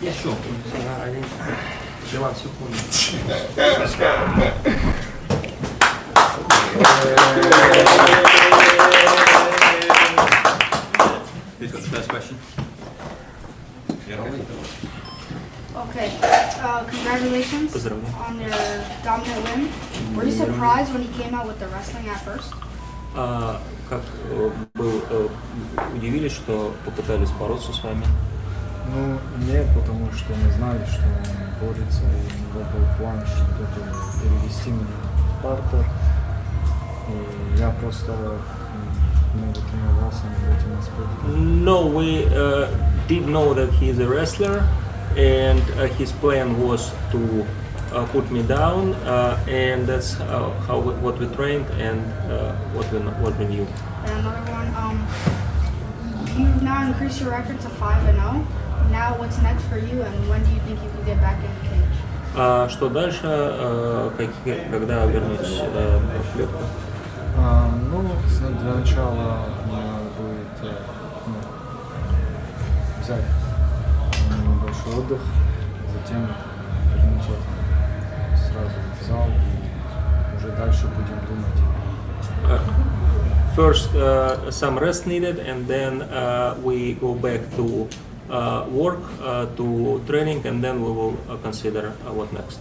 Yeah, sure. I think they want to Who's got the first question? Okay, congratulations on your dominant win. Were you surprised when he came out with the wrestling at first? Как удивились, что попытались бороться с вами? Ну, нет, потому что мы знали, что он борется, и у него был план что-то перевести меня в партер. И я просто много тренировался над этим аспектом. No, we did know that he is a wrestler, and his plan was to put me down, and that's what we trained and what we knew. And another one, you've now increased your record to 5-0. Now what's next for you, and when do you think you can get back in the cage? Что дальше? Когда вернетесь в клетку? Ну, для начала надо будет взять небольшой отдых, затем вернуться сразу в зал и уже дальше будем думать. First, some rest needed, and then we go back to work, to training, and then we will consider what next.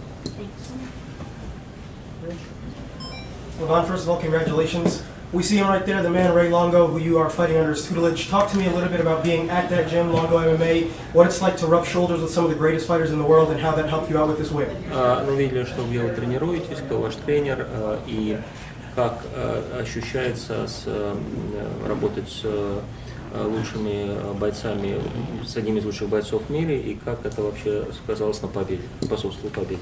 Well, first of all, congratulations. We see him right there, the man Ray Longo, who you are fighting under his tutelage. Talk to me a little bit about being at that gym, Longo MMA, what it's like to rub shoulders with some of the greatest fighters in the world, and how that helped you out with this win. Мы видели, что где вы тренируетесь, кто ваш тренер, и как ощущается работать с лучшими бойцами, с одним из лучших бойцов в мире, и как это вообще сказалось на победе, способствовало победе.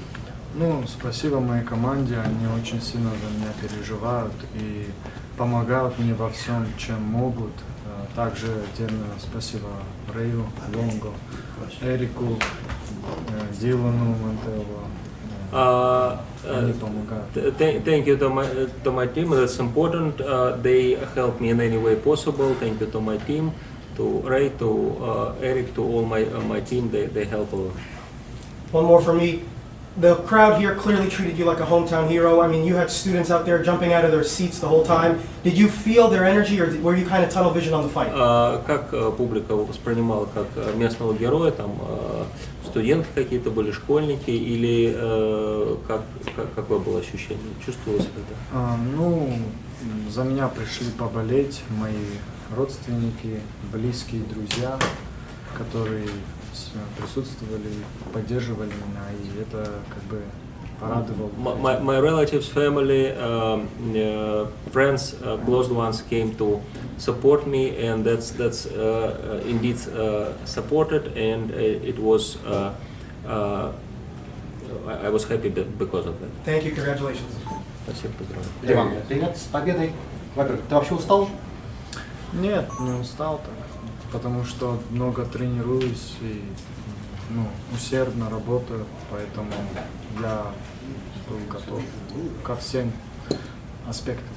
Ну, спасибо моей команде, они очень сильно за меня переживают и помогают мне во всем, чем могут. Также отдельно спасибо Рэю, Лонго, Эрику, Дилану, Мантелло. Они помогают. Thank you to my team, that's important. They help me in any way possible. Thank you to my team, to Ray, to Eric, to all my team, they help a lot. One more for me. The crowd here clearly treated you like a hometown hero. I mean, you had students out there jumping out of their seats the whole time. Did you feel their energy, or were you kind of tunnel vision on the fight? Как публика воспринимала как местного героя, там студенты какие-то были, школьники, или какое было ощущение? Чувствовалось это? Ну, за меня пришли поболеть мои родственники, близкие друзья, которые присутствовали, поддерживали меня, и это как бы порадовало. My relatives, family, friends, close ones came to support me, and that's indeed supported, and it was I was happy because of that. Thank you, congratulations. Спасибо, поздравляю. Иван, привет, с победой. Во-первых, ты вообще устал? Нет, не устал так, потому что много тренируюсь и усердно работаю, поэтому я был готов ко всем аспектам.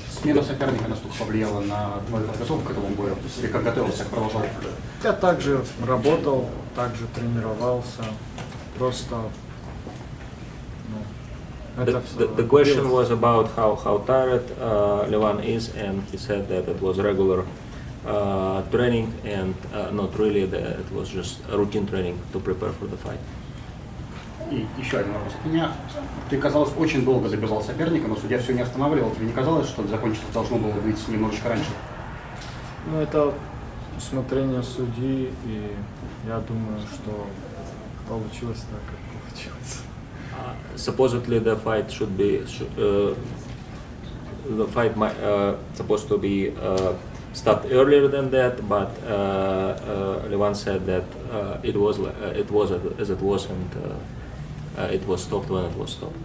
Смена соперника насколько повлияла на твою подготовку к этому бою? Ты как готовился, как продолжал? Я также работал, также тренировался, просто The question was about how tired Levan is, and he said that it was regular training, and not really, it was just a routine training to prepare for the fight. И еще один вопрос от меня. Ты, казалось, очень долго добивал соперника, но судья все не останавливал. Тебе не казалось, что закончиться должно было быть немножечко раньше? Ну, это усмотрение судьи, и я думаю, что получилось так, как получилось. Supposedly the fight should be supposed to be stopped earlier than that, but Levan said that it was as it was, and it was stopped when it was stopped.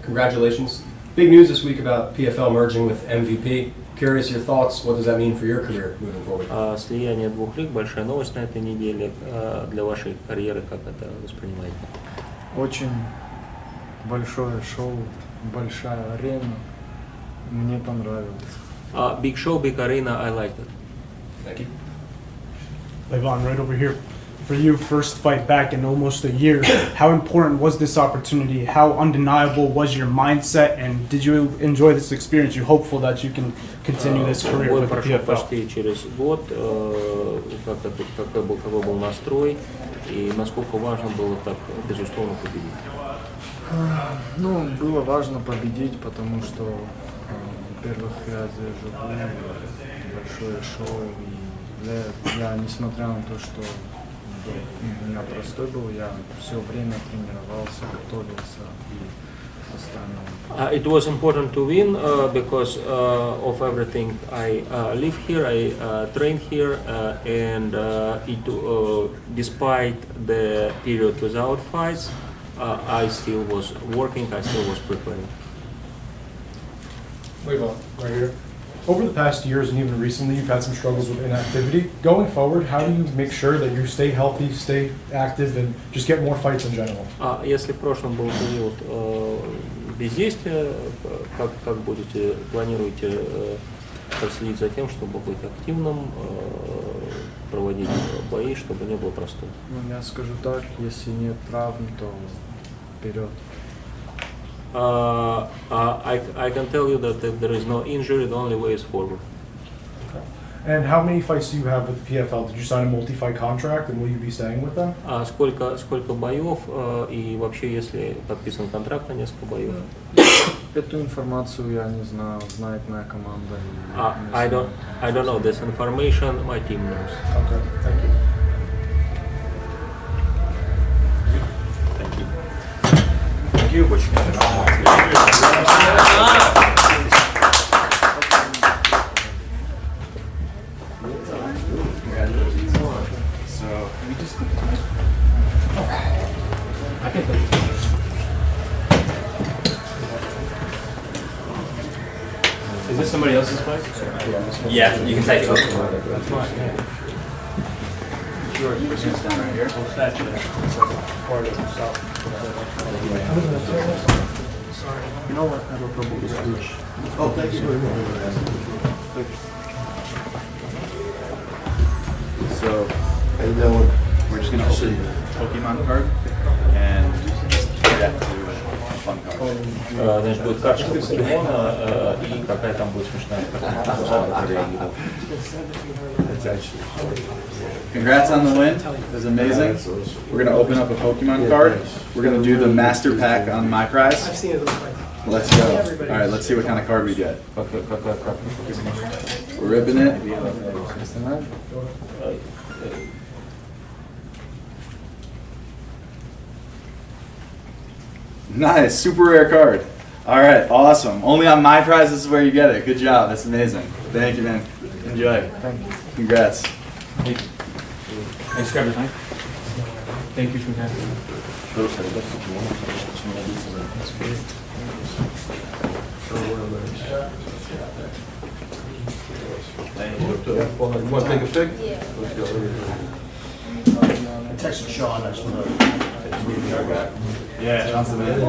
Congratulations. Big news this week about PFL merging with MVP. Curious your thoughts, what does that mean for your career moving forward? Слияние двух лиг, большая новость на этой неделе. Для вашей карьеры как это воспринимаете? Очень большое шоу, большая арена. Мне понравилось. Big show, big arena, I liked it. Thank you. Levon, right over here. For you, first fight back in almost a year. How important was this opportunity? How undeniable was your mindset? And did you enjoy this experience? You're hopeful that you can continue this career Бой with the прошел PFL? почти через год. Какой был настрой и насколько важно было так, безусловно, победить? Ну, было важно победить, потому что, во-первых, я здесь живу, большое шоу, и я, несмотря на то, что у меня простой был, я все время тренировался, готовился и остальное. It was important to win because of everything. I live here, I train here, and despite the period without fights, I still was working, I still was preparing. Levon, right here. Over the past years and even recently, you've had some struggles with inactivity. Going forward, how do you make sure that you stay healthy, stay active, and just get more fights in general? Если в прошлом был период бездействия, как планируете следить за тем, чтобы быть активным, проводить бои, чтобы не было простой? Ну, я скажу так, если нет травм, то вперед. I can tell you that if there is no injury, the only way is forward. And how many fights do you have with the PFL? Did you sign a multi-fight contract, and will you be staying with them? Сколько боев и вообще, если подписан контракт на несколько боев? Эту информацию я не знаю, знает моя команда. I don't know this information. My team knows. Okay, thank you. Is this somebody else's mic? Yeah, you can take it. You know what? I have a problem with switch. Oh, thank you. So, how you doing? We're just gonna open Pokemon card and react to a fun card. Значит, будет карточка покемона и какая там будет смешная карточка. Congrats on the win. It was amazing. We're gonna open up a Pokemon card. We're gonna do the master pack on my prize. I've seen it. Let's go. All right, let's see what kind of card we get. We're ripping it. Nice, super rare card. All right, awesome. Only on my prize, this is where you get it. Good job. That's amazing. Thank you, man. Enjoy. Thank you. Congrats. Thanks for everything. Thank you for having me. Want to take a pic? Yeah. I texted Sean. I just want to. Yeah, Sean's the man.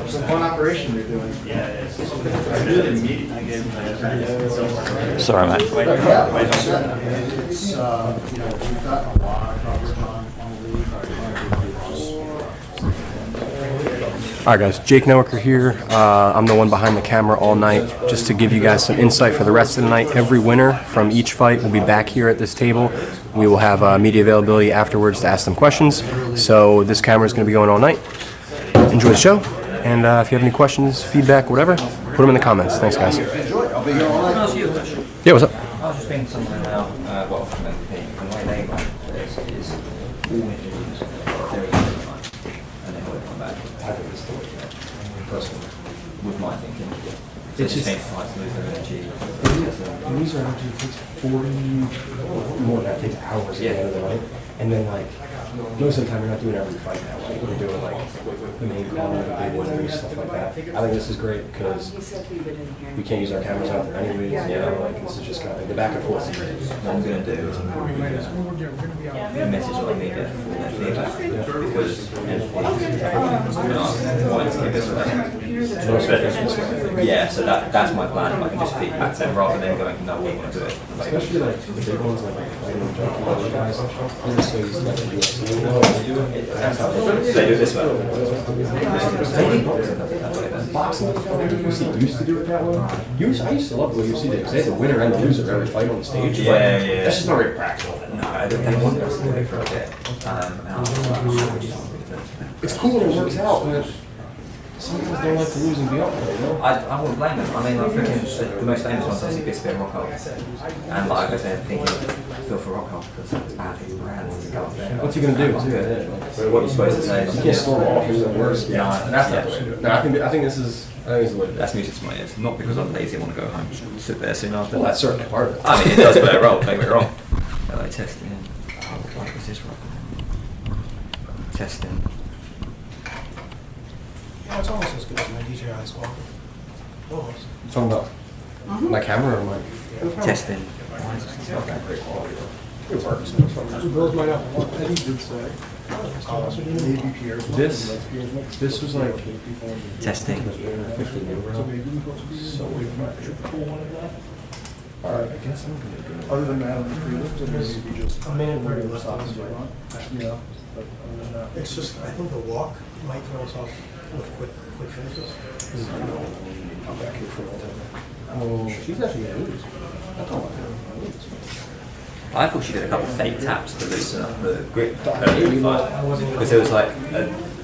It's a fun operation you're doing. Yeah, it is. I really meet. I gave him. Sorry, man. It's, you know, we've gotten a lot of coverage on the league. All right, guys, Jake Noecker here. I'm the one behind the camera all night, just to give you guys some insight for the rest of the night. Every winner from each fight will be back here at this table. We will have media availability afterwards to ask them questions. So this camera is going to be going all night. Enjoy the show, and if you have any questions, feedback, whatever, put them in the comments. Thanks, guys. I'll be here all night. Can I ask you a question? Yeah, what's up? I was just speaking to someone now, well, from MVP, and the way they run this is all interviews, very easy to run, and then we'll come back. I think it's still personally, with my thinking, so It's just just- think fights lose their energy. These are actually takes 40 more. That takes hours to get the night, and then like most of the time you're not doing every fight that way. You're doing like the main card, the big winners, stuff like that. I think this is great because we can't use our cameras out there anyways. You know, like this is just kind of like the back and forth. What I'm going to do is I'm going to message my media for their feedback, because MVP, yeah, so that's my plan. If I can just feed back to them rather than going, no, we want to do it. Especially like the big ones like junkie guys. They're so used to like the UFC. They do it this way. Boxing, UFC used to do it that way. I used to love the way UFC did because they had the winner and the loser of every fight on the stage. Yeah, but yeah. That's just not very practical. No, they want us to do it for a bit. It's cool when it works out, but some guys don't like to lose and be up there, you know? I wouldn't blame them. I mean, like, freaking, the most famous one's obviously Biscuit and Rocco. And like I go there thinking, I feel for Rocco because it's bad for his brand to go up there. What's he gonna do? What are you supposed to say? You can't storm off, it's the worst. No, That's not the way to do it. No, I think this is the way to do it. That's music to my ears. Not because I'm lazy, I want to go home, sit there soon after. Well, that's certainly part of it. I mean, it does play a role, don't get me wrong. Like testing. What was this right? Testing. Yeah, it's almost as good as my DJI squad. Almost. You talking about my camera or my Testing. It's not that great quality though. It works. This was like Testing. Alright, I guess I'm gonna go. Other than that, on the prelims, or maybe you just A minute and 30 left on this fight. Yeah, but other than that. It's just, I think the walk might throw us off with quick finishes. I'm back here for all time. Oh, she's actually gonna lose. I thought I was lose. I thought she did a couple of fake taps to loosen up the grip because it was like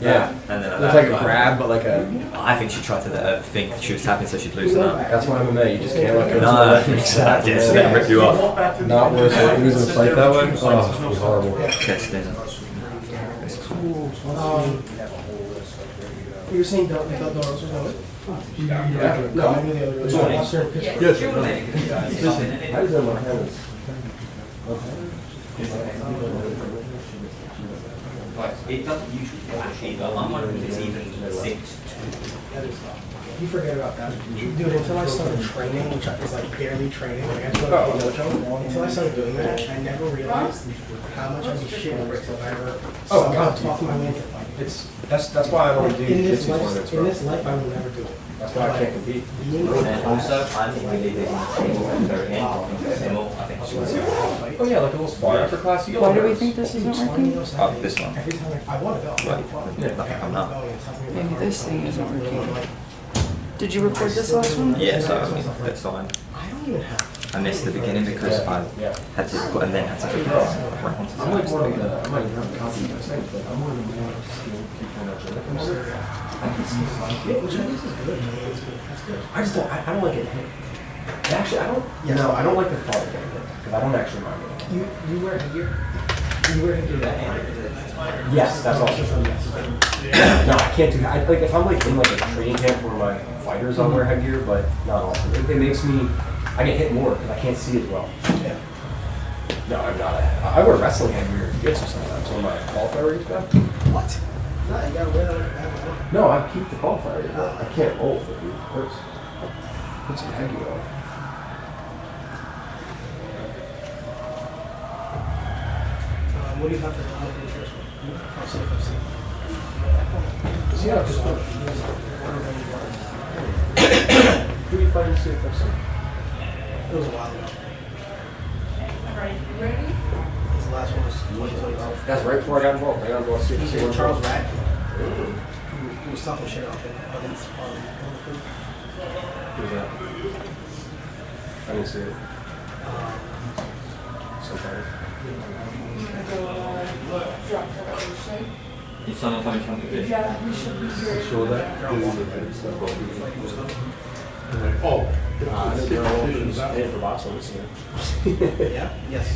Yeah, and then it was like a grab, but like a. I think she tried to think she was tapping so she'd loosen up. That's why MMA. You just can't let go. No, exactly. So they rip you off. Not worth it. Losing a fight that way. Oh, it'd be horrible. Testing. You were saying Del Doros was going? Yeah. No, I mean the other. Yes. How does that look? It doesn't usually flash either. I'm wondering if it's even synced. You forget about that. Dude, until I started training, which is like barely training, like I just went to dojo, until I started doing that, I never realized how much of a shit until I ever somehow talked my way into fighting. That's why I don't do In this jiu-jitsu tournaments, in bro. this life, I will never do it. That's why I can't compete. And also, I think we did it very end. I think she was Oh yeah, like a little spar after class. Why do we think this isn't working? Oh, this one. Every time I want to go. Right. Nothing coming up. Maybe this thing isn't working. Did you record this last one? Yeah, so I mean, that's fine. I don't even have. I missed the beginning because I had to put and then had to figure it out. I'm like more of the, I'm like not a copy of the same, but I'm more of the more skilled people. I can see Which I guess is good. It's good. That's good. I just don't, I don't like it hit. Actually, I don't, no, I don't like the thought of getting hit, because I don't actually mind it. You wear headgear? You wear headgear that hand? Yes, that's also true. No, I can't do that. Like if I'm like in like a training camp where my fighters, I'll wear headgear, but not often. It makes me, I get hit more because I can't see as well. Yeah. No, I'm not. I wear wrestling headgear to get sometimes on my qualifier race back. What? No, you gotta wear that. No, I keep the qualifier. I can't roll for it, dude. It hurts. Put some headgear on. What do you have for the first one? I'll see if I've seen. Yeah, just who do you fight in CFFC? It was a while ago. Ready? The last one was 2012. That's right before I got involved. I got involved in CFFC. Charles Radke. He was talking shit off against Who's that? I didn't see it. Sometimes. It's not coming from the video. Yeah, we should be here. Sure that? Oh. I think they're all paying for box on this thing. Yeah? Yes.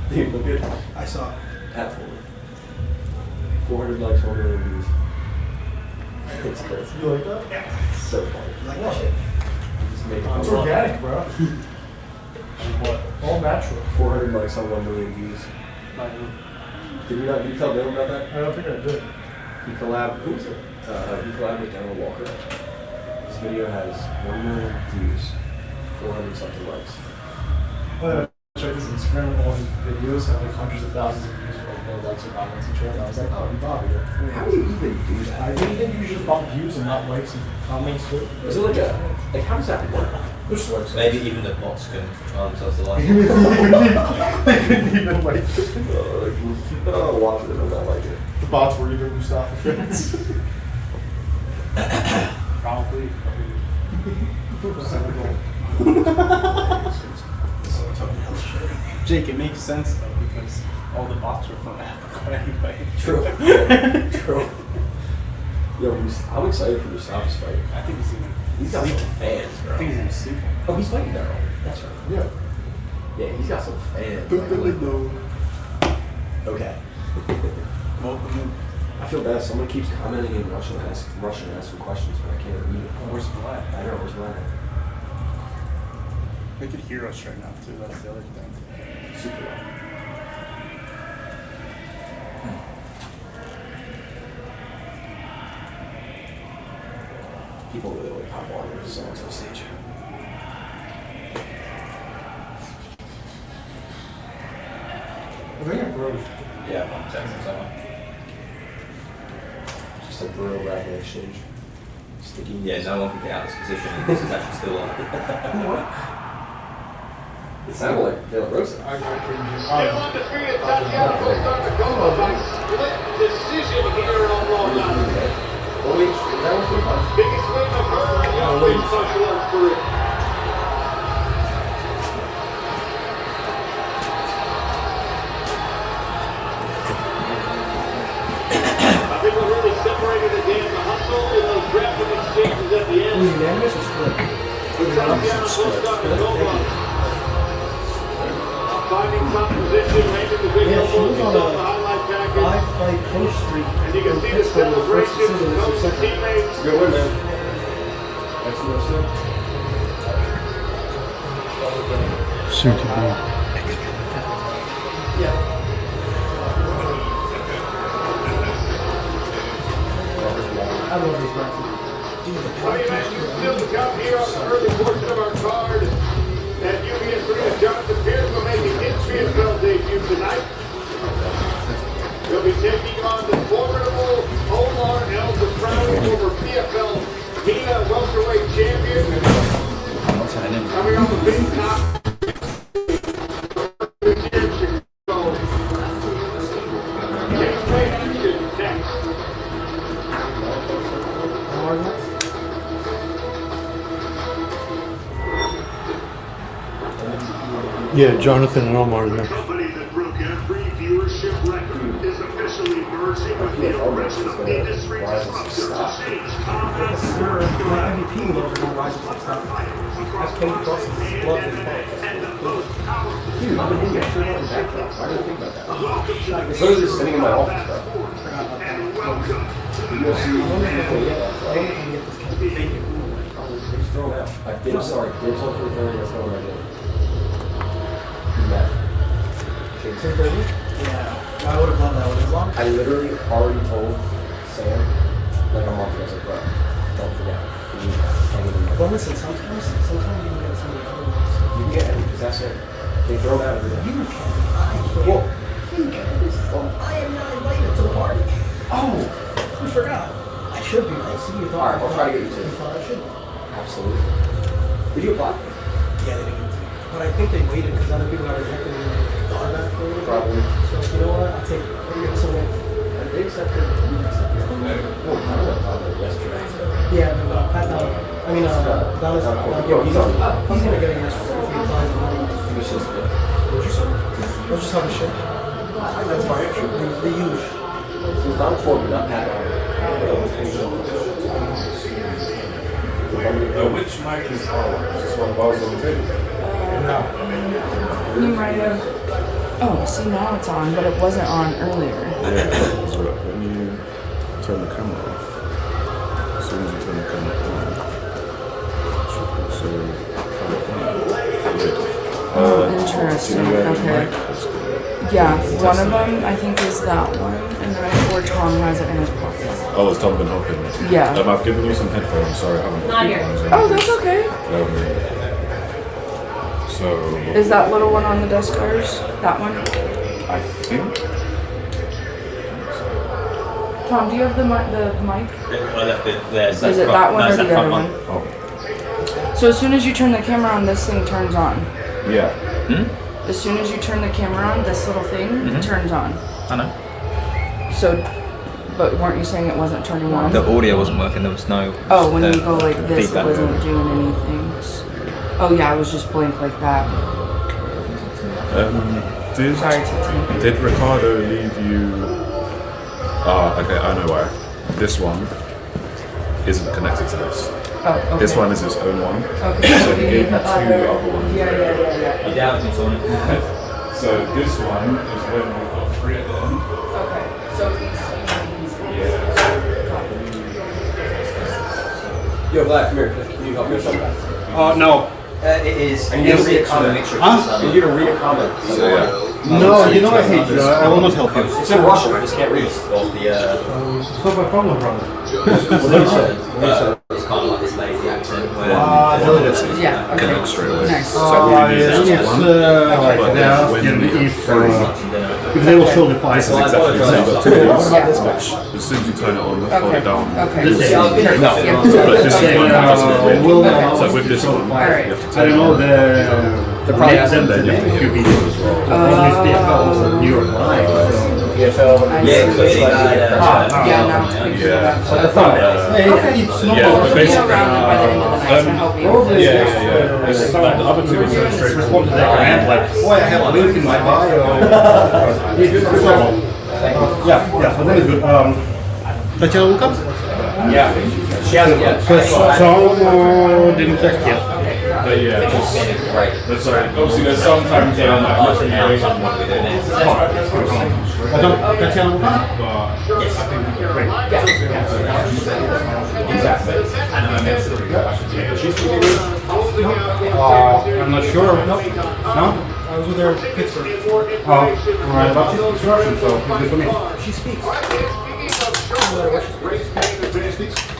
Dude, look good. I saw. At 400 likes, 1 million views. It's crazy. You like that? Yeah. So funny. Like that shit. Just make It's it organic, bro. What? All natural. 400 likes on 1 million views. Did you tell Bill about that? I don't think I did. He collabed, who was it? He collabed with Daniel Walker. This video has 1 million views, 400 something likes. Check his Instagram, all his videos have like hundreds of thousands of views for like no likes or comments and shit. And I was like, oh, you Bobby. How do you even do that? I think you should just bump views and not likes and comments too. Is it like a Like, how does that work? Maybe even the bots can find themselves the light. They couldn't even like. Watch it, I don't like it. The bots were even Mustafa fans. Probably. Jake, it makes sense though because all the bots were from Africa anyway. True. True. Yo, I'm excited for Mustafa's fight. I think He's got some fans, bro. I think he's in sleep. Oh, he's fighting there. That's right. Yeah. Yeah, he's got some fans. Okay. I feel bad. Someone keeps commenting in Russian and asking questions, but I can't read it. Where's Vlad? I know, where's Vlad? They could hear us right now too. That's the other thing. Super loud. People really like pop water as songs on stage. I think it grows. Yeah, I'm texting someone. Just like real rapid exchange. Sticky. Yeah, no one can get out of this position and this is actually still on. It sounded like De La Rosa. I couldn't hear. Undefeated Tatiana Dakota by split decision here on Raw tonight. Oh wait, is that what's going on? Biggest win of her martial arts career. I think what really separated again the hustle in those grappling exchanges at the end. Was it unanimous or split? Tatiana Dakota finding some position, making the big Yeah, she elbows, was you on saw a the highlight package. 5-fight coach streak. And you can in see the Pittsburgh, the first celebration decision, from this is the second. teammates. Good win, man. Excellent stuff. Soon to be. I love these matches. Hey man, you still to come here on the early portion of our card. And UBS producer Jonathan Pierce will make his PFL debut tonight. He'll be taking on the formidable Omar El Defraude, former PFL MENA welterweight champion. Coming off the big top. Yeah, Jonathan and Omar are next. Company that broke every viewership record is officially merging with the original industry disruptor to change combat sports. MVP was no rising to stop. That's Kenny Cross's blood and Dude, I've been thinking I should have backdrop. Why did I think about that? It's literally just sitting in my office, bro. He's thrown out. I did, sorry, dibs on for the third, let's go right now. Who's mad? Shane. 10:30? Yeah, I would have loved that one as long. I literally already told Sam, like a month ago, I was like, bro, don't forget. You need to hang it in Well, there. listen, sometimes you can get some of the other ones. You can get it, because that's it. They throw it out every day. You can. I can't. Well, You can. I am not invited to the party. oh! You forgot. I should be, right? See, you thought. Alright, I'll try to get you to. You thought I should be. Absolutely. Did you apply? Yeah, they didn't give it to me. But I think they waited because other people got rejected and they thought about it for a little bit. Probably. So, you know what? I'll take it. We're getting some wins. They accepted. Well, I don't know, yesterday. Yeah, no, Pat Donald. I mean, Donald's not going to Yo, he's on. He's going to get a yes if he applies the money. He was just good. What'd you say? Let's just have a shit. That's my issue. The huge. It was Donald Corbin, not Pat Donald. Which mic is on? Is this one balls on the table? You might have. Oh, see now it's on, but it wasn't on earlier. Yeah, so when you turn the camera off, as soon as you turn the camera on, Oh, interesting. Okay. Yeah, one of them I think is that one, and then I think where Tom has it in his pocket. Oh, it's Tom been hopping. Yeah. I've given you some headphones, sorry, I haven't got big ones. Oh, that's okay. So. Is that little one on the desk ours? That one? I think. Tom, do you have the mic? I left it there. Is it that one or the other one? Oh. So as soon as you turn the camera on, this thing turns on. Yeah. As soon as you turn the camera on, this little thing turns on. I know. So, but weren't you saying it wasn't turning on? The audio wasn't working. There was no. Oh, when you go like this, it feedback. wasn't doing anything. Oh yeah, I was just blank like that. Sorry, Titi. Did Ricardo leave you? Okay, I know why. This one isn't connected to this. Oh, okay. This one is its own one. Okay. So he gave you two other ones. Yeah. You doubt it's on it. So this one is when we've got three of them. Okay. So these. Yo, Black, come here. Can you help me with something? No. It is. I need to read a comment. I need you to read a comment. So yeah. No, you know I hate you. I will not help you. It's in Russian. I just can't read it. It's not my problem, brother. It's kind of like this lazy accent where. Yeah. Okay. Connect straight away. Nice. So we use this one. But then when we have three, if they will show the file. this is exactly the same. You've got two of these, which as soon as you turn it on, hold it down. Okay. But this is one that doesn't win. So with this one, you have to turn it on. The And then you have to do videos as well. PFL was New York Live. PFL. Yeah, clearly. Yeah, now it's pretty good. Yeah, but basically, Around by the end of the night to help you. yeah. It's like the other two is straight Respond to their command like, boy, I have a link in my bio. Yeah, so that is good. Tatjana will come? Yeah. She hasn't yet. So, didn't text yet. But yeah, that's right. Obviously, there's sometimes Tatjana will come? I think great. I'm not sure. No? I was with her in Pittsburgh. Oh, alright, but she's Russian, so it's good for me. She speaks.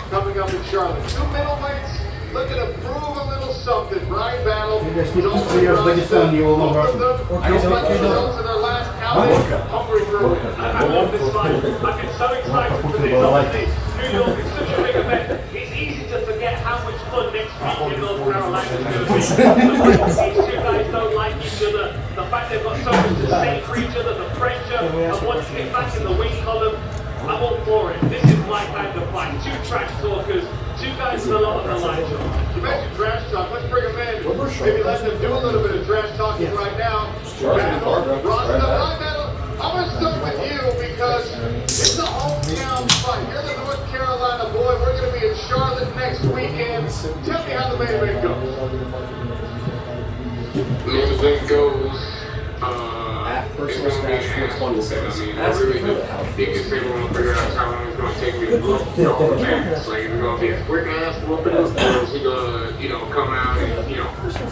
Coming up in Charlotte. Two middleweights looking to prove a little something. Brian Battle. Maybe I speak 2 years Uzbekistan, you will know Russian. I guess themselves in their last outing. Hungry for a win. I love this fight. I've been so excited for this. Obviously, New York is such a big event. It's easy to forget how much fun next week in North Carolina is going to be. These two guys don't like each other. The fact they've got so much to say for each other, the pressure, and once you get back in the win column, I'm all for it. This is my kind of fight. Two trash talkers, two guys with a lot on the line. You mentioned trash talk. Let's bring them in. Maybe let them do a little bit of trash talking right now. I'm going to start with you because it's a hometown fight. You're the North Carolina boy. We're going to be in Charlotte next weekend. Tell me how the main event goes. The main event goes. At personal stash 426. That's really good. Because people want to figure out how long it's going to take me to book all the matches. Like, it's going to be a quick ass whooping, or is he going to, come out and,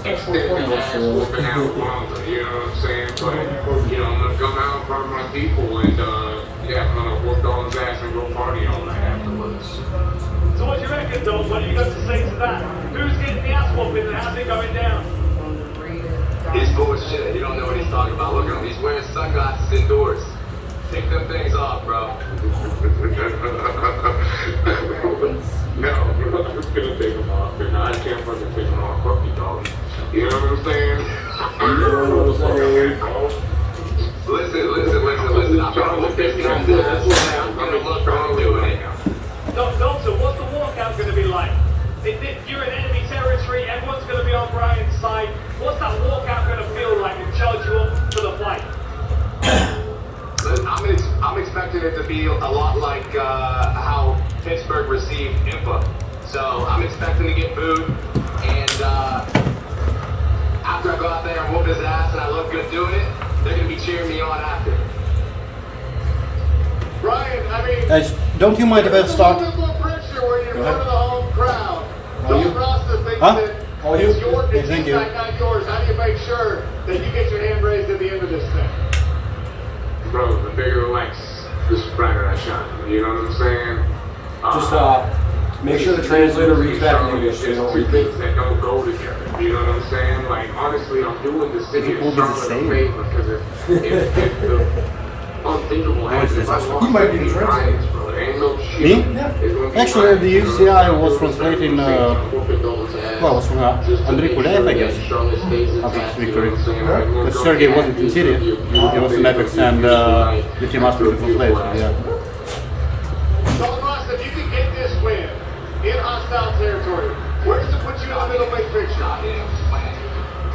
extend the ass whooping out longer, you know what I'm saying? But, I'm going to come out in front of my people and, I'm going to whoop all his ass and go party all night afterwards. So what do you reckon, Dom? What do you got to say to that? Who's getting the ass whooping and how's it going down? He's bullshit. You don't know what he's talking about. Look at him. He's wearing sunglasses indoors. Take them things off, bro. No, I'm just gonna take them off. And I can't fucking take them off. Fuck you, dog. You know what I'm saying? Listen. I'm trying to look this guy. I'm trying to do it. Doctor, what's the walkout gonna be like? You're in enemy territory. Everyone's gonna be on Brian's side. What's that walkout gonna feel like and charge you up for the fight? I'm expecting it to be a lot like how Pittsburgh received IMPA. So I'm expecting to get booed, and after I go out there and whoop his ass and I look good doing it, they're gonna be cheering me on after. Brian, I mean, Guys, don't you mind if I start? pressure when you're in front of the home crowd. Don't Rasta thinks Huh? that it's your disease, not yours. How do you make sure that you get your hand raised at the end of this thing? Bro, the bigger the lights, the brighter I shine. You know what I'm saying? Just make sure the translator reads back in English. There's two things that don't go together. You know what I'm saying? Like, honestly, I'm doing the city of Charlotte a favor because if the unthinkable happens, You might be the translator. bro. There ain't no shit. Me? Actually, the UCI was translating Well, it was from Andrei Kuляev, I guess, after his victory. Because Sergey wasn't in Syria, he was in Apex, and the team asked me to play, so yeah. So, Ross, if you can get this win in hostile territory, where does it put you in the middleweight picture?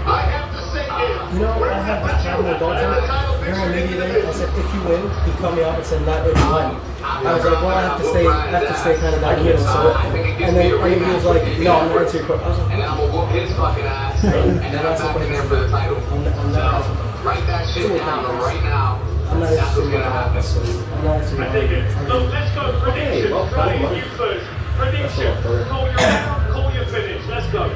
I have to say it. You know, I had this chat with Dalton during a media day. I said, if you win, he called me up and said, not if you win. I was like, well, I have to stay kind of down the middle. So, and then he was like, no, I'm not answering your question. I was like, and I'm gonna whoop his fucking ass, and then I'm back in there for the title. Write that shit down right now. That's what's gonna happen. I take it. So let's go. Predictions. Right, you first. Predictions. Call your round, call your finish. Let's go.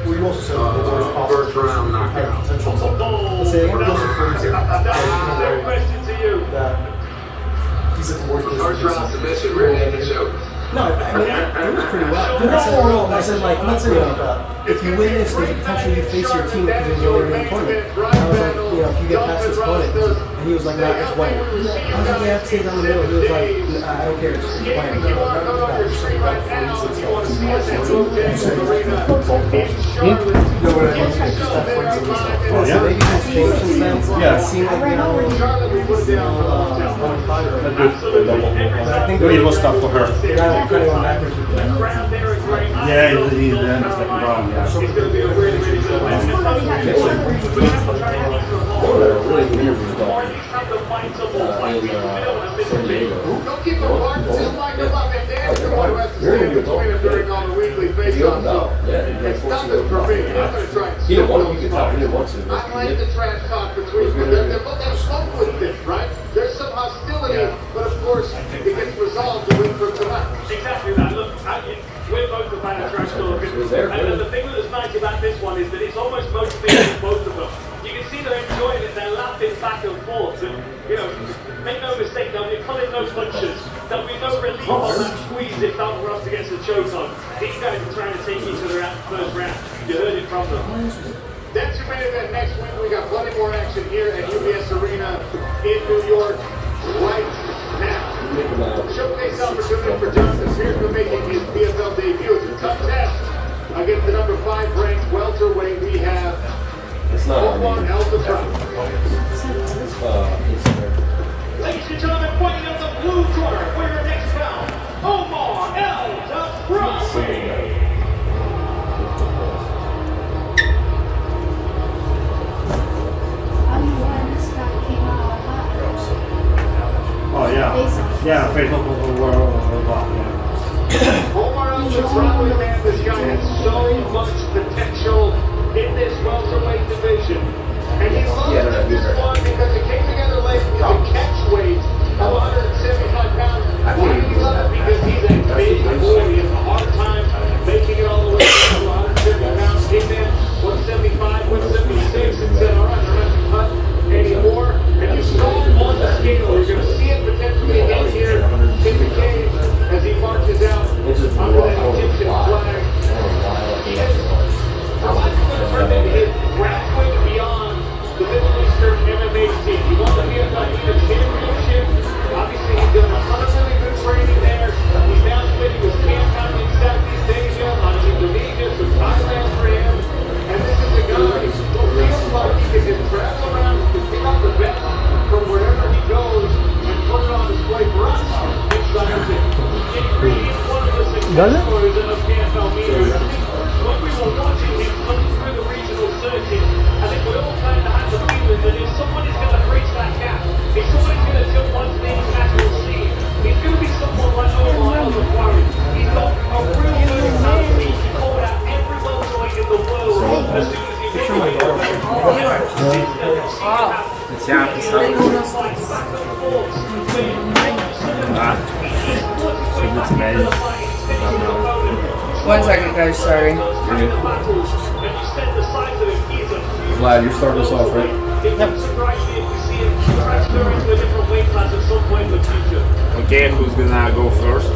We also said that there's possible First round knockout. potential Question to you. that he's at the worst First round submission, really in the show. No, I mean, it was pretty well. I said, like, if you win this, then potentially you face your team because you're going to win the tournament. I was like, you know, if you get past this opponent, and he was like, no, it's when. I was like, you have to stay down the middle. He was like, I don't care, it's when. So maybe he's changed since then. Yeah. It seemed like, you know, I think It was tough for her. kind of going backwards with that. Yeah, he ended up second round, yeah. It's gonna be a really, really good one. Don't keep them apart, just like them up and dance. During all the weekly face-offs. It's nothing for me. I'm gonna try and Either one of you can talk, either one to. I like the trash talk between them. They're smoke with this, right? There's some hostility, but of course, it gets resolved to win for tonight. Exactly that. Look, we're both the fan of trash talk. And the thing that's nice about this one is that it's almost motivating both of them. You can see they're enjoying it. They're laughing back and forth. And, you know, make no mistake, there'll be pulling no punches. There'll be no relief on that squeeze if that were up against the choke on. These guys are trying to take each other out the first round. You heard it from them. That's your main event next week. We got plenty more action here at UBS Arena in New York right now. Showcase opportunity for Jonathan Pierce making his PFL debut. It's a tough test against the number 5 ranked welterweight. We have Colgan. Ladies and gentlemen, fighting out the blue corner for your next bout, Omar El Dabrasi. Oh, yeah. Yeah, Facebook was a lot, yeah. Omar El Dabrasi, man, this guy has so much potential in this welterweight division. And he loves this one because it came together late with the catch weight of 175 pounds. Why do you love it? Because he's a big boy. He has a hard time making it all the way to 170 pounds. Came in 175, 176, and said, all right, I'm not going to cut anymore. And you saw him on the scale. You're going to see it potentially again here in the cage as he marches out under that Egyptian flag. He has his grappling beyond the Middle Eastern MMA team. He won the PFL championship. Obviously, he's done a ton of really good training there. He's now spending his camp out in Southeast Asia, out of Indonesia, some Thailand for him. And this is a guy who feels like he can just travel around and pick up the best from wherever he goes and put it on display for us inside of it. He's one of the success stories of PFL media. When we were watching him come through the regional circuit, I think we all kind of had the feeling that if somebody's going to bridge that gap, if somebody's going to jump onto the international scene, it's going to be someone like Omar El Dabrasi. He's got a real mentality. He called out every welterweight in the world as soon as he made One second, guys, sorry. Vlad, you're starting us off, right? Okay, who's gonna go first?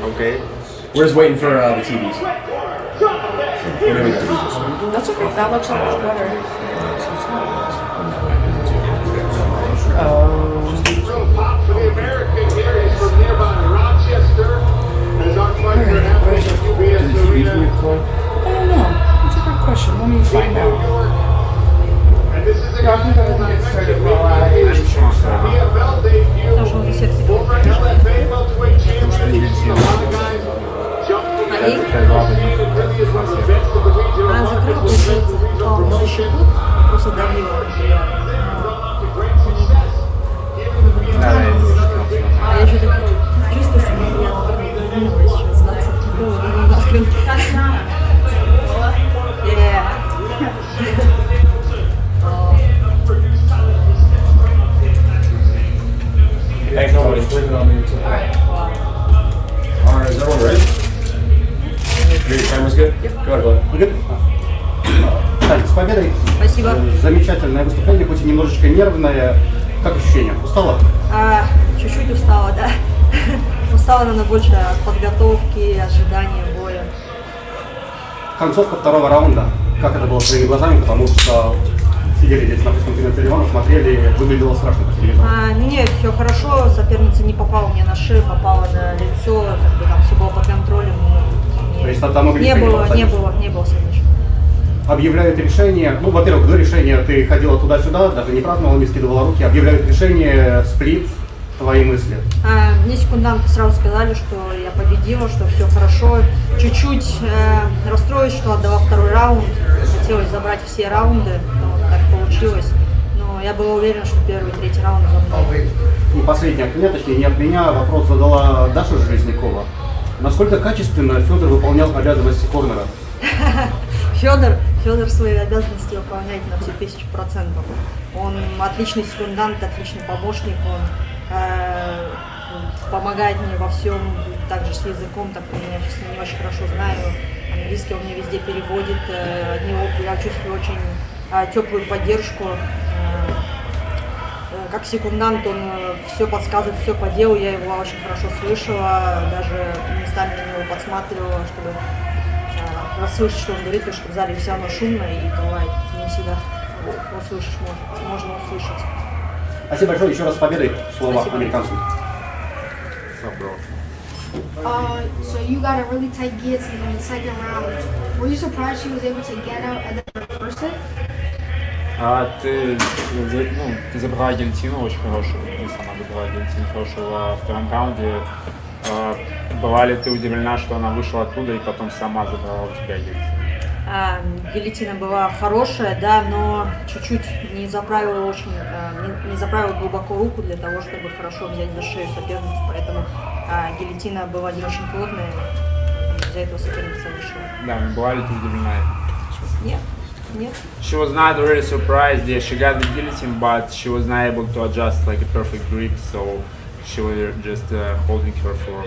Okay. We're just waiting for the TVs. That's okay, that looks a lot better. Pop for the American here is from nearby Rochester. And his arch fighter out of UBS probably not get started well out. PFL debut. Former LFA welterweight champion. A lot of guys jumped to the previous one of the best of the region. Она закрыла, получается, попала на щеку, просто давила. А я еще так чувствую, что неприятно давила сейчас, 20 такого, нахрен. Hey, no worries. Leave it on me. Alright, is everyone ready? Your camera's good? Yep. Go ahead, Glenn. Вы good? Таня, с победой. Спасибо. Замечательное выступление, хоть и немножечко нервное. Как ощущения? Устала? Чуть-чуть устала, да. Устала, наверное, больше от подготовки, ожидания боя. Концовка второго раунда. Как это было своими глазами, потому что сидели здесь на пресс-конференции Ливана, смотрели, выглядело страшно по телевизору. Нет, все хорошо, соперница не попала мне на шею, попала на лицо, как бы там все было под контролем. То есть там не было соперничества. Объявляют решение, ну, во-первых, до решения ты ходила туда-сюда, даже не праздновала, не скидывала руки, объявляют решение, сплит, твои мысли. Мне секунданты сразу сказали, что я победила, что все хорошо. Чуть-чуть расстроилась, что отдала второй раунд. Хотелось забрать все раунды, но так получилось. Но я была уверена, что первый и третий раунд за мной. И последний от меня, точнее не от меня, вопрос задала Даша Железнякова. Насколько качественно Федор выполнял обязанности корнера? Федор свои обязанности выполняет на все 1000%. Он отличный секундант, отличный помощник, он помогает мне во всем, также с языком, так как я с ним не очень хорошо знаю. Английский он мне везде переводит, от него я чувствую очень теплую поддержку. Как секундант он все подсказывает, все по делу, я его очень хорошо слышала, даже местами на него подсматривала, чтобы расслышать, что он говорит, потому что в зале все равно шумно и бывает, не всегда услышишь, можно услышать. Спасибо большое, еще раз с победой, слово Спасибо. американцу. So you got a really tight guillotine in the second round. Were you surprised she was able to get out and then reverse it? Ты забрала гильотину очень хорошую, ты сама забрала гильотину хорошую во втором раунде. Была ли ты удивлена, что она вышла оттуда и потом сама забрала у тебя гильотину? Гильотина была хорошая, да, но чуть-чуть не заправила не заправила глубоко руку для того, чтобы хорошо взять за шею соперницу, поэтому гильотина была не очень плотная, из-за этого соперница вышла. Да, была ли ты удивлена? Нет. She was not really surprised. Yeah, she got the guillotine, but she was not able to adjust like a perfect grip, so she was just holding her for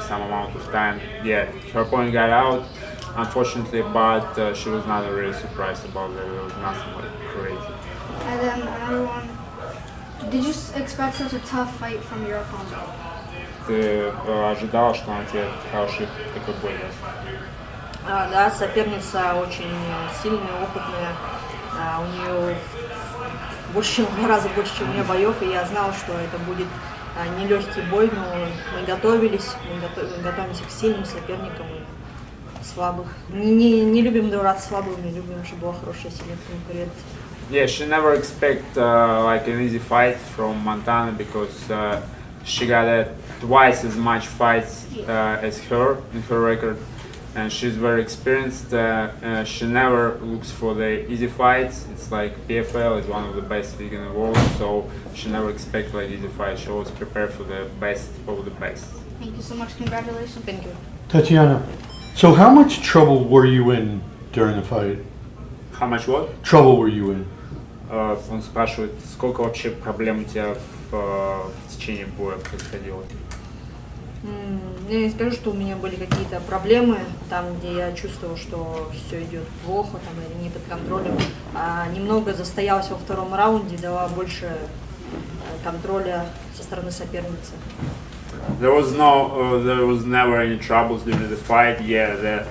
some amount of time. Yeah, her opponent got out, unfortunately, but she was not really surprised about it. It was nothing like crazy. And then another one. Did you expect such a tough fight from your opponent? Ты ожидала, что она тебе хороший такой бой даст? Да, соперница очень сильная, опытная. У нее в 2 раза больше, чем у меня боев, и я знала, что это будет нелегкий бой, но мы готовились, готовимся к сильным соперникам и слабых. Не любим драться слабыми, любим, чтобы была хорошая сильная конкуренция. Yeah, she never expect like an easy fight from Montana because she got twice as much fights as her in her record, and she's very experienced. She never looks for the easy fights. It's like PFL is one of the best league in the world, so she never expect like easy fights. She always prepare for the best of the best. Thank you so much. Congratulations. Thank you. Tatiana, so how much trouble were you in during the fight? How much what? Trouble were you in? Он спрашивает, сколько вообще проблем у тебя в течение боя происходило? Я не скажу, что у меня были какие-то проблемы, там, где я чувствовала, что все идет плохо, там, или не под контролем. Немного застоялась во втором раунде, дала больше контроля со стороны соперницы. There was never any troubles during the fight. Yeah, it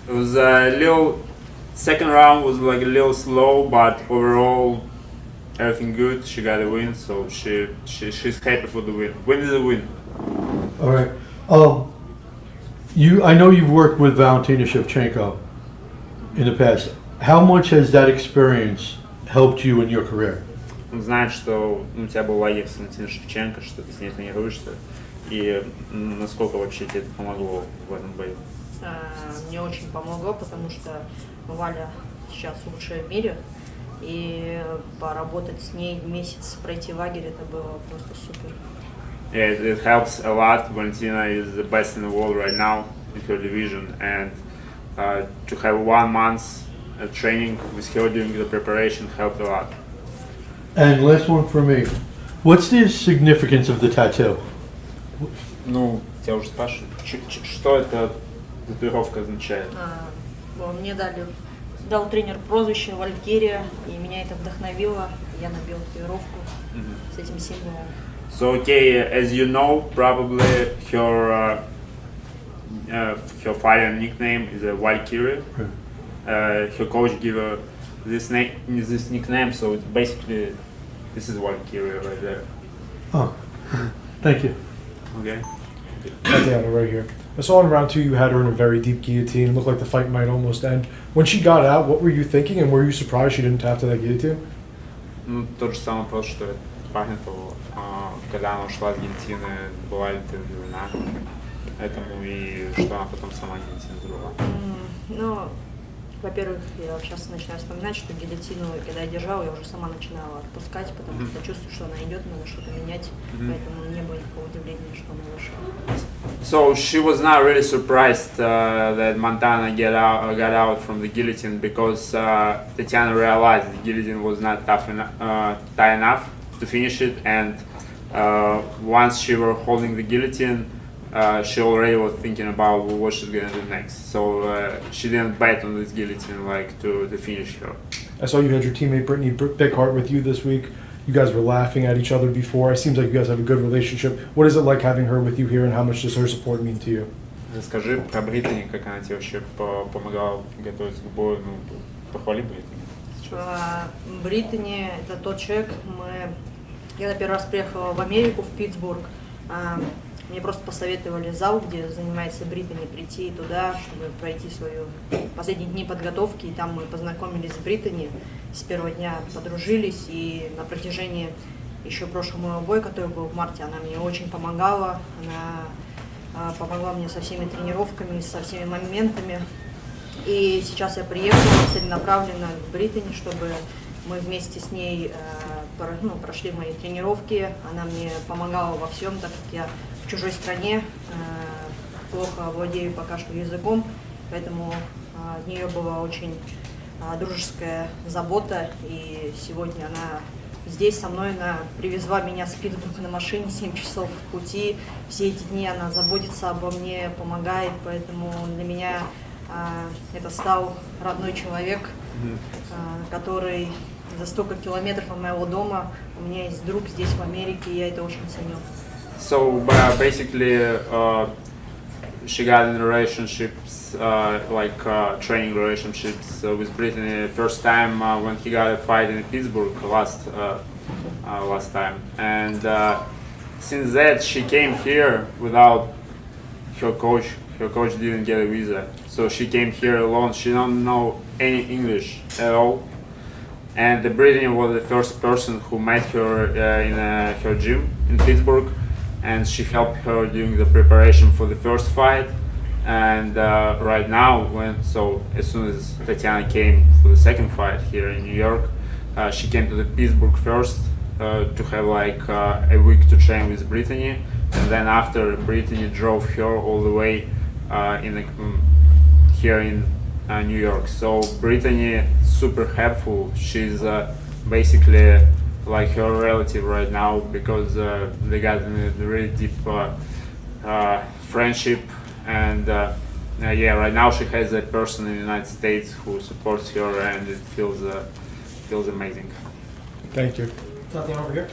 was a little. Second round was like a little slow, but overall everything good. She got a win, so she's happy for the win. Win is a win. All right. I know you've worked with Valentina Shevchenko in the past. How much has that experience helped you in your career? Он знает, что у тебя был лагерь с Валентиной Шевченко, что ты с ней тренируешься, и насколько вообще тебе это помогло в этом бою? Мне очень помогло, потому что Валя сейчас лучшая в мире, и поработать с ней месяц, пройти лагерь, это было просто супер. Yeah, it helps a lot. Valentina is the best in the world right now in her division, and to have 1 month training with her during the preparation helped a lot. And last one for me. What's the significance of the tattoo? Ну, тебя уже спрашивают, что эта татуировка означает? Мне дал тренер прозвище Валькирия, и меня это вдохновило. Я набил татуировку с этим символом. So okay, as you know, probably her fighter nickname is a Valkyrie. Her coach gave her this nickname, so it's basically this is Valkyrie right there. Oh, thank you. Okay. Tatiana, right here. I saw in round 2 you had her in a very deep guillotine. It looked like the fight might almost end. When she got out, what were you thinking, and were you surprised she didn't tap to that guillotine? Ну, тот же самый вопрос, что Пахнетову, когда она ушла с гильотины, была ли ты удивлена этому, и что она потом сама гильотину взорвала? Ну, во-первых, я сейчас начинаю вспоминать, что гильотину, когда я держала, я уже сама начинала отпускать, потому что чувствую, что она идет, надо что-то менять, поэтому не было никакого удивления, что она вышла. So she was not really surprised that Montana got out from the guillotine, because Tatiana realized the guillotine was not tight enough to finish it, and once she were holding the guillotine, she already was thinking about what she's gonna do next. So she didn't bet on this guillotine to finish her. I saw you had your teammate Brittany Bickhart with you this week. You guys were laughing at each other before. It seems like you guys have a good relationship. What is it like having her with you here, and how much does her support mean to you? Расскажи про Британи, как она тебе вообще помогала готовиться к бою. Ну, похвали Британи. Британи — это тот человек, я первый раз приехала в Америку, в Питтсбург, мне просто посоветовали зал, где занимается Британи, прийти туда, чтобы пройти свои последние дни подготовки, и там мы познакомились с Британи, с первого дня подружились, и на протяжении еще прошлого моего боя, который был в марте, она мне очень помогала, она помогла мне со всеми тренировками, со всеми моментами. И сейчас я приехала целенаправленно в Британи, чтобы мы вместе с ней прошли мои тренировки. Она мне помогала во всем, так как я в чужой стране, плохо владею пока что языком, поэтому от нее была очень дружеская забота. И сегодня она здесь со мной, она привезла меня с Питтсбурга на машине, 7 часов пути. Все эти дни она заботится обо мне, помогает, поэтому для меня это стал родной человек, который за столько километров от моего дома. У меня есть друг здесь, в Америке, и я это очень ценю. So basically, she got in relationships, training relationships with Brittany. First time when he got a fight in Pittsburgh last time, and since that she came here without her coach. Her coach didn't get a visa, so she came here alone. She don't know any English at all, and the Brittany was the first person who met her in her gym in Pittsburgh, and she helped her during the preparation for the first fight. And right now, as soon as Tatiana came for the second fight here in New York, she came to the Pittsburgh first to have a week to train with Brittany, and then after Brittany drove her all the way here in New York. So Brittany super helpful. She's basically like her relative right now, because they got a really deep friendship, and right now she has a person in the United States who supports her, and it feels amazing. Thank you. Tatiana over here.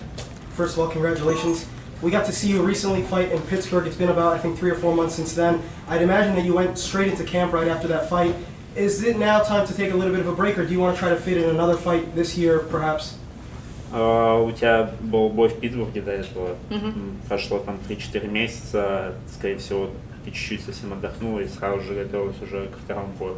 First of all, congratulations. We got to see you recently fight in Pittsburgh. It's been about, I think, 3 or 4 months since then. I'd imagine that you went straight into camp right after that fight. Is it now time to take a little bit of a break, or do you want to try to fit in another fight this year, perhaps? У тебя был бой в Питтсбурге до этого. Прошло там 3-4 месяца. Скорее всего, ты чуть-чуть совсем отдохнула и сразу же готовилась уже ко второму бою.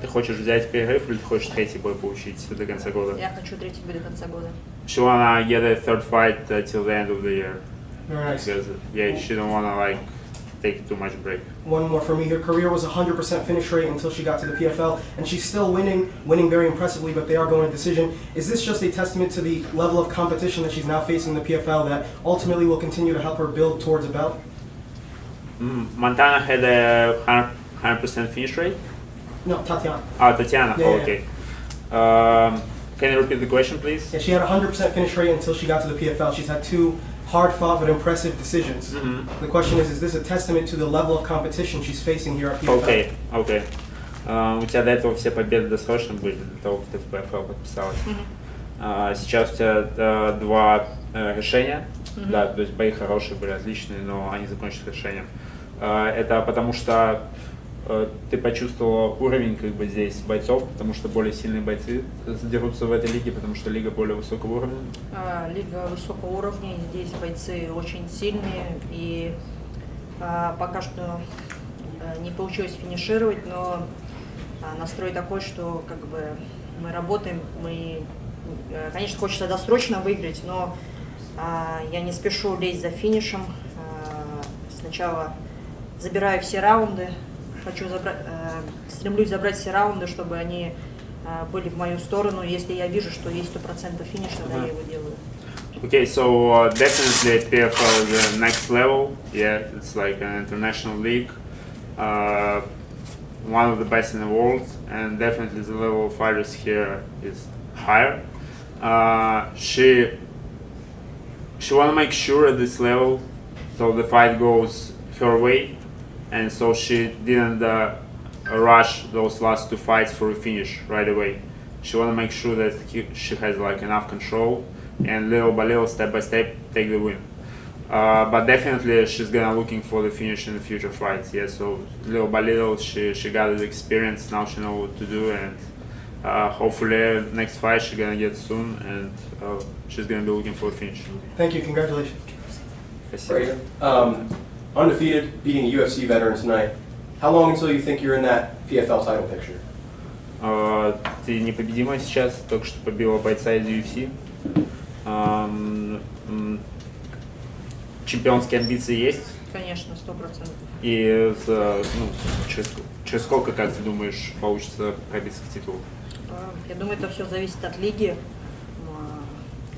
Ты хочешь взять перерыв или ты хочешь третий бой получить до конца года? Я хочу третий бой до конца года. She wanna get a third fight till the end of the year. Very nice. Because yeah, she don't wanna like take too much break. One more for me. Her career was 100% finish rate until she got to the PFL, and she's still winning very impressively, but they are going to decision. Is this just a testament to the level of competition that she's now facing in the PFL that ultimately will continue to help her build towards a belt? Montana had a 100% finish rate? No, Tatiana. Tatiana, Yeah, okay. Can you repeat the question, please? Yeah, she had a 100% finish rate until she got to the PFL. She's had 2 hard-fought but impressive decisions. The question is this a testament to the level of competition she's facing here at PFL? Okay. У тебя до этого все победы досрочно были, до того, как ты в PFL подписалась. Сейчас у тебя 2 решения, да, то есть бои хорошие были, отличные, но они закончились решением. Это потому что ты почувствовала уровень как бы здесь бойцов, потому что более сильные бойцы дерутся в этой лиге, потому что лига более высокого уровня? Лига высокого уровня, и здесь бойцы очень сильные, и пока что не получилось финишировать, но настрой такой, что как бы мы работаем, конечно, хочется досрочно выиграть, но я не спешу лезть за финишем, сначала забираю все раунды, стремлюсь забрать все раунды, чтобы они были в мою сторону. Если я вижу, что есть 100% финиш, тогда я его делаю. Okay, so definitely PFL is the next level. Yeah, it's like an international league, one of the best in the world, and definitely the level of fighters here is higher. She want to make sure at this level, so the fight goes her way. And so she didn't rush those last 2 fights for a finish right away. She want to make sure that she has like enough control and little by little, step by step, take the win. But definitely she's gonna looking for the finish in the future fights. Yeah, so little by little she got the experience. Now she know what to do, and hopefully next fight she's gonna get soon, and she's gonna be looking for a finish. Thank you. Congratulations. Спасибо. Undefeated, beating a UFC veteran tonight. How long until you think you're in that PFL title picture? Ты непобедима сейчас, только что побила бойца из UFC. Чемпионские амбиции есть? Конечно, 100%. И через сколько, как ты думаешь, получится пробиться к титулу? Я думаю, это все зависит от лиги,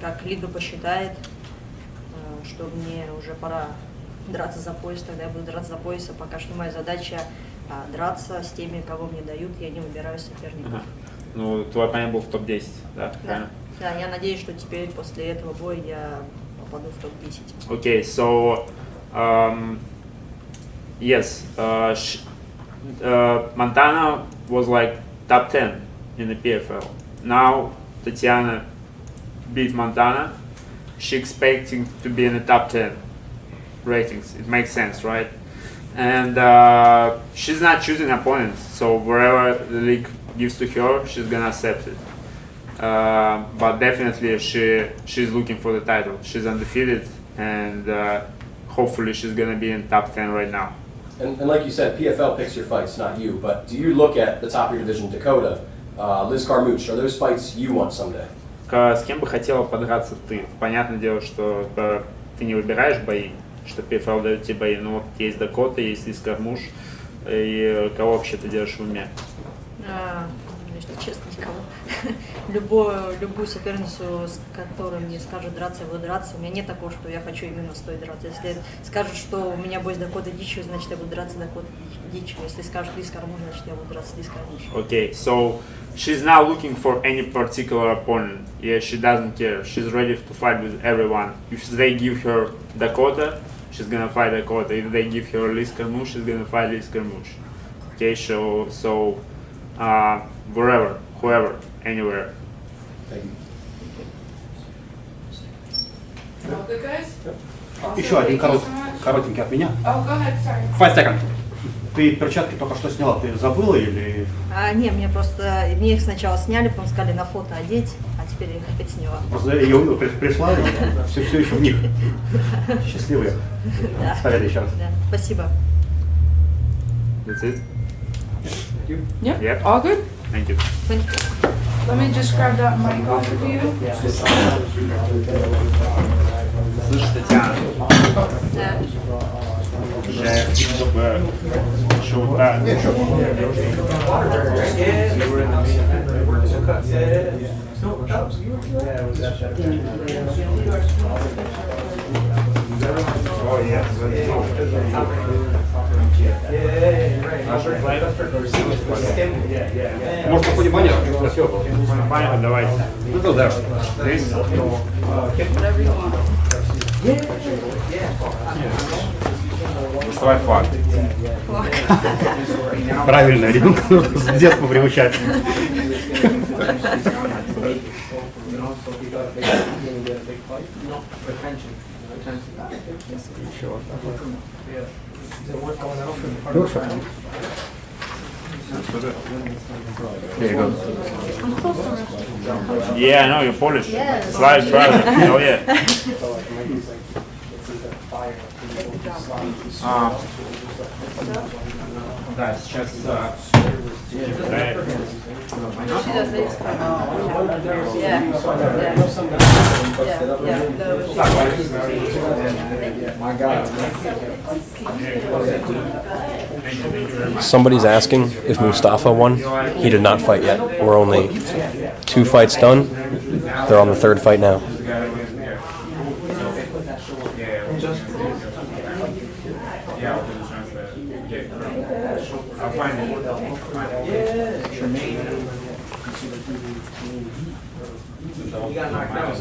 как лига посчитает, что мне уже пора драться за пояс, тогда я буду драться за пояс, а пока что моя задача драться с теми, кого мне дают, я не выбираю соперников. Ну, твой оппонент был в топ-10, да? Правильно? Да, я надеюсь, что теперь после этого боя я попаду в топ-10. Okay, so yes, Montana was like top 10 in the PFL. Now Tatiana beat Montana. She expecting to be in the top 10 ratings. It makes sense, right? And she's not choosing opponents, so wherever the league gives to her, she's gonna accept it. But definitely she's looking for the title. She's undefeated, and hopefully she's gonna be in top 10 right now. And like you said, PFL picks your fights, not you. But do you look at the top of your division, Dakota, Liz Carmouche? Are those fights you want someday? С кем бы хотела подраться ты? Понятное дело, что ты не выбираешь бои, что PFL дает тебе бои. Но вот есть Dakota, есть Liz Carmouche, и кого вообще ты держишь в уме? Если честно, никого. Любую соперницу, с которой мне скажут драться, я буду драться. У меня нет такого, что я хочу именно с той драться. Если скажут, что у меня бой с Dakota Ditcheva, значит я буду драться с Dakota Ditcheva. Если скажут Liz Carmouche, значит я буду драться с Liz Carmouche. Okay, so she's not looking for any particular opponent. Yeah, she doesn't care. She's ready to fight with everyone. If they give her Dakota, she's gonna fight Dakota. If they give her Liz Carmouche, she's gonna fight Liz Carmouche. Okay, so wherever, whoever, anywhere. Thank you. All good, guys? Еще один коротенький от меня. Oh, go ahead, sorry. 5 seconds. Ты перчатки только что сняла, ты забыла или... Не, мне их сначала сняли, потом сказали на фото одеть, а теперь я их опять сняла. Просто ее пришла, все еще в них. Счастливые. Да. Спасибо еще раз. Да. Спасибо. That's it. Yep. Yep. All good? Thank you. Let me just grab that mic off of you. Слышь, Татьяна. Может, походим баннер? Спасибо. Баннер, давайте. Ну да. Здесь? Доставай флаг. Правильно, ребенка нужно с детства приучать. There you go. Yeah, I know, you're Polish. Yes. Slide, brother. Oh, yeah. Да, сейчас... Somebody's asking if Mustafa won. He did not fight yet. We're only 2 fights done. They're on the 3rd fight now. You got knocked out.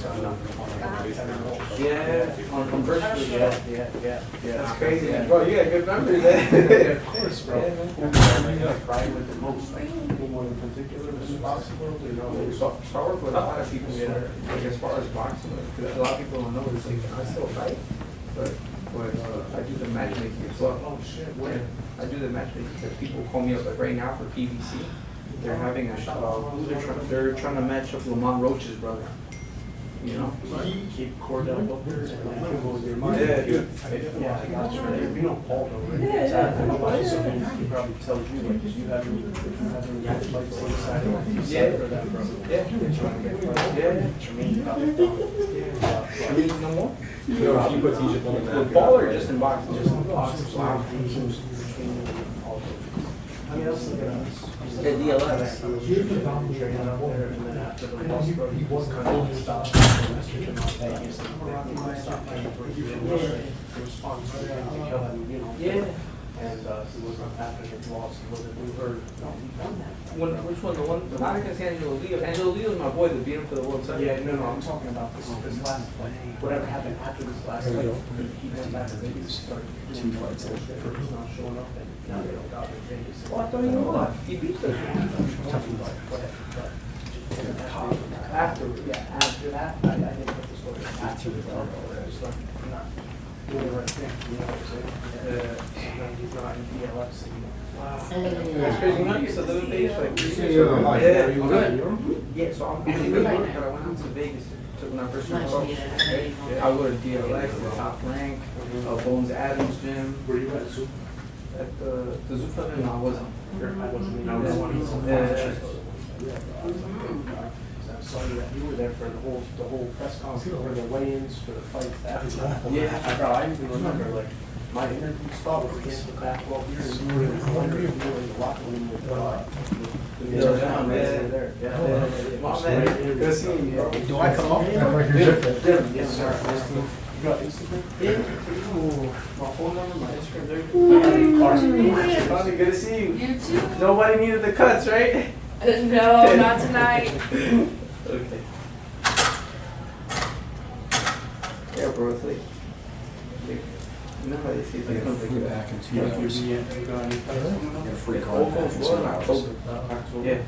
Yeah, on virtually, yeah. That's crazy, man. Bro, you got good memory there. Of course, bro. You gotta cry with the most, like, anyone in particular responsible, you know. Start work with a lot of people here, like, as far as boxing, because a lot of people don't know this, like, I still fight, but I do the matchmaking as well. Oh, shit, where? I do the matchmaking, because people call me up, like, right now for PVC. They're having a shot. They're trying to match up Lamont Roach's brother. You know? Keep Cordell up there. Yeah, dude. Yeah, I got you. You know Paul, though, right? Yeah. So he probably tells you, like, you have any fights on the side for that, bro. Yeah. Yeah. No more? No, he puts Egypt on the map. With ball or just in boxing? Just in boxing. Wow. I mean, else look at us. Yeah, DLS. Yeah. And he was not happening at loss. We heard. Which one? The one? Not against Angelo Leo. Angelo Leo is my boy that beat him for the world title. Yeah, no, I'm talking about this last fight. Whatever happened after this last fight, he went back to Vegas, started 2 fights in first, not showing up, and now they don't got in Vegas. Well, I thought he won. He beat the after that, I didn't put the story. After the fight, it's like not doing the right thing. You know what I'm saying? He's not in DLS anymore. Wow. That's crazy. Not used to live in Vegas like 3 years ago. Yeah, so I'm good, but I went out to Vegas to when I first started. I go to DLX, the Top Rank, Bones Adams Gym. Were you at Zoo? At the Zoo? No, I wasn't. I saw you were there for the whole press conference, for the weigh-ins, for the fights. Yeah, bro, I even remember like my interview spot was against the back 12 years. You were in the locker room with there. Good seeing you. Do I come up? Yes, sir. You got Instagram? Yeah. My phone number, my Instagram, there. Archie, good to see you. You too. Nobody needed the cuts, right? No, not tonight. Okay. Yeah, bro, it's like, you know how they say it's like Flew back in 2 hours. Get a free card back in 2 hours. Yeah,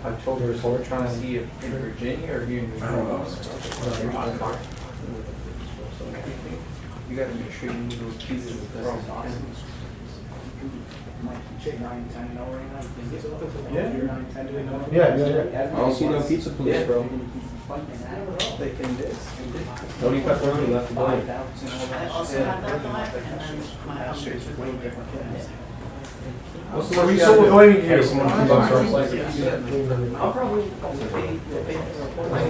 October, so we're trying to see if in Virginia or here in New York. You gotta make sure you move those pieces across. Yeah. I don't see no pizza police, bro. They can this. Tony Pepperoni left the body. I also have that live, and then my house is way different. So we sold blaming you. I'll probably pay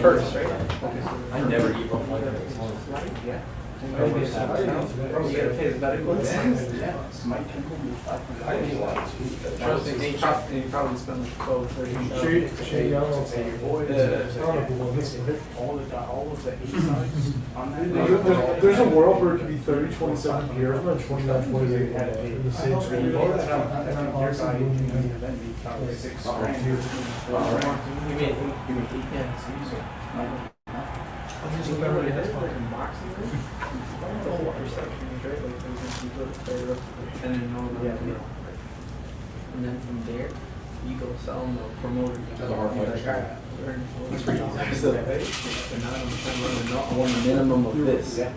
first, right? I never eat one like this. Yeah. You gotta pay the medical expense. You probably spend like 12, 30. There's a world where it could be 30, 27 years, and 29, 28 in the same school. And then from there, you go sell them or promote it. That's a hard fight. That's pretty easy. I want a minimum of this. You know?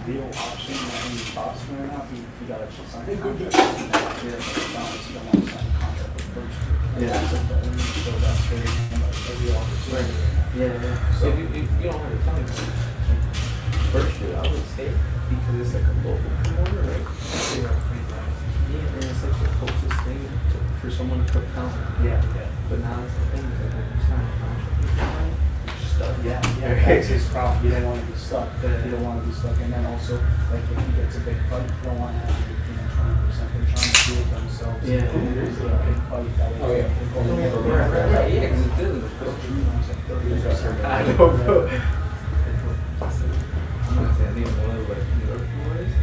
Real option that any cost or not, you gotta sign a contract. You don't want to sign a contract with first. So that's every opportunity. So if you don't want to tell me first year, I would say because it's like a local promoter, right? Yeah, and it's like the closest thing for someone to put down. But now it's the thing, it's like when you sign a contract, you're stuck. That's his problem. You don't want to be stuck. You don't want to be stuck. And then also, like if he gets a big fight, you don't want to have 20%. They're trying to do it themselves. Yeah. There's a big fight that way. Right. Yeah, because it's good. I know, bro. I'm not saying I think one of the New York boys,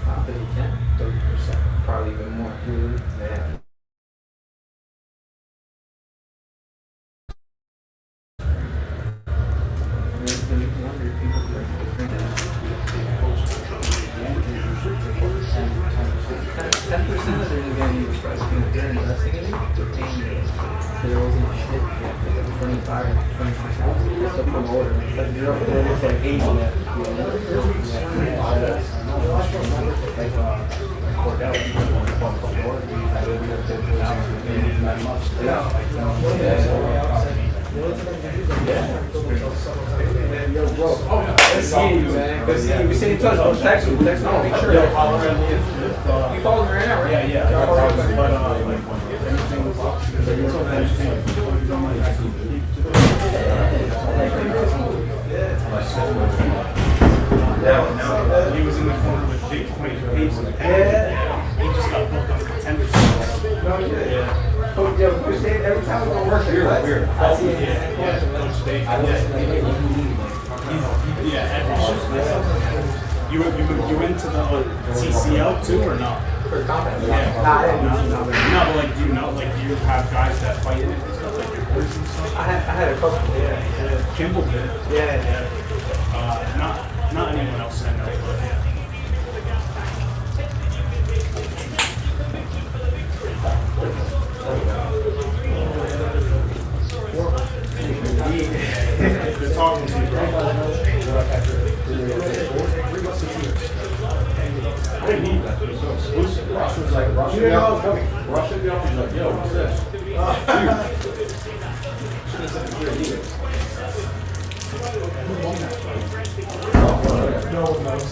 top that he can, 30%, probably even more. Yeah. They're investing in it, they're paying you. There wasn't shit, 25 or 20%. It's the promoter. It's like you're up there with like 8 on that. Yo, bro. Good seeing you, man. Good seeing you. We stay in touch. Don't text me. Text me. Make sure. You follow me right now, right? Yeah. But if anything was up, He was in the corner with big 22 pages in the pen. He just got booked on contenders. Every time we go work, you're weird. I see it. You went to the TCL too or not? For combat? No, but like, do you know, like, do you have guys that fight in it and stuff, like your boys and stuff? I had a couple. Yeah. Kimball did. Yeah. Not anyone else I know, but good talking to you, bro. I didn't need that. It was so exclusive. Russia was like, Russia. You know, Russia be up. He's like, yo, what's this? Should have said the clear either. No one knows.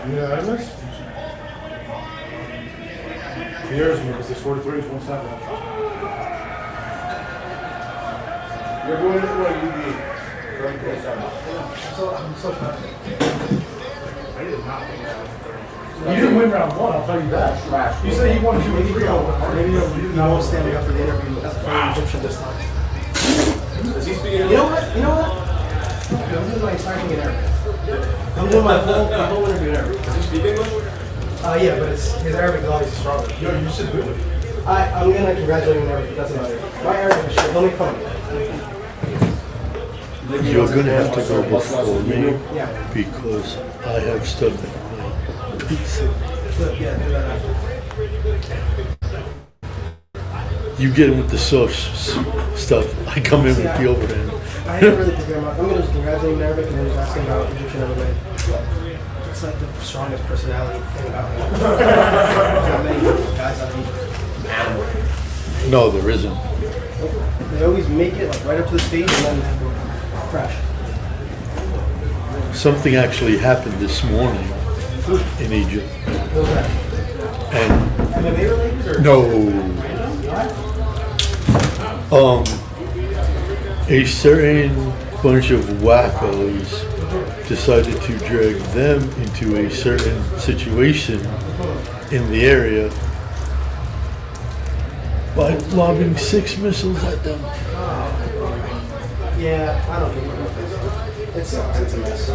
Unanimous? Here's me, because they scored 3, 27. You're going to what you need. I'm so happy. I did not think that was 30. You didn't win round 1, I'll tell you that. You said you won 2 or 3 over. Maybe you didn't know standing up for the interview. That's a fair Egyptian this time. Is he speaking? You know what? I'm doing my entire thing in Arabic. I'm doing my whole interview in Arabic. Does he speak English? Yeah, but his Arabic is obviously stronger. Yo, you should do it. I'm gonna congratulate him in Arabic, but that's about it. My Arabic is shit. Don't make fun of me. You're going to have to go before me because I have stuff that you get in with the soft stuff. I come in with the overhand. I didn't really prepare much. I'm going to just congratulate him and then just ask him about Egyptian MMA. It's like the strongest personality thing about him. There's not many guys out of Egypt. No, there isn't. They always make it like right up to the stage and then crash. Something actually happened this morning in Egypt. What was that? And MMA related or? no, a certain bunch of wackos decided to drag them into a certain situation in the area by lobbing 6 missiles at them. Yeah, I don't know. It's a mess.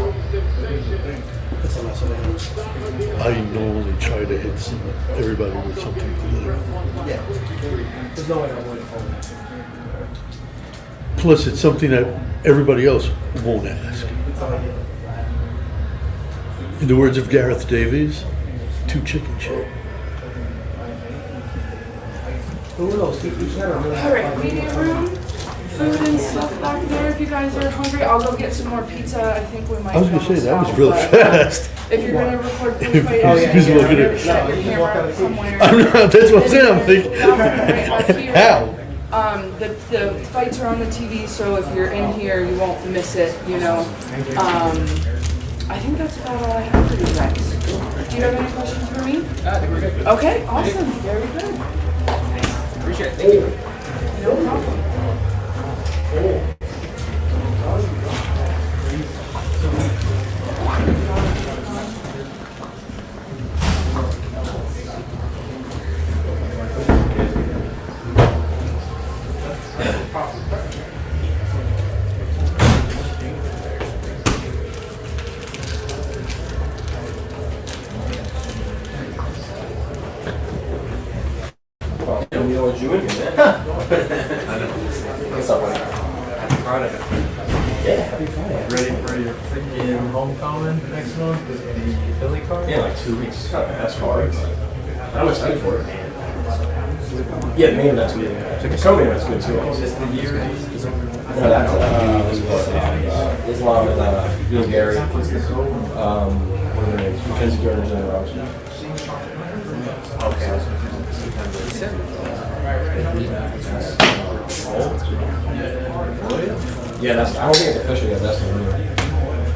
It's a mess over here. I normally try to hit everybody with something political. Yeah. There's no way to avoid it. Plus, it's something that everybody else won't ask. In the words of Gareth Davies, too chicken shit. Who knows? He's had a really Alright, meeting room, food and stuff back there if you guys are hungry. I'll go get some more pizza. I think we might. I was gonna say, that was real but, fast. If you're gonna record He's post-fight, looking at set your camera somewhere. I'm not, that's what I'm saying. I'm thinking, how? The fights are on the TV, so if you're in here, you won't miss it, you know. I think that's about all I have for you guys. Do you have any questions for me? I think we're good. Okay, awesome. Very good. Appreciate it. Thank you. No problem. Ready for your freaking homecoming next month with the Philly card? Yeah, like 2 weeks. That's hard. I'm excited for it. Yeah, the main event's good. The co-main event's good too. Just the year. No, that's Islam and Gary. What are their names? Mackenzie Jones and Robinson. Okay. Yeah, that's. I don't think it's official yet. That's the new.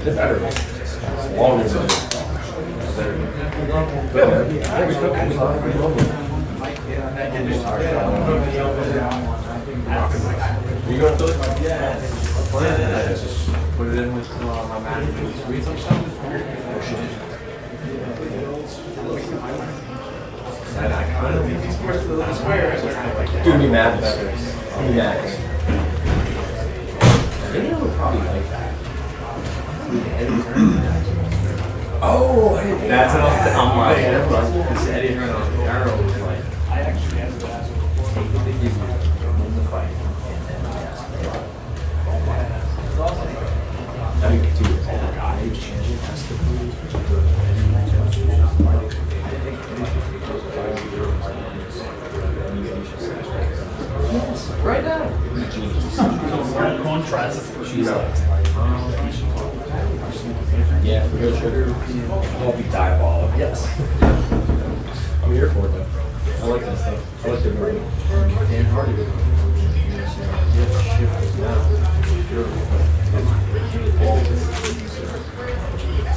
It better be. Longer than. Good. Yeah, we cook it. You going to Philly? Yeah. I just put it in with my manager with sweets or something. I kind of think these parts of the square. Dude, me madness. Me madness. Anyone would probably like that. Oh, I didn't. That's what I'm like. This Eddie Hearn on Arrow was like, I actually have to ask him. They give you the fight. I mean, dude, age changing has to be. Yes, right now. Contrast. She's like, yeah, real sugar. Won't be diabolical. Yes. I'm here for it though. I like that stuff. I like the movie. Dan Hardy did.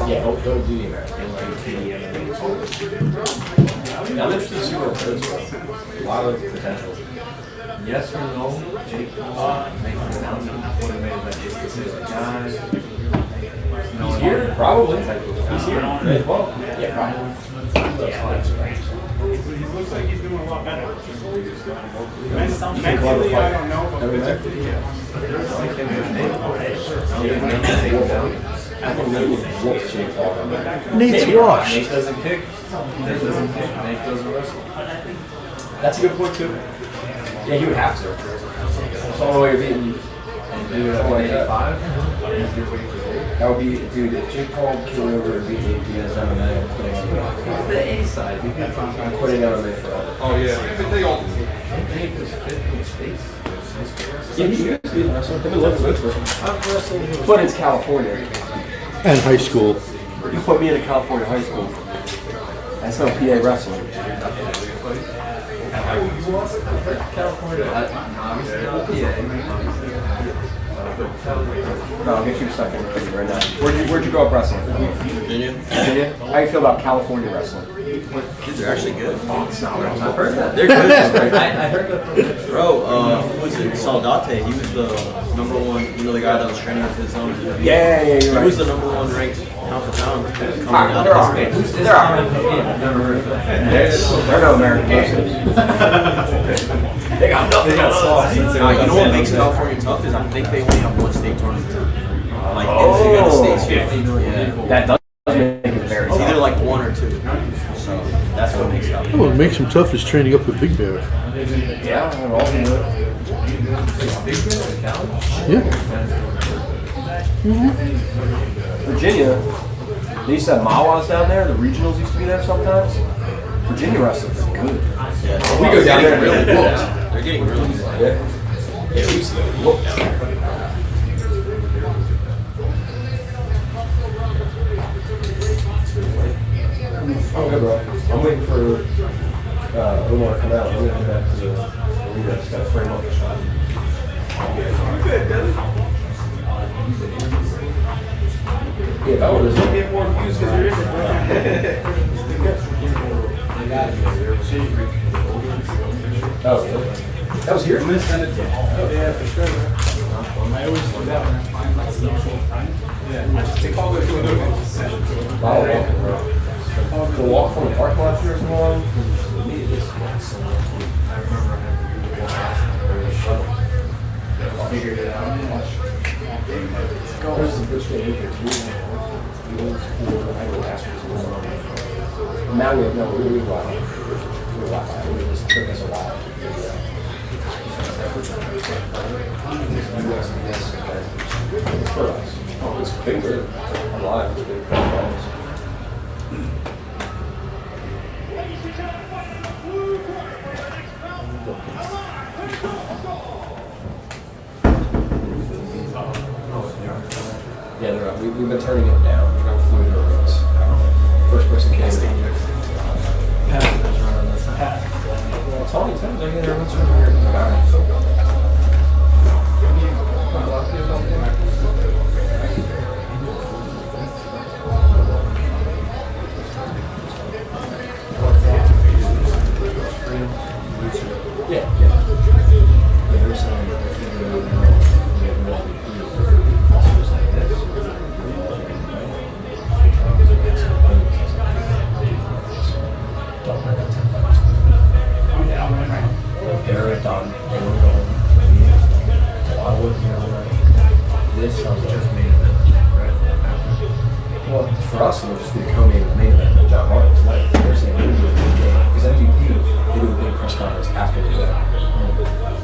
Yeah, don't do the American. I'm interested to see where it goes. A lot of potential. Yes or no? Jake Paul making an announcement before they made that decision. Guys, He's here? Probably. He's here. Well, yeah, probably. He looks like he's doing a lot better. Mentally, I don't know, but I think Nate would whoop Jake Paul. Nate's washed. Nate doesn't kick. Nate doesn't kick. Nate doesn't wrestle. That's a good point too. Yeah, he would have to. So all the way beating. Do it at 185. That would be, dude, if Jake Paul came over and beat me via MMA, I'm quitting MMA. The A side. I'm quitting MMA forever. Oh, yeah. But they all yeah, you guys do wrestling. They've been looking for it. But it's California. And high school. You put me in a California high school. That's no PA wrestling. No, I'll get you a second right now. Where'd you grow up wrestling? Virginia. Virginia? How do you feel about California wrestling? Kids are actually good. I've heard that. They're good. I heard that from bro, who was it? Saldate. He was the number one, you know, the guy that was training with his own. Yeah, you're right. He was the number one ranked pound for pound. There are. Never heard of that. They're no American wrestlers. They got nothing. They got sauce. You know what makes California tough is I think they only have one state tournament. Like, the state's 50 million. Yeah. That does make it very It's tough. either like one or two. So that's what makes it tough. What makes him tough is training up with Big Bear. Yeah, I've all been doing it. Yeah. Virginia, they used to have Mawas down there. The regionals used to be there sometimes. Virginia wrestlers are good. Yeah. We go down there and really really good. whooped. They're getting really good. Yeah, we used to get whooped. I'm good, bro. I'm waiting for Omar to come out. I'm going to head back to the arena. Just got to frame up the shot. Yeah, that one is. Don't get more views because you're in it, bro. Oh, really? That was here? I'm going to send it to you. Oh, yeah, for sure, bro. I always do that when I find my social time. Yeah, I just take all the sessions. Bro. The walk from the parking lot here is long. For me, it is long. I remember I had to shuttle. Figured it out. There's some good shit in here too. I go ask for some. Now we have no really wild. We're wild. It just took us a while. For us. Oh, it's bigger. Alive. It's big for us. Yeah, they're up. We've been turning it down. We're going fluid roads. First person came. Well, Tony, tell me, they're getting everyone's from here. Well, for us, it'll just be the co-main event of John Martin tonight. They're saying we're doing a big game. Because MVP, they do a big press conference after they do that.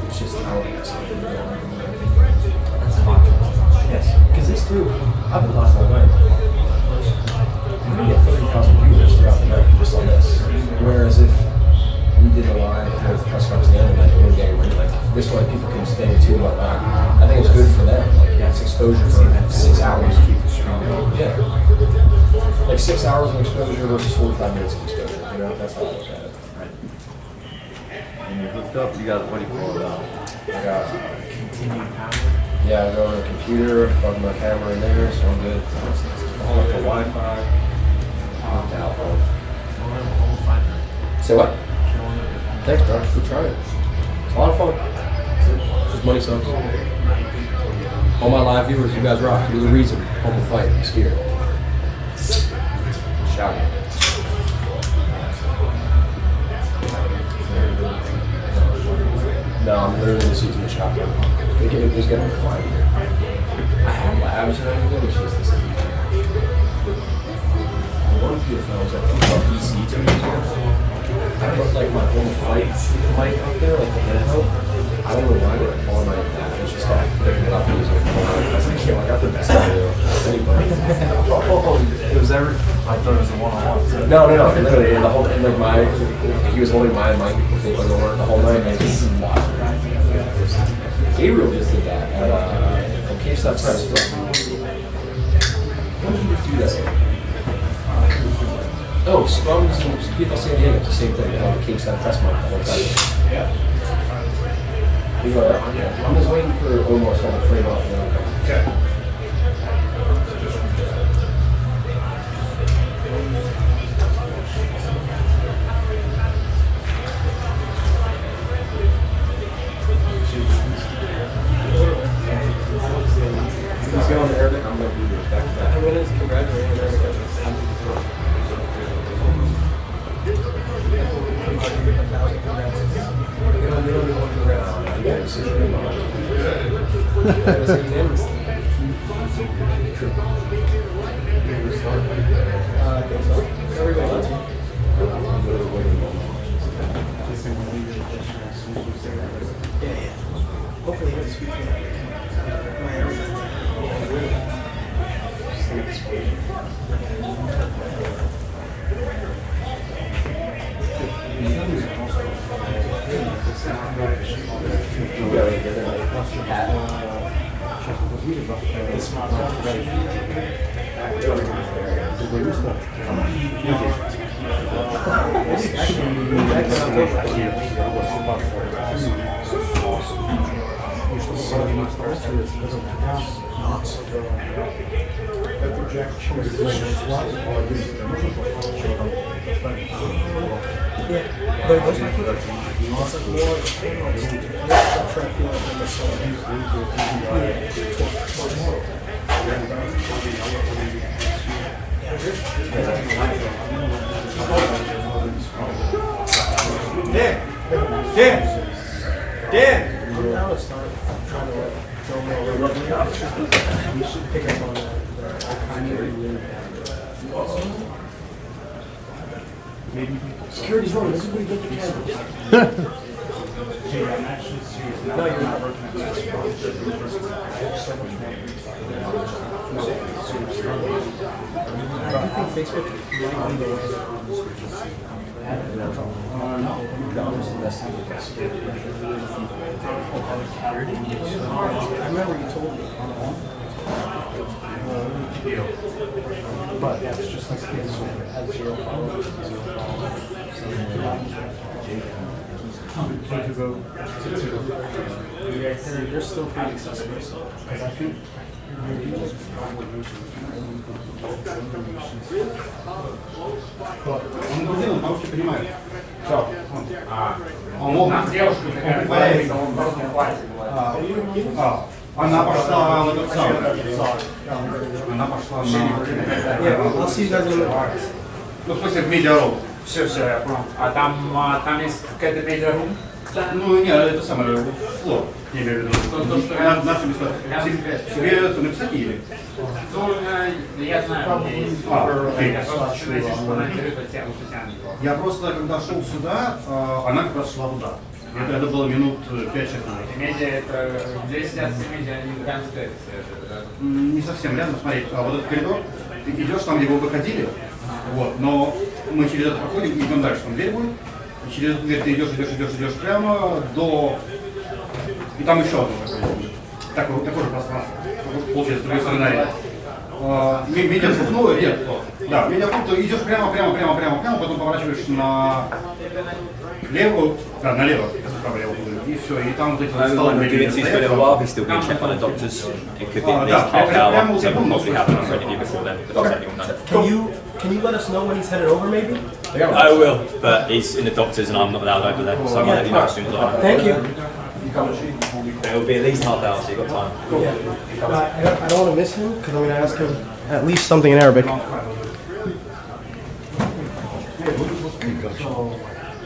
It's just how it is. That's hot. Yes. Because this too, I've been lost all night. You're going to get 30,000 viewers throughout the night just on this. Whereas if we did a live press conference at the end of the night, it wouldn't get anybody. Like, this way people can stay tuned on that. I think it's good for them. Like, yeah, it's exposure for 6 hours. Yeah. Like 6 hours of exposure versus 45 minutes of exposure. You know, that's how I look at it. Right. And you're hooked up, you got, what do you call it? I got continued power? Yeah, I go on a computer, plug my camera in there, so I'm good. I'll hook the Wi-Fi. Opt out. Say what? Thanks, bro. Good try it. It's a lot of fun. Just money sucks. All my live viewers, you guys rock. You're the reason. Home the fight. I'm scared. Shout it. No, I'm literally the season of shotgun. It was getting quiet here. I have labs and everything. It's just this is one PFL was at DC 2 years ago. I put like my whole fight mic up there, like the handheld. I don't know why, but all my it's just got picking it up and using it. I was like, came like after the best video. It was every. I thought it was a one-on-one. No. Literally, the whole and like he was holding my mic before the whole night, and this is wild. Gabriel just did that at Case That Press. When did you do that? Oh, Scrums and PFL San Diego, it's the same thing. They have the Case That Press mic the whole time. Yeah. I'm just waiting for Omar to frame up. Okay. He's going to Arabic. I'm going to do this back to back. Congratulations. Hopefully he doesn't speak my Yeah, but it goes back to the it's like more I'm trying to feel like I'm Dan! I'm now to start trying to go more we should pick up on that. Security's wrong. This is what you get the cameras. Hey, I'm actually serious. No, you're not working on this. I think Facebook might be the way I remember you told me. But that's just like kids has 0 followers. They're still pretty accessible. Because I think он грузин, он вообще понимает. Все. Он мог. Она пошла в этот самый. Она пошла на... Ну, в смысле, в медиарум. Все, я понял. А там есть какая-то медиарум? Ну, нет, это самое, флор, я имею в виду. То, что я наши места. Себе написать или? Ну, я знаю, где есть. Я просто хочу найти, что она интересует тему Татьяны. Я просто, когда шел сюда, она как раз шла туда. Это было минут 5-6 назад. Медиа, это где сидят все медиа, они в конце. Не совсем рядом, смотри, вот этот коридор, ты идешь там, где вы выходили, вот, но мы через это проходим и идем дальше, там дверь будет, и через эту дверь ты идешь прямо до... И там еще одно такое же пространство, получается, с другой стороны арены. Медиакруг, ну, нет, да, медиакруг, ты идешь прямо, потом поворачиваешь налево, и все, и там вот эти вот столы. It's been a while, he's still being checked by the doctors. It could be at least half hour, so we'll probably have an interview before then, but that's anyone know. Can you let us know when he's headed over, maybe? I will, but he's in the doctors and I'm not allowed over there, so I'm going to let you know as soon as I know. Thank you. It will be at least half hour, so you've got time. Yeah. I don't want to miss him, because I'm going to ask him at least something in Arabic.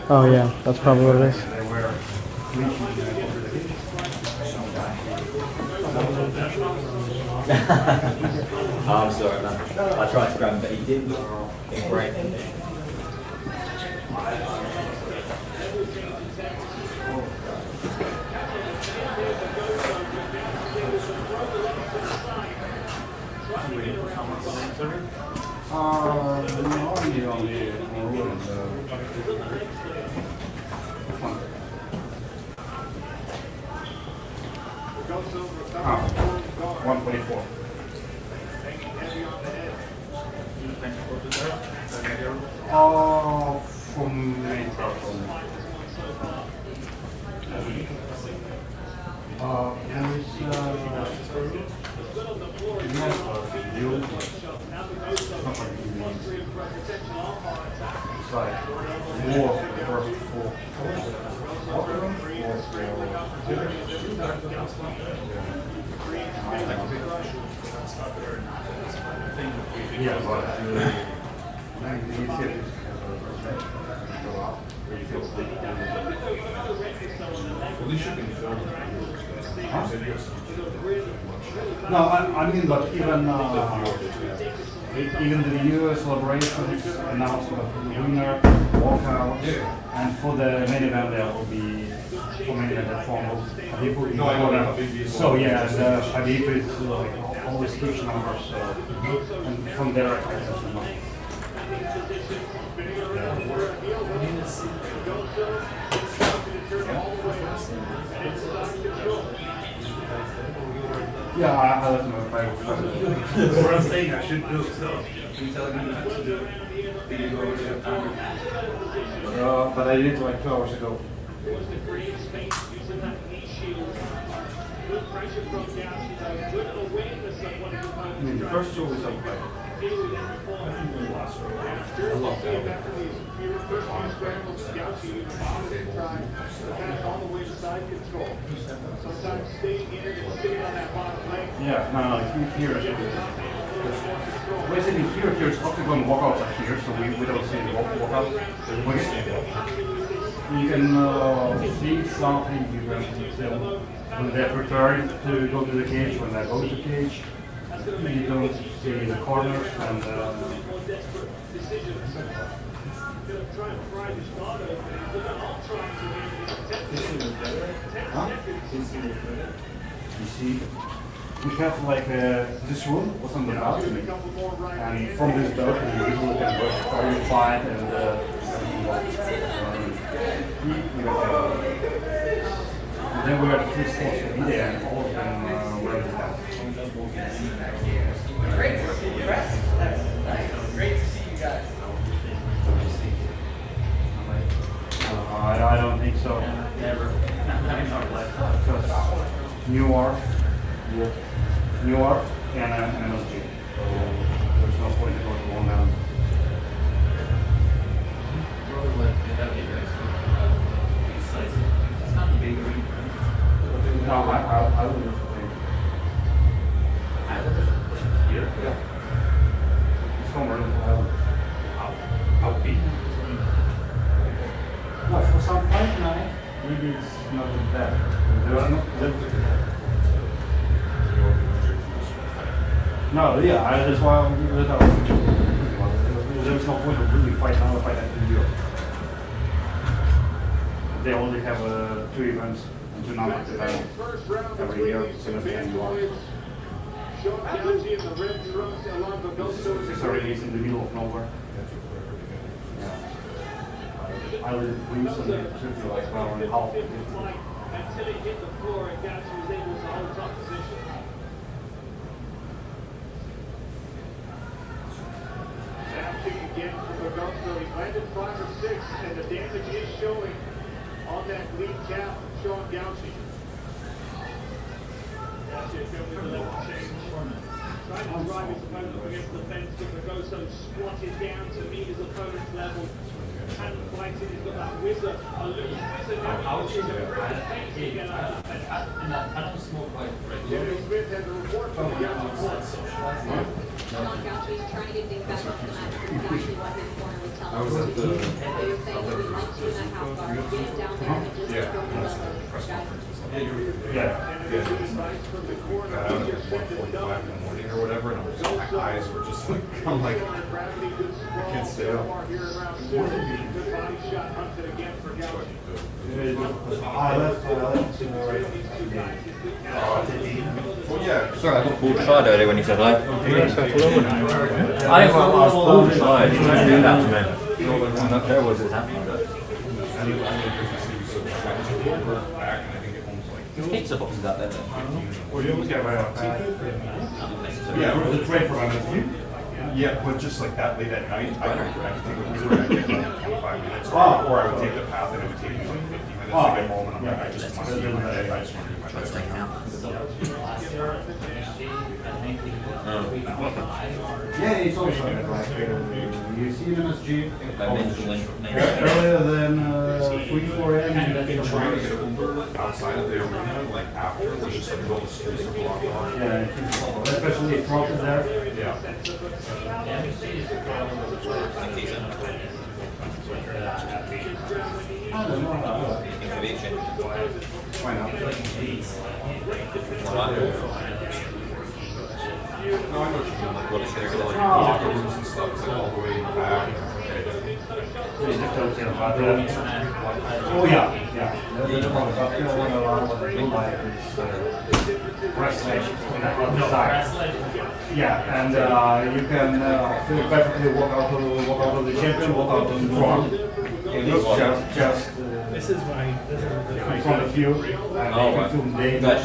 Oh yeah, that's probably what it is. I'm sorry, man. I tried to grab him, but he didn't look great. No, only on the 144. From main problem. It's like more for the first four. Yeah, but you see it go out. You feel Well, these should be filmed. Huh? No, I mean, but even the video celebrations, announcement of the winner, walkout, and for the main event there will be for main event that form of Habib. No, I know that Habib is So yeah, the Habib is like always huge numbers. So and from there I can know. Yeah, I let them know. What I'm saying, I should do it. So you telling me not to do it? Did you go over to your time? But I did it like 2 hours ago. I mean, the first two was okay. I love that. Yeah, no, here. Basically, here's octagon walkouts are here, so we don't see the walkouts. You can see something, you can tell when they're preparing to go to the cage, when they go to the cage. You don't see the corners and you see, we have like this room was on the balcony, and from this balcony people can watch fighting fight and then we had 3 sports to be there, and all of them were in the house. Great to see you guys. Great to see you guys. I don't think so. Never. Because Newark, and MSG. So there's no point to go to Long Island. It's not big or anything. No, I wouldn't think. Here? Yeah. It's somewhere in the island. How big? No, for some fight night, maybe it's not that. No, yeah, that's why there's no point of really fight another fight in Europe. They only have 2 events and 2 non-events every year, so that's the end of It's already in the middle of nowhere. I would recently took me like an hour and a half to get to until it hit the floor and Gauchi was able to hold top position. Now kick again from Augusto. He landed 5 or 6, and the damage is showing on that lead calf from Sean Gauchi. Gauchi filming the left change. Trying to drive his opponent against the fence, but Augusto squatted down to meet his opponent's level. And fighting, he's got that wizard, a loose wizard. How would you do it? I don't smoke like Jerry Smith has a report from the Gauchi court. Sean Gauchi is trying to get things back on the mat. Exactly what his corner was telling us. at the- So you're saying that we might do that half guard, get it down there and just Yeah. go for the guys. Got out at 1:45 in the morning or whatever, and my eyes were just like, I'm like, I can't stay up. body shot hunted again for Gauchi. Sorry, I got pulled aside earlier when you said that. I was pulled aside. You didn't do that to me. I'm not sure what was happening. There's pizza boxes out there then. Yeah, the train program is you. Yeah, but just like that late at night, I could take a wheeler and get like 25 minutes, or I would take the path and it would take me like 50 minutes to get home, and I'm like, I just want to do my day. I just want to do my day. Yeah, it's also like you see them as Jeep earlier than 3-4 a.m. And then trying to get an Uber outside of the arena, like after, was just like all the streets are blocked off. Yeah, especially if Trump is there. Yeah. Why not? No, I know what you mean. Like, what is there? Like, locker rooms and stuff, it's like all the way in the back. Oh yeah, yeah. There's a problem. But you know, one of what they do like is wrestling on the side. Yeah, and you can feel perfectly walk out of the champion, walk out of the front. Just This is my. in front of you, and you can feel dangerous.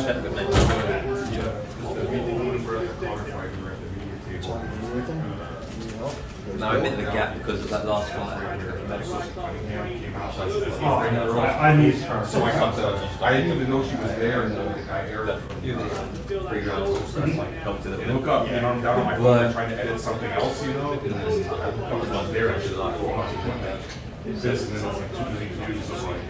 No, I meant the gap because of that last fight. I missed her. So I didn't even know she was there, and the guy aired it for Free rounds. look up, you know, I'm down on my phone trying to edit something else, you know, and then I look up and I'm there, and she's like, oh, how's it going, man? This, and then it's like 2 million views, so like,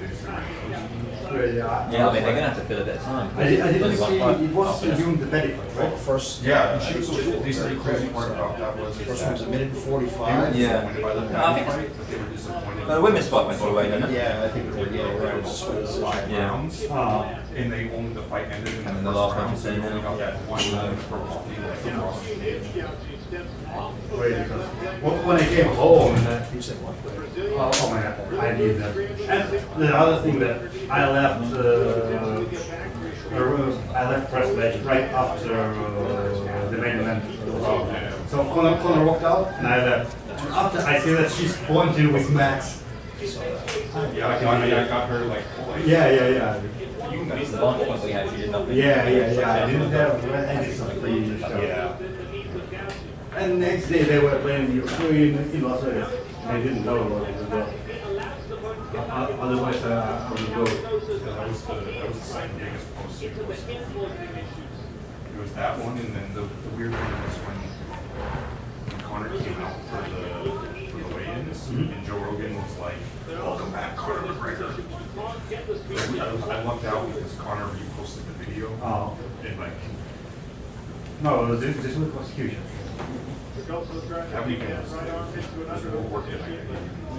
Yeah, I mean, they're going to have to fill a bit of time. I didn't see, it was during the medical, right? First, yeah, and she was the crazy part about that was first one was a minute 45. Yeah. By the No, I think fight, but they were disappointed. the women's fight went all the way, didn't it? Yeah, I think it did. Yeah, right. It was 5 rounds, and they only the fight ended in the last round, one, so you only got that one round for walking like across the stage. Great, because when I came home, oh my god, I need that. And the other thing that I left press match right after the main event. So Conor walked out, and I left. After I see that she's pointing with Max. Yeah, I got her like. Yeah. That's the one point we had, she did nothing. Yeah. I didn't have any free stuff. Yeah. And next day they were playing in Las Vegas. I didn't know about it as well. Otherwise, I would go. That was the second biggest post. It was that one, and then the weird one was when Conor came out for the weigh-ins, and Joe Rogan was like, "Welcome back, Conor McGregor." I lucked out because Conor reposted the video. Oh. And like, no, this was prosecution. that weekend was more work than I did.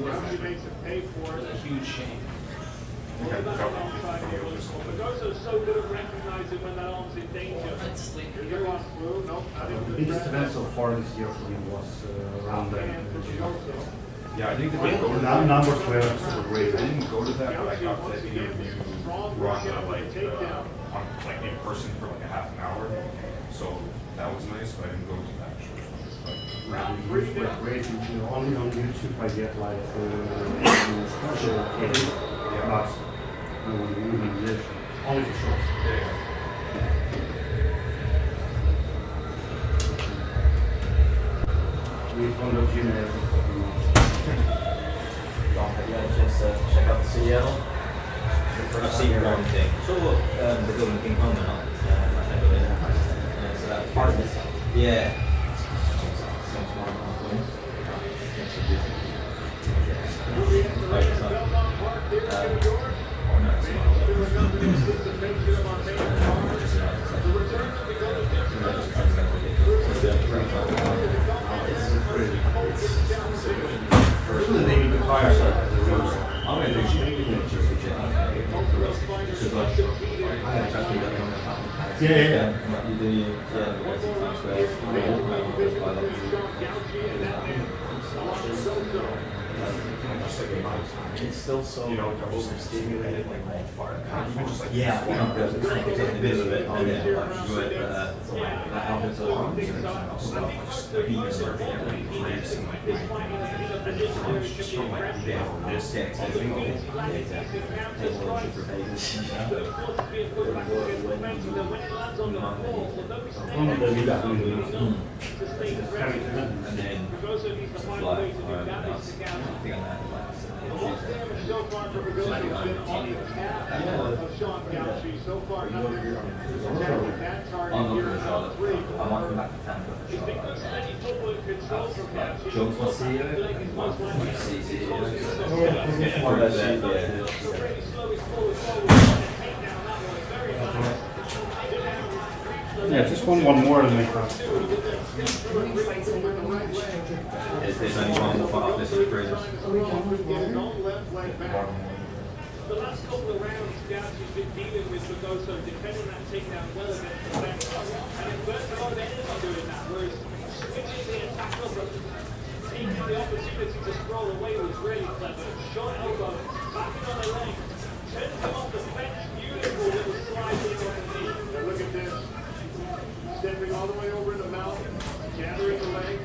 It's a huge shame. Dakota's so good at recognizing when that arm's in danger. You're on through, no, I The didn't. biggest event so far this year for me was around the Yeah, I think the numbers were super great. I didn't go to that, but I got to interview Ronda like in person for like a half an hour. So that was nice, but I didn't go to the actual It was great. Only on YouTube I get like special case, but only for shorts. We found the gym and everything. Have you had a chance to check out the Seattle? I've seen one thing. So the building King Kong or not? Part of this. Yeah. Yeah. It's still so overstimulated, like even just like yeah, because it's like a bit of it on it, but that happens a lot. Yeah, just one more to make that. There's only one more fight after this is Brutus. The last couple of rounds, Gauchi's been dealing with Dakota, defending that takedown well against the fence. And in first round, they ended up doing that, whereas switching the attack up and taking the opportunity to scroll away was really clever. Short elbow, backing on the leg, turns him off the fence, beautiful little slide in on the knee. And look at this. Stepping all the way over in the mouth, gathering the leg.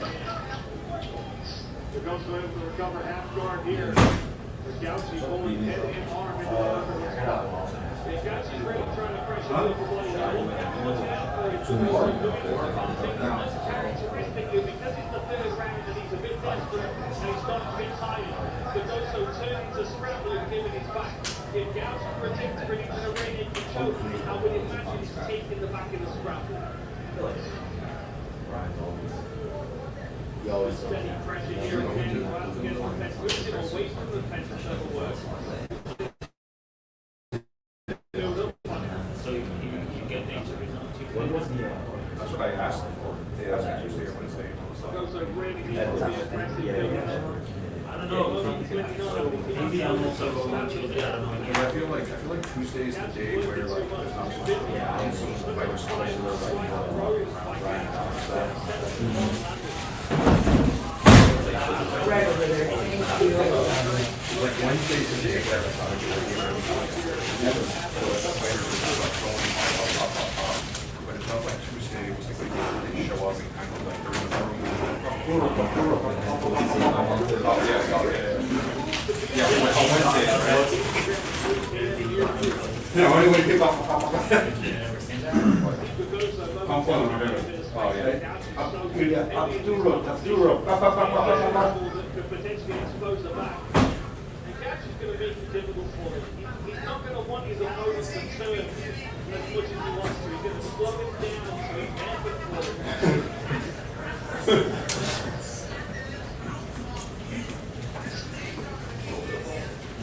Dakota able to recover half guard here. Gauchi pulling head and arm into the upper leg. Gauchi's really trying to pressure the upper body level. Watch out for it. Characteristically, because it's the third round and he's a bit desperate and he's got a bit tired, Dakota turning to scramble and giving his back. If Gauchi protects for him to the ring and can choke, I would imagine he's taking the back in the scramble. Steady pressure here again, right against the fence, moving away from the fence to show the work. So you get the answer. When was the? That's what I asked them for. They asked me Tuesday or Wednesday. I don't know. Maybe I'm also going to Tuesday. I don't know. I feel like Tuesday is the day where like there's not much so the fighters come in Right over there. Thank you. like Wednesday's the day where it's not a good day. But it's not like Tuesday, it was like they show up and kind of like they're in the room. Yeah, like on Wednesday, right? Yeah, when we pick up. I'm following whatever. Oh yeah. Up two rope. Could potentially expose the back. And Gauchi's going to make it difficult for him. He's not going to want his opponent to turn as much as he wants to. He's going to slow him down so he's effort for him.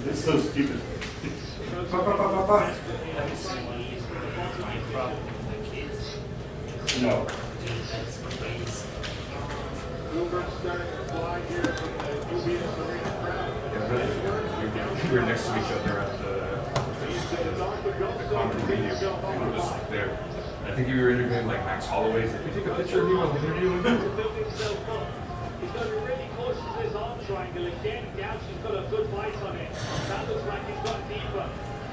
It's so stupid. No. We were next to each other at the common venue. We were just there. I think you were interviewing like Max Holloway. Can you take a picture of me while I'm interviewing him? He's got a really close to his arm triangle. Again, Gauchi's got a good bite on it. That looks like he's got deeper.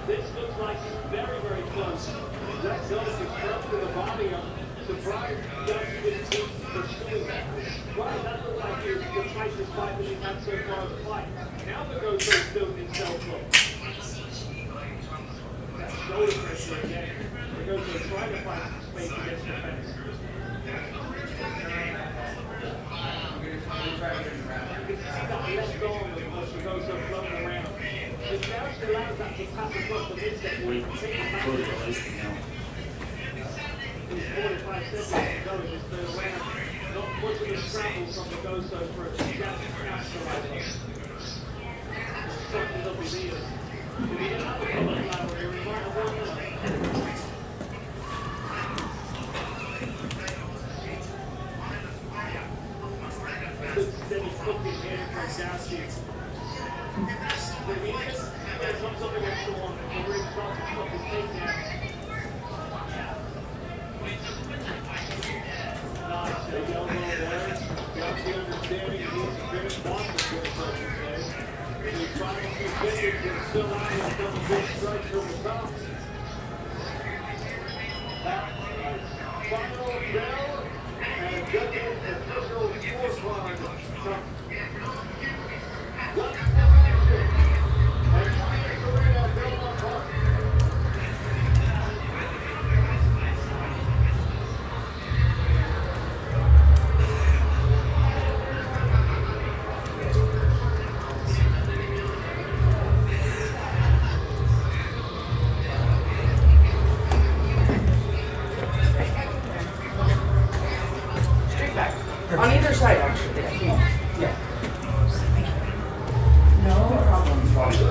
This looks like he's very, very close. That does extract to the body. I'm surprised Gauchi didn't keep pursuing that. Wow, that looked like he was the tightest fight that he's had so far in the fight. Now the Goto's building himself up. That shoulder pressure again. The Goto trying to find some space against the fence. You can see that left arm of the Goto floating around. If Gauchi allows that to pass across the midstep, we can take it back to the There's 45 seconds to go in this third round. Not much of a scramble from the Goto for a Gauchi capitalizer. Something up his ears. If he didn't have a problem ladder here, he might have won that. Good steady footing here from Gauchi. There's not something extra on. The ring starts to stop his takedown. Nice, big elbow there. Gauchi understanding he needs to finish, wants to finish, I should say. Straight back. On either side, actually. Yeah. No problem.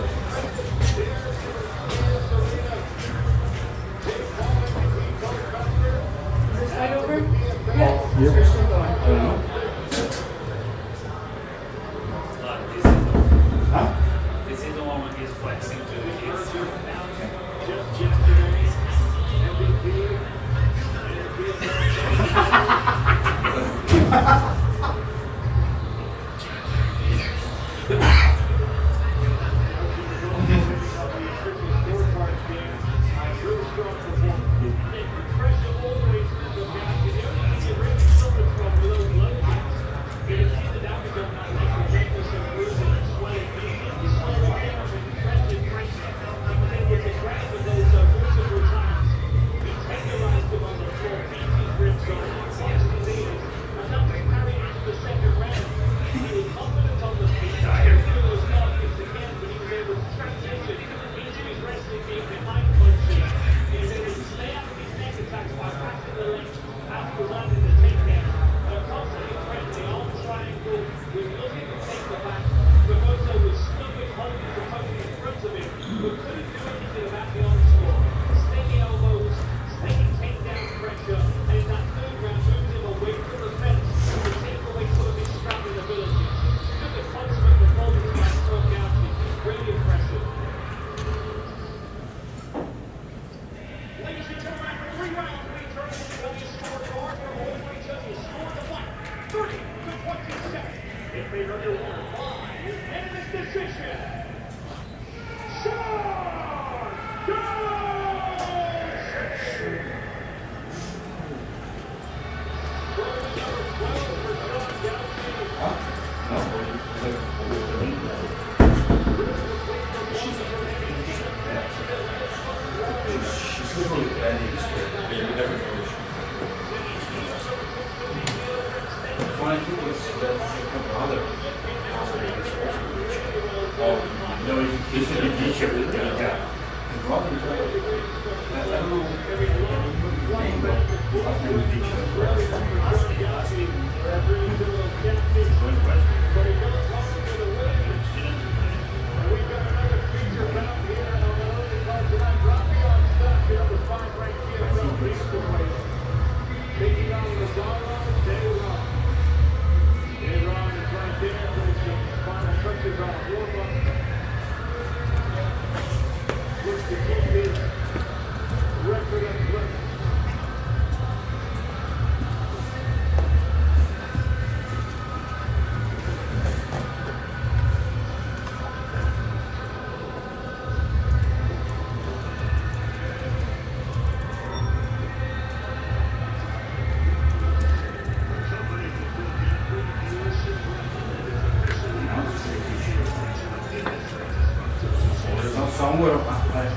Is this side over? Yeah. You're still going. This is the one when he's flexing to the kids.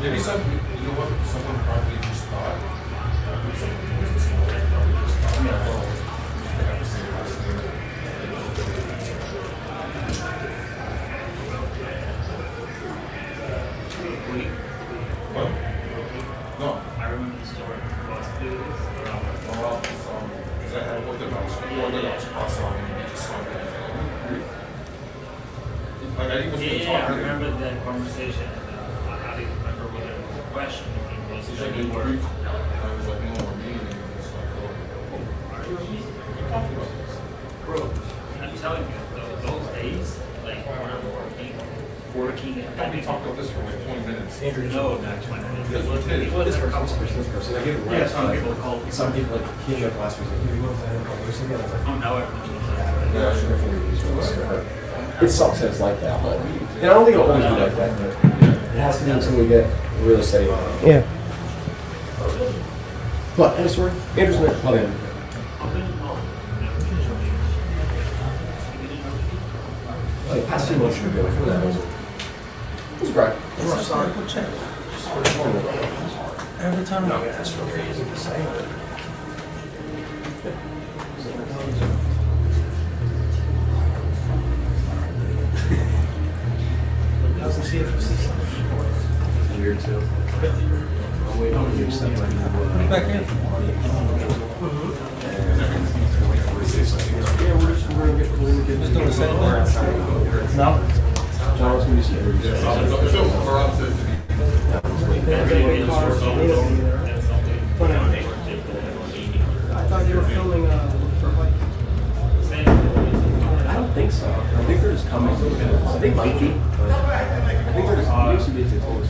Maybe some, you know what, someone probably just thought. What? No. I remember the story. Because I had Orthodox cross on and he just saw that. Like I didn't even talk. I remember that conversation. I didn't remember whether it was a question or it was He's like, any "Hey, word. brief." I was like, no, we're meeting. And it's like, oh, we talked about this. Bro, I'm telling you, those days, like when I'm working, I thought we talked about this for like 20 minutes. Andrew, no, not 20 minutes. Yes, we did. This person. I give it Yeah, some people call. Some people like he in my class was like, "You want to have a conversation?" I was like, Oh, now everyone knows "Yeah, I should definitely use one." It sucks that it's like that, but and I don't think it'll always be like that. But It has to be until we get really steady. Yeah. What? Andrew Smith. Okay. Like past 2 months ago, before that was great. Every time No, that's for crazy to say. doesn't see it from 6. Weird too. I'm waiting on you to step like that. Back in. Yeah, we're just going to get Just doing the same thing. No. John, what's going to see? I thought you were filming for a fight. I don't think so. I think they're just coming. They might be. I think they're just used to be close.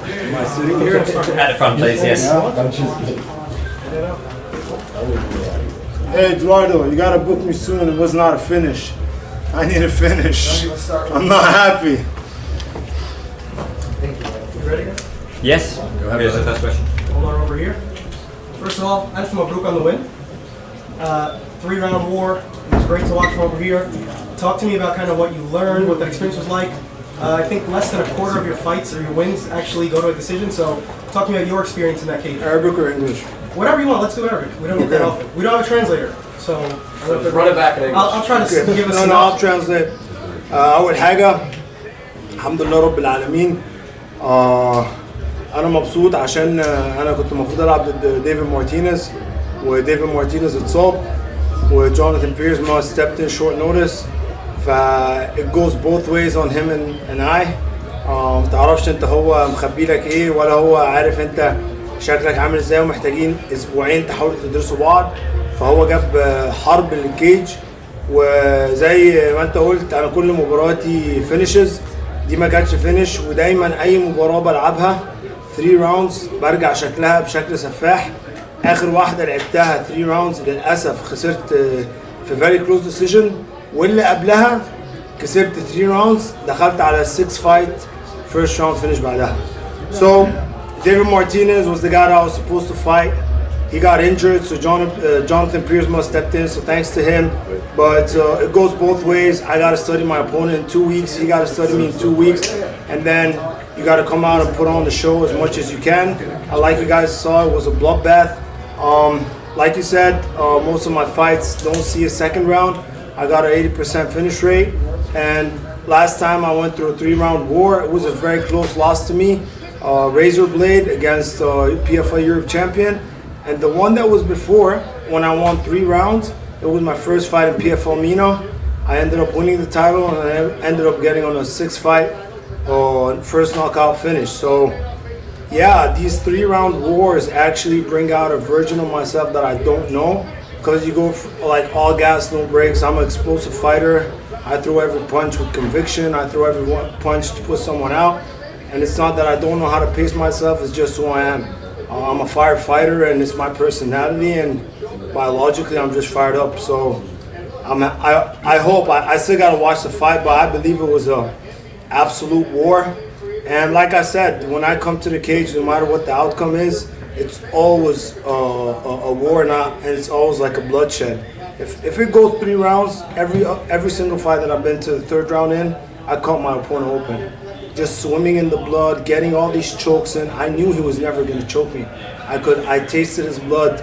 Am I sitting here? At the front, please, yes. Hey, Eduardo, you gotta book me soon. It was not a finish. I need a finish. I'm not happy. You ready? Yes. Go ahead. Here's the first question. Hold on over here. First of all, Alf Mabruk on the win. 3-round war. It was great to watch from over here. Talk to me about kind of what you learned, what that experience was like. I think less than a quarter of your fights or your wins actually go to a decision. So talk to me about your experience in that cage. Arabic or English? Whatever you want. Let's do Arabic. We don't get that often. We don't have a translator. So run it back in English. I'll try to give us. No, I'll translate. أول حاجة الحمد لله رب العالمين. أنا مبسوط عشان أنا كنت المفروض ألعب ضد ديفيد مارتينيز وديفيد مارتينيز اتصاب وجوناثان بيرز ما stepped in short notice. It goes both ways on him and I. متعرفش انت هو مخبي لك ايه ولا هو عارف انت شكلك عامل ازاي ومحتاجين اسبوعين تحاولوا تدرسوا بعض. فهو جاب حرب للكيج وزي ما انت قلت انا كل مباراتي فينيشز دي ما كانتش فينيش ودايما اي مباراه بلعبها 3 راوندز برجع شكلها بشكل سفاح. اخر واحده لعبتها 3 راوندز للاسف خسرت في فيري كلوز ديسيجن واللي قبلها كسبت 3 راوندز دخلت على 6 فايت first round finish بعدها. So David Martinez was the guy that I was supposed to fight. He got injured, so Jonathan Piersma stepped in, so thanks to him. But it goes both ways. I got to study my opponent in 2 weeks. He got to study me in 2 weeks. And then you got to come out and put on the show as much as you can. Like you guys saw, it was a bloodbath. Like you said, most of my fights don't see a second round. I got an 80% finish rate. And last time I went through a 3-round war, it was a very close loss to me. Razor blade against PFL Europe champion. And the one that was before, when I won 3 rounds, it was my first fight in PFL Mina. I ended up winning the title and I ended up getting on a 6-fight first knockout finish. So yeah, these 3-round wars actually bring out a version of myself that I don't know. Because you go like all gas, no brakes. I'm an explosive fighter. I throw every punch with conviction. I throw every punch to put someone out. And it's not that I don't know how to pace myself, it's just who I am. I'm a firefighter and it's my personality, and biologically I'm just fired up. So I hope, I still gotta watch the fight, but I believe it was an absolute war. And like I said, when I come to the cage, no matter what the outcome is, it's always a war, and it's always like a bloodshed. If it goes 3 rounds, every single fight that I've been to the 3rd round in, I cut my opponent open. Just swimming in the blood, getting all these chokes in. I knew he was never gonna choke me. I tasted his blood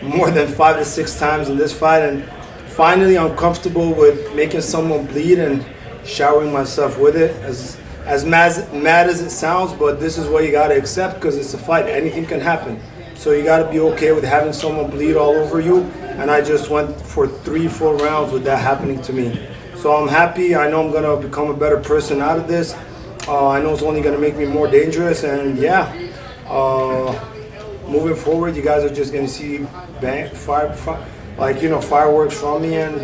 more than 5 to 6 times in this fight, and finally I'm comfortable with making someone bleed and showering myself with it. As mad as it sounds, but this is what you gotta accept because it's a fight. Anything can happen. So you gotta be okay with having someone bleed all over you. And I just went for 3-4 rounds with that happening to me. So I'm happy. I know I'm gonna become a better person out of this. I know it's only gonna make me more dangerous. And yeah, moving forward, you guys are just gonna see fireworks from me. And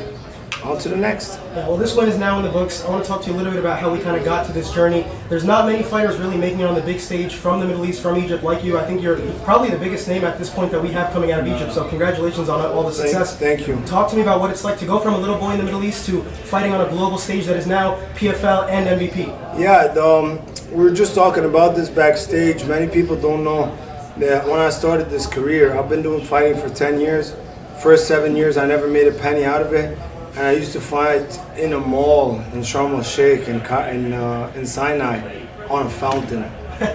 on to the next. Yeah, well, this one is now in the books. I want to talk to you a little bit about how we kind of got to this journey. There's not many fighters really making it on the big stage from the Middle East, from Egypt, like you. I think you're probably the biggest name at this point that we have coming out of Egypt, so congratulations on all the success. Thank you. Talk to me about what it's like to go from a little boy in the Middle East to fighting on a global stage that is now PFL and MVP. Yeah, we were just talking about this backstage. Many people don't know that when I started this career, I've been doing fighting for 10 years. First 7 years, I never made a penny out of it. And I used to fight in a mall in Sharm el-Sheikh in Sinai on a fountain.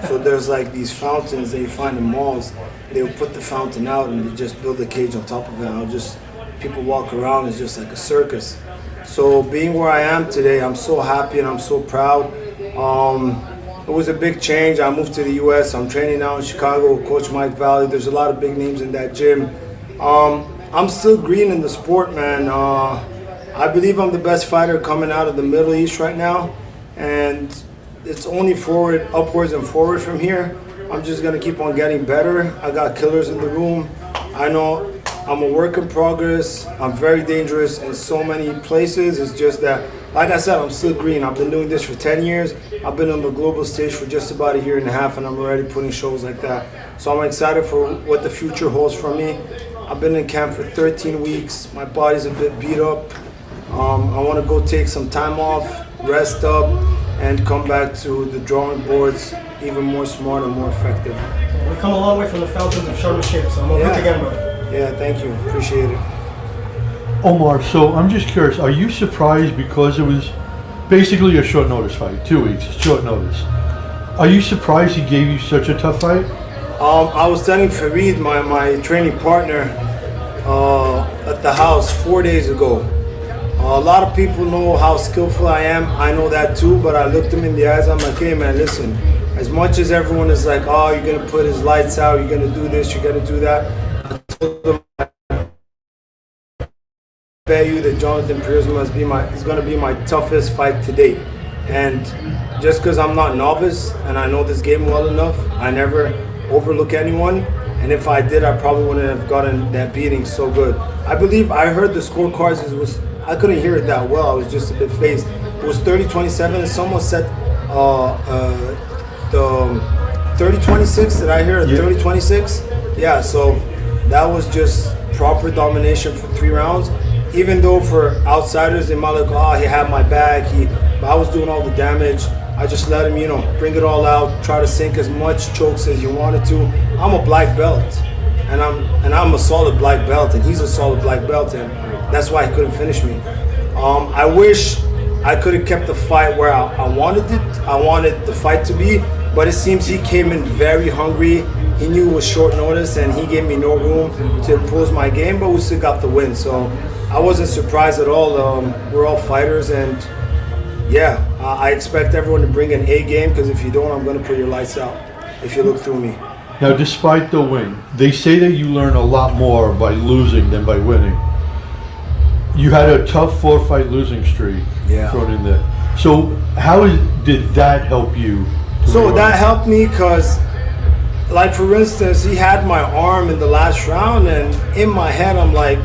So there's like these fountains that you find in malls. They would put the fountain out and they just build a cage on top of it. People walk around, it's just like a circus. So being where I am today, I'm so happy and I'm so proud. It was a big change. I moved to the US. I'm training now in Chicago with Coach Mike Valley. There's a lot of big names in that gym. I'm still green in the sport, man. I believe I'm the best fighter coming out of the Middle East right now, and it's only forward, upwards and forward from here. I'm just gonna keep on getting better. I got killers in the room. I know I'm a work in progress. I'm very dangerous in so many places. It's just that, like I said, I'm still green. I've been doing this for 10 years. I've been on the global stage for just about a year and a half, and I'm already putting shows like that. So I'm excited for what the future holds for me. I've been in camp for 13 weeks. My body's a bit beat up. I want to go take some time off, rest up, and come back to the drawing boards even more smart and more effective. We come a long way from the fountains of Sharm el-Sheikh, so I'm going to look again, brother. Yeah, thank you. Appreciate it. Omar, so I'm just curious, are you surprised because it was basically a short notice fight, 2 weeks, short notice? Are you surprised he gave you such a tough fight? I was telling Fareed, my training partner, at the house 4 days ago. A lot of people know how skillful I am. I know that too, but I looked him in the eyes. I'm like, hey man, listen, as much as everyone is like, oh, you're going to put his lights out, you're going to do this, you're going to do that. I told them, I bet you that Jonathan Piersma is going to be my toughest fight to date. And just because I'm not novice and I know this game well enough, I never overlook anyone. And if I did, I probably wouldn't have gotten that beating so good. I believe I heard the scorecards. I couldn't hear it that well. I was just a bit phased. It was 30-27, and someone said the 30-26. Did I hear it? 30-26? Yeah. So that was just proper domination for 3 rounds. Even though for outsiders they might look, oh, he had my back. But I was doing all the damage. I just let him, bring it all out. Try to sink as much chokes as you wanted to. I'm a black belt, and I'm a solid black belt, and he's a solid black belt, and that's why he couldn't finish me. I wish I could have kept the fight where I wanted it. I wanted the fight to be, but it seems he came in very hungry. He knew it was short notice, and he gave me no room to impose my game, but we still got the win. So I wasn't surprised at all. We're all fighters, and yeah, I expect everyone to bring an A game, because if you don't, I'm going to put your lights out if you look through me. Now, despite the win, they say that you learn a lot more by losing than by winning. You had a tough 4-fight losing streak thrown in there. So how did that help you? So that helped me because, like for instance, he had my arm in the last round, and in my head I'm like,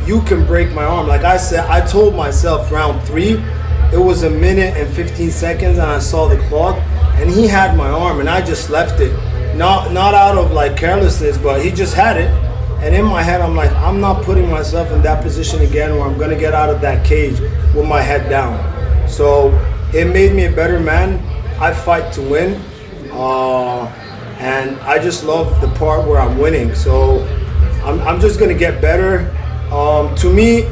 you can break my arm. Like I said, I told myself round 3, it was 1 minute and 15 seconds and I saw the clock, and he had my arm and I just left it. Not out of like carelessness, but he just had it. And in my head, I'm like, I'm not putting myself in that position again where I'm going to get out of that cage with my head down. So it made me a better man. I fight to win. And I just love the part where I'm winning. So I'm just going to get better. To me,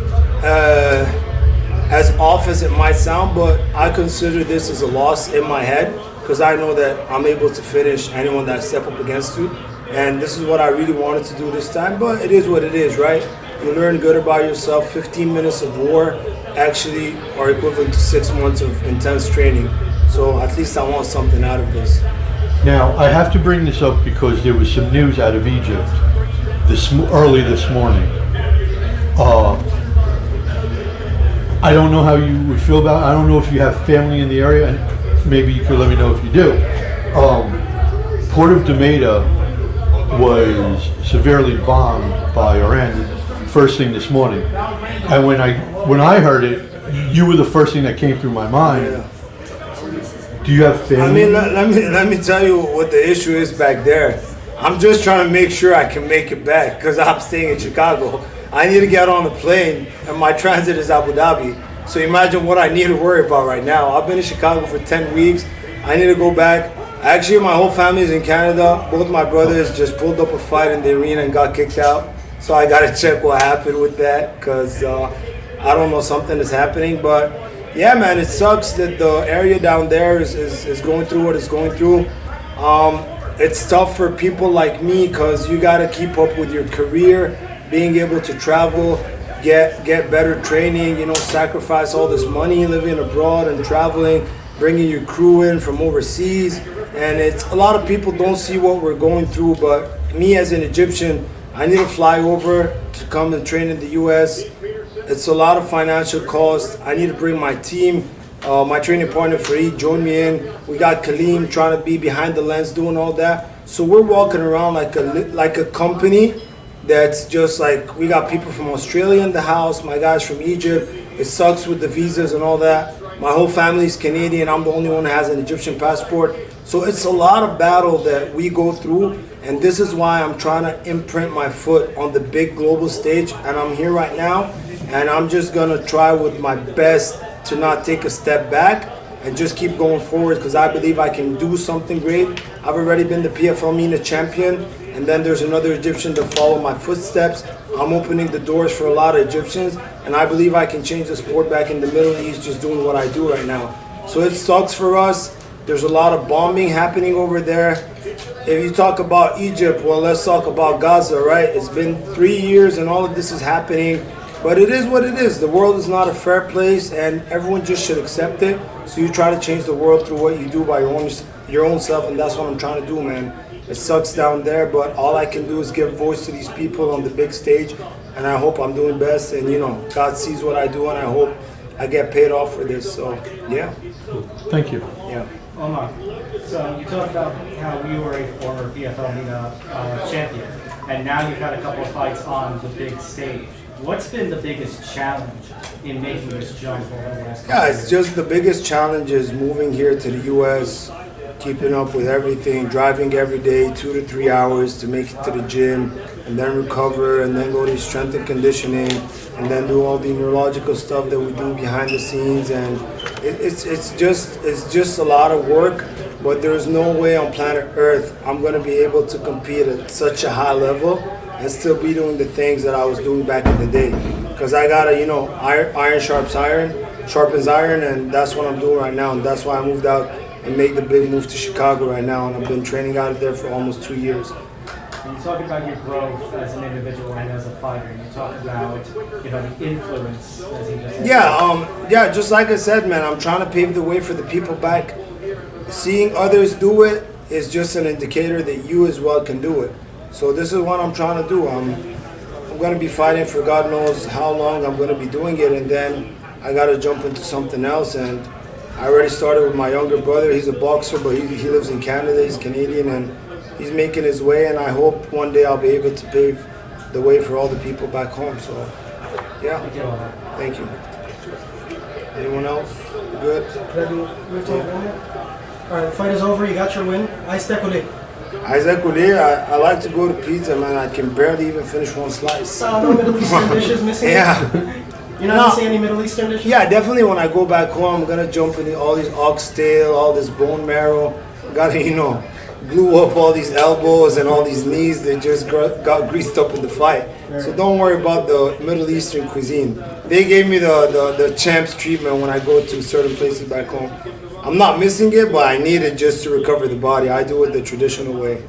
as off as it might sound, but I consider this as a loss in my head, because I know that I'm able to finish anyone that I step up against you. And this is what I really wanted to do this time, but it is what it is, right? You learn good about yourself. 15 minutes of war actually are equivalent to 6 months of intense training. So at least I want something out of this. Now, I have to bring this up because there was some news out of Egypt early this morning. I don't know how you would feel about it. I don't know if you have family in the area, and maybe you could let me know if you do. Port of Dhameta was severely bombed by Iran. first thing this morning. And when I heard it, you were the first thing that came through my mind. Yeah. Do you have family? I mean, let me tell you what the issue is back there. I'm just trying to make sure I can make it back because I'm staying in Chicago. I need to get on the plane, and my transit is Abu Dhabi. So imagine what I need to worry about right now. I've been in Chicago for 10 weeks. I need to go back. Actually, my whole family is in Canada. Both my brothers just pulled up a fight in the arena and got kicked out. So I got to check what happened with that because I don't know, something is happening. But yeah, man, it sucks that the area down there is going through what it's going through. It's tough for people like me because you got to keep up with your career, being able to travel, get better training, sacrifice all this money living abroad and traveling, bringing your crew in from overseas. And it's a lot of people don't see what we're going through, but me as an Egyptian, I need to fly over to come and train in the US. It's a lot of financial cost. I need to bring my team. My training partner Fareed joined me in. We got Kaleem trying to be behind the lens doing all that. So we're walking around like a company that's just like, we got people from Australia in the house, my guys from Egypt. It sucks with the visas and all that. My whole family's Canadian. I'm the only one that has an Egyptian passport. So it's a lot of battle that we go through. And this is why I'm trying to imprint my foot on the big global stage. And I'm here right now. And I'm just going to try with my best to not take a step back and just keep going forward because I believe I can do something great. I've already been the PFL MENA champion, and then there's another Egyptian to follow my footsteps. I'm opening the doors for a lot of Egyptians, and I believe I can change the sport back in the Middle East just doing what I do right now. So it sucks for us. There's a lot of bombing happening over there. If you talk about Egypt, well, let's talk about Gaza, right? It's been 3 years and all of this is happening. But it is what it is. The world is not a fair place, and everyone just should accept it. So you try to change the world through what you do by your own self, and that's what I'm trying to do, man. It sucks down there, but all I can do is give voice to these people on the big stage, and I hope I'm doing best. And God sees what I do, and I hope I get paid off for this. So yeah. Thank you. Yeah. Omar, so you talked about how you were a former PFL MENA champion, and now you've had a couple of fights on the big stage. What's been the biggest challenge in making this jump over the last couple of years? It's just the biggest challenge is moving here to the U.S., keeping up with everything, driving every day 2 to 3 hours to make it to the gym, and then recover, and then go to strength and conditioning, and then do all the neurological stuff that we do behind the scenes. And it's just a lot of work, but there's no way on planet Earth I'm going to be able to compete at such a high level and still be doing the things that I was doing back in the day. Because I gotta, iron sharpens iron, and that's what I'm doing right now. And that's why I moved out and made the big move to Chicago right now. And I've been training out of there for almost 2 years. When you talk about your growth as an individual and as a fighter, you talk about, the influence, as you just said. Yeah, just like I said, man, I'm trying to pave the way for the people back. Seeing others do it is just an indicator that you as well can do it. So this is what I'm trying to do. I'm going to be fighting for God knows how long I'm going to be doing it, and then I got to jump into something else. And I already started with my younger brother. He's a boxer, but he lives in Canada. He's Canadian, and he's making his way, and I hope one day I'll be able to pave the way for all the people back home. So, yeah. Thank you. Anyone else? Good? All right, the fight is over. You got your win. Isaac Ule, I like to go to pizza, man. I can barely even finish one slice. No Middle Eastern dishes missing? Yeah. You're not missing any Middle Eastern dishes? Yeah, definitely when I go back home, I'm going to jump into all these oxtail, all this bone marrow. Got to, glue up all these elbows and all these knees that just got greased up in the fight. So don't worry about the Middle Eastern cuisine. They gave me the champs treatment when I go to certain places back home. I'm not missing it, but I need it just to recover the body. I do it the traditional way.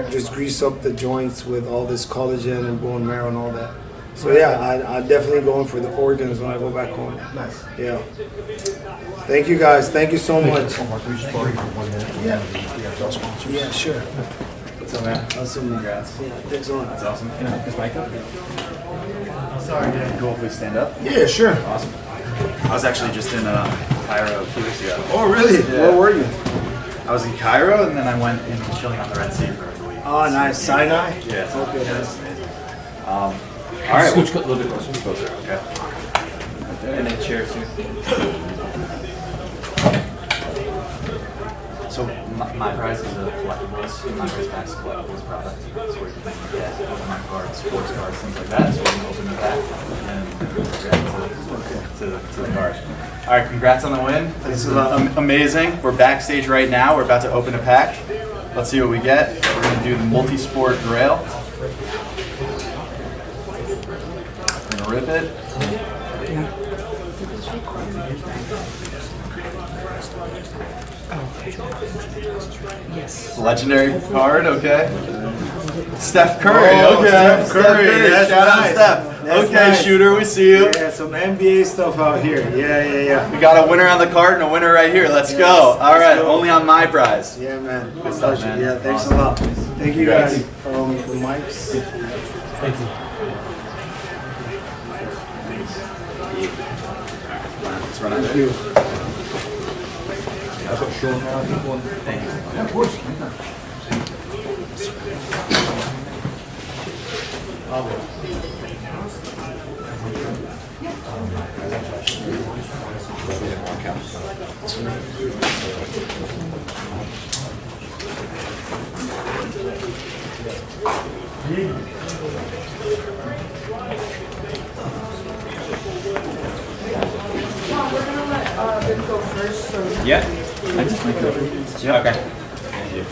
Just grease up the joints with all this collagen and bone marrow and all that. So yeah, I'm definitely going for the organs when I go back home. Nice. Yeah. Thank you guys. Thank you so much. Yeah, sure. What's up, man? Awesome. Congrats. Yeah, thanks a lot. That's awesome. Can I pick this mic up? Sorry, did go if we stand up? Yeah, sure. Awesome. I was actually just in Cairo 2 weeks ago. Oh, really? Yeah. Where were you? I was in Cairo, and then I went in chilling on the Red Sea for a week. Oh, nice. Sinai? Yeah. Okay, yeah, nice. amazing. All right, we'll a little bit closer. Okay. And then chair too. So my prize is a collectibles. My prize packs collectibles product. It's where you can get Pokemon cards, sports cards, things like that. So we can open the pack and get to the card. All right, congrats on the win. This is amazing. We're backstage right now. We're about to open a pack. Let's see what we get. We're gonna do the multi-sport grail. We're gonna rip it. Yes. Legendary card, okay. Steph Curry, Oh, okay. Steph Curry, that's Shout out nice. Steph. That's Okay, nice. shooter, we see you. Yeah, some NBA stuff out here. Yeah. We got a winner on the card and a winner right here. Let's go. All right, only on my prize. Yeah, man. Good stuff, man. Yeah, thanks Awesome. a lot. Thank you Congrats. guys. The mics. Thank you. Let's run out. Thank you. I've got Sean now. Thank you. Yeah, of course. We're gonna let Ben go first. So Yeah. I just make it. Yeah. Okay. Thank you.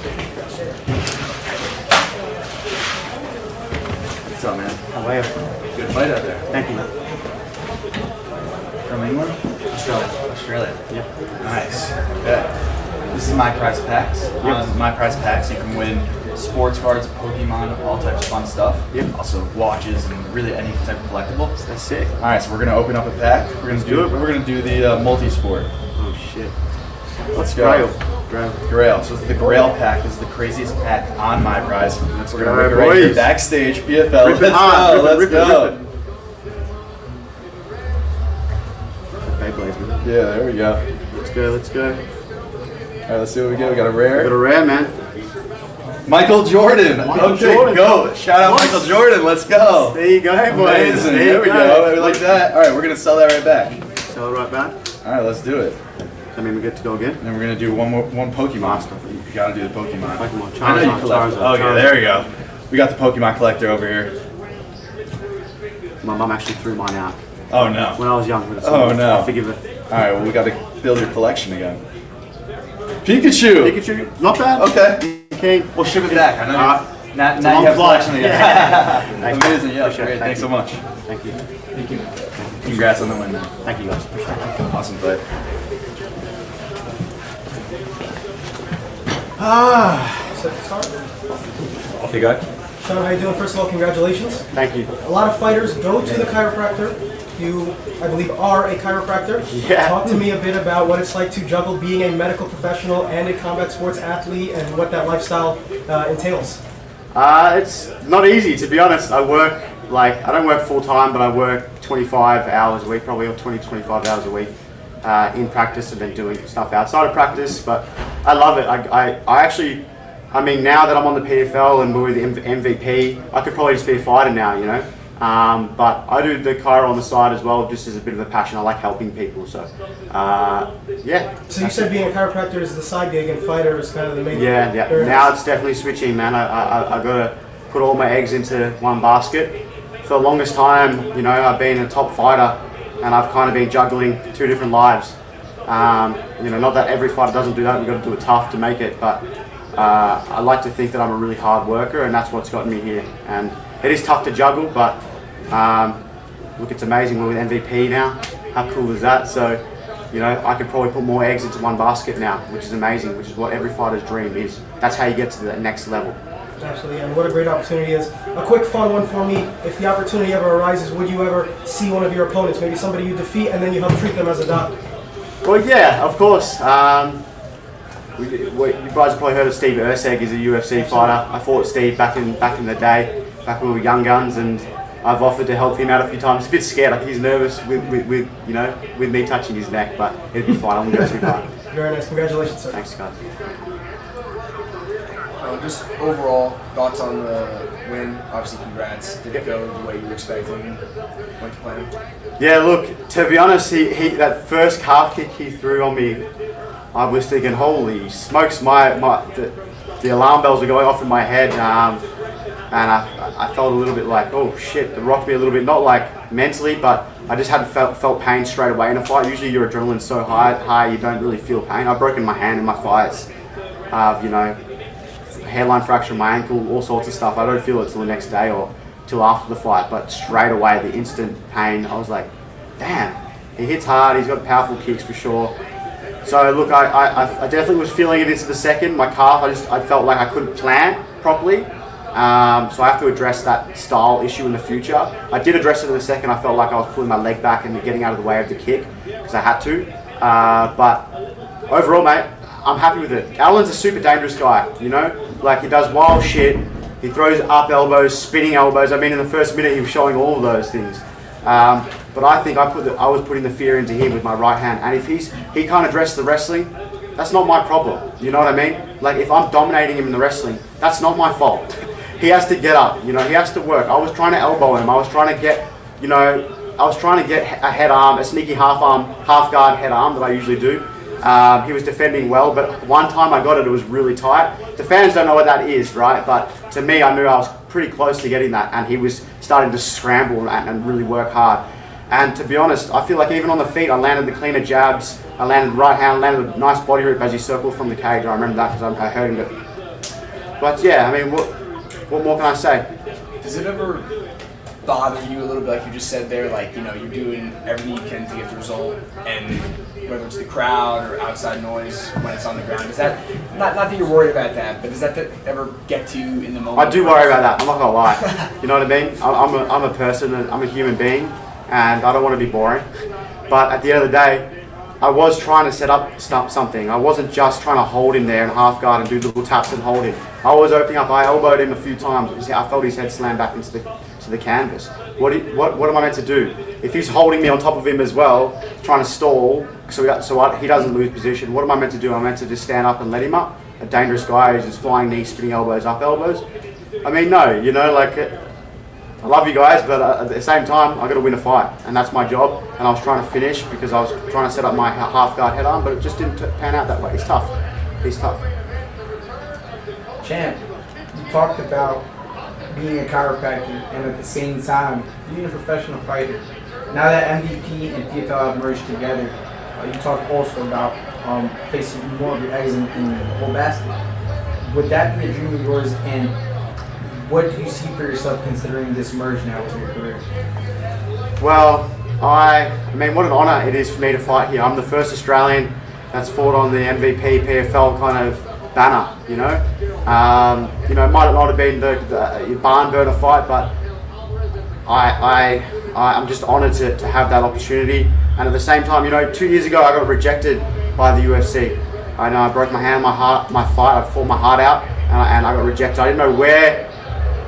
What's up, man? How are you? Good fight out there. Thank you. From England? Australia. Yep. Nice. Okay. This is my prize packs. On my prize packs, you can win sports cards, Pokemon, all types of fun stuff. Yep. Also watches and really any type of collectible. That's sick. All right, so we're gonna open up a pack. We're gonna do the multi-sport. Oh shit. Let's go. Grail. Grail. So the Grail pack is the craziest pack on my prize. We're gonna go, rip it right here boys. backstage. PFL. Rip it Let's hard. go. Let's Rip it, go. rip it. Beyblade, man. Yeah, there we go. Let's go. Let's go. All right, let's see what we get. We got a rare. Got a rare, man. Michael Jordan. Michael Okay, Jordan. go. Shout out Michael Jordan. Let's go. There you go, boys. Amazing. There There you we go. go. We like that. All right, we're gonna sell that right back. Sell it right back. All right, let's do it. I mean, we get to go again. And then we're gonna do one Pokemon. You gotta do the Pokemon. Pokemon. I know you Charizard, collect. Charizard, Okay, Charizard. there we go. We got the Pokemon collector over here. My mum actually threw mine out. Oh no. When I was young. Oh no. I forgive it. All right, well we got to build your collection again. Pikachu. Pikachu. Not bad. Okay. Okay. We'll ship it back. I know. Now it's a you long have flight. collection again. Thanks. Amazing. Yeah. Appreciate it. Great. Thanks so much. Thank you. Thank you. Congrats on the win, man. Thank you, guys. Appreciate it. Awesome fight. Set to start. Off you go. Sean, how you doing? First of all, congratulations. Thank you. A lot of fighters go to the chiropractor. You, I believe, are a chiropractor. Yeah. Talk to me a bit about what it's like to juggle being a medical professional and a combat sports athlete and what that lifestyle entails. It's not easy, to be honest. I don't work full time, but I work 25 hours a week, probably, or 20, 25 hours a week in practice, and then doing stuff outside of practice. But I love it. I actually, I mean, now that I'm on the PFL and we're the MVP, I could probably just be a fighter now, you know. But I do the chiro on the side as well, just as a bit of a passion. I like helping people, so yeah. So you said being a chiropractor is the side gig and fighter is kind of the main. Yeah. Very Now nice. it's definitely switching, man. I gotta put all my eggs into one basket. For the longest time, you know, I've been a top fighter, and I've kind of been juggling two different lives. You know, not that every fighter doesn't do that. We've got to do it tough to make it, but I like to think that I'm a really hard worker, and that's what's gotten me here. And it is tough to juggle, but look, it's amazing. We're with MVP now. How cool is that? So, you know, I could probably put more eggs into one basket now, which is amazing, which is what every fighter's dream is. That's how you get to the next level. Absolutely, and what a great opportunity is. A quick fun one for me. If the opportunity ever arises, would you ever see one of your opponents, maybe somebody you defeat, and then you help treat them as a doctor? Well, yeah, of course. You guys have probably heard of Steve Erceg. He's a UFC fighter. I fought Steve back in the day, back when we were young guns, and I've offered to help him out a few times. He's a bit scared. I think he's nervous with me touching his neck, but it'll be fine. I won't go too far. Very nice. Congratulations, sir. Thanks, guys. Just overall thoughts on the win. Obviously, congrats. Did it go the way you were expecting? Went to plan? Yeah, look, to be honest, he that first calf kick he threw on me, I was thinking, holy smokes, the alarm bells were going off in my head, and I felt a little bit like, oh shit, it rocked me a little bit, not like mentally, but I just hadn't felt pain straight away in a fight. Usually your adrenaline's so high you don't really feel pain. I've broken my hand in my fights, you know, hairline fracture in my ankle, all sorts of stuff. I don't feel it till the next day or till after the fight, but straight away, the instant pain, I was like, damn, he hits hard, he's got powerful kicks for sure. So look, I definitely was feeling it into the second. My calf, I felt like I couldn't plant properly. So I have to address that style issue in the future. I did address it in the second. I felt like I was pulling my leg back and getting out of the way of the kick because I had to. But overall, mate, I'm happy with it. Alan's a super dangerous guy, you know? Like, he does wild shit. He throws up elbows, spinning elbows. I mean, in the first minute, he was showing all of those things. But I think I was putting the fear into him with my right hand. And if he can't address the wrestling, that's not my problem. You know what I mean? Like, if I'm dominating him in the wrestling, that's not my fault. He has to get up, you know, he has to work. I was trying to elbow him. I was trying to get, you know, a head arm, a sneaky half guard head arm that I usually do. He was defending well, but one time I got it, it was really tight. The fans don't know what that is, right? But to me, I knew I was pretty close to getting that, and he was starting to scramble and really work hard. And to be honest, I feel like even on the feet, I landed the cleaner jabs. I landed right hand, landed a nice body rip as he circled from the cage. I remember that because I heard him. But yeah, I mean, what more can I say? Does it ever bother you a little bit, like you just said there, like, you know, you're doing everything you can to get the result, and whether it's the crowd or outside noise when it's on the ground, is that, not that you're worried about that, but does that ever get to you in the moment? I do worry about that, I'm not gonna lie. You know what I mean? I'm a person, I'm a human being, and I don't want to be boring. But at the end of the day, I was trying to set up something. I wasn't just trying to hold him there and half guard and do little taps and hold him. I was opening up. I elbowed him a few times. I felt his head slam back into the canvas. What am I meant to do? If he's holding me on top of him as well, trying to stall so he doesn't lose position, what am I meant to do? I'm meant to just stand up and let him up? A dangerous guy who's just flying knees, spinning elbows, up elbows? I mean, no, you know, like, I love you guys, but at the same time, I got to win a fight, and that's my job. And I was trying to finish because I was trying to set up my half guard head arm, but it just didn't pan out that way. He's tough. He's tough. Champ, you talked about being a chiropractor and at the same time being a professional fighter. Now that MVP and PFL have merged together, you talked also about placing more of your eggs in the whole basket. Would that be a dream of yours? And what do you see for yourself considering this merge now with your career? Well, I mean, what an honour it is for me to fight here. I'm the first Australian that's fought on the MVP, PFL kind of banner, you know. It might not have been the barn burner fight, but I'm just honoured to have that opportunity. And at the same time, you know, 2 years ago I got rejected by the UFC. I know I broke my hand, my fight, I fought my heart out, and I got rejected. I didn't know where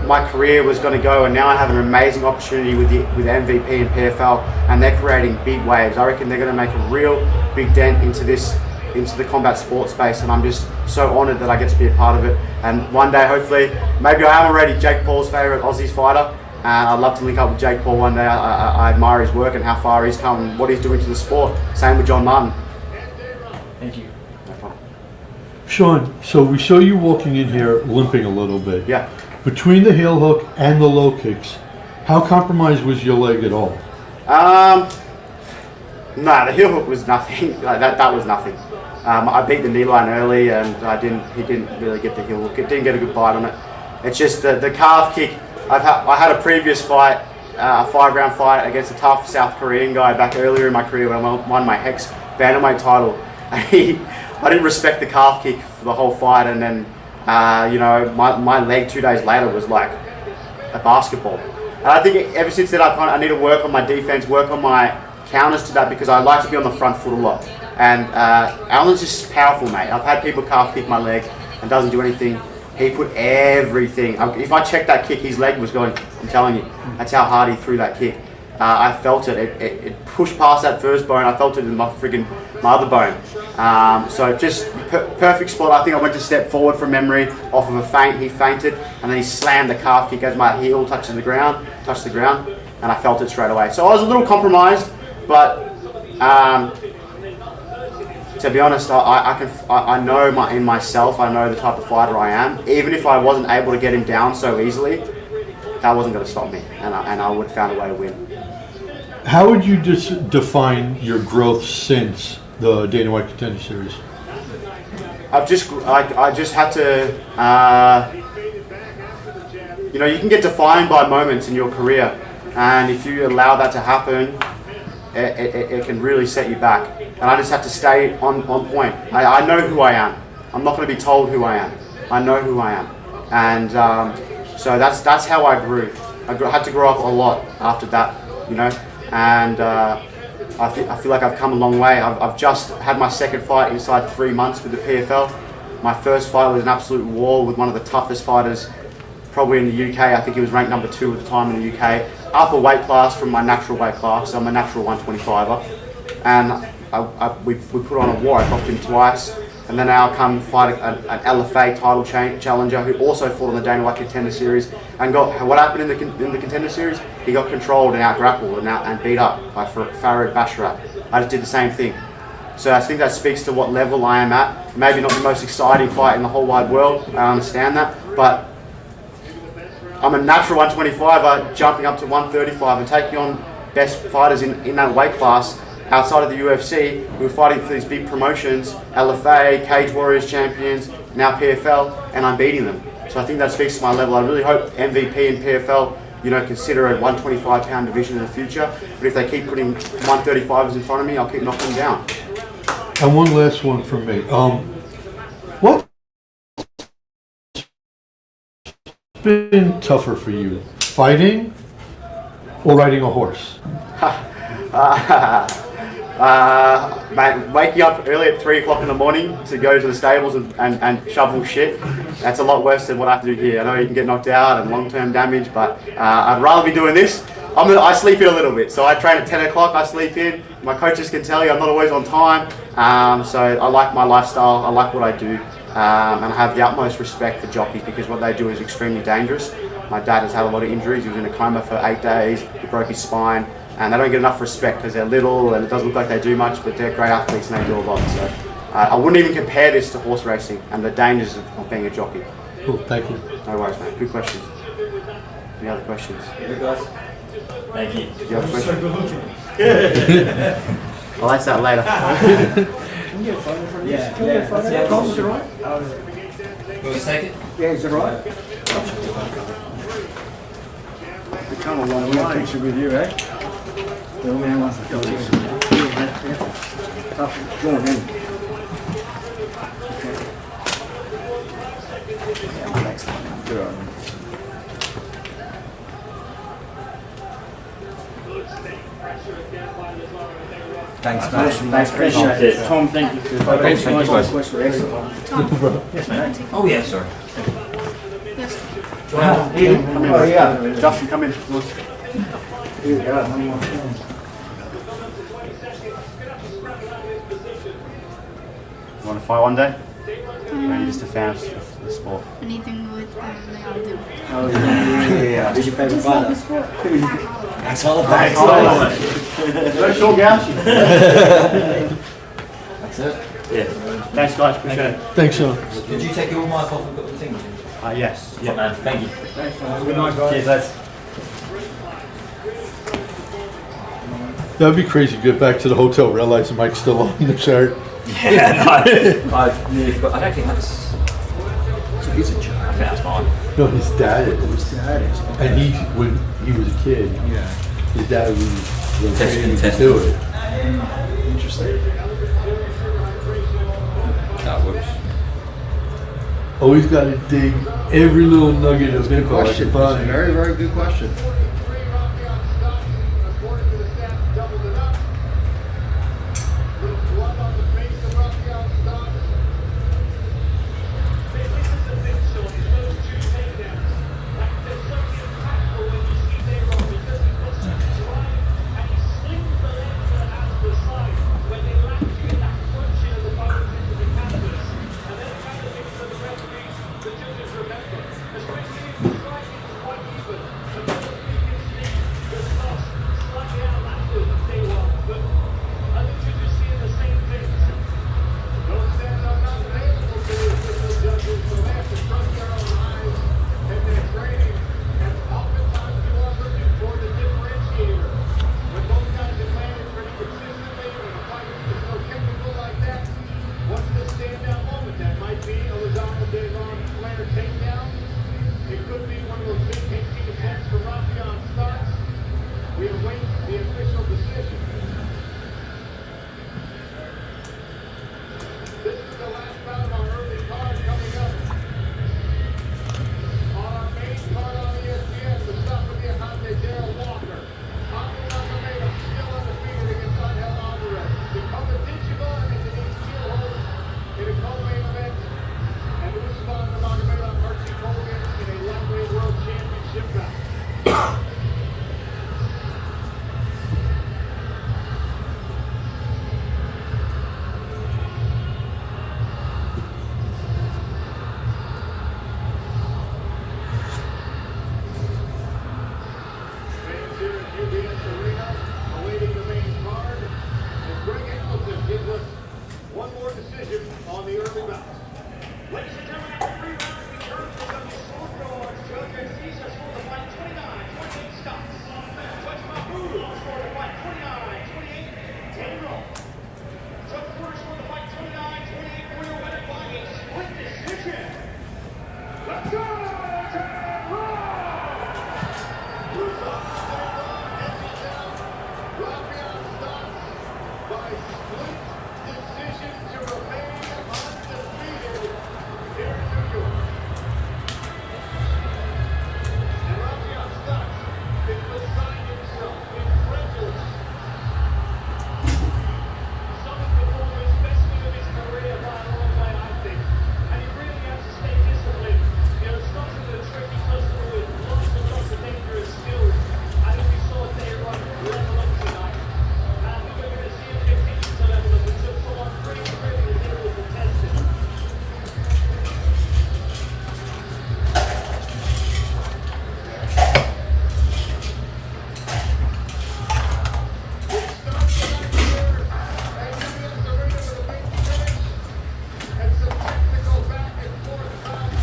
my career was going to go, and now I have an amazing opportunity with MVP and PFL, and they're creating big waves. I reckon they're going to make a real big dent into the combat sports space, and I'm just so honoured that I get to be a part of it. And one day, hopefully, maybe I am already Jake Paul's favourite Aussie fighter, and I'd love to link up with Jake Paul one day. I admire his work and how far he's come and what he's doing to the sport. Same with John Martin. Thank you. No problem. Sean, so we saw you walking in here limping a little bit. Yeah. Between the heel hook and the low kicks, how compromised was your leg at all? No, the heel hook was nothing. That was nothing. I beat the knee line early, and he didn't really get the heel hook. It didn't get a good bite on it. It's just the calf kick. I had a previous fight, a 5-round fight against a tough South Korean guy back earlier in my career when I won my Hex bantamweight title. I didn't respect the calf kick for the whole fight, and then my leg 2 days later was like a basketball. And I think ever since then I need to work on my defense, work on my counters to that, because I like to be on the front foot a lot. And Alan's just powerful, mate. I've had people calf kick my leg and doesn't do anything. He put everything. If I checked that kick, his leg was going. I'm telling you, that's how hard he threw that kick. I felt it. It pushed past that first bone. I felt it in my other bone. So just perfect spot. I think I went to step forward from memory off of a feint. He feinted, and then he slammed the calf kick as my heel touched the ground, and I felt it straight away. So I was a little compromised, but to be honest, I know in myself. I know the type of fighter I am. Even if I wasn't able to get him down so easily, that wasn't going to stop me, and I would have found a way to win. How would you define your growth since the Dana White Contender Series? I just had to, you can get defined by moments in your career, and if you allow that to happen, it can really set you back. And I just have to stay on point. I know who I am. I'm not going to be told who I am. I know who I am, and so that's how I grew. I had to grow up a lot after that, and I feel like I've come a long way. I've just had my second fight inside 3 months with the PFL. My first fight was an absolute war with one of the toughest fighters probably in the UK. I think he was ranked number 2 at the time in the UK. Upper weight class from my natural weight class, so I'm a natural 125er. And we put on a war. I dropped him twice. And then I'll come fight an LFA title challenger who also fought on the Dana White Contender Series and what happened in the Contender Series? He got controlled and out-grappled and beat up by Farid Basharat. I just did the same thing. So I think that speaks to what level I am at. Maybe not the most exciting fight in the whole wide world, I understand that, but I'm a natural 125er jumping up to 135 and taking on best fighters in that weight class outside of the UFC, who are fighting for these big promotions, LFA, Cage Warriors champions, now PFL, and I'm beating them. So I think that speaks to my level. I really hope MVP and PFL, consider a 125-pound division in the future. But if they keep putting 135ers in front of me, I'll keep knocking them down. And one last one from me. What's been tougher for you, fighting or riding a horse? Waking up early at 3 o'clock in the morning to go to the stables and shovel shit, that's a lot worse than what I have to do here. I know you can get knocked out and long-term damage, but I'd rather be doing this. I sleep in a little bit, so I train at 10 o'clock, I sleep in. My coaches can tell you I'm not always on time, so I like my lifestyle, I like what I do, and I have the utmost respect for jockeys because what they do is extremely dangerous. My dad has had a lot of injuries. He was in a coma for 8 days, he broke his spine, and they don't get enough respect because they're little and it doesn't look like they do much, but they're great athletes and they do a lot. So I wouldn't even compare this to horse racing and the dangers of being a jockey. Cool, thank you. No worries, mate. Good questions. Any other questions? Good guys. Thank you. Do you have a question? I'll answer that later. Can we get a photo from this? Can we get a photo? Tom, is it right? You want to take it? Yeah, is it right? We come a long way. Picture with you, eh? The old man wants to go. Go on in. Next one. Good on. Thanks, mate. Awesome, mate. Appreciate it. Tom, thank you. Thank you, guys. Yes, mate. Oh, yeah, sorry. Oh yeah, Justin, come in. Here we go. One more. You want to fight one day? Or are you just a fan of the sport? Anything with the outdoor. Oh yeah. Who's your favourite fighter? That's all about it. That's all Gauchi. That's it? Yeah. Thanks guys, appreciate it. Thanks, Sean. Did you take your mic off and put the thing on? Yes. Yeah, man. Thank you. Thanks, man. Good night, guys. Cheers, lads. That'd be crazy to get back to the hotel, realize the mic's still on the shirt. Yeah, no. I've nearly forgot. I don't think that's. So he's a joke. I think that's mine. No, his dad is. His dad is. And when he was a kid, his dad was training to do it. Interesting. Whoops. Always got to dig every little nugget of Good info. question. It's a very, very good question. Dakota Ditcheva and Denise Kielholtz in a co-main event, and Usman Nurmagomedov, Archie, Colgan in a lightweight world championship bout. Fans here at UBS Arena awaiting the main card. And Greg Hamilton gives us one more decision on the early bout. Ladies and gentlemen, after 3 rounds, we turn to the sport guard. Judge Denise has scored the fight 29-28 stops. Judge Mahmoud scored the fight 29-28. 10 roll. Judge Porter scored the fight 29-28 for your winner by a split decision. Let's go! 10 roll! By split decision to remain undefeated here in New York. And Rafael Stutz is beside himself, incredulous. Some of the moments, best win of his career by a long way, I think. And he really has to stay disciplined. You know, Stutz is a tricky person with lots and lots of dangerous skills. I think we saw Day Run level up tonight. And we're going to see him continue to level up until someone really, really is able to test him. And some technical back and forth bouts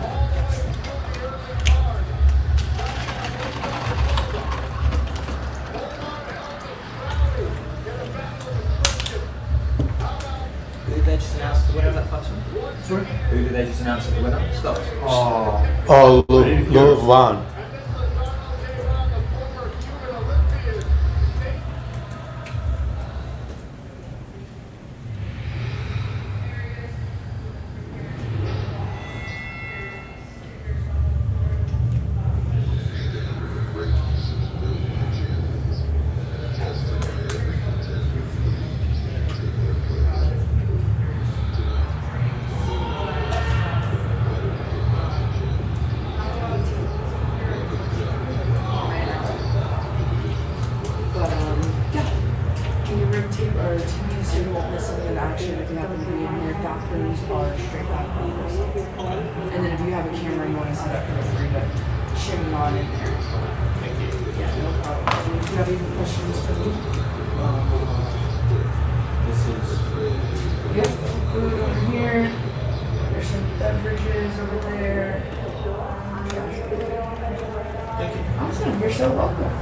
all the way through the early card. Who did they just announce the winner of that fight? Sorry? Who did they just announce as the winner? Stop. Oh, Van. But yeah, in your room team or TV so you won't miss something in action if you happen to be in here. Doctors are straight back windows. And then if you have a camera and you want to set up, feel free to shimmy on in there. Thank you. Yeah, no problem. Do you have any questions for me? This is. Yep, food over here. There's some beverages over there. Thank you. Awesome, you're so welcome.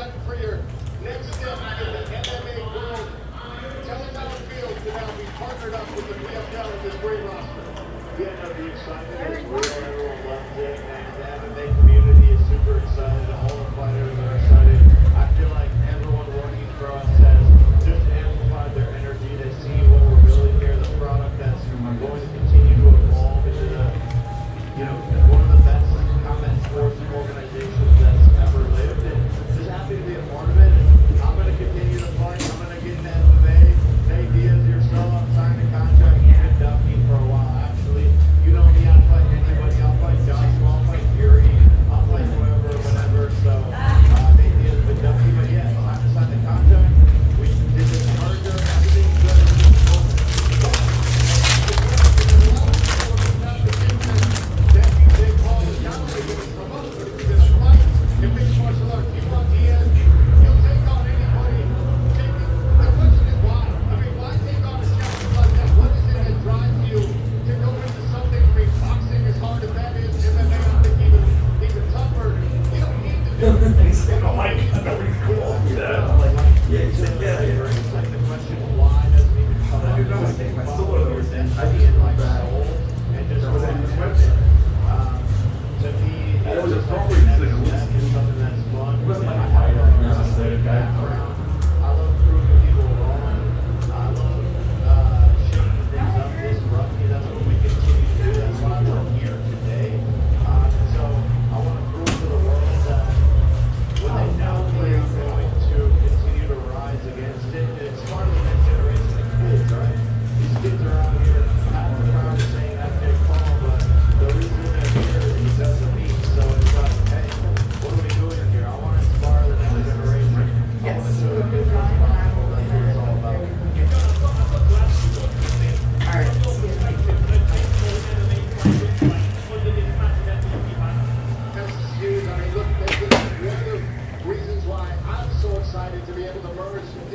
excited for your next step in the MMA world. Tell us how it feels to now be partnered up with the PFL with this great roster. Yeah, no, the excitement is real. Everyone loves it, and the MMA community is super excited. All the fighters are excited. I feel like everyone working for us has just amplified their energy. They see what we're building here, the product that's going to continue to evolve into the, one of the best combat sports organizations that's ever lived. And just happy to be a part of it. I'm going to continue to fight. I'm going to get into MMA. Nate Diaz, you're still up, signed a contract. You've been dumping for a while. Actually, you know me, I'll fight anybody. I'll fight Joshua, I'll fight Fury, I'll fight whoever, whatever. So, Nate Diaz has been dumping. But yeah, time to sign the contract. We did this merger. Everything's good.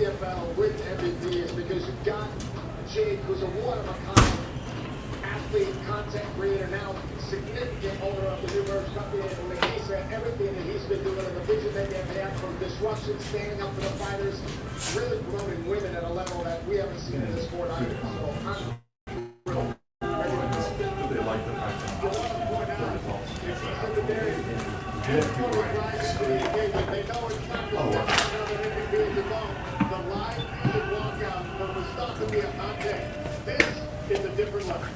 PFL with MVP is because you've got Jake, who's a one-of-a-kind athlete, content creator, now significant owner of the new merch company, and like he said, everything that he's been doing in the vision that they have from disruption, standing up for the fighters, really promoting women at a level that we haven't seen in this sport either. So I'm This is a different level.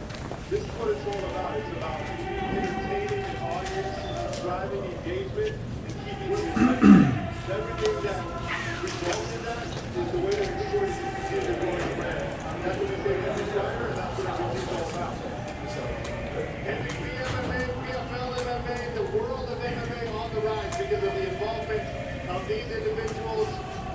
This is what it's all about. It's about entertaining an audience, driving engagement, and keeping it excited. Everything that results in that is the way that the story is continue to go in the brand. That's what we say every fighter, and that's what it's all about. MVP MMA, PFL MMA, the world of MMA on the rise because of the involvement of these individuals,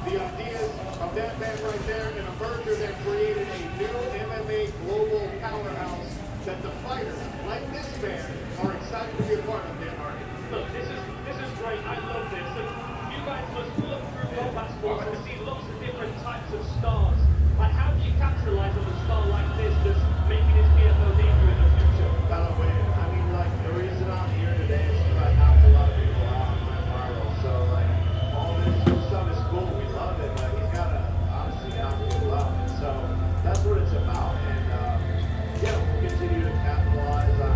the ideas of that man right there, and a merger that created a new MMA global powerhouse that the fighters, like this man, are excited to be a part of, Dan Archie. Look, this is great. I love this. And you guys must look through combat sports and see lots of different types of stars. Like, how do you capitalize on a star like this that's making his PFL debut in the future? I mean, like, the reason I'm here today is because I knocked a lot of people out on my viral. So, like, all this stuff is cool. We love it. Like, he's got to honestly knock people out. And so, that's what it's about. And, yeah, we'll continue to capitalize on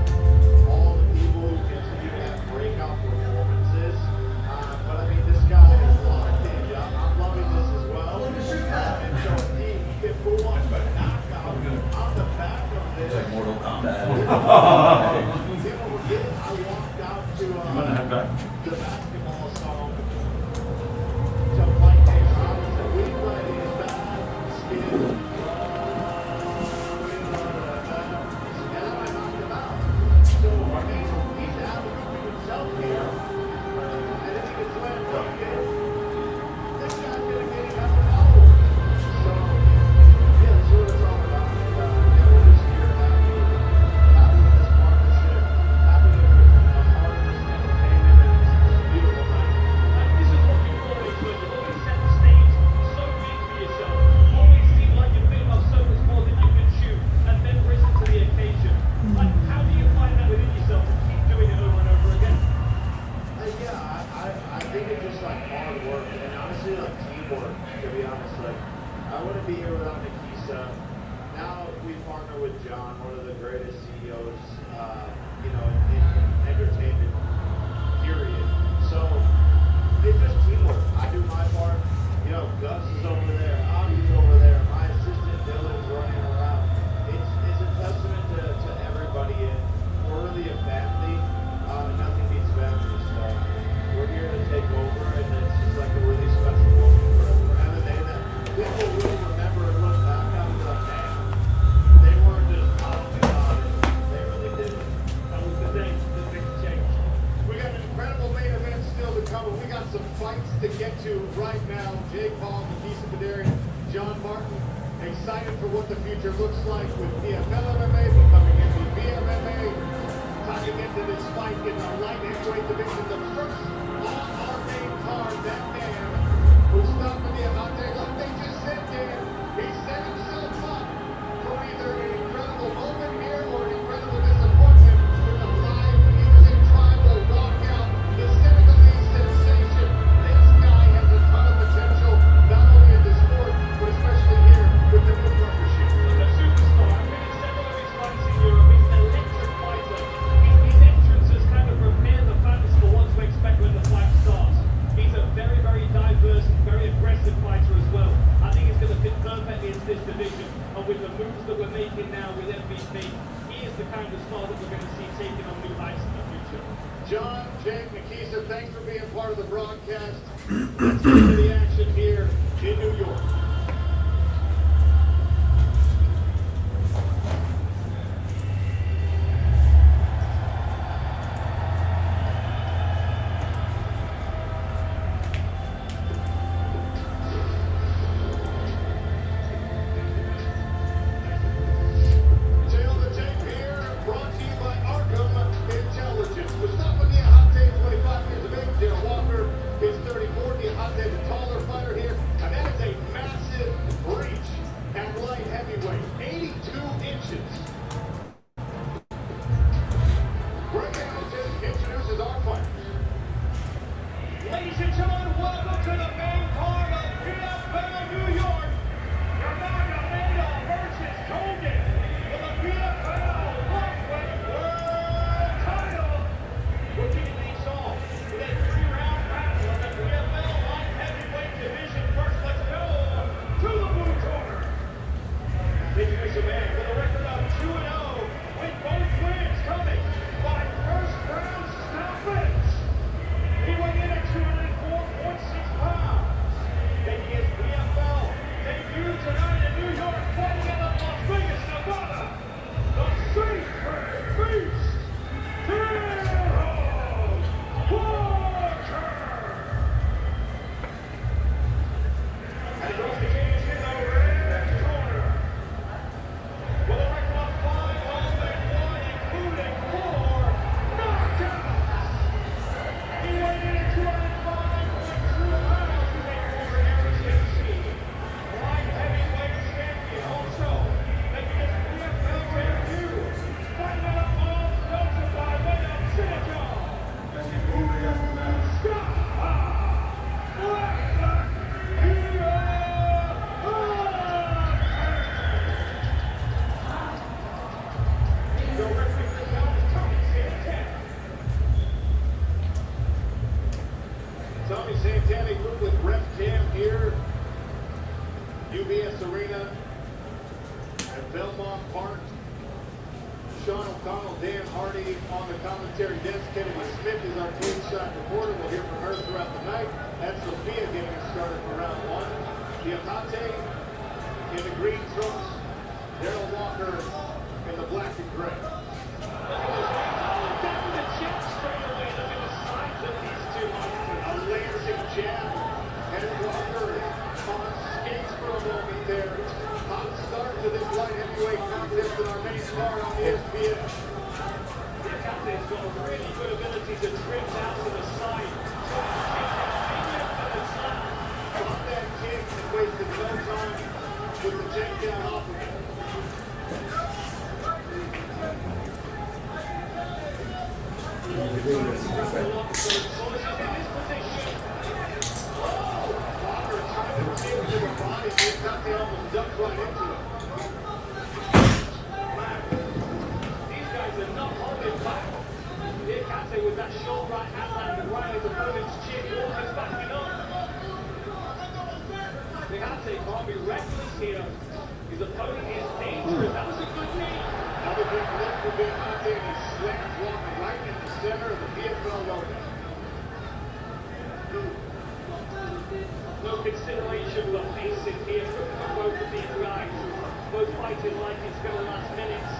all the people who continue to have breakout performances. think it's just like hard work and honestly like teamwork, to be honest. Like I wouldn't be here without Nikisa. Now we partner with John, one of the greatest CEOs, you know, in entertainment, period. So it's just teamwork. I do my part. You know, Gus is over there, Avi's over there, my assistant Dylan's running around. It's a testament to everybody, and we're really a family. Nothing beats family, so we're here to take over, and it's just like a really special moment for a day that people will remember and look back on and be like, man, they weren't just talking about it, they really did it. That was the thing, the big change. We got an incredible main event still to come, and we got some fights to get to right now. Jake Paul, Nikisa Kadarian, John Martin, excited for what the future looks like with PFL MMA becoming MVP MMA. Talking into this fight in the light heavyweight division, the first on our main card, that man who's stopping the Amate, like they just said, Dan, he set himself up for either an incredible moment here or an incredible disappointment with a live music tribal walkout, the Senegalese sensation. This guy has a ton of potential, not only in the sport, but especially here with the new partnership. He's a superstar. I've been in several of his fights in Europe. He's an electric fighter. His entrances kind of prepare the fans for what to expect when the fight starts. He's a very, very diverse, very aggressive fighter as well. I think he's going to fit perfectly into this division. And with the moves that we're making now with MVP, he is the kind of star that we're going to see taking on new heights in the future. John, Jake, Nikisa, thanks for being part of the broadcast. Let's get to the action here in New York. Ladies and gentlemen, welcome to the main card of PFL New York. Nurmagomedov versus Colgan for the PFL Lightweight World Title. We're kicking things off with a 3-round battle of the PFL Light Heavyweight Division. First, let's go to the blue corner. This is a man with a record of 2-0, with both wins coming by first round stoppage. He went in at 204.6 pounds. Making his PFL debut tonight in New York, fighting out of Las Vegas, Nevada. The Sacred Beast, Kielholtz. And he goes to James in the red corner. With a record of 5-1, including 4 knockouts. He weighed in at 205.2 pounds. He made former ROC light heavyweight champion. Also making his PFL debut, fighting out of Montreal by way of Senegal. The referee for the count is Tommy Santana. Tommy Santana group with Ref Cam here, UBS Arena at Belmont Park. Sean O'Connell, Dan Hardy on the commentary desk. Kennedy Smith is our cage shot reporter. We'll hear from her throughout the night. And Sophia getting us started for round 1. Diamante in the green trunks. Daryl Walker in the black and gray. Down to the jab straight away. Look at the size of these two. A lancing jab. And Walker on skates for a moment there. Hot start to this light heavyweight contest in our main card on ESPN. Diamante's got a really good ability to trim down to the side. Got that kick and wasted no time with the takedown off of it. His opponent is dangerous. That was a good knee. Another big lift for Diamante, and he slams one right in the center of the PFL logo. No consideration for pacing here from both of these guys. Both fighting like it's going to last minutes.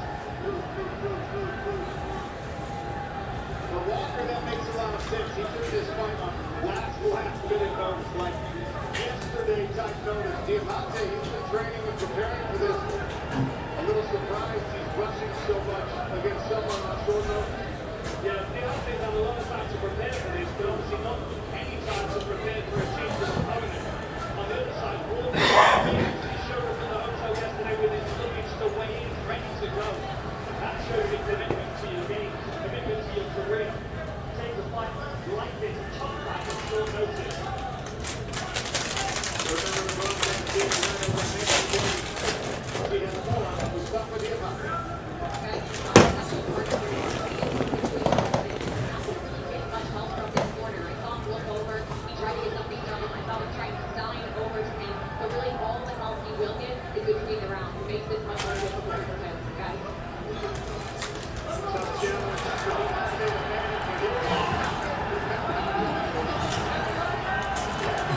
The Walker, that makes a lot of sense. He took this fight on last minute notice, like yesterday type notice. Diamante, he's been training and preparing for this. A little surprised he's rushing so much against someone on short notice. Yeah, Diamante's had a lot of time to prepare for this, but obviously not any time to prepare for a change of opponent. On the other side, Walker, he showed up at the hotel yesterday with his luggage to weigh in, ready to go. That shows a commitment to your game, commitment to your career. Take a fight like this, tough fight at short notice.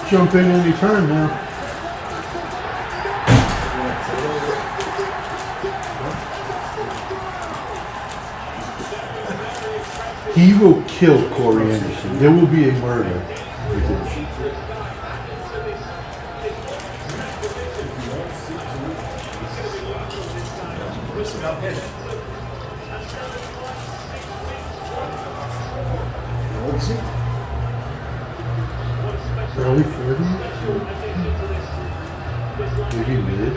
Jump in any turn now. He will kill Corey Anderson. There will be a murder with him. How old is he? Early 40s? Maybe mid?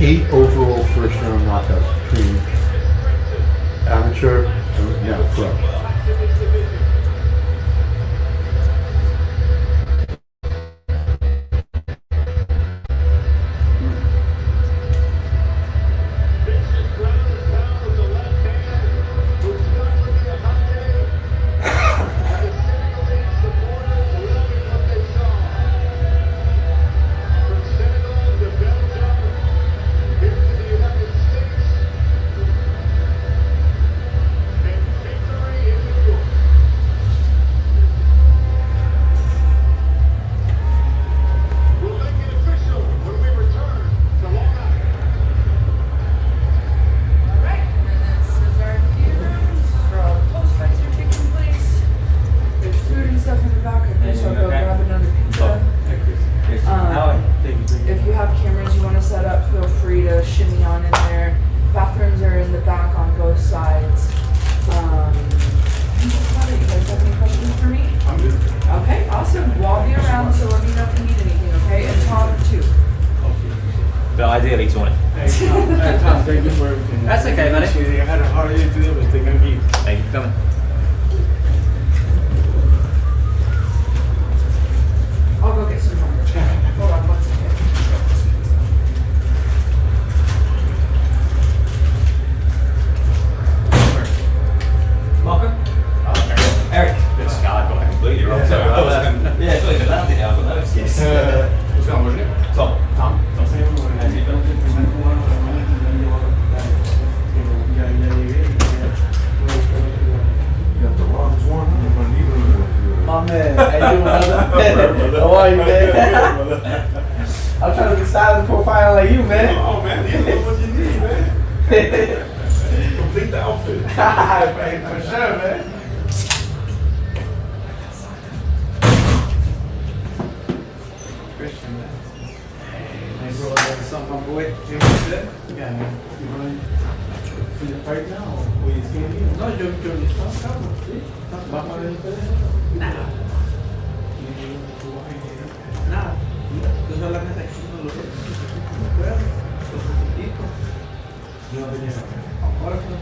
Eight overall first round knockouts between amateur and now pro. How are you, man? I'm trying to decide the profile like you, man. Oh man, you know what you need, man. Complete the outfit. For sure, man. Christian, man. Hey, bro, what's up, my boy? You good? Yeah, man. You going to the fight now? Or you scared me? No, yo estaba calmo, ¿sí? ¿Vamos a ver el pelea? Nada. Nada. Tú solamente aquí no lo ves. Los poquititos. No venía ahora con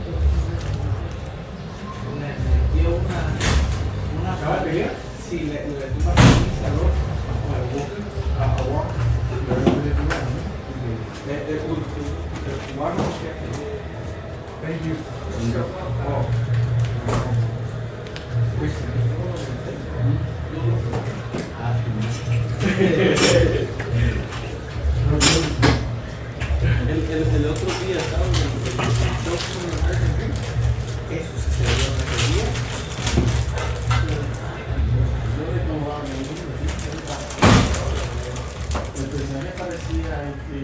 me dio una ¿acaba de pelear? Sí, le di una camisa al otro. A walk. Thank you. Oh. El otro día estaba en el show con el Archie. Eso sí se veía en el día. Yo le tomaba mi libro. El personaje parecía que...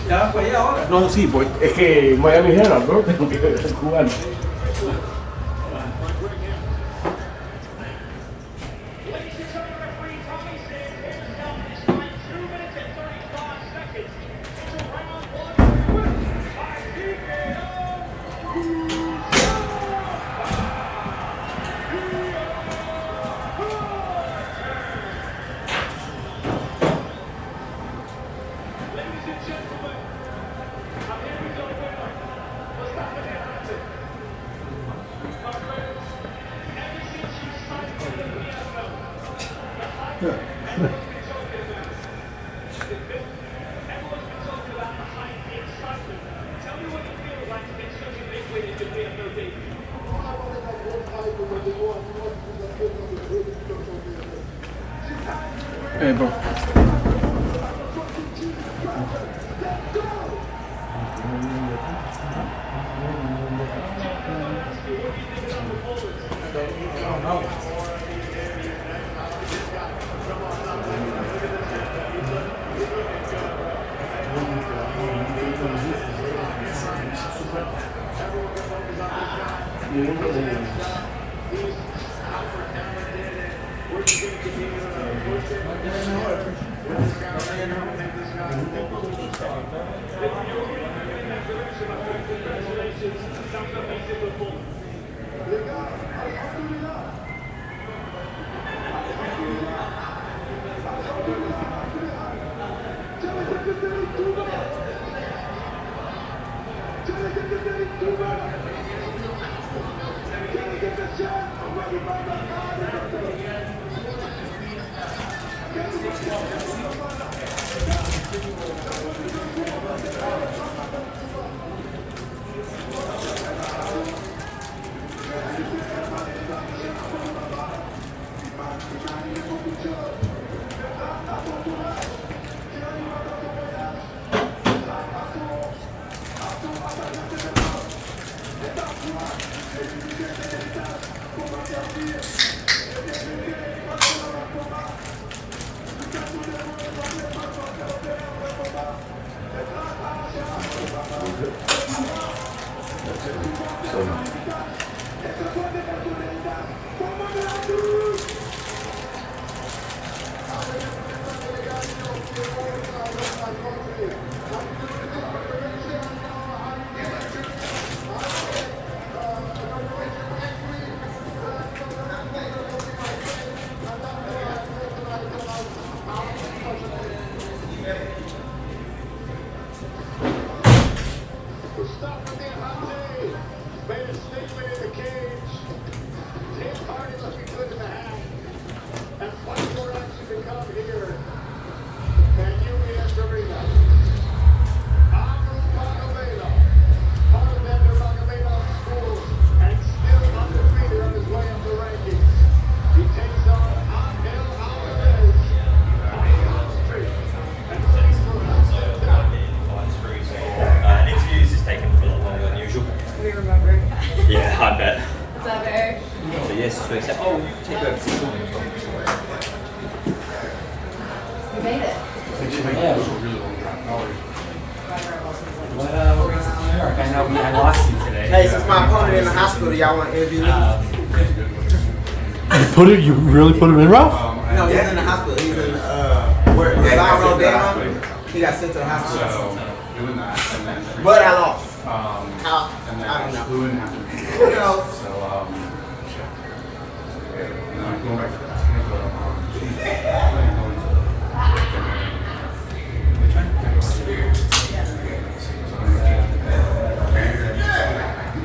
¿Ya vas para allá ahora? No, sí, pues es que Miami Herald, ¿no? Tengo que jugar. Hey, bro. Nurmagomedov, part of that So he said, oh, take over to school. You made it. Yeah. What were you saying in New York? I know I lost you today. Hey, since my opponent in the hospital, y'all want to interview me? You really put him in, Ralph? No, he's in the hospital. He's in where Zion rolled down. He got sent to the hospital. So doing that, and then But I lost. and then I don't know. flew in after. Who knows? So and then I'm going back to that. I'm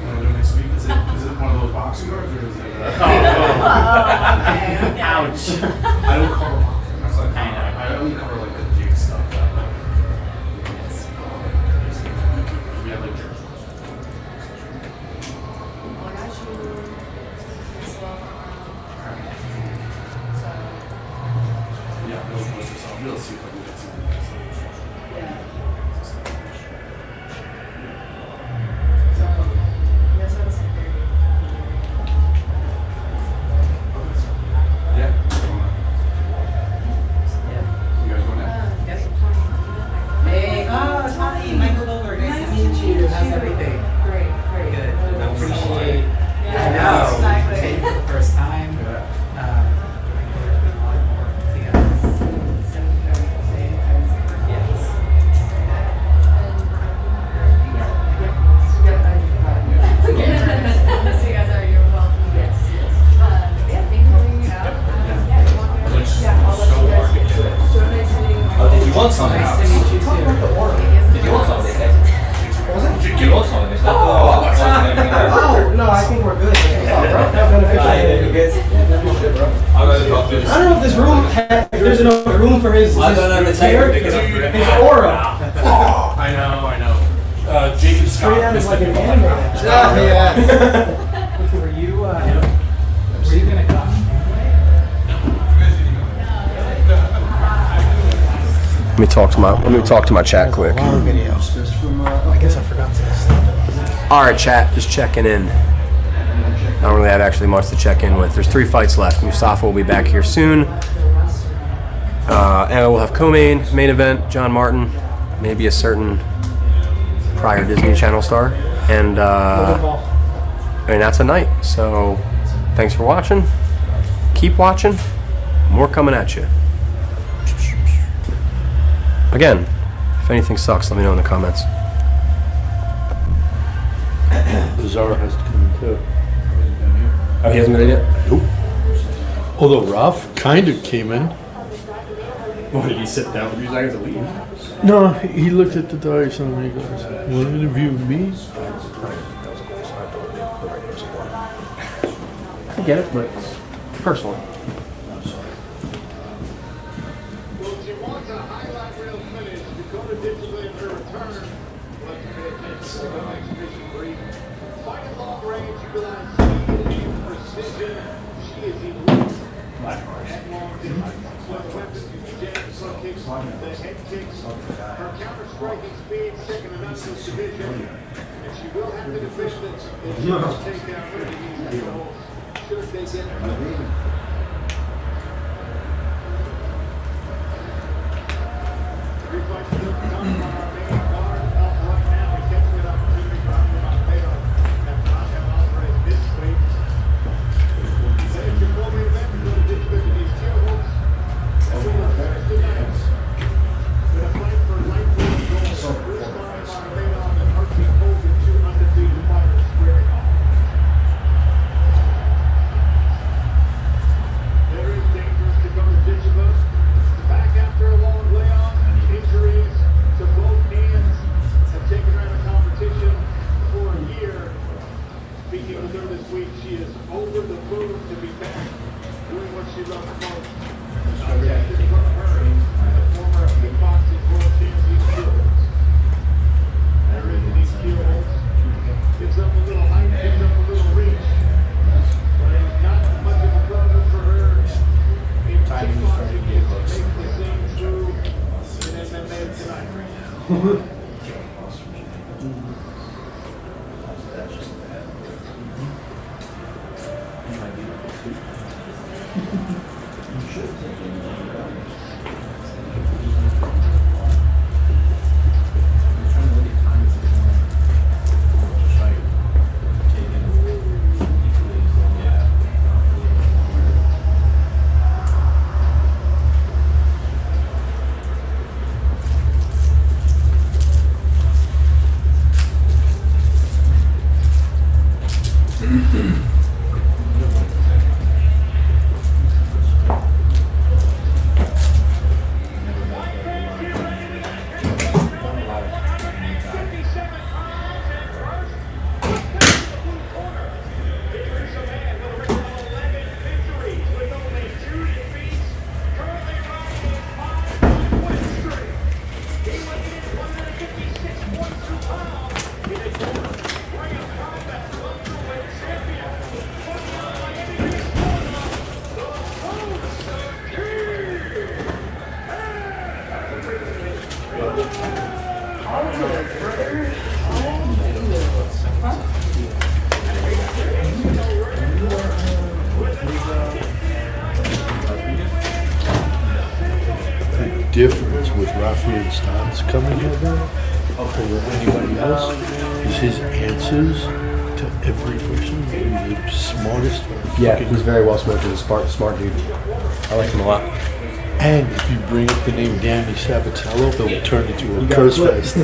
gonna go next week. Is it one of those boxing cards or is it? Ouch. I don't cover boxing. That's like I only cover like the jig stuff. We have like jerseys. Yeah, we'll post this up. We'll see if I can get some. Yeah. You guys going now? Hey, Tommy, Michael Goldberg. Nice to meet you. How's everything? Great. Good. I appreciate. Yeah, I know. exactly. Meeting for the first time. Oh, did you want something? Nice to meet you too. Did you want something? Did you want something? Oh, no, I think we're good. Not beneficial. I'll go to the doctor. I don't know if this room, if there's enough room for his I'll go down the table. Pick it up for his aura. I know. Jacob Scott. Straight out is like an anime. Were you gonna come? Let me talk to my chat quick. I guess I forgot to stop. All right, chat, just checking in. I don't really have actually much to check in with. There's 3 fights left. Mustafa will be back here soon. And we'll have co-main, main event, John Martin, maybe a certain prior Disney Channel star. And that's a night. So thanks for watching. Keep watching. More coming at you. Again, if anything sucks, let me know in the comments. Zara has to come in too. Oh, he hasn't been in yet? Nope. Although Ralph kind of came in. What, did he sit down for 3 seconds to leave? No, he looked at the dice and he goes, "Want to interview me?" I get it, but personally. Well, she wants a highlight reel finish. Dakota Ditcheva in her return. Let's pay attention to the exhibition brief. Fighting long range, utilize speed and precision. She is elite. At long distance. With weapons, jabs, front kicks, the head kicks. Her counter-striking speed, second to none in this division. And she will have to defend it if she must take down one of these people. Should they get The difference with Rafael Stotts coming here though, over anybody else, is his answers to every question. He's the smartest. Yeah, he's very well spoken. He's a smart dude. I like him a lot. And if you bring up the name Danny Sabatello, he'll turn into a curse fest.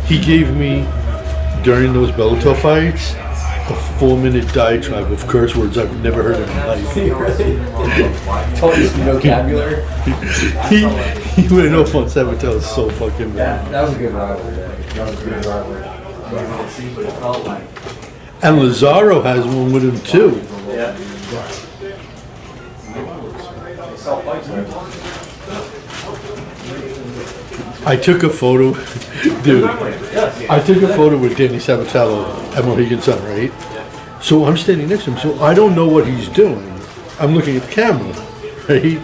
He gave me, during those Bellator fights, a 4-minute diatribe of curse words I've never heard in my life. Told you some vocabulary. he went off on Sabatello so fucking bad. That was a good rivalry. That was a good rivalry. You didn't see what it felt like. And Lazaro has one with him too. Yeah. I took a photo, dude. I took a photo with Danny Sabatello at Mohegan Sun, right? So I'm standing next to him, so I don't know what he's doing. I'm looking at the camera, right?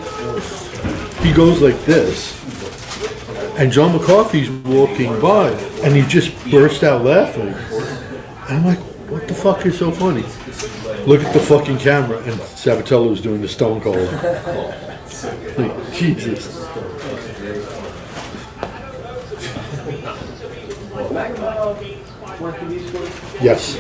He goes like this, and John McCarthy's walking by, and he just burst out laughing. And I'm like, what the fuck is so funny? Look at the fucking camera, and Sabatello's doing the Stone Cold. Like, Jesus. Yes.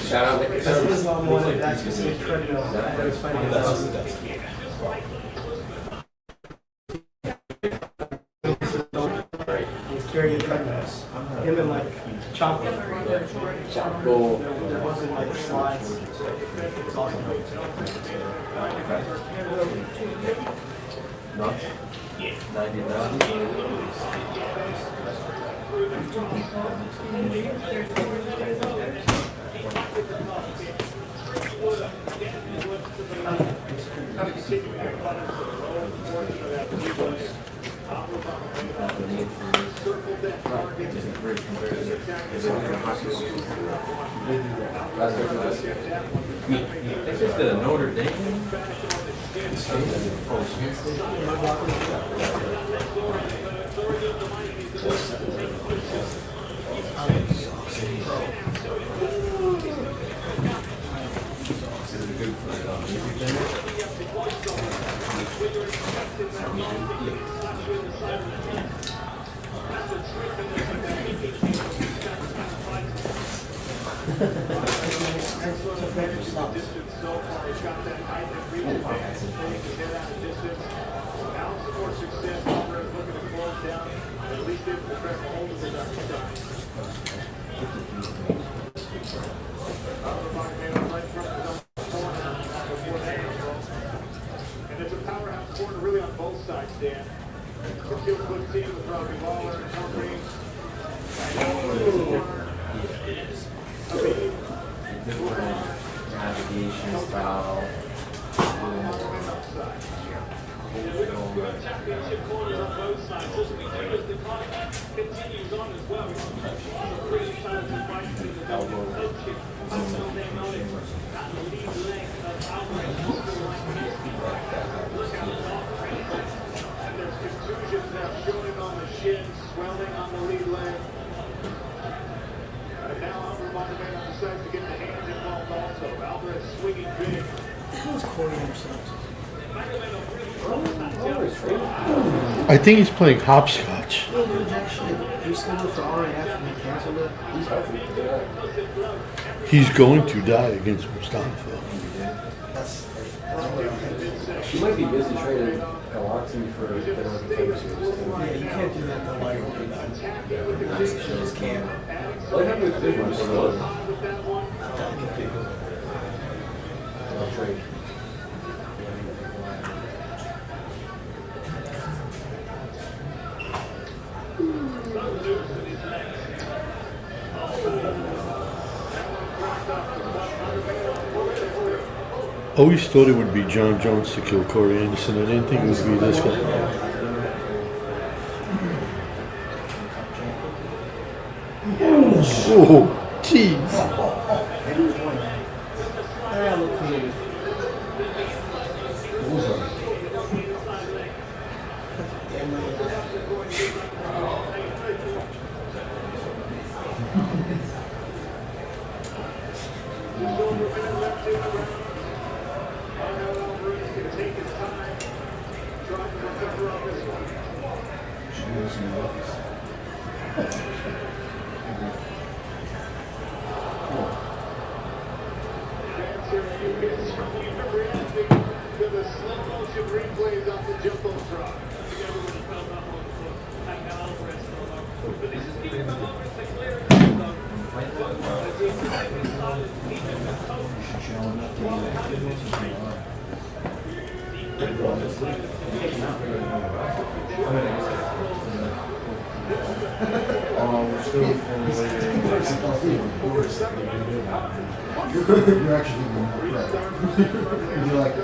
Shout out to Islam wanted that specific treadmill that was fighting against. He's carrying treadmills. Him and like Chaco. There wasn't like slides. It's awesome. This is the Notre Dame. And it's a powerhouse corner really on both sides, Dan. The Kielholtz team with Robbie Waller and Colgan. Different navigation style. Championship corners on both sides. This will be good as the contest continues on as well. Three times the fight between the elbow head kick. Until they notice that the lead leg of Alvarez look out and there's contusions now showing on the shin, swelling on the lead leg. And now Nurmagomedov decides to get the hands involved also. Alvarez swinging big. That was Corey Anderson. I think he's playing hopscotch. He was actually scheduled for RAF and they canceled it. He's healthy. He's going to die against Mustafa. She might be busy training Galati for the Olympic Series too. Yeah, you can't do that though while you're working on it. You just can't. What happened with Usman? I'll trade. Always thought it would be John Jones to kill Corey Anderson. I didn't think it would be this guy. Oh, jeez. You're actually you're like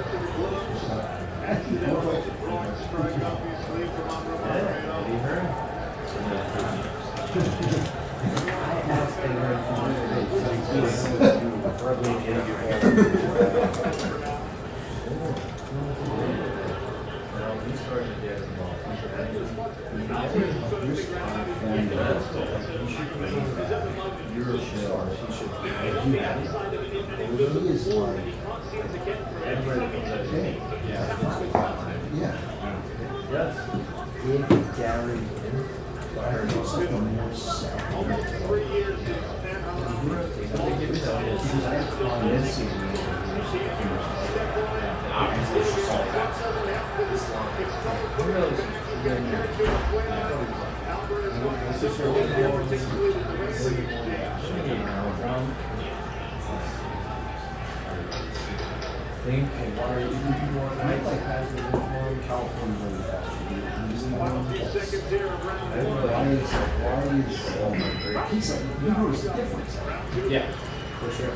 Yeah, for sure.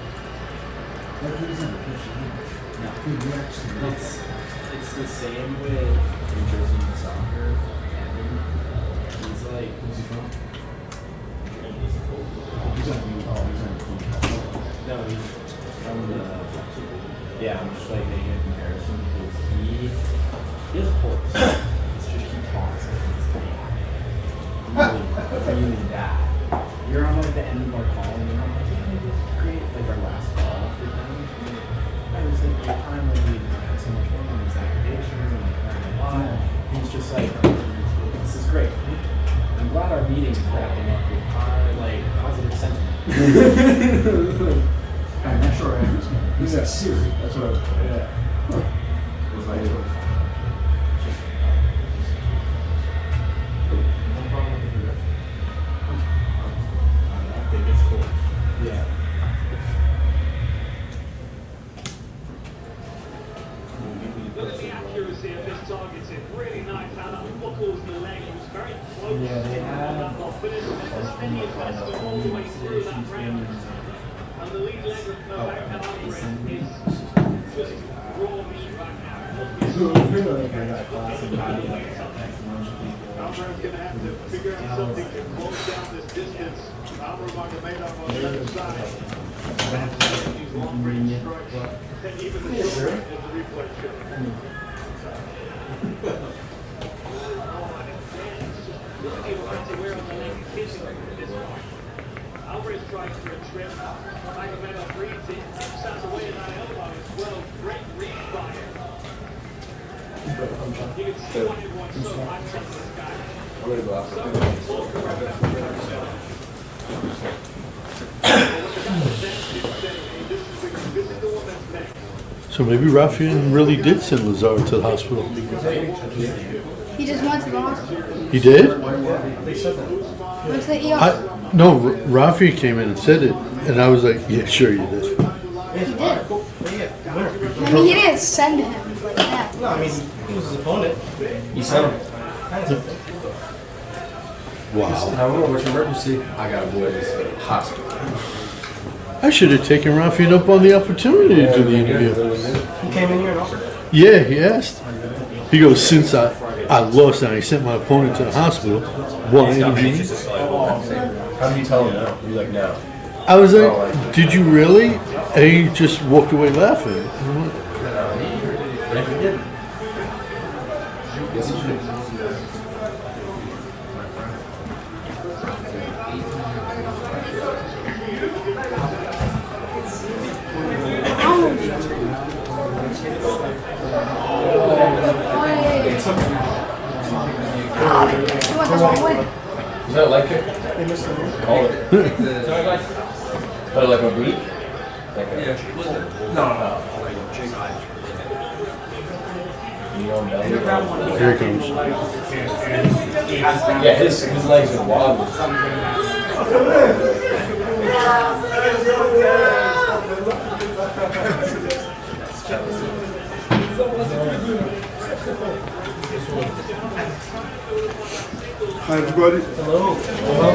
It's the same with New Jersey soccer. Evan, he's like, who's he from? No, he's from the. Yeah, I'm just like making a comparison because he is horse. It's just he talks like it's really bad. You're on like the end of our call and you're like, great, like our last call for them. It was like a great time when we had so much fun on this application and like learned a lot. He was just like, this is great. I'm glad our meeting's wrapping up with like positive sentiment. I'm not sure I understand. He's like Siri. That's what I Yeah. was like. Yeah. Look at the accuracy of this target tip. Really nice how that buckles the leg. It was very close. Yeah, they had confidence. There's any investment all the way through that round. And the lead leg of Alvarez is just raw meat right now. Alvarez going to have to figure out something to close down this distance. Nurmagomedov on the other side. These long range strikes. And even the short range is the reflex shot. Alvarez tries for a trip. Nurmagomedov reads it, steps out the way of that elbow as well. Great read by him. You can see why everyone's so high on this guy. I'm gonna go after So maybe Rafian really did send Lazar to the hospital. He just went to the hospital. He did? Went to the ER. No, Rafi came in and said it, and I was like, yeah, sure you did. He did. I mean, he didn't send him like that. No, I mean, he was his opponent. You sent him. Wow. I don't know which emergency. I gotta go to the hospital. I should have taken Rafian up on the opportunity to do the interview. He came in here and offered it. Yeah, he asked. He goes, since I lost and I sent my opponent to the hospital, want to interview me? How do you tell him now? You're like, no. I was like, did you really? And he just walked away laughing. Yes, he did. Is that like it? Call it. Like a week? Like a, No. Here he comes. Yeah, his legs are wild. Hi everybody. Hello. Hello.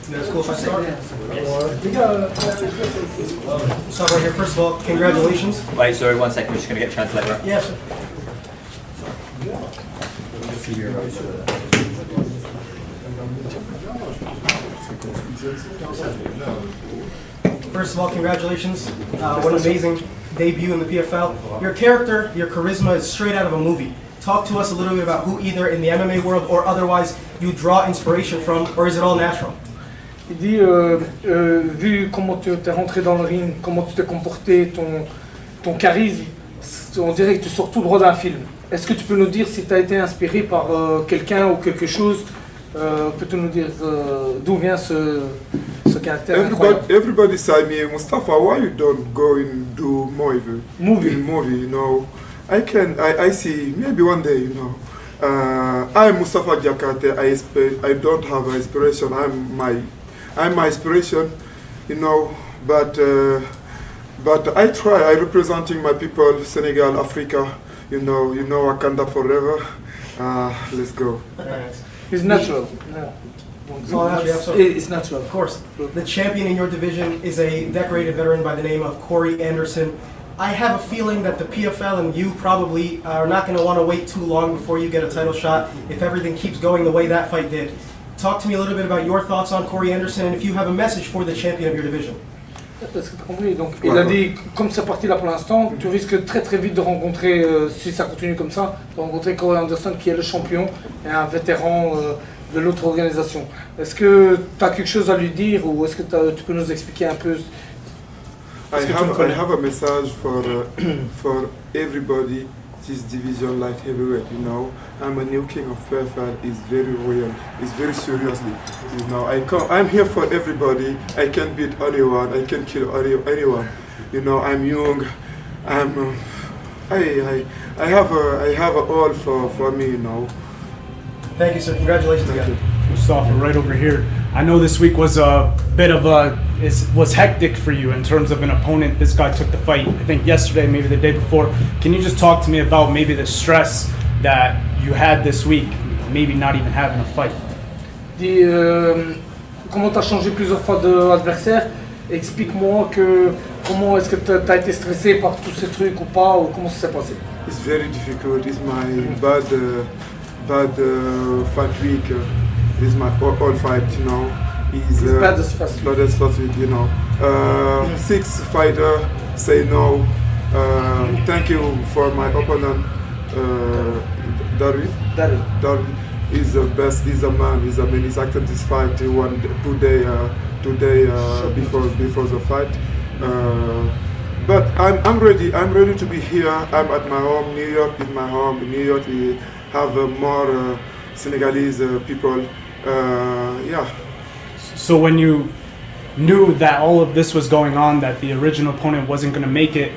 That's cool if I start. Start right here. First of all, congratulations. Wait, sorry, 1 second. We're just going to get a translator. Yes. First of all, congratulations. What an amazing debut in the PFL. Your character, your charisma is straight out of a movie. Talk to us a little bit about who either in the MMA world or otherwise you draw inspiration from, or is it all natural? Il dit, vu comment tu es rentré dans le ring, comment tu t'es comporté, ton charisme, on dirait que tu sors tout droit d'un film. Est-ce que tu peux nous dire si tu as été inspiré par quelqu'un ou quelque chose? Peux-tu nous dire d'où vient ce caractère incroyable? Everybody say me, Mustafa, why you don't go and do movie, you know? I see, maybe one day, you know. I'm Mustafa Diakate, I don't have an inspiration, I'm my inspiration, you know, but I try, I representing my people, Senegal, Africa, you know, Wakanda forever. Let's go. It's natural. Yeah. It's natural. Of course. The champion in your division is a decorated veteran by the name of Corey Anderson. I have a feeling that the PFL and you probably are not going to want to wait too long before you get a title shot if everything keeps going the way that fight did. Talk to me a little bit about your thoughts on Corey Anderson and if you have a message for the champion of your division. Est-ce que tu as compris? Donc, il a dit, comme c'est parti là pour l'instant, tu risques très très vite de rencontrer, si ça continue comme ça, de rencontrer Corey Anderson qui est le champion et un vétéran de l'autre organisation. Est-ce que tu as quelque chose à lui dire ou est-ce que tu peux nous expliquer un peu? I have a message for everybody. This division light heavyweight, you know. I'm a new king of PFL. It's very real. It's very seriously, you know. I'm here for everybody. I can beat anyone. I can kill anyone. You know. I'm young. I have a all for me, you know. Thank you, sir. Congratulations again. Mustafa, right over here. I know this week was a bit of was hectic for you in terms of an opponent. This guy took the fight, I think yesterday, maybe the day before. Can you just talk to me about maybe the stress that you had this week, maybe not even having a fight? Dis, comment tu as changé plusieurs fois d'adversaire? Explique-moi comment est-ce que tu as été stressé par tous ces trucs ou pas, ou comment ça s'est passé? It's very difficult. It's my bad fight week. It's my all fight, you know. It's baddest first week, you know. 6 fighters say no. Thank you for my opponent, Darwin. He's the best. He's a man. He's a man. He's accepted this fight. He won today before the fight. But I'm ready. I'm ready to be here. I'm at my home. New York is my home. In New York we have more Senegalese people. Yeah. So when you knew that all of this was going on, that the original opponent wasn't going to make it,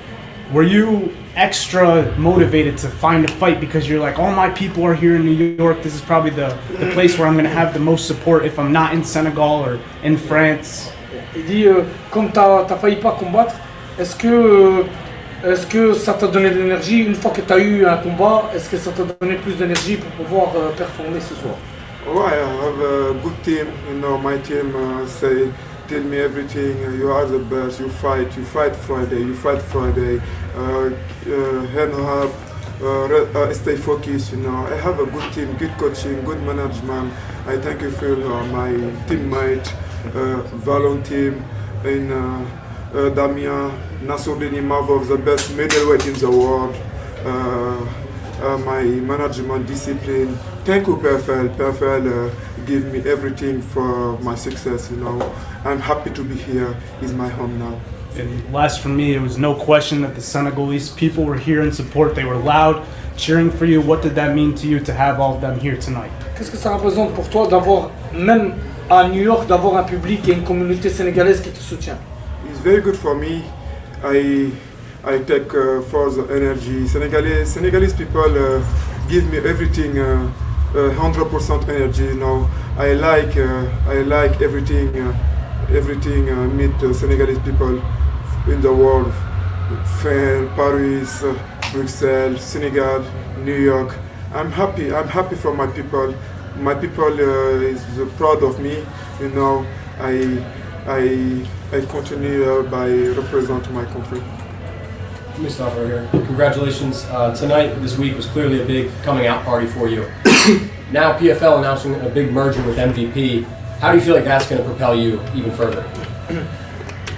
were you extra motivated to find a fight because you're like, all my people are here in New York, this is probably the place where I'm going to have the most support if I'm not in Senegal or in France? Il dit, comme t'as failli pas combattre, est-ce que ça t'a donné de l'énergie une fois que t'as eu un combat? Est-ce que ça t'a donné plus d'énergie pour pouvoir performer ce soir? Oh, I have a good team. You know, my team tell me everything. You are the best. You fight Friday. You fight Friday. stay focused. You know, I have a good team, good coaching, good management. I thank you for my teammate, Valon team, in Damien, Nassourdini Mavov, the best middleweight in the world. My management discipline. Thank you, PFL. PFL give me everything for my success. You know, I'm happy to be here. It's my home now. And last for me, there was no question that the Senegalese people were here in support. They were loud, cheering for you. What did that mean to you to have all of them here tonight? Qu'est-ce que ça représente pour toi d'avoir, même à New York, d'avoir un public et une communauté sénégalaise qui te soutient? It's very good for me. I take for the energy. Senegalese people give me everything, 100% energy. You know, I like everything. Meet Senegalese people in the world, France, Paris, Brussels, Senegal, New York. I'm happy for my people. My people is proud of me. You know, I continue by represent my country. Let me stop right here. Congratulations. Tonight, this week was clearly a big coming out party for you. Now PFL announcing a big merger with MVP. How do you feel like that's going to propel you even further?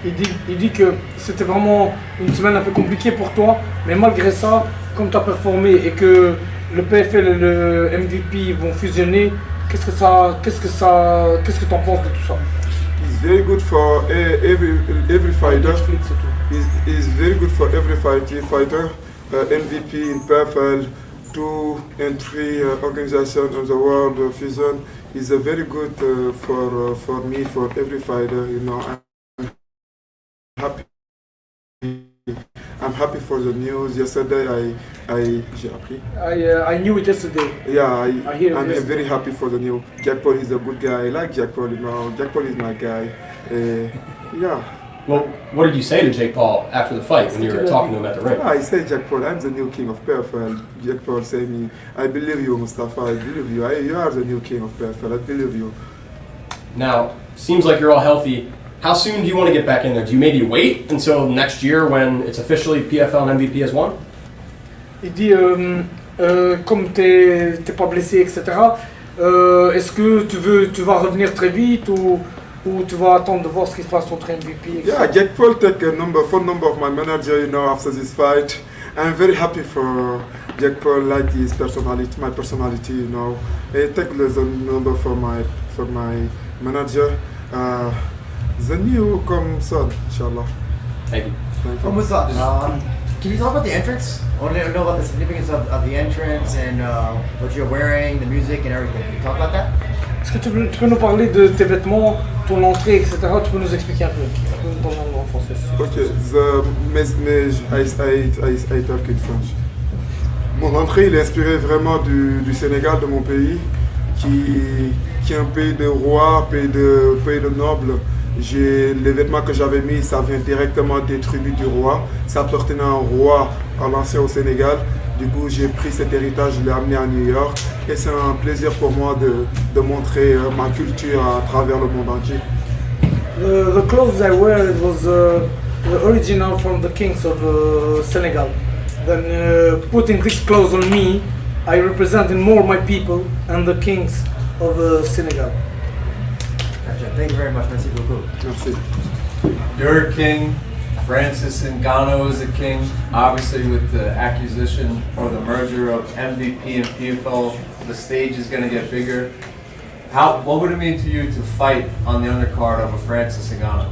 Il dit que c'était vraiment une semaine un peu compliquée pour toi, mais malgré ça, comme tu as performé et que le PFL et le MVP vont fusionner, qu'est-ce que tu en penses de tout ça? It's very good for every fighter. It's very good for every fighter. MVP in PFL, 2 and 3 organizations in the world fusion is a very good for me, for every fighter. You know, I'm happy for the news. Yesterday j'ai appris. I knew it yesterday. Yeah, I'm very happy for the news. Jack Paul is a good guy. I like Jack Paul. You know, Jack Paul is my guy. Yeah. Well, what did you say to Jake Paul after the fight when you were talking to him at the ring? I say, Jack Paul, I'm the new king of PFL. Jack Paul say me, I believe you, Mustafa. I believe you. You are the new king of PFL. I believe you. Now, seems like you're all healthy. How soon do you want to get back in there? Do you maybe wait until next year when it's officially PFL and MVP has won? Il dit, comme t'es pas blessé, etc., est-ce que tu vas revenir très vite ou tu vas attendre de voir ce qui se passe contre MVP? Yeah, Jack Paul take a phone number of my manager, you know, after this fight. I'm very happy for Jack Paul, like his personality, my personality, you know. I take the number for my manager. The new come soon, inshallah. Thank you. Thank you. Usman, can you talk about the entrance? I want to know about the significance of the entrance and what you're wearing, the music and everything. Can you talk about that? Est-ce que tu peux nous parler de tes vêtements, ton entrée, etc. Tu peux nous expliquer un peu en français? Ok, I talk in French. Mon entrée, il est inspiré vraiment du Sénégal, de mon pays, qui est un pays de rois, pays de nobles. Les vêtements que j'avais mis, ça vient directement des tribus du roi. Ça appartenait à un roi, à l'ancien au Sénégal. Du coup, j'ai pris cet héritage, je l'ai amené à New York. Et c'est un plaisir pour moi de montrer ma culture à travers le monde entier. The clothes I wear was the original from the kings of Senegal. Then putting this clothes on me, I represented more my people and the kings of Senegal. Gotcha. Thank you very much. Merci beaucoup. Merci. You're a king. Francis Ngannou is a king. Obviously, with the acquisition or the merger of MVP and PFL, the stage is going to get bigger. What would it mean to you to fight on the undercard of a Francis Ngannou?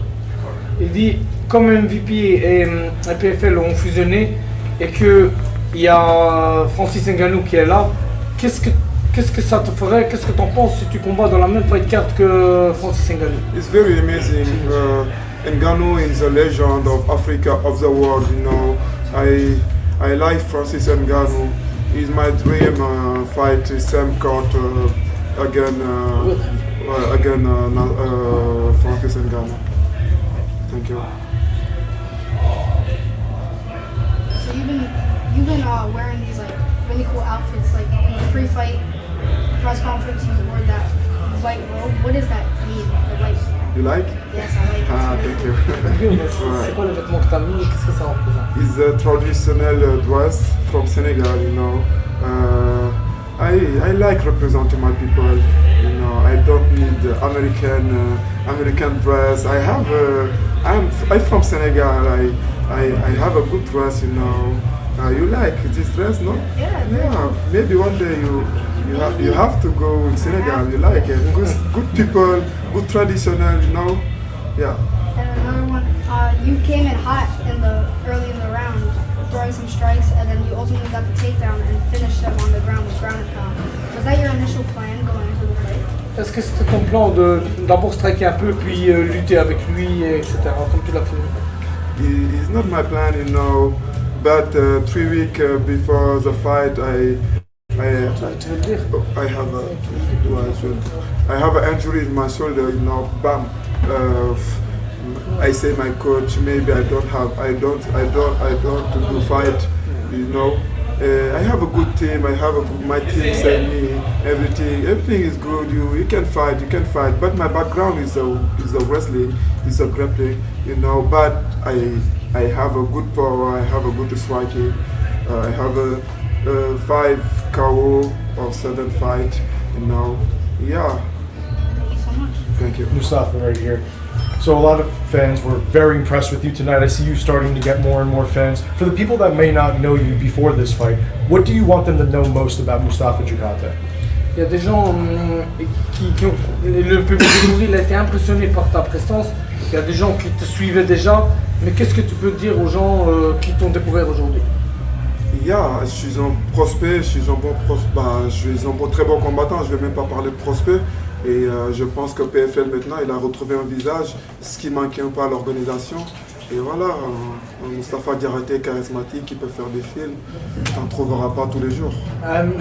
Il dit, comme MVP et PFL ont fusionné et qu'il y a Francis Ngannou qui est là, qu'est-ce que ça te ferait, qu'est-ce que tu en penses si tu combats dans la même fight card que Francis Ngannou? It's very amazing. Ngannou is a legend of Africa, of the world. You know, I like Francis Ngannou. It's my dream fight Sam Court again Francis Ngannou. Thank you. So you've been wearing these like really cool outfits, like in the pre-fight press conference you wore that white robe. What does that mean, the white You like? Yes, I like it. Ah, thank you. C'est quoi le vêtement que t'as mis et qu'est-ce que ça représente? It's a traditional dress from Senegal, you know. I like representing my people, you know. I don't need American dress. I'm from Senegal. I have a good dress, you know. You like this dress, no? Yeah. Maybe one day you have to go in Senegal. You like it? Good people, good traditional, you know. Yeah. And another one, you came in hot early in the round, throwing some strikes, and then you ultimately got the takedown and finished them on the ground with ground and pound. Was that your initial plan going into the fight? Est-ce que c'était ton plan de d'abord striker un peu puis lutter avec lui, etc. comme tu l'as fait? It's not my plan, you know. But 3 weeks before the fight, I have an injury in my shoulder, you know. Bam. I say my coach, maybe I don't to do fight, you know. I have a good team. My team send me everything is good. You can fight. But my background is a wrestling, is a grappling, you know. But I have a good power. I have a good striking. I have a 5 KO or 7 fight, you know. Yeah. Thank you so much. Thank you. Mustafa right here. So a lot of fans were very impressed with you tonight. I see you starting to get more and more fans. For the people that may not know you before this fight, what do you want them to know most about Mustafa Jakate? Il y a des gens qui ont... Le public aujourd'hui, il a été impressionné par ta prestance. Il y a des gens qui te suivaient déjà. Mais qu'est-ce que tu peux dire aux gens qui t'ont découvert aujourd'hui? Yeah, je suis un prospect, je suis un très bon combattant, je ne vais même pas parler de prospect. Et je pense que PFL maintenant, il a retrouvé un visage, ce qui manquait un peu à l'organisation. Et voilà, un Mustafa Jakate charismatique qui peut faire des films, tu n'en trouveras pas tous les jours. I'm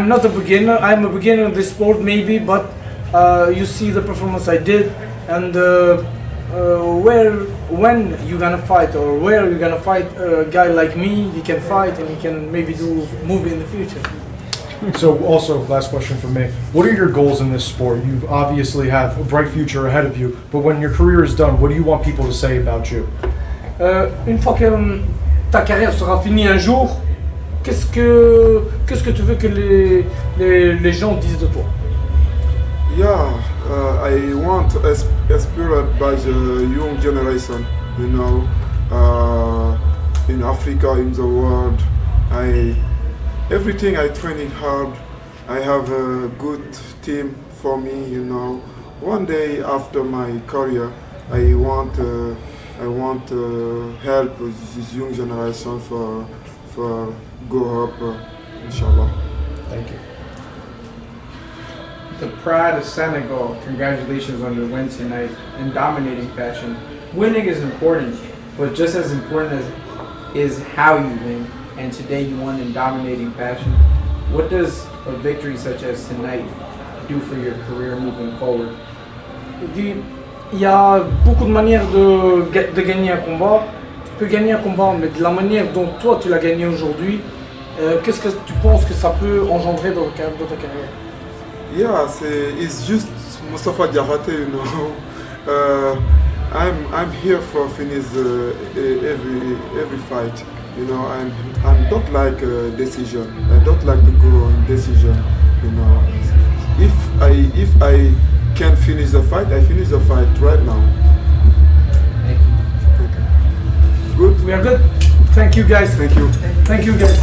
not a beginner. I'm a beginner in this sport maybe, but you see the performance I did, and when you're gonna fight, or where you're gonna fight a guy like me, he can fight and he can maybe do a movie in the future. So also, last question from me. What are your goals in this sport? You obviously have a bright future ahead of you, but when your career is done, what do you want people to say about you? Une fois que ta carrière sera finie un jour, qu'est-ce que tu veux que les gens disent de toi? Yeah, I want inspired by the young generation, you know, in Africa, in the world. Everything I training hard. I have a good team for me, you know. One day after my career, I want to help this young generation for go up, inshallah. Thank you. The pride of Senegal, congratulations on your win tonight in dominating fashion. Winning is important, but just as important is how you win. And today you won in dominating fashion. What does a victory such as tonight do for your career moving forward? Il y a beaucoup de manières de gagner un combat. Tu peux gagner un combat, mais de la manière dont toi tu l'as gagné aujourd'hui, qu'est-ce que tu penses que ça peut engendrer dans ta carrière? Yeah, it's just Mustafa Jakate, you know. I'm here for finish every fight. You know, I don't like decision. I don't like to go on decision. You know, if I can finish the fight, I finish the fight right now. Thank you. Good. We are good. Thank you, guys. Thank you. Thank you, guys.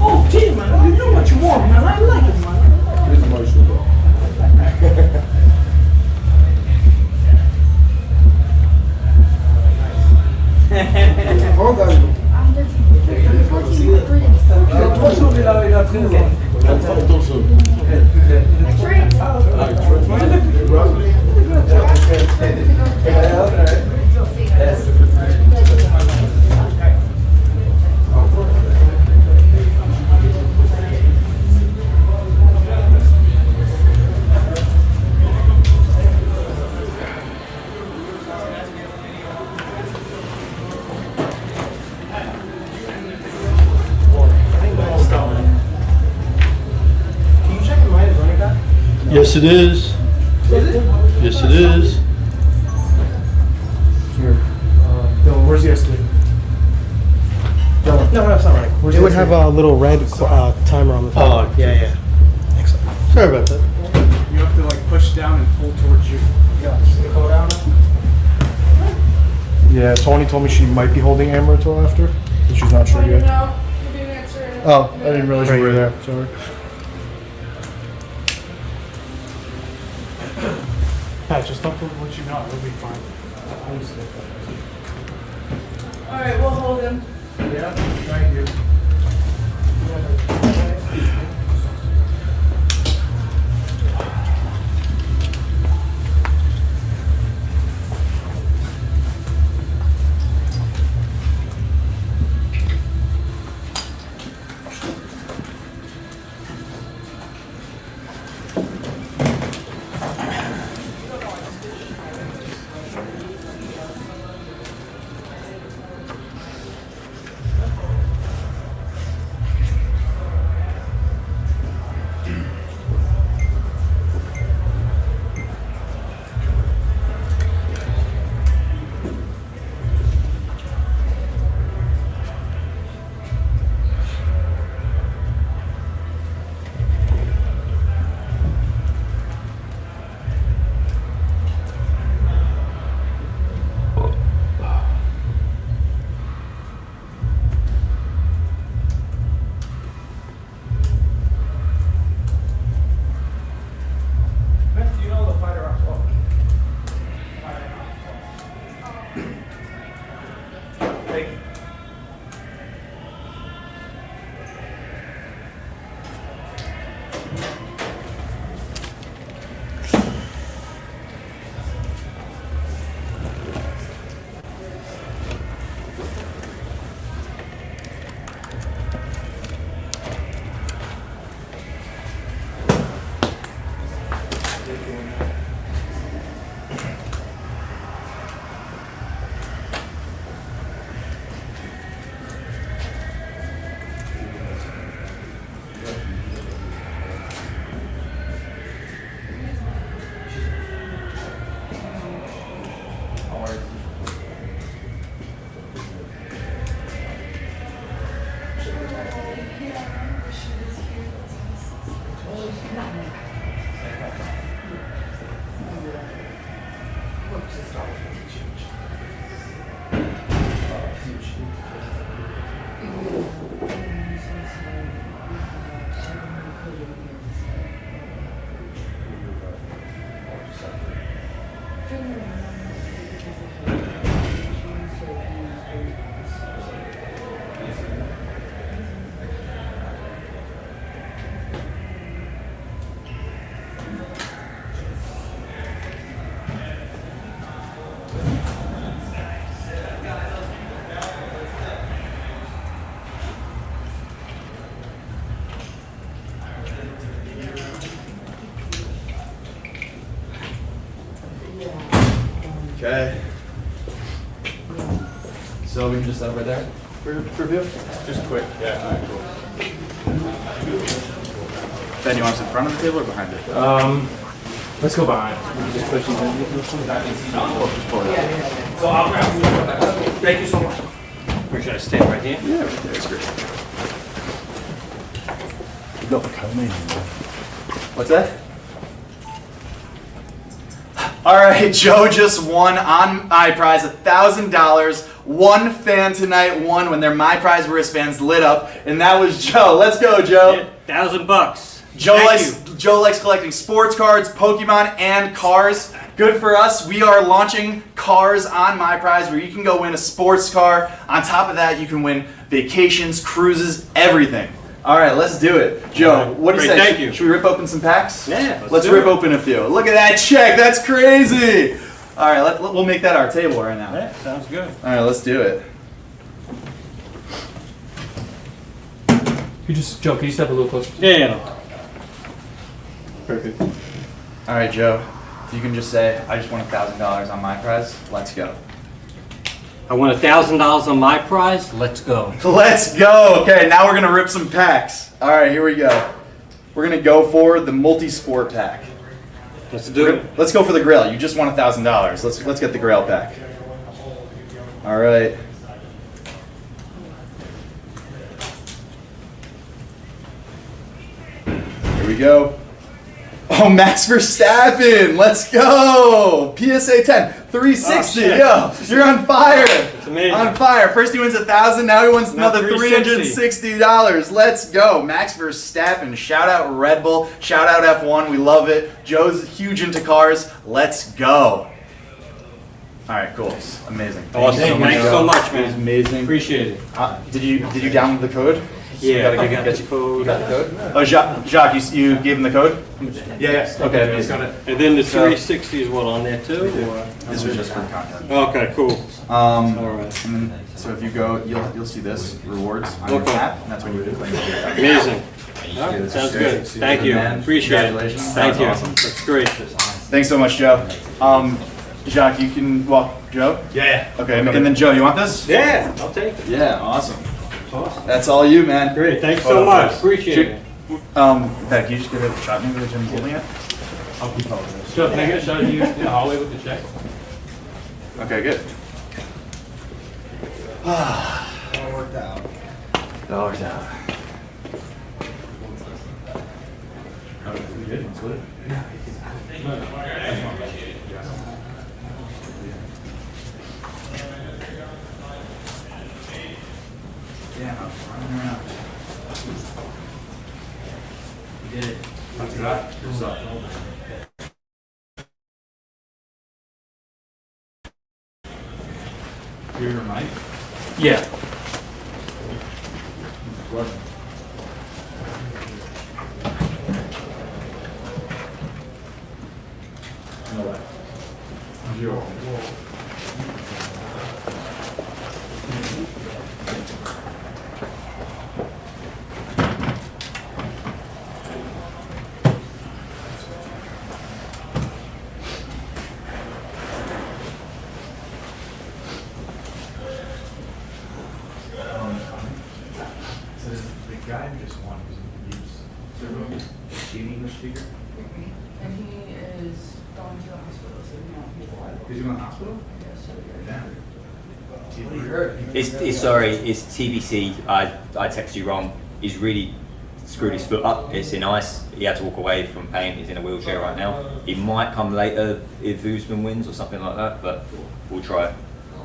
Oh, team, man. You know what you want, man. I like it, man. Here's my sugar. Hold on. Yes, it is. Yes, it is. Here. Dylan, where's the SD? Dylan. No, that's not right. Where's It the would SD? have a little red timer on the top. Oh, yeah, yeah. Sorry about that. You have to like push down and pull towards you. Yeah, just go down. Yeah, Tony told me she might be holding Amaretto after, but she's not sure yet. Oh, I didn't realize you were there. Sorry. Pat, just don't let you know. It'll be fine. All right, we'll hold him. Yeah, thank you. Okay. So we can just set up right there for review? Just quick, yeah. Alright, cool. Ben, you want us in front of the table or behind it? Let's go behind. Just push these in. Just pull it out. So I'll grab you. Thank you so much. Where should I stand, right here? Yeah, right there. It's great. No, come in. What's that? All right, Joe just won on My Prize $1,000. One fan tonight won when their My Prize wristbands lit up, and that was Joe. Let's go, Joe. Yeah, $1,000. Joe likes collecting sports cards, Pokemon, and cars. Good for us. We are launching Cars on My Prize, where you can go win a sports car. On top of that, you can win vacations, cruises, everything. All right, let's do it. Joe, what do you say? Thank you. Should we rip open some packs? Yeah, let's rip open a few. Look at that check. That's crazy. All right, we'll make that our table right now. Yeah, sounds good. All right, let's do it. Joe, can you step a little closer? Yeah. Perfect. All right, Joe. If you can just say, I just won $1,000 on My Prize. Let's go. I won $1,000 on My Prize. Let's go. Let's go. Okay, now we're gonna rip some packs. All right, here we go. We're gonna go for the multi-sport pack. Let's do it. Let's go for the grill. You just won $1,000. Let's get the grill back. All right. Here we go. Oh, Max Verstappen. Let's go. PSA 10. 360. Yo, you're on fire. It's amazing. On fire. First he wins 1,000. Now he wins Now another $360. $360. Let's go. Max Verstappen. Shout out Red Bull. Shout out F1. We love it. Joe's huge into cars. Let's go. All right, cool. Amazing. Awesome. Thanks so much, man. Amazing. Appreciate it. Did you download the code? Yeah, I I got the code. You got the code? Oh, Jacques, you gave him the code? Yeah. Okay. Amazing. And then the 360 is what, on there too? Or? This was just for content. Okay, cool. All right. And then, so if you go, you'll see this rewards on your tab, and that's when you can claim it. Amazing. All right, sounds good. Thank you. Appreciate it. Congratulations. Thank you. Awesome. That's great. Thanks so much, Joe. Jacques, you can walk. Joe? Yeah. Okay, and then Joe, you want this? Yeah, I'll take it. Yeah, awesome. That's all you, man. Great. Thanks so much. Appreciate it. Beck, you just give it a shot maybe the Jim's holding it? I'll keep holding it. Sure, can I get a shot of you in the hallway with the check? Okay, good. All worked out. All worked out. We did, it's good. Yeah, I'm running around. We did it. What's that? What's up? You're your mic? Yeah. So the guy who just won was in use. So is he an English speaker? And he is going to the hospital, so you know, Is he going to the hospital? Yes, so Damn. It's TBC. I texted you wrong. He's really screwed his foot up. It's in ice. He had to walk away from pain. He's in a wheelchair right now. He might come later if Usman wins or something like that, but we'll try.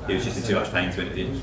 He was just in too much pain to interview.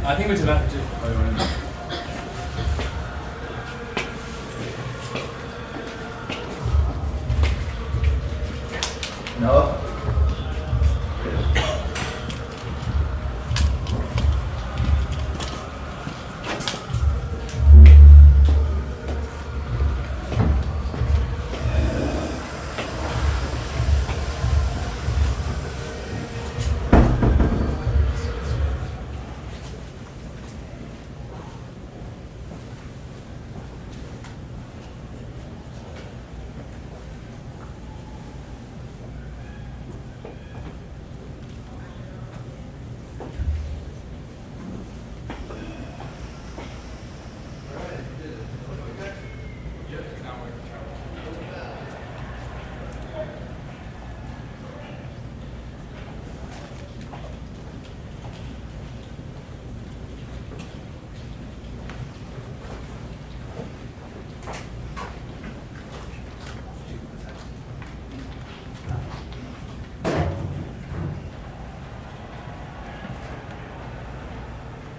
I think it's about to. No.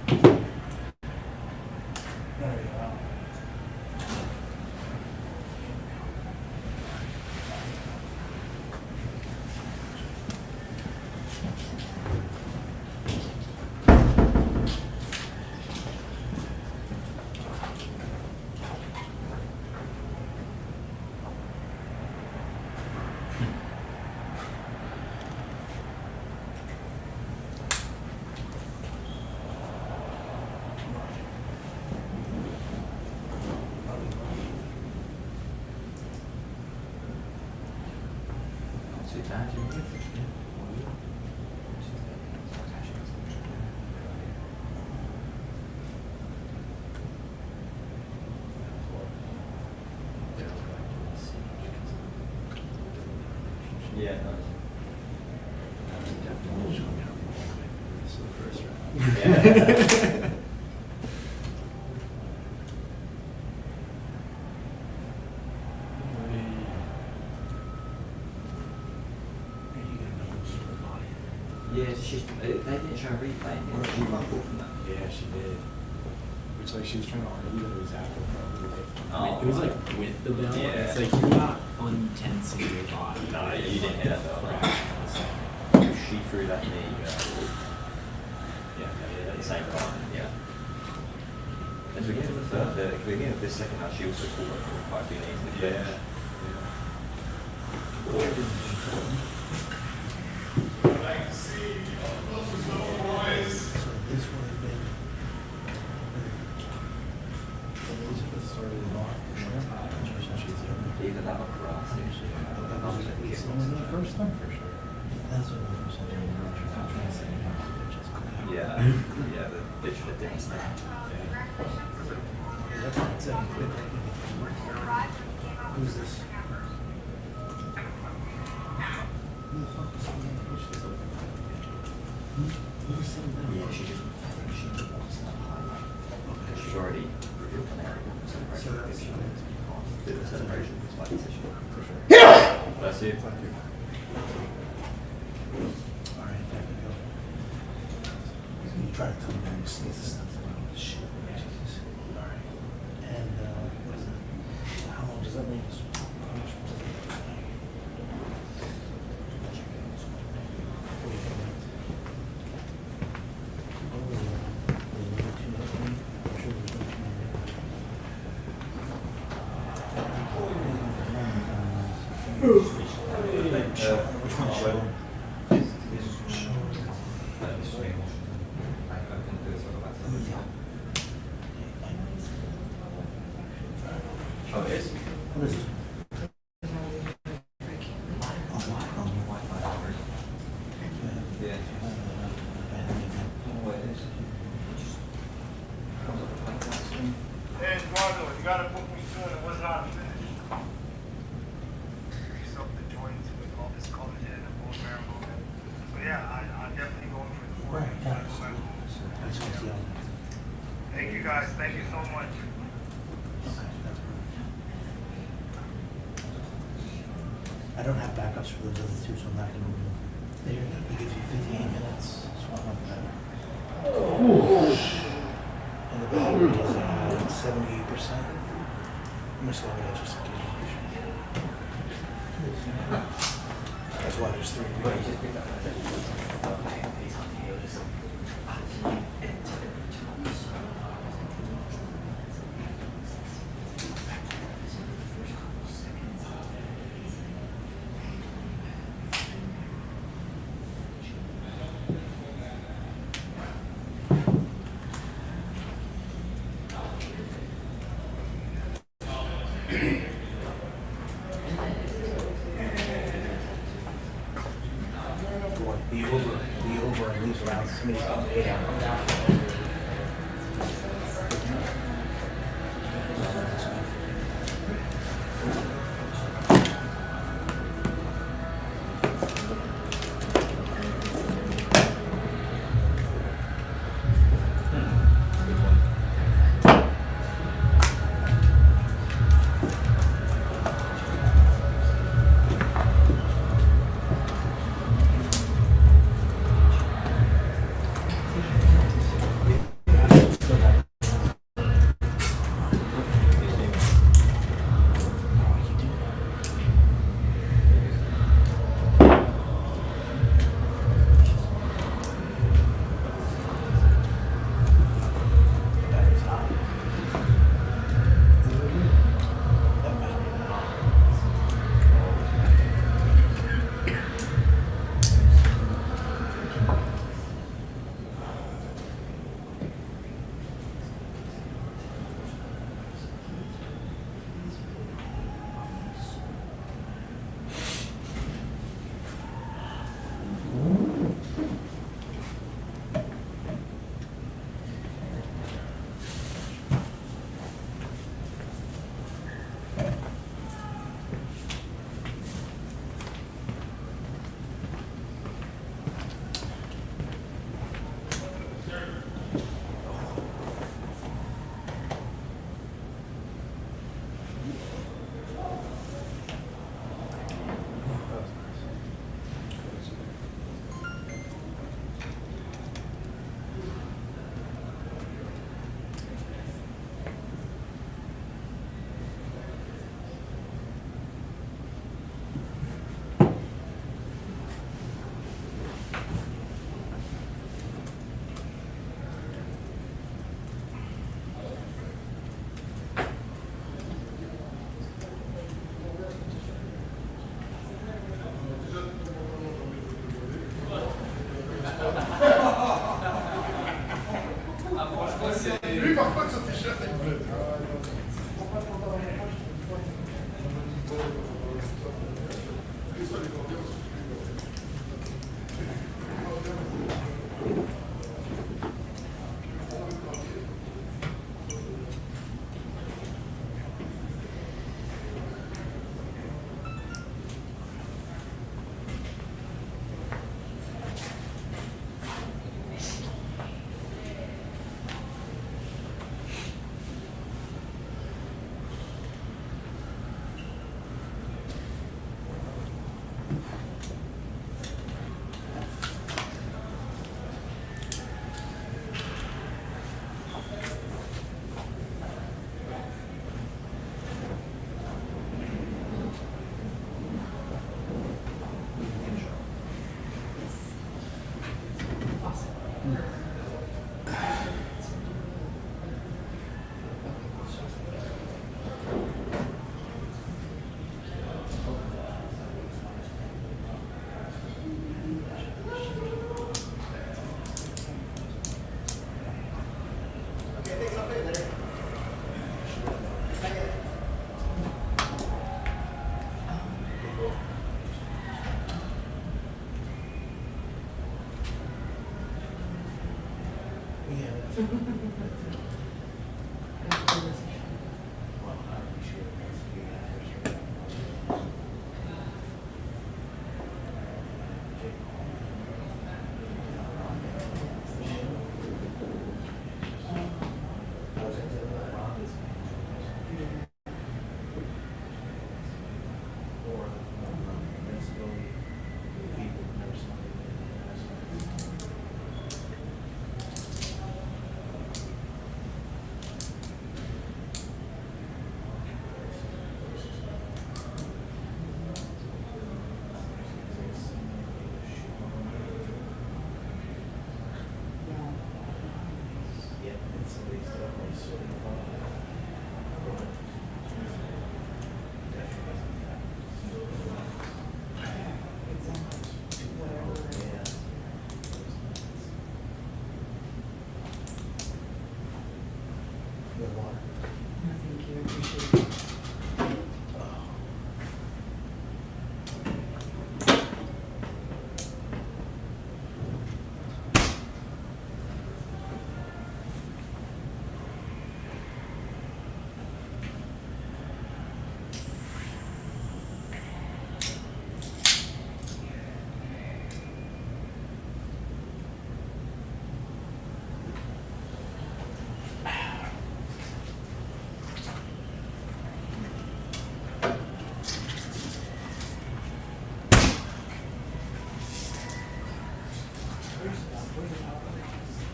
Yeah. Yeah. Yeah, they didn't show a replay. She got caught from that. Yeah, she did. Which, like, she was trying to argue that it was after probably. Oh, It was like with the bell. Yeah. It's like you're not untensing your body. No, you didn't hit that though. She threw that knee. Yeah, at the same time. Yeah. At the beginning of the beginning of this second half, she also called for quite a few knees in the bench. Either that or karate. First time for sure. That's what I was saying. Yeah, yeah, the Ditcheva Denise thing. Who's this? Yeah, she just wants that highlight. Because she's already revealed an area of the celebration. Do the celebration with my decision. For sure. That's it. Thank you. Alright, there we go. You try to come down and sneeze the stuff. Shit. Jesus. Alright. And, what is it? How long does that leave us? How much does it leave us? What do you think? Hey, Eduardo, you gotta book me soon. It was not finished. Yourself the joints with all this collagen and bone marrow movement. But yeah, I'm definitely going for the four. Thank you guys. Thank you so much. I don't have backups for those other two, so I'm not gonna move them. They're gonna give you 58 minutes, so I'm not gonna. And the battery is at 78%. I'm just love it just in case. That's why there's 3. The over and leaves around 8 hours. parfois de ce t-shirt est bleu.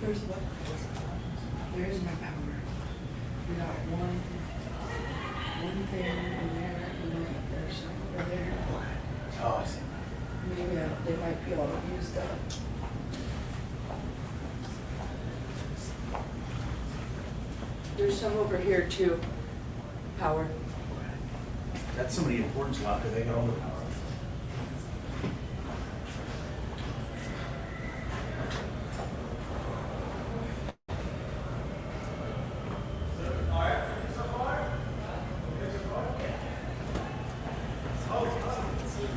Where's what? Where's my power? We got one thing in there, and then there's some over there. Oh, I see. Maybe they might be all used up. There's some over here too. Power. That's somebody important locker. They got all the power.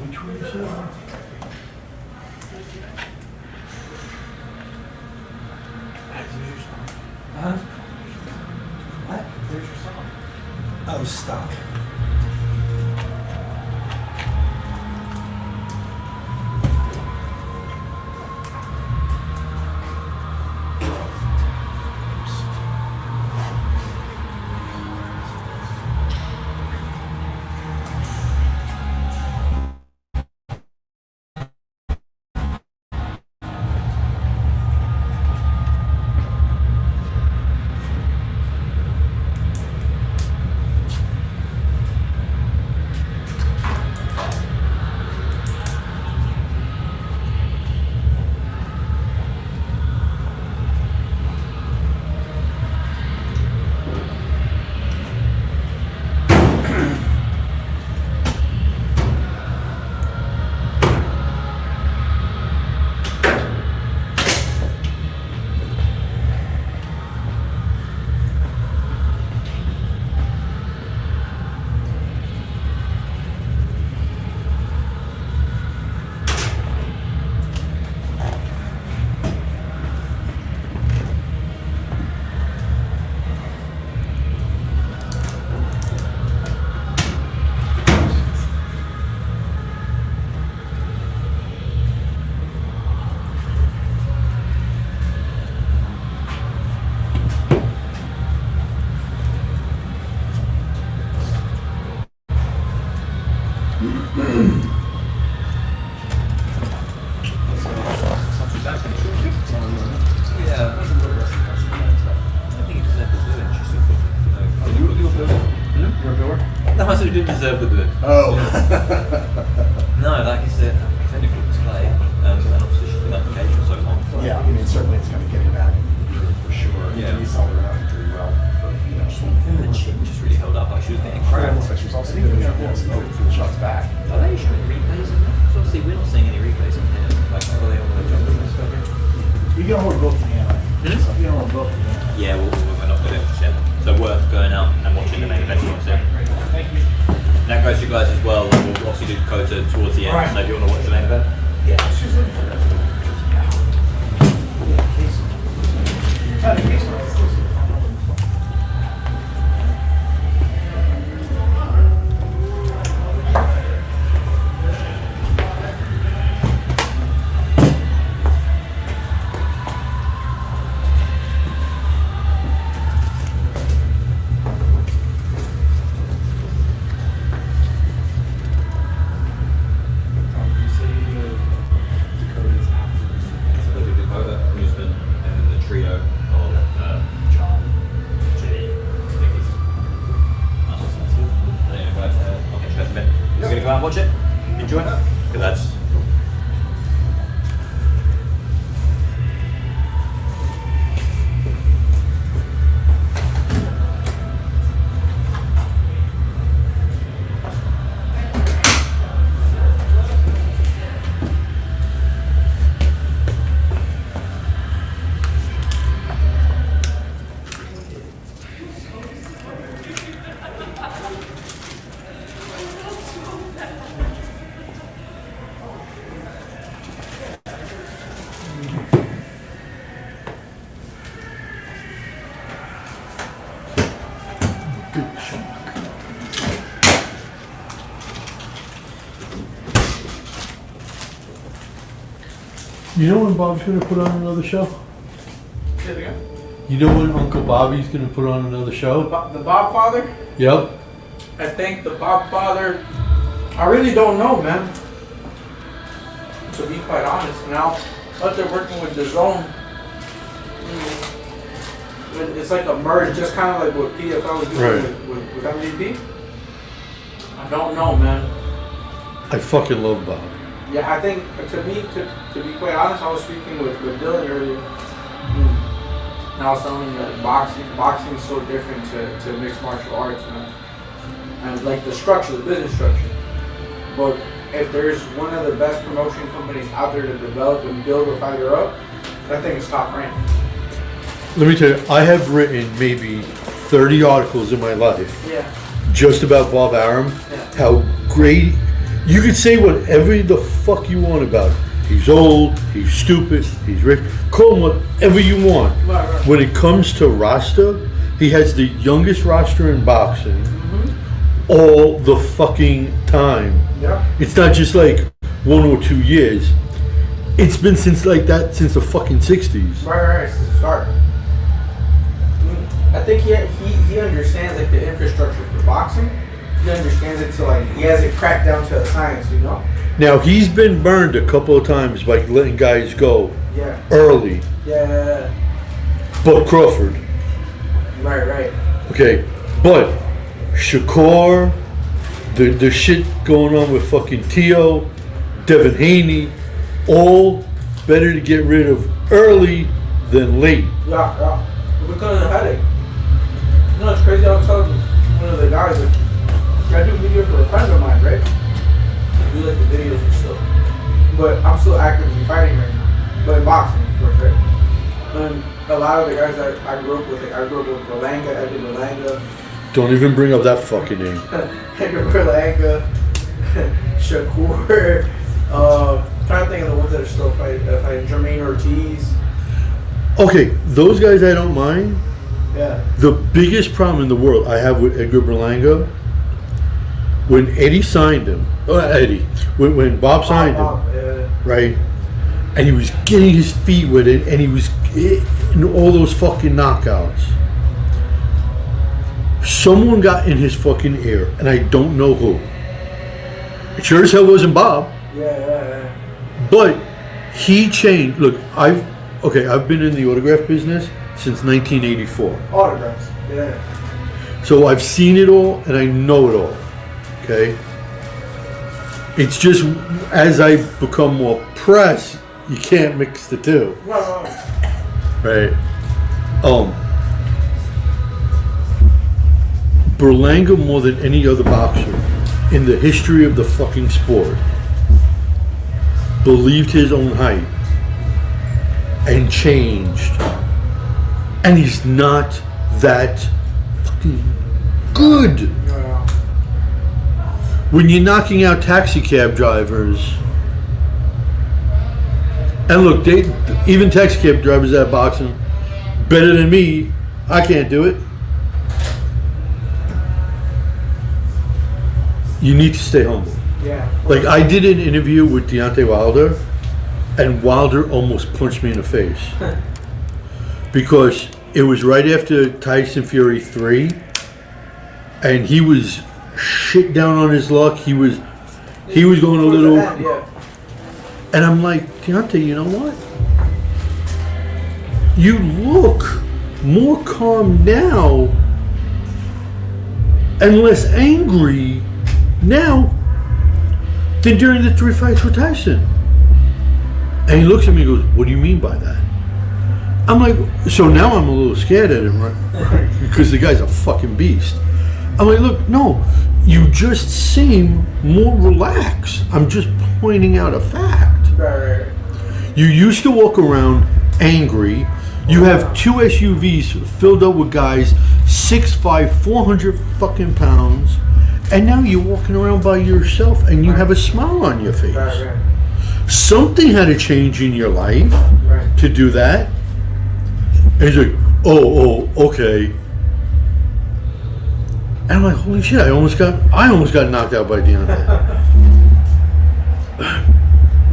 Which one is it? Huh? What? There's your song. Oh, stop. didn't deserve the good. Oh. No, like it's a technical display, and obviously she's been application for so long. Yeah, I mean, certainly it's going to get him back for sure. Yeah. He's held around pretty well. But, you know, The chin just really held up. Like she was getting cramped. but she was also doing it for the shots back. Are they showing replays in there? So obviously we're not seeing any replays in here. Like, are they on the job? You can hold both the hand. You can hold both the hand. Yeah, we're not going to share. So worth going out and watching the main event. Thank you. And that goes to you guys as well. And we'll obviously do Dakota towards the end. Right. So if you want to watch the main event. Yeah, she's looking for that. So there'll be Dakota, Usman, and then the trio of John, Jay, Denise. That's good. There you go, guys. I'll catch you guys in a bit. You're going to go out and watch it? Enjoy it? Because that's... You know when Bob's gonna put on another show? Say it again. You know when Uncle Bobby's gonna put on another show? The Bob Father? Yep. I think the Bob Father, I really don't know, man. To be quite honest, now but they're working with the zone. It's like a merge, just kind of like what PFL is doing Right. with MVP. I don't know, man. I fucking love Bob. Yeah, I think to be quite honest, I was speaking with Dylan earlier. And I was telling him that boxing is so different to mixed martial arts, man. And like the structure, the business structure. But if there's one of the best promotion companies out there to develop and build a fighter up, that thing is top ranked. Let me tell you, I have written maybe 30 articles in my life Yeah. just about Bob Arum, Yeah. how great. You could say whatever the fuck you want about him. He's old, he's stupid, he's rich. Call him whatever you want. Right, right. When it comes to roster, he has the youngest roster in boxing all the fucking time. Yeah. It's not just like 1 or 2 years. It's been since like that since the fucking 60s. Right, since the start. I think he understands like the infrastructure for boxing. He understands it to like, he has it cracked down to a science, you know? Now he's been burned a couple of times by letting guys go Yeah. early. Yeah. But Crawford. Right. Okay. But Shakur, the shit going on with fucking Tio, Devin Haney, all better to get rid of early than late. Yeah. Because of the headache. You know, it's crazy. I was telling one of the guys, like, I do video for a friend of mine, right? I do like the videos and stuff. But I'm still actively fighting right now. But in boxing, of course, right? And a lot of the guys that I grew up with, like, I grew up with Berlanga, Edgar Berlanga. Don't even bring up that fucking name. Edgar Berlanga, Shakur, trying to think of the ones that are still fighting, Jermaine Ortiz. Okay, those guys I don't mind. Yeah. The biggest problem in the world I have with Edgar Berlanga, when Eddie signed him, when Bob signed him, right, and he was getting his feet with it, and he was in all those fucking knockouts. Someone got in his fucking ear, and I don't know who. It sure as hell wasn't Bob. Yeah. But he changed. Look, I've been in the autograph business since 1984. Autographs. Yeah. So I've seen it all and I know it all. Okay? It's just as I become more press, you can't mix the two. Right? Berlanga, more than any other boxer in the history of the fucking sport, believed his own hype and changed. And he's not that fucking good. When you're knocking out taxi cab drivers, and look, even taxi cab drivers at boxing, better than me, I can't do it. You need to stay humble. Yeah. Like, I did an interview with Deontay Wilder, and Wilder almost punched me in the face. Because it was right after Tyson Fury 3, and he was shit down on his luck. He was going a little... And I'm like, Deontay, you know what? You look more calm now and less angry now than during the 3 fights with Tyson. And he looks at me and goes, what do you mean by that? I'm like, so now I'm a little scared at him, right? Because the guy's a fucking beast. I'm like, look, no, you just seem more relaxed. I'm just pointing out a fact. Right. You used to walk around angry. You have 2 SUVs filled up with guys 6'5", 400 fucking pounds, and now you're walking around by yourself and you have a smile on your face. Right. Something had to change in your life to do that. And he's like, oh, okay. And I'm like, holy shit! I almost got knocked out by Deontay.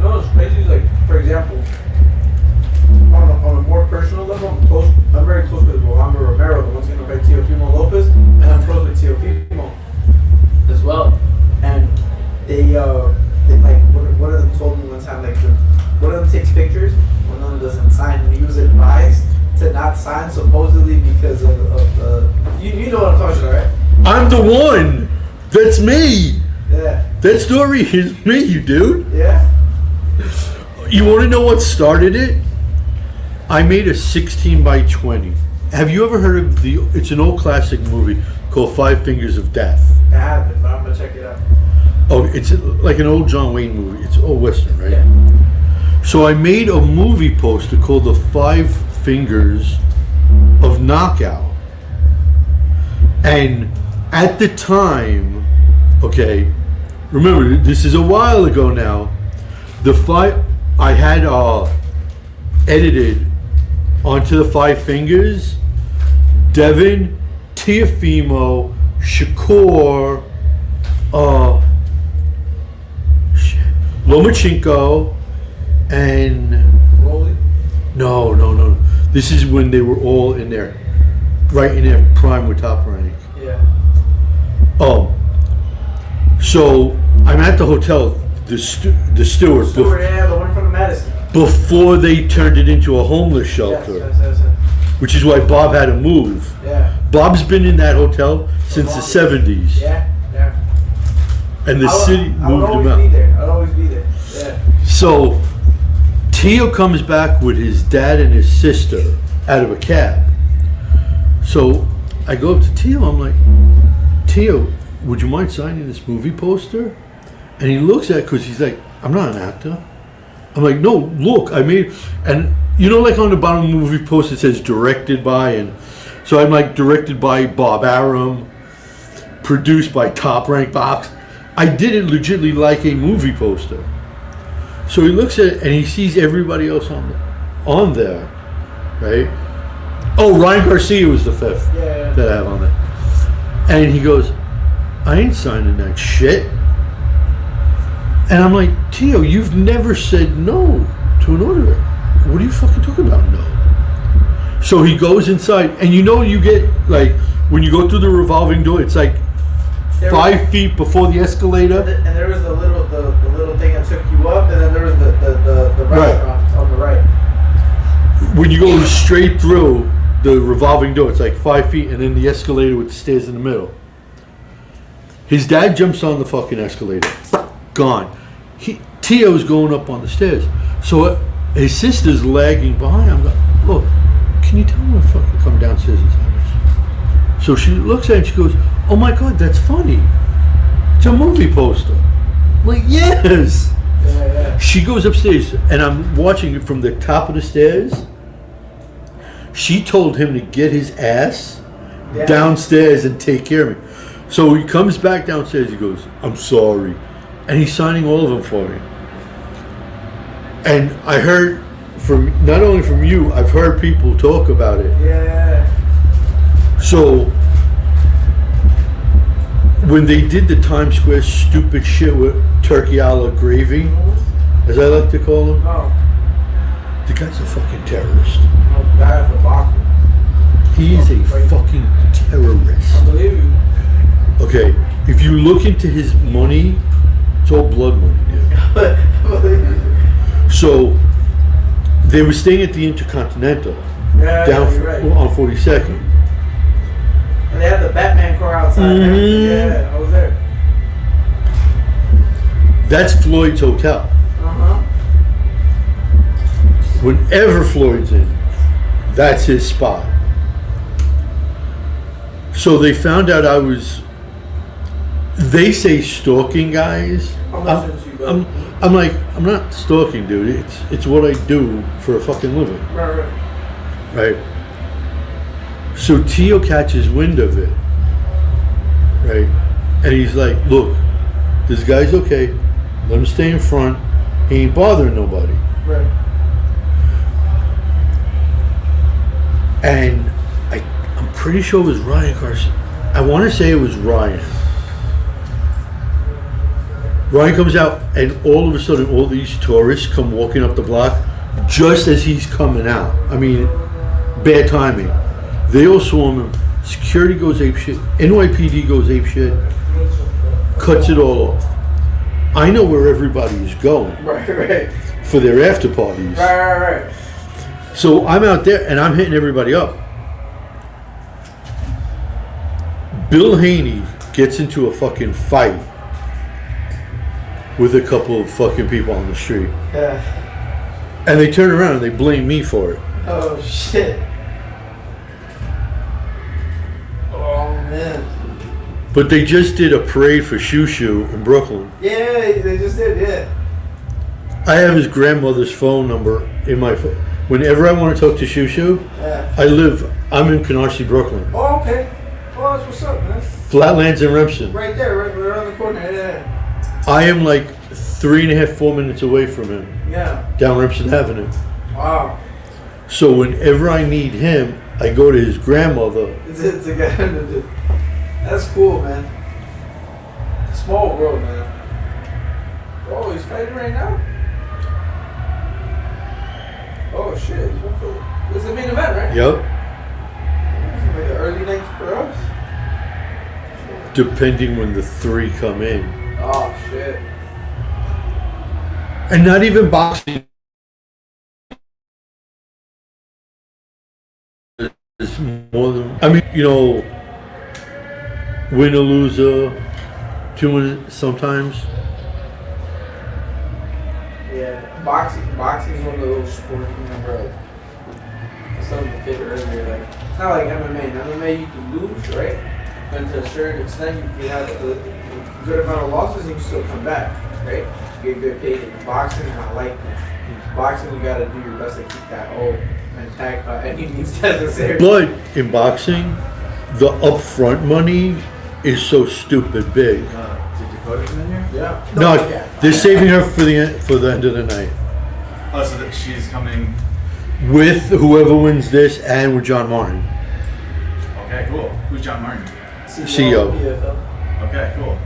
No, it's crazy. Like, for example, on a more personal level, I'm very close with Rolando Romero, the one's going to fight Teofimo Lopez, and I'm close with Teofimo as well. And they like, one of them told me one time, like, one of them takes pictures, one of them doesn't sign, and he was advised to not sign supposedly because of the, you know what I'm talking about, right? I'm the one. That's me. Yeah. That story is me, you dude. Yeah. You want to know what started it? I made a 16x20. Have you ever heard of it's an old classic movie called 5 Fingers of Death. I haven't, but I'm going to check it out. Oh, it's like an old John Wayne movie. It's old Western, right? Yeah. So I made a movie poster called The 5 Fingers of Knockout. And at the time, okay, remember, this is a while ago now, I had edited onto the 5 Fingers, Devin, Teofimo, Shakur, Lomachenko, and Rolly? No. This is when they were all in their prime with Top Rank. Yeah. So I'm at the hotel, the steward, Yeah, the one from the Madison. before they turned it into a homeless shelter, Yes. which is why Bob had to move. Yeah. Bob's been in that hotel since the 70s. Yeah. And the city moved him out. I'd always be there. Yeah. So Tio comes back with his dad and his sister out of a cab. So I go up to Tio, I'm like, Tio, would you mind signing this movie poster? And he looks at it because he's like, I'm not an actor. I'm like, no, look, I made, and you know, like on the bottom of the movie poster it says directed by, and so I'm like, directed by Bob Arum, produced by Top Rank Box. I did it legitimately like a movie poster. So he looks at it and he sees everybody else on there, right? Oh, Ryan Garcia was the 5th that I have on there. And he goes, I ain't signing that shit. And I'm like, Tio, you've never said no to an order. What are you fucking talking about, no? So he goes inside, and you know, you get, like, when you go through the revolving door, it's like 5 feet before the escalator. And there was the little thing that took you up, and then there was the restaurant on the right. When you go straight through the revolving door, it's like 5 feet, and then the escalator with the stairs in the middle. His dad jumps on the fucking escalator. Gone. Tio's going up on the stairs. So his sister's lagging behind. I'm like, look, can you tell him to fucking come downstairs and tell us? So she looks at it and she goes, oh my God, that's funny. It's a movie poster. I'm like, yes. Yeah. She goes upstairs and I'm watching it from the top of the stairs. She told him to get his ass downstairs and take care of me. So he comes back downstairs, he goes, I'm sorry. And he's signing all of them for me. And I heard from, not only from you, I've heard people talk about it. Yeah. So when they did the Times Square stupid shit with turkey a la gravy, as I like to call him, the guy's a fucking terrorist. That's a boxer. He is a fucking terrorist. I believe you. Okay, if you look into his money, it's all blood money, dude. So they were staying at the Intercontinental down you're right. on 42nd. And they had the Batman car outside. Yeah, I was there. That's Floyd's hotel. Whenever Floyd's in, that's his spot. So they found out I was, they say stalking guys. I'm like, I'm not stalking, dude. It's what I do for a fucking living. Right. So Tio catches wind of it. Right. And he's like, look, this guy's okay. Let him stay in front. He ain't bothering nobody. Right. And I'm pretty sure it was Ryan Carson. I want to say it was Ryan. Ryan comes out and all of a sudden all these tourists come walking up the block just as he's coming out. I mean, bad timing. They all swarm him. Security goes apeshit. NYPD goes apeshit. Cuts it all off. I know where everybody is going. Right. For their after parties. Right. So I'm out there and I'm hitting everybody up. Bill Haney gets into a fucking fight with a couple of fucking people on the street. Yeah. And they turn around and they blame me for it. Oh shit. Oh man. But they just did a parade for Shoo Shoo in Brooklyn. Yeah, they just did, yeah. I have his grandmother's phone number in my phone. Whenever I want to talk to Shoo Shoo, I'm in Canarsie, Brooklyn. Oh, okay. Oh, that's what's up, man. Flatlands and Remsen. Right there, right around the corner, yeah. I am like 3.5, 4 minutes away from him. Yeah. Down Remsen Avenue. Wow. So whenever I need him, I go to his grandmother. That's cool, man. Small world, man. Oh, he's fighting right now? Oh shit, he's one for. This is the main event, right? Yep. Like an early night for us? Depending when the 3 come in. Oh shit. And not even boxing. It's more than, I mean, you know, win or lose, 2 minutes sometimes. Yeah, boxing is one of those sports you remember. I was telling the kid earlier, like it's not like MMA. In MMA you can lose, right? And to a certain extent you have a good amount of losses and you still come back, right? You get good paid. In boxing, I like that. Boxing, you gotta do your best to keep that old intact by any means necessary. But in boxing, the upfront money is so stupid big. Did Dakota come in here? Yeah. No, they're saving her for the end of the night. Oh, so that she's coming. With whoever wins this and with John Martin. Okay, cool. Who's John Martin? CEO. PFL. Okay, cool.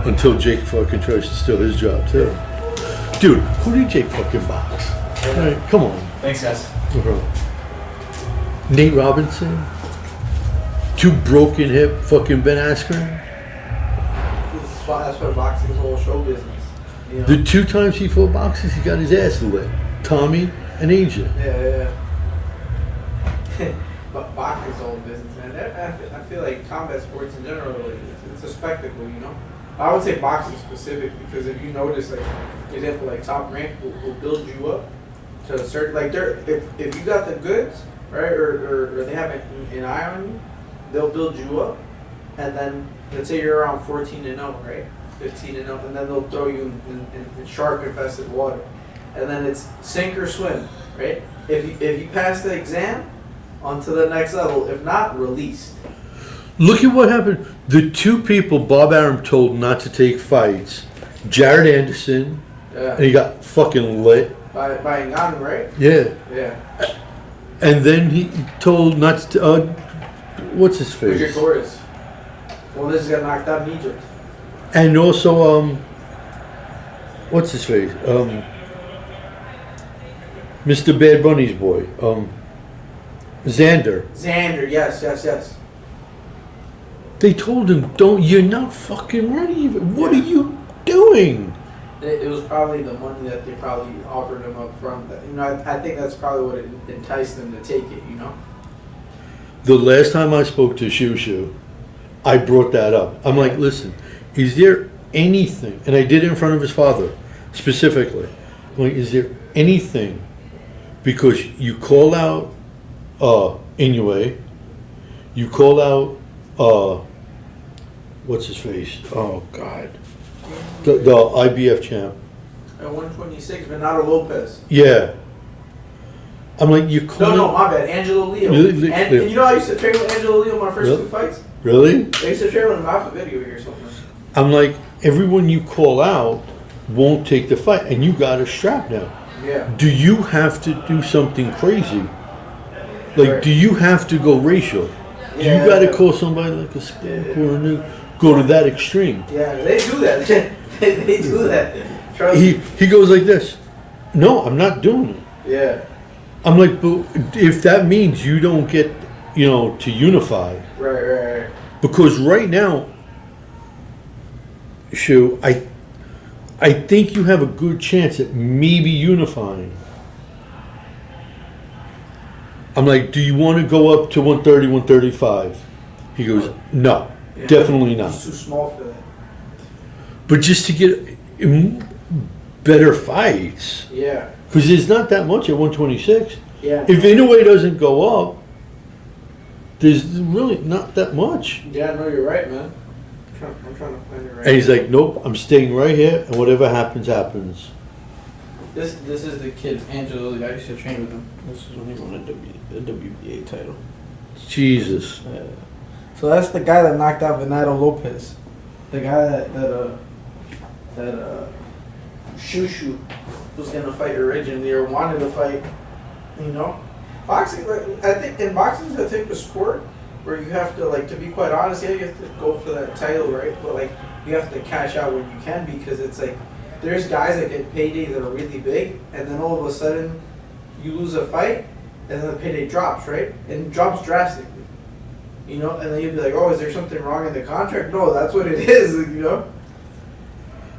Until Jake fucking tries to steal his job too. Dude, who did Jake fucking box? Right, come on. Thanks, guys. No problem. Nate Robinson. 2 broken hip fucking Ben Askren. That's what boxing's whole show business. You know? The 2 times he fought boxers, he got his ass lit. Tommy and AJ. Yeah. But it's all business, man. I feel like combat sports in general, like, it's a spectacle, you know. I would say boxing specific because if you notice, like, for example, like Top Rank will build you up to a certain, like, if you got the goods, right, or they have an eye on you, they'll build you up, and then let's say you're around 14-0, right, 15-0, and then they'll throw you in shark-infested water, and then it's sink or swim, right? If you pass the exam, on to the next level. If not, released. Look at what happened. The two people Bob Arum told not to take fights, Jared Anderson, and he got fucking lit. By Ngannou, right? Yeah. Yeah. And then he told not to, what's his face? Richard Torres. Well, this got knocked out in Egypt. And also, what's his face? Mr. Bad Bunny's boy. Xander. Xander, yes. They told him, you're not fucking ready. What are you doing? It was probably the money that they probably offered him up front. You know, I think that's probably what enticed them to take it, you know? The last time I spoke to Shushu, I brought that up. I'm like, listen, is there anything, and I did it in front of his father, specifically. I'm like, is there anything, because you call out Inoue, you call out, what's his face? Oh, God. The IBF champ. At 126, Bernardo Lopez. Yeah. I'm like, you call No, my bad. Angelo Leo. And you know I used to train with Angelo Leo in my first two fights? Really? I used to train with him off a video here or something. I'm like, everyone you call out won't take the fight, and you got a strap now. Yeah. Do you have to do something crazy? Like, do you have to go racial? Do you got to call somebody like a Spock or a new, go to that extreme? Yeah, they do that. They do that. Trust He goes like this. No, I'm not doing it. Yeah. I'm like, but if that means you don't get, to unify. Right. Because right now, Shu, I think you have a good chance at maybe unifying. I'm like, do you want to go up to 130, 135? He goes, no, definitely not. He's too small for that. But just to get better fights. Yeah. Because there's not that much at 126. Yeah. If Inoue doesn't go up, there's really not that much. Yeah, no, you're right, man. I'm trying to find it right And he's now. like, nope, I'm staying right here, and whatever happens, happens. This is the kid, Angelo, the guy I used to train with him. This is when he won a WBA title. Jesus. Yeah. So that's the guy that knocked out Bernardo Lopez. The guy that Shushu was gonna fight originally or wanted to fight, Boxing, I think in boxing is a type of sport where you have to, like, to be quite honest, you have to go for that title, right? But, like, you have to cash out when you can, because it's like, there's guys that get paydays that are really big, and then all of a sudden you lose a fight, and then the payday drops, right? And it drops drastically. And then you'd be like, oh, is there something wrong in the contract? No, that's what it is,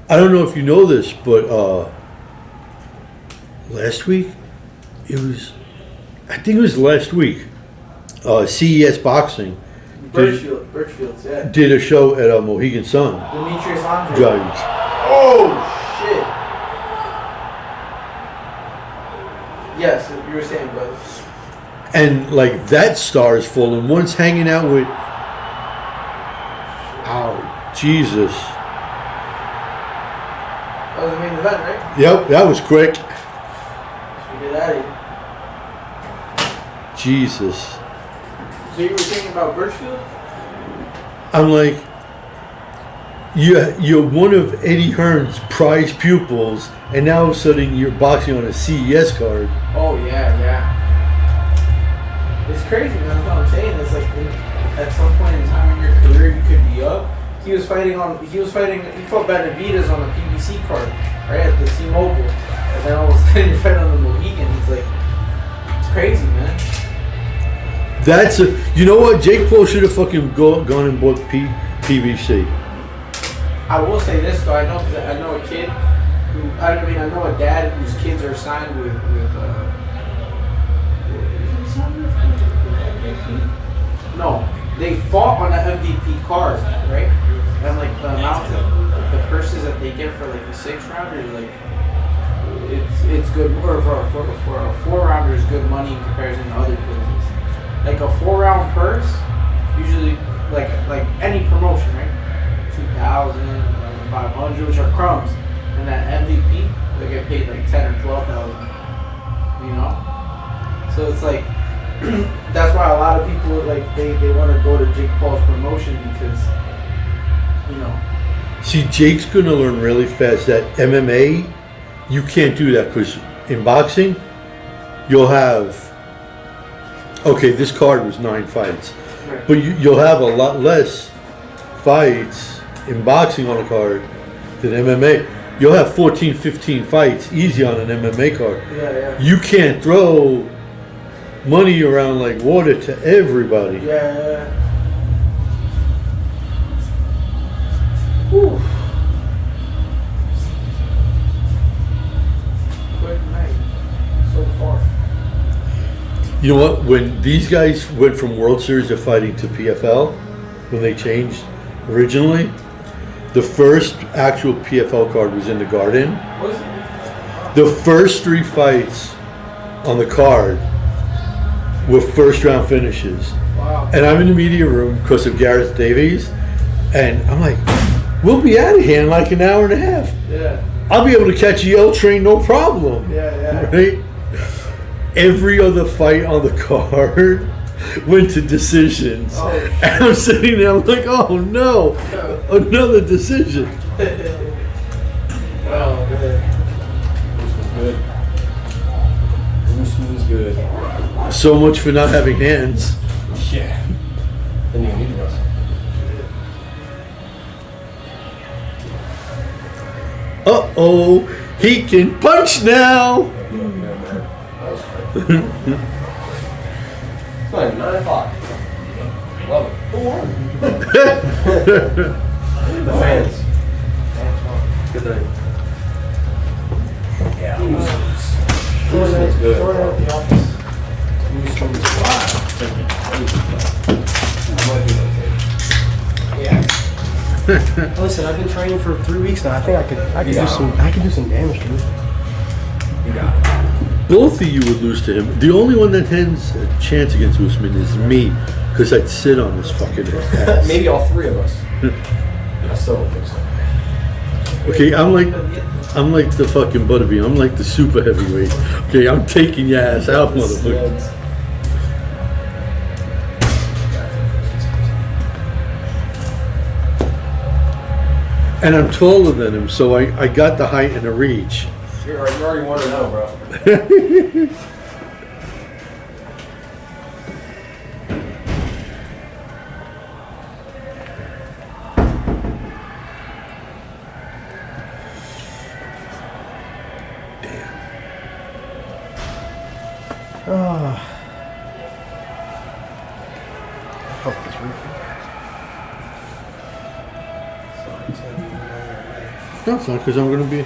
I don't know if you know this, but last week, I think it was last week, CES Boxing Birchfield's, yeah. did a show at Mohegan Sun. Demetrius Andre. Giants. Oh, shit. Yes, you were saying, brother. And like that star is full, and one's hanging out with. Oh, Jesus. That was the main event, right? Yep, that was quick. Let's get out of here. Jesus. So you were thinking about Birchfield? I'm like, you're one of Eddie Hearn's prize pupils, and now all of a sudden you're boxing on a CES card. Oh, yeah. It's crazy, man. That's what I'm saying. It's like, at some point in time in your career, you could be up. He fought Benavidez on the PBC card, right, at the T-Mobile. And then all of a sudden you're fighting on the Mohegan. It's like, it's crazy, man. You know what? Jake Paul should have fucking gone and bought PBC. I will say this though, I know a kid who, I know a dad whose kids are signed with No, they fought on the MVP card, right? And like the amount of the purses that they get for like a 6-rounder, like it's good, or for a 4-rounder is good money in comparison to other places. Like a 4-round purse, usually like any promotion, right? 2,000, 500, which are crumbs, and that MVP they get paid like 10 or 12,000. You know, so it's like that's why a lot of people like they want to go to Jake Paul's promotion because you know. See, Jake's gonna learn really fast that MMA, you can't do that because in boxing, you'll have, okay, this card was 9 fights, Right. but you'll have a lot less fights in boxing on a card than MMA. You'll have 14, 15 fights easy on an MMA card. Yeah. You can't throw money around like water to everybody. Yeah. Whew. Quick night so far. You know what? When these guys went from World Series of Fighting to PFL, when they changed originally, the first actual PFL card was in the Garden. Was it? The first 3 fights on the card were first round finishes. Wow. And I'm in the media room because of Gareth Davies, and I'm like, we'll be out of here in like an hour and a half. Yeah. I'll be able to catch the L train, no problem. Yeah. Right? Every other fight on the card went to decisions. Oh, and I'm sitting there, I'm like, oh no, another decision. Oh man. Usman's good. So much for not having hands. Yeah. Then you need us. Uh-oh, he can punch now. It's not even 9 o'clock. Love it. The fans. Good night. Yeah. Usman's good. Usman's wild. Yeah. Listen, I've been training for 3 weeks now. I think I could do some damage to him. You got it. Both of you would lose to him. The only one that has a chance against Usman is me, because I'd sit on his fucking ass. Maybe all 3 of us. I still don't think so. Okay, I'm like the fucking Butterbean. I'm like the super heavyweight. Okay, I'm taking your ass out, motherfucker. And I'm taller than him, so I got the height and the reach. You already want to know, bro. No, it's not, because I'm going to be...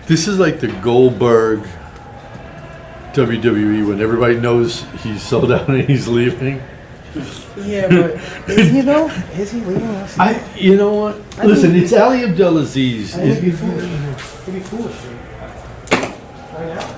This is like the Goldberg WWE when everybody knows he's sold out and he's leaving. Yeah, but is he though? Is he leaving us? You know what? Listen, it's Ali Abdelaziz. It'd be foolish. Right now?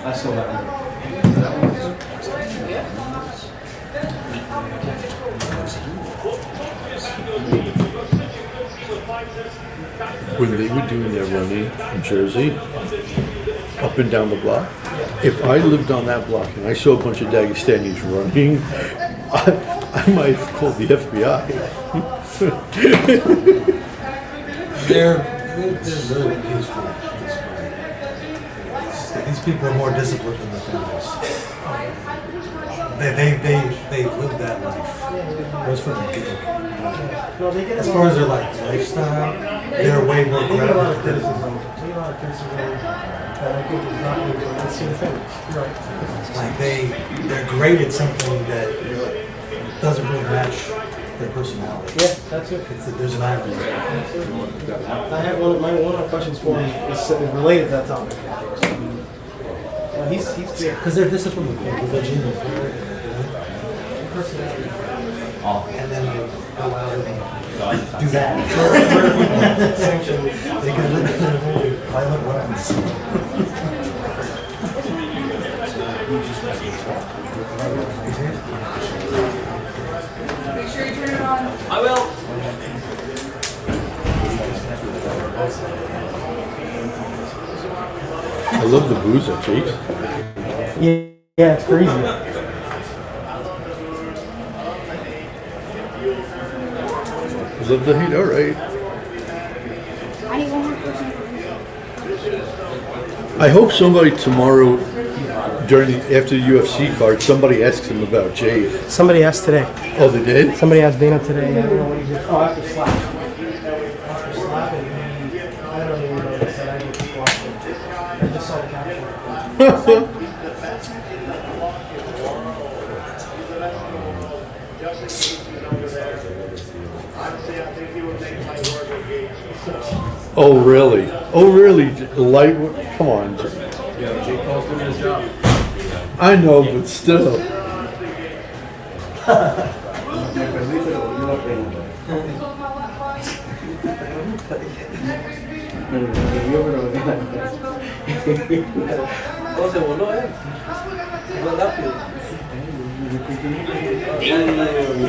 I still have one. When they were doing their running in Jersey, up and down the block, if I lived on that block and I saw a bunch of Dagestanis running, I might have called the FBI. They're really peaceful. people are more disciplined than the families. They live that life. Those for the gig. As far as their lifestyle, they're way more They get a lot of grounded. criticism. They get a lot of criticism. And I think it's not really good. Let's see the fans. You're right. Like they're great at something that doesn't really match their personality. Yeah, that's it. There's an irony. I have one of my questions for him is related to that topic. He's clear. Because they're disciplined with religion. And then they go out and do that. They can live in very violent ways. Make sure you turn it on. I will. I love the boozer, Jake. Yeah, it's crazy. I love the heat, alright. I need one more person. I hope somebody tomorrow, after the UFC card, somebody asks him about Jake. Somebody asked today. Oh, they did? Somebody asked Dana today. I don't know what he did. Oh, after slap. After slap, and I don't even know what he said. I didn't watch it. I just saw the caption. Oh, really? Oh, really? Light? Come on. Yeah, Jake Paul's doing his job. I know, but still.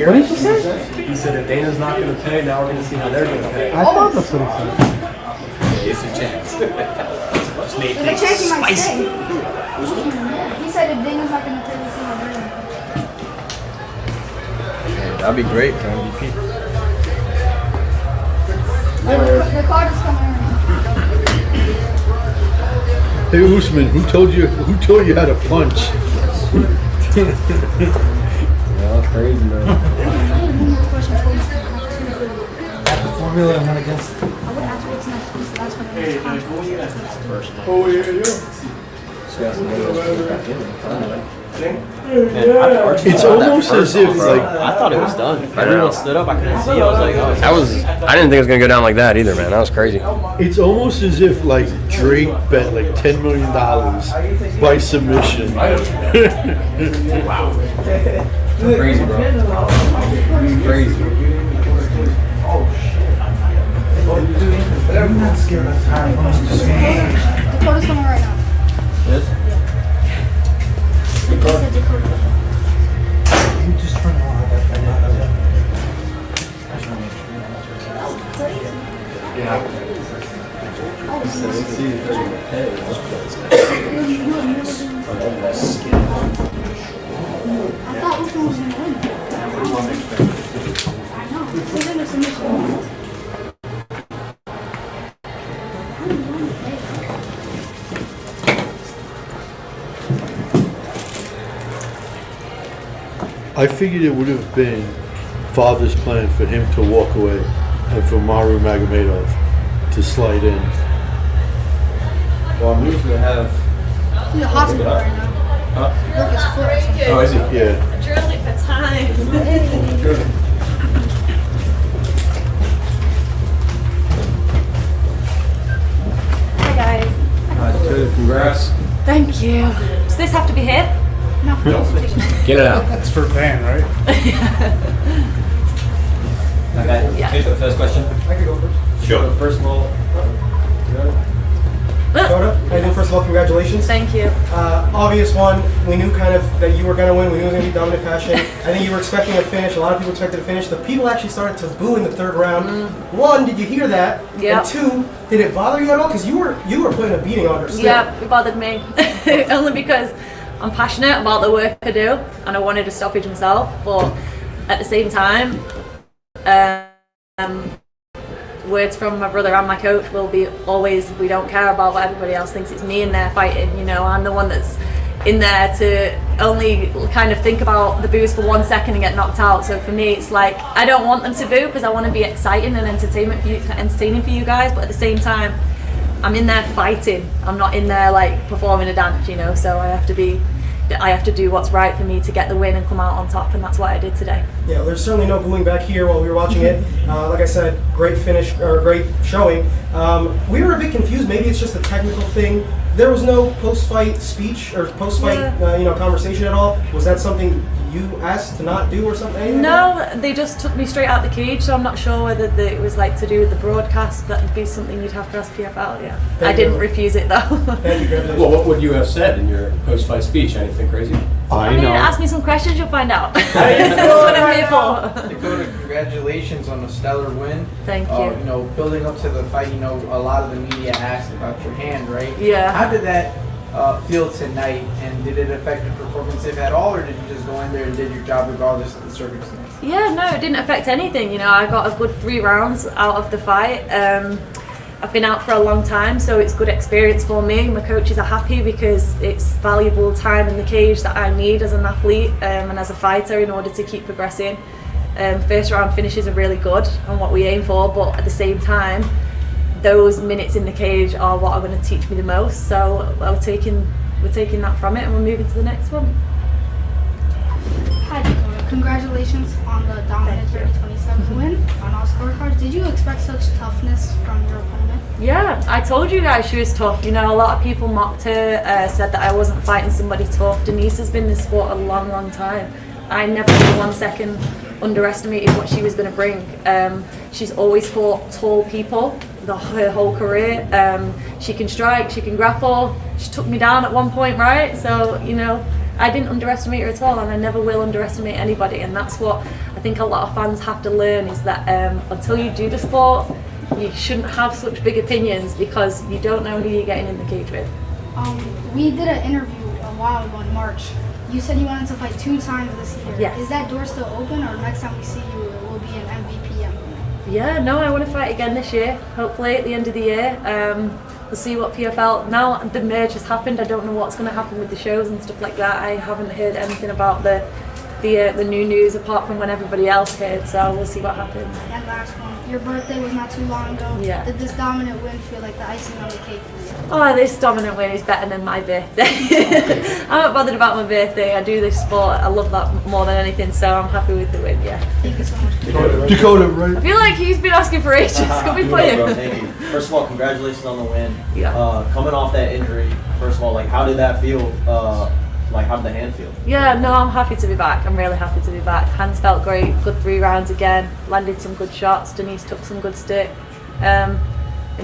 What did you say? He said if Dana's not going to pay, now we're going to see how they're going to pay. I thought that's what he said. It's a chance. Just made If things a chance he might spicy. stay. He said if Dana's not going to take this, he'll bring him. That'd be great for MVP. The card is coming in. Hey, Usman, who told you how to punch? Yeah, that's crazy, man. At the formula I went against. I would ask what's next because that's what Hey, I'm Oh, yeah. It's almost as if, like, I thought it was done. Everyone stood up. I couldn't see. I was like, oh. I didn't think it was going to go down like that either, man. That was crazy. it's almost as if like Drake bet like $10 million by submission. Wow. Crazy, bro. Crazy. I'm not scared of time. Dakota's coming right now. Yes? He said Dakota. You just turn on that. Yeah. So let's see if they're going to pay. I love that skin. I thought Usman was going to win. I know. He's in the submission. I figured it would have been father's plan for him to walk away and for Nurmagomedov to slide in. Well, I'm usually going to have... He's in the hospital right now. He broke his foot or something. Oh, is he? Yeah. Drilling for time. Hi guys. Good, congrats. Thank you. Does this have to be here? No. Get it out. It's for Van, right? Okay, Yeah. who's got the first question? I could go first. Sure. First of all, Dakota, I think first of all, congratulations. Thank you. Obvious one. We knew kind of that you were going to win. We knew it was going to be dominant fashion. I think you were expecting a finish. A lot of people expected a finish. The people actually started to boo in the third round. One, did you hear that? Yeah. And two, did it bother you at all? Because you were putting a beating on her still. Yeah, it bothered me. Only because I'm passionate about the work I do and I wanted to stoppage myself, but at the same time, words from my brother and my coach will be always, we don't care about what everybody else thinks, it's me in there fighting, you know, I'm the one that's in there to only kind of think about the boos for 1 second and get knocked out. So for me, it's like, I don't want them to boo because I want to be exciting and entertaining for you guys, but at the same time, I'm in there fighting. I'm not in there like performing a dance, you know, so I have to do what's right for me to get the win and come out on top, and that's what I did today. Yeah, there's certainly no booing back here while we were watching it. Like I said, great finish, or great showing. We were a bit confused, maybe it's just a technical thing. There was no post-fight speech or post-fight conversation at all. Was that something you asked to not do or something? No, they just took me straight out the cage, so I'm not sure whether it was like to do with the broadcast. That would be something you'd have to ask PFL, yeah. I didn't refuse it though. Thank you, well, what would you have said in your post-fight speech? Anything crazy? I mean, ask me some questions, you'll find out. That's what I'm here for. Dakota, congratulations on a stellar win. Thank you. You know, building up to the fight, you know, a lot of the media asked about your hand, right? Yeah. How did that feel tonight, and did it affect your performance, if at all, or did you just go in there and did your job regardless of the circumstance? Yeah, no, it didn't affect anything. You know, I got a good 3 rounds out of the fight. I've been out for a long time, so it's good experience for me. My coaches are happy because it's valuable time in the cage that I need as an athlete and as a fighter in order to keep progressing. First round finishes are really good and what we aim for, but at the same time, those minutes in the cage are what are going to teach me the most. So we're taking that from it and we're moving to the next one. Hi Dakota, congratulations on the dominant 30-27 win on all scorecards. Did you expect such toughness from your opponent? Yeah, I told you guys she was tough. You know, a lot of people mocked her, said that I wasn't fighting somebody tough. Denise has been in this sport a long, long time. I never for 1 second underestimated what she was going to bring. She's always fought tall people her whole career. She can strike, she can grapple. She took me down at one point, right? So, you know, I didn't underestimate her at all, and I never will underestimate anybody. And that's what I think a lot of fans have to learn, is that until you do the sport, you shouldn't have such big opinions because you don't know who you're getting in the cage with. We did an interview a while ago in March. You said you wanted to fight 2 times this year. Yes. Is that door still open, or next time we see you, it will be an MVP? Yeah, no, I want to fight again this year, hopefully at the end of the year. We'll see what PFL, now the merge has happened, I don't know what's going to happen with the shows and stuff like that. I haven't heard anything about the new news apart from when everybody else heard, so we'll see what happens. And last one, your birthday was not too long ago. Yeah. Did this dominant win feel like the icing on the cake for you? Oh, this dominant win is better than my birthday. I'm not bothered about my birthday, I do this sport, I love that more than anything, so I'm happy with the win, yeah. Thank you so much. Dakota, right? I feel like he's been asking for ages, can we play him? Thank you. First of all, congratulations on the win. Yeah. Coming off that injury, first of all, like, how did that feel? Like, how did the hand feel? Yeah, no, I'm happy to be back. I'm really happy to be back. Hands felt great, good 3 rounds again, landed some good shots, Denise took some good stick. And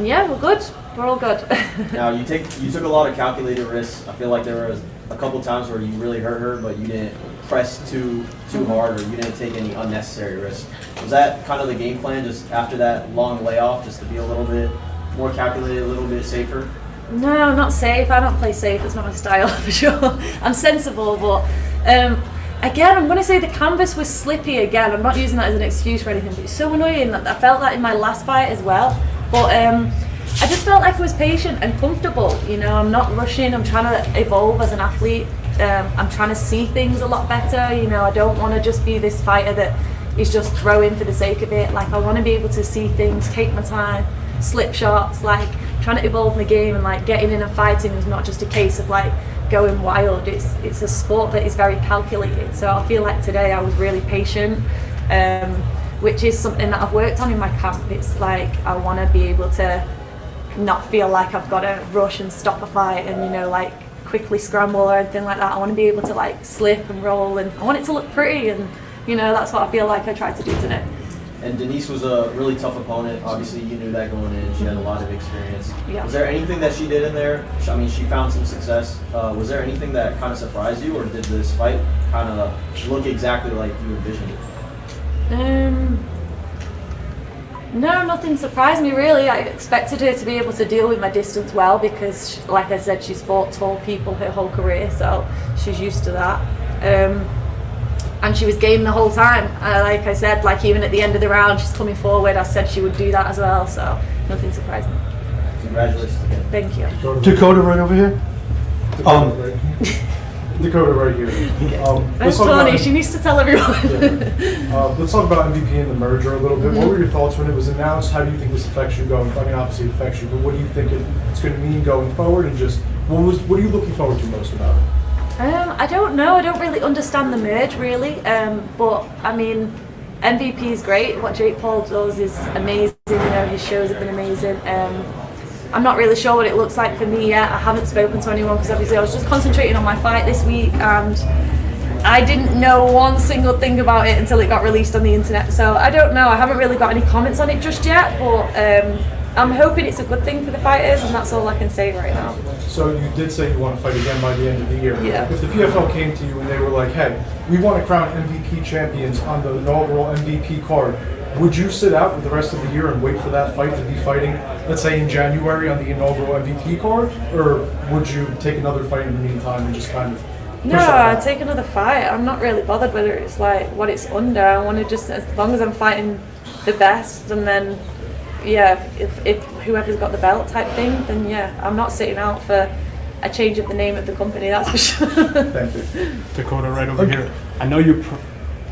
yeah, we're good. We're all good. Now, you took a lot of calculated risks. I feel like there was a couple times where you really hurt her, but you didn't press too hard, or you didn't take any unnecessary risks. Was that kind of the game plan, just after that long layoff, just to be a little bit more calculated, a little bit safer? No, not safe. I don't play safe. It's not my style for sure. I'm sensible, but again, I'm going to say the canvas was slippy again. I'm not using that as an excuse or anything, but it's so annoying. I felt that in my last fight as well. But I just felt like I was patient and comfortable. You know, I'm not rushing. I'm trying to evolve as an athlete. I'm trying to see things a lot better. You know, I don't want to just be this fighter that is just throwing for the sake of it. Like, I want to be able to see things, take my time, slip shots, like trying to evolve my game, and like getting in and fighting is not just a case of like going wild. It's a sport that is very calculated. So I feel like today I was really patient, which is something that I've worked on in my camp. It's like I want to be able to not feel like I've got to rush and stop a fight and, you know, like quickly scramble or anything like that. I want to be able to like slip and roll, and I want it to look pretty, and you know, that's what I feel like I tried to do today. And Denise was a really tough opponent. Obviously, you knew that going in. She had a lot of experience. Yeah. Was there anything that she did in there? I mean, she found some success. Was there anything that kind of surprised you, or did this fight kind of look exactly like you envisioned it? No, nothing surprised me really. I expected her to be able to deal with my distance well because, like I said, she's fought tall people her whole career, so she's used to that. and she was game the whole time. Like I said, like even at the end of the round, she's coming forward. I said she would do that as well, so nothing surprised me. Congratulations again. Thank you. Dakota right over here. Dakota right here. That's Tony. She needs to tell everyone. Let's talk about MVP and the merger a little bit. What were your thoughts when it was announced? How do you think this affects you going? I mean, obviously it affects you, but what do you think it's going to mean going forward? And just what are you looking forward to most about it? I don't know. I don't really understand the merge, really. But I mean, MVP is great. What Jake Paul does is amazing. You know, his shows have been amazing. I'm not really sure what it looks like for me yet. I haven't spoken to anyone because obviously I was just concentrating on my fight this week, and I didn't know one single thing about it until it got released on the internet. So I don't know. I haven't really got any comments on it just yet, but I'm hoping it's a good thing for the fighters, and that's all I can say right now. So you did say you want to fight again by the end of the year. Yeah. If the PFL came to you and they were like, hey, we want to crown MVP champions on the inaugural MVP card, would you sit out with the rest of the year and wait for that fight to be fighting, let's say in January on the inaugural MVP card? Or would you take another fight in the meantime and just kind of No, I'd take another fight. I'm not really bothered whether it's like what it's under. I want to just, as long as I'm fighting the best, and then yeah, if whoever's got the belt type thing, then yeah, I'm not sitting out for a change of the name of the company, that's for sure. Thank you. Dakota right over here. I know you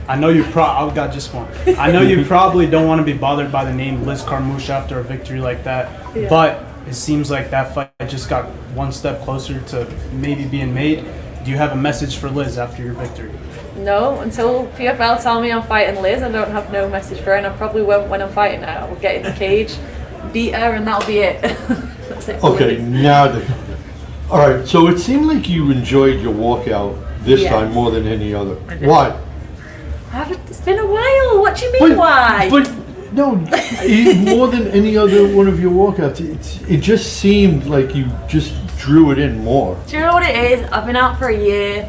I've got just one. I know you probably don't want to be bothered by the name Liz Carmouche after a victory like that, Yeah. but it seems like that fight just got one step closer to maybe being made. Do you have a message for Liz after your victory? No, until PFL tell me I'm fighting Liz, I don't have no message for her, and I probably won't when I'm fighting her. I will get in the cage, beat her, and that'll be it. That's it. Okay, now all right. So it seemed like you enjoyed your walkout this Yes. time more than any other. I did. Why? It's been a while. What do you mean, why? But no, more than any other one of your walkouts, it just seemed like you just drew it in more. Do you know what it is? I've been out for a year.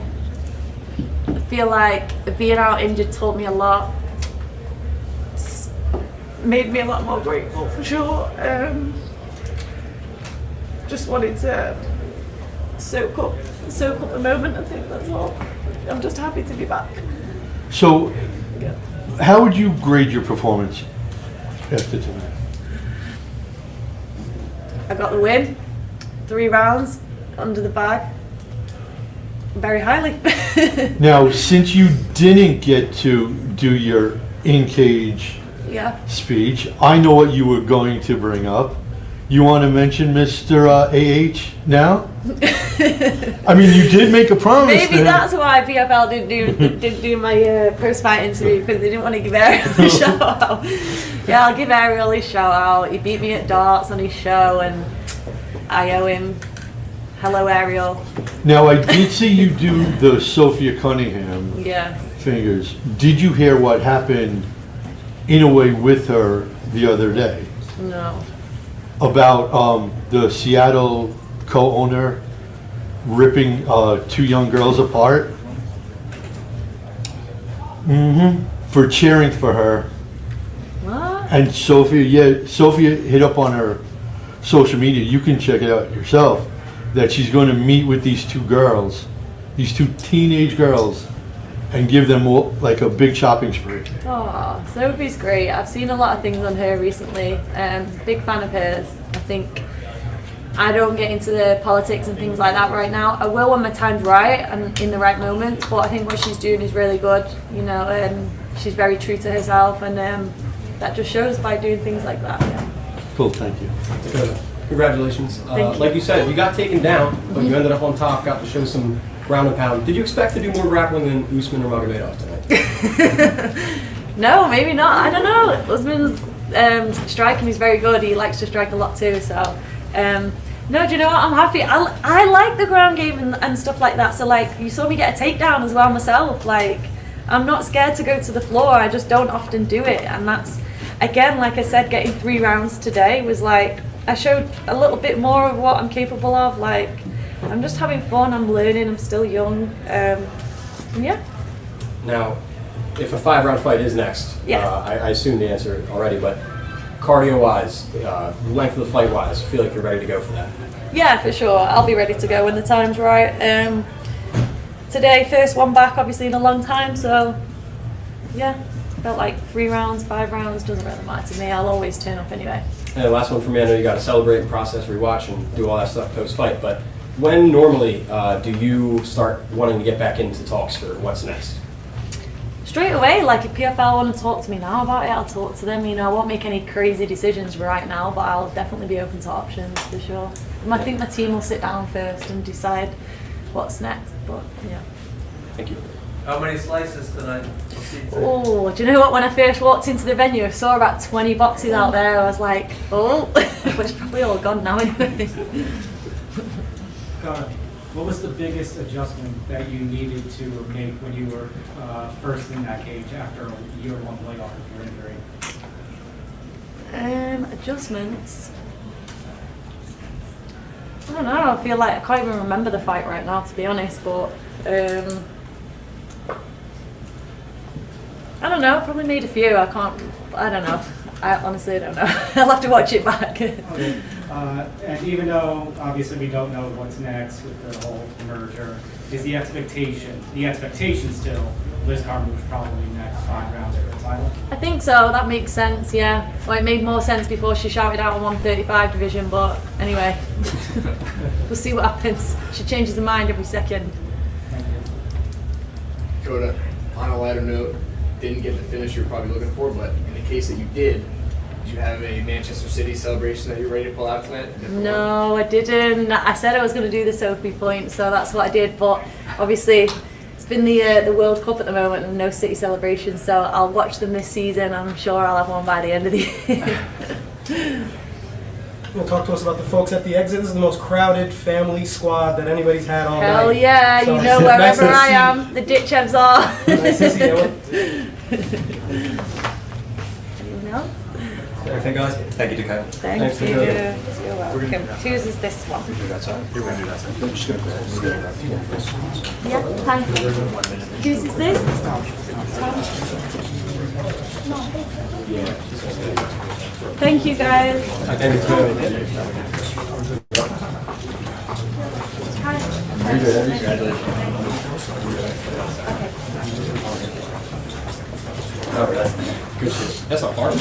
I feel like being out injured taught me a lot. It's made me a lot more grateful, for sure. Just wanted to soak up the moment, I think that's all. I'm just happy to be back. So, how would you grade your performance after tonight? I got the win, 3 rounds under the bag, very highly. Now, since you didn't get to do your in-cage Yeah. speech, I know what you were going to bring up. You want to mention Mr. AH now? I mean, you did make a promise. Maybe that's why PFL didn't do my post-fight interview, because they didn't want to give Ariel a shout out. Yeah, I'll give Ariel a shout out. He beat me at darts on his show, and I owe him. Hello, Ariel. Now, I did see you do the Sophia Cunningham Yes. fingers. Did you hear what happened in a way with her the other day? No. About the Seattle co-owner ripping 2 young girls apart? For cheering for her. What? And Sophia hit up on her social media, you can check it out yourself, that she's going to meet with these 2 girls, these 2 teenage girls, and give them like a big shopping spree. Oh, Sophie's great. I've seen a lot of things on her recently. Big fan of hers. I think I don't get into the politics and things like that right now. I will when my time's right and in the right moment, but I think what she's doing is really good, you know, and she's very true to herself, and that just shows by doing things like that. Yeah. Cool, thank you. Dakota, congratulations. Thank you. Like you said, you got taken down, but you ended up on top, got to show some ground and pound. Did you expect to do more grappling than Usman or Nurmagomedov tonight? No, maybe not. I don't know. Usman's striking is very good. He likes to strike a lot too. So, no, do you know what? I'm happy. I like the ground game and stuff like that. So, like, you saw me get a takedown as well myself. Like, I'm not scared to go to the floor. I just don't often do it. And that's, again, like I said, getting 3 rounds today was like, I showed a little bit more of what I'm capable of. Like, I'm just having fun. I'm learning. I'm still young. And yeah. Now, if a 5-round fight is next, Yes. I assume the answer already, but cardio-wise, length of the fight-wise, I feel like you're ready to go for that. Yeah, for sure. I'll be ready to go when the time's right. Today, first one back, obviously, in a long time, so yeah, felt like 3 rounds, 5 rounds, doesn't really matter to me. I'll always turn up anyway. And the last one for me, I know you got to celebrate, process, rewatch, and do all that stuff post-fight, but when normally do you start wanting to get back into talks for what's next? Straight away, like if PFL want to talk to me now about it, I'll talk to them. You know, I won't make any crazy decisions right now, but I'll definitely be open to options for sure. And I think my team will sit down first and decide what's next, but yeah. Thank you. How many slices tonight? Oh, do you know what? When I first walked into the venue, I saw about 20 boxes out there. I was like, oh, but it's probably all gone now anyway. What was the biggest adjustment that you needed to make when you were first in that cage after a year-long layoff of your injury? Adjustments. I don't know. I feel like I can't even remember the fight right now, to be honest. But I don't know. Probably made a few. I don't know. I honestly don't know. I'll have to watch it back. Okay. And even though obviously we don't know what's next with the whole merger, is the expectation still Liz Carmen's probably next 5 rounds for the title? I think so. That makes sense. Yeah. Well, it made more sense before she shouted out on 135 division. But anyway, we'll see what happens. She changes her mind every second. Dakota, on a lighter note, didn't get the finish you were probably looking for, but in the case that you did you have a Manchester City celebration that you're ready to pull out tonight? No, I didn't. I said I was going to do the Sophie point, so that's what I did. But obviously, it's been the World Cup at the moment and no City celebration, so I'll watch them this season. I'm sure I'll have one by the end of the year. You know, talk to us about the folks at the exit. This is the most crowded family squad that anybody's had all night. Hell yeah, So you know nice wherever to I see- am, the Ditchevs are. Nice to see you. Anyone else? Everything, guys? Thank you, Dakota. Thank you. You're welcome. Whose is this one? Yeah, hi. Whose is this? Thank you, guys. Oh, really? Good shit. That's not hard.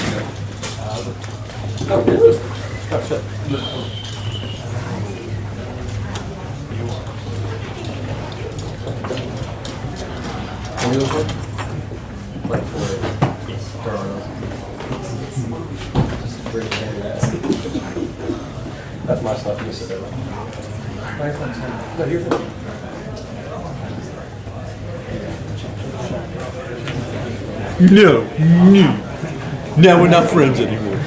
Oh, really? Oh, shit. Can we look for it? Like for it? Yes. That's my stuff. You sit there. No, you're good. No. Now we're not friends anymore.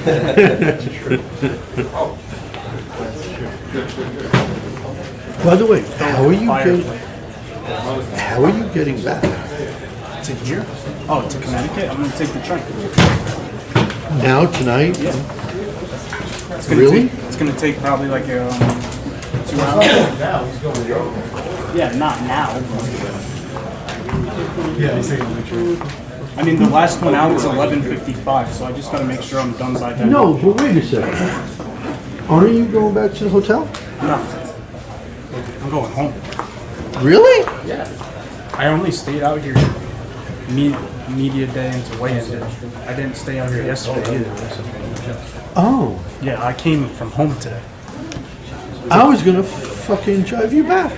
By the way, how are you getting back? To here? Oh, to Connecticut? I'm going to take the train. Now, tonight? Yeah. Really? It's going to take probably like 2 hours. Yeah, not now. Yeah, he's taking the train. I mean, the last one out is 11:55, so I just got to make sure I'm done by then. No, but wait a second. Aren't you going back to the hotel? No. I'm going home. Really? Yeah. I only stayed out here media day into weigh-in. I didn't stay out here yesterday either. Oh. Yeah, I came from home today. I was gonna fucking drive you back.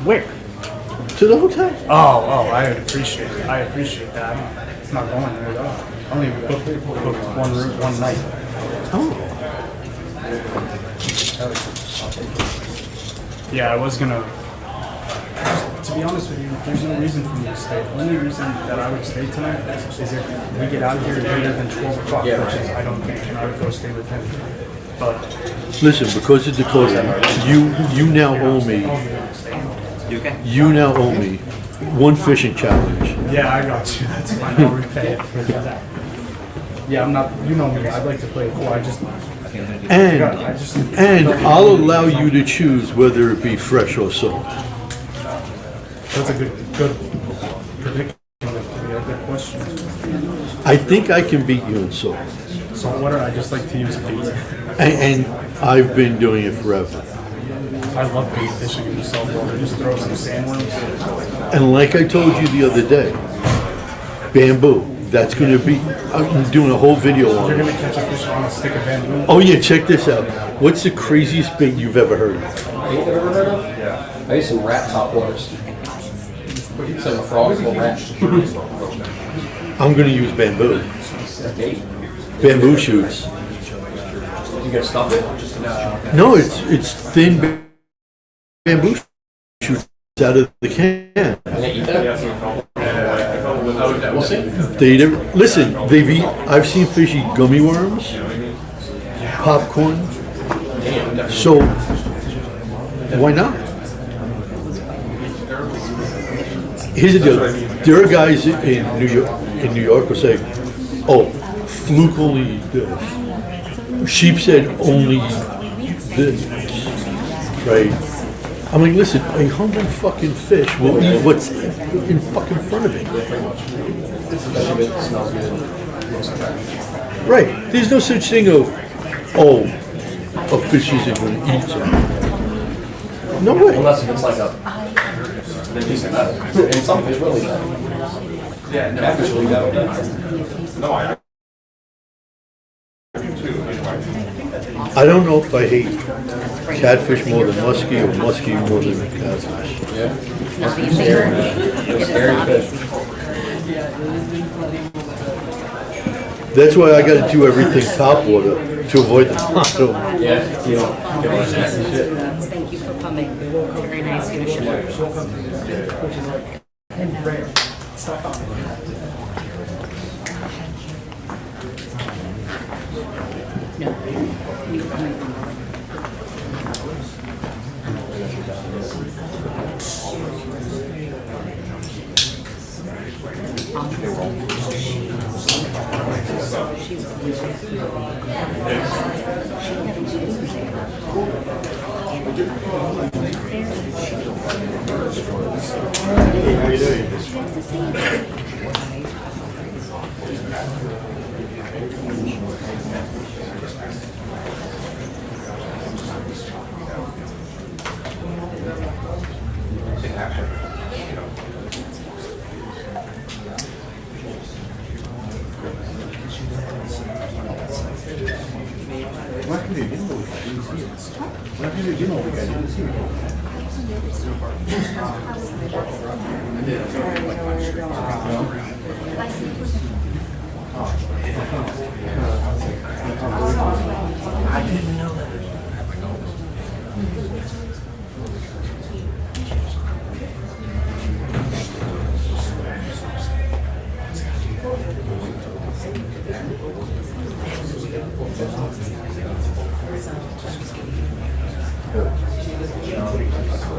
Where? To the hotel. Oh, I appreciate it. I appreciate that. I'm not going there though. I only booked one route, one night. Oh. Yeah, I was gonna. To be honest with you, there's no reason for me to stay. The only reason that I would stay tonight is if we get out of here later than 12 o'clock, which is I don't think, and I would go stay with him. But Listen, because of Dakota, you now owe me. You now owe me one fishing challenge. yeah, I got you. That's fine. I'll repay it for that. Yeah, I'm not. You know me. I'd like to play it cool. I just. And I'll allow you to choose whether it be fresh or salt. That's a good prediction. Yeah, good question. I think I can beat you in salt. Saltwater, I just like to use bait. And I've been doing it forever. I love bait fishing in the saltwater. Just throw some sandworms. And like I told you the other day, bamboo, That's going to be, I'm doing a whole video on You're it. gonna catch a fish on a stick of bamboo. Oh yeah, check this out. What's the craziest bait you've ever heard of? Bait you've ever heard of? Yeah. I used some rat top waters. Some frogs and rats. I'm going to use bamboo. Bait? Bamboo shoots. You gonna stuff it? No, it's thin bamboo shoots out of the can. Can I eat that? We'll see. I've seen fish eat gummy worms, popcorn. So why not? Here's the deal. There are guys in New York who say, "Oh, fluke only eat this. Sheepshead only eat this." Right? I'm like, listen, a hungry fucking fish will eat what's in fucking front of it. Right. There's no such thing of, oh, a fish isn't going to eat something. No way. Unless if it's like a decent metal. And some fish will eat that. Yeah, catfish will eat that. No, I don't know if I hate catfish more than muskie or muskie more than catfish. Yeah. Scary fish. That's why I got to do everything top water to avoid the bottom. Yeah. You know, Thank you for coming. Very nice of you to show up.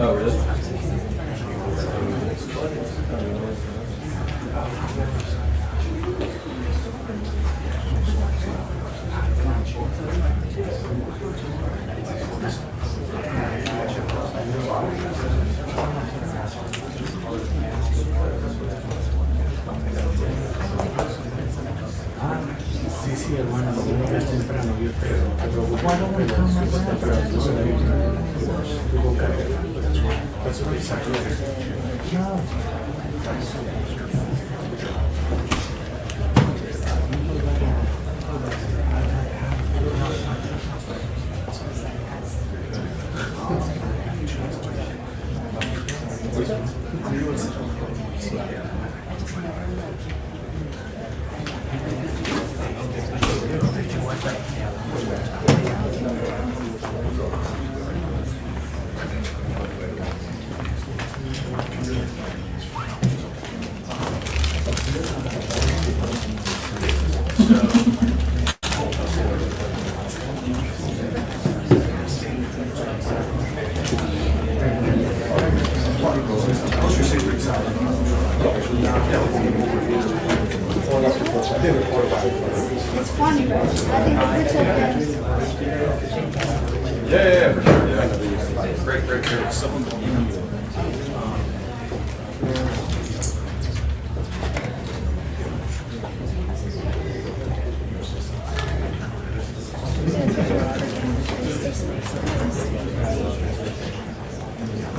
Oh, really? Sí, hermano, es temprano, yo te preocupo. It's funny, right? I think it's okay. Yeah, for sure. Yeah. Great. Someone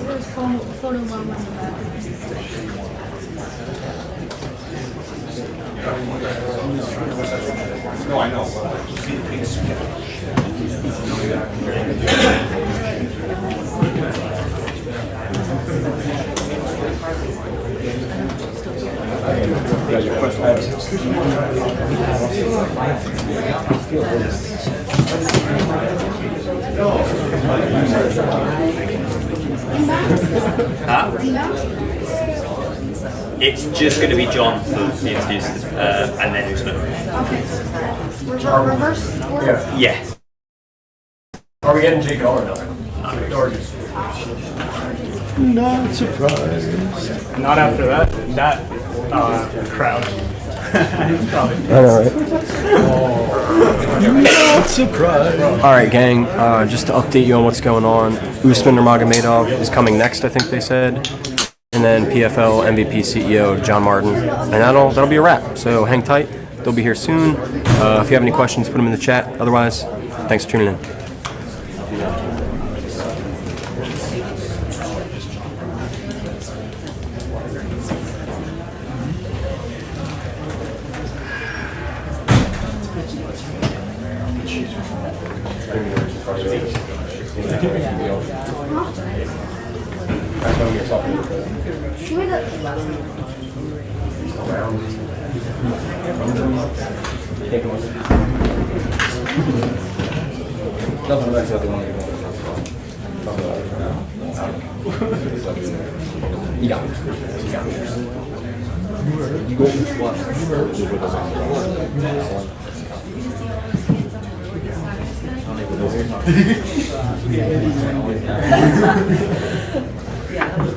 There's photo bomb on the back. No, I know. Yeah, your It's just going to be John for the interviews, and then Usman. Okay. Reverse order? Yeah. Are we getting Jake or no? Not surprised. Not after that crowd. I know, right? Not surprised. All right, gang. Just to update you on what's going on, Usman Nurmagomedov is coming next, I think they said, and then PFL MVP CEO John Martin, and that'll be a wrap. So hang tight. They'll be here soon. If you have any questions, put them in the chat. Otherwise, thanks for tuning in.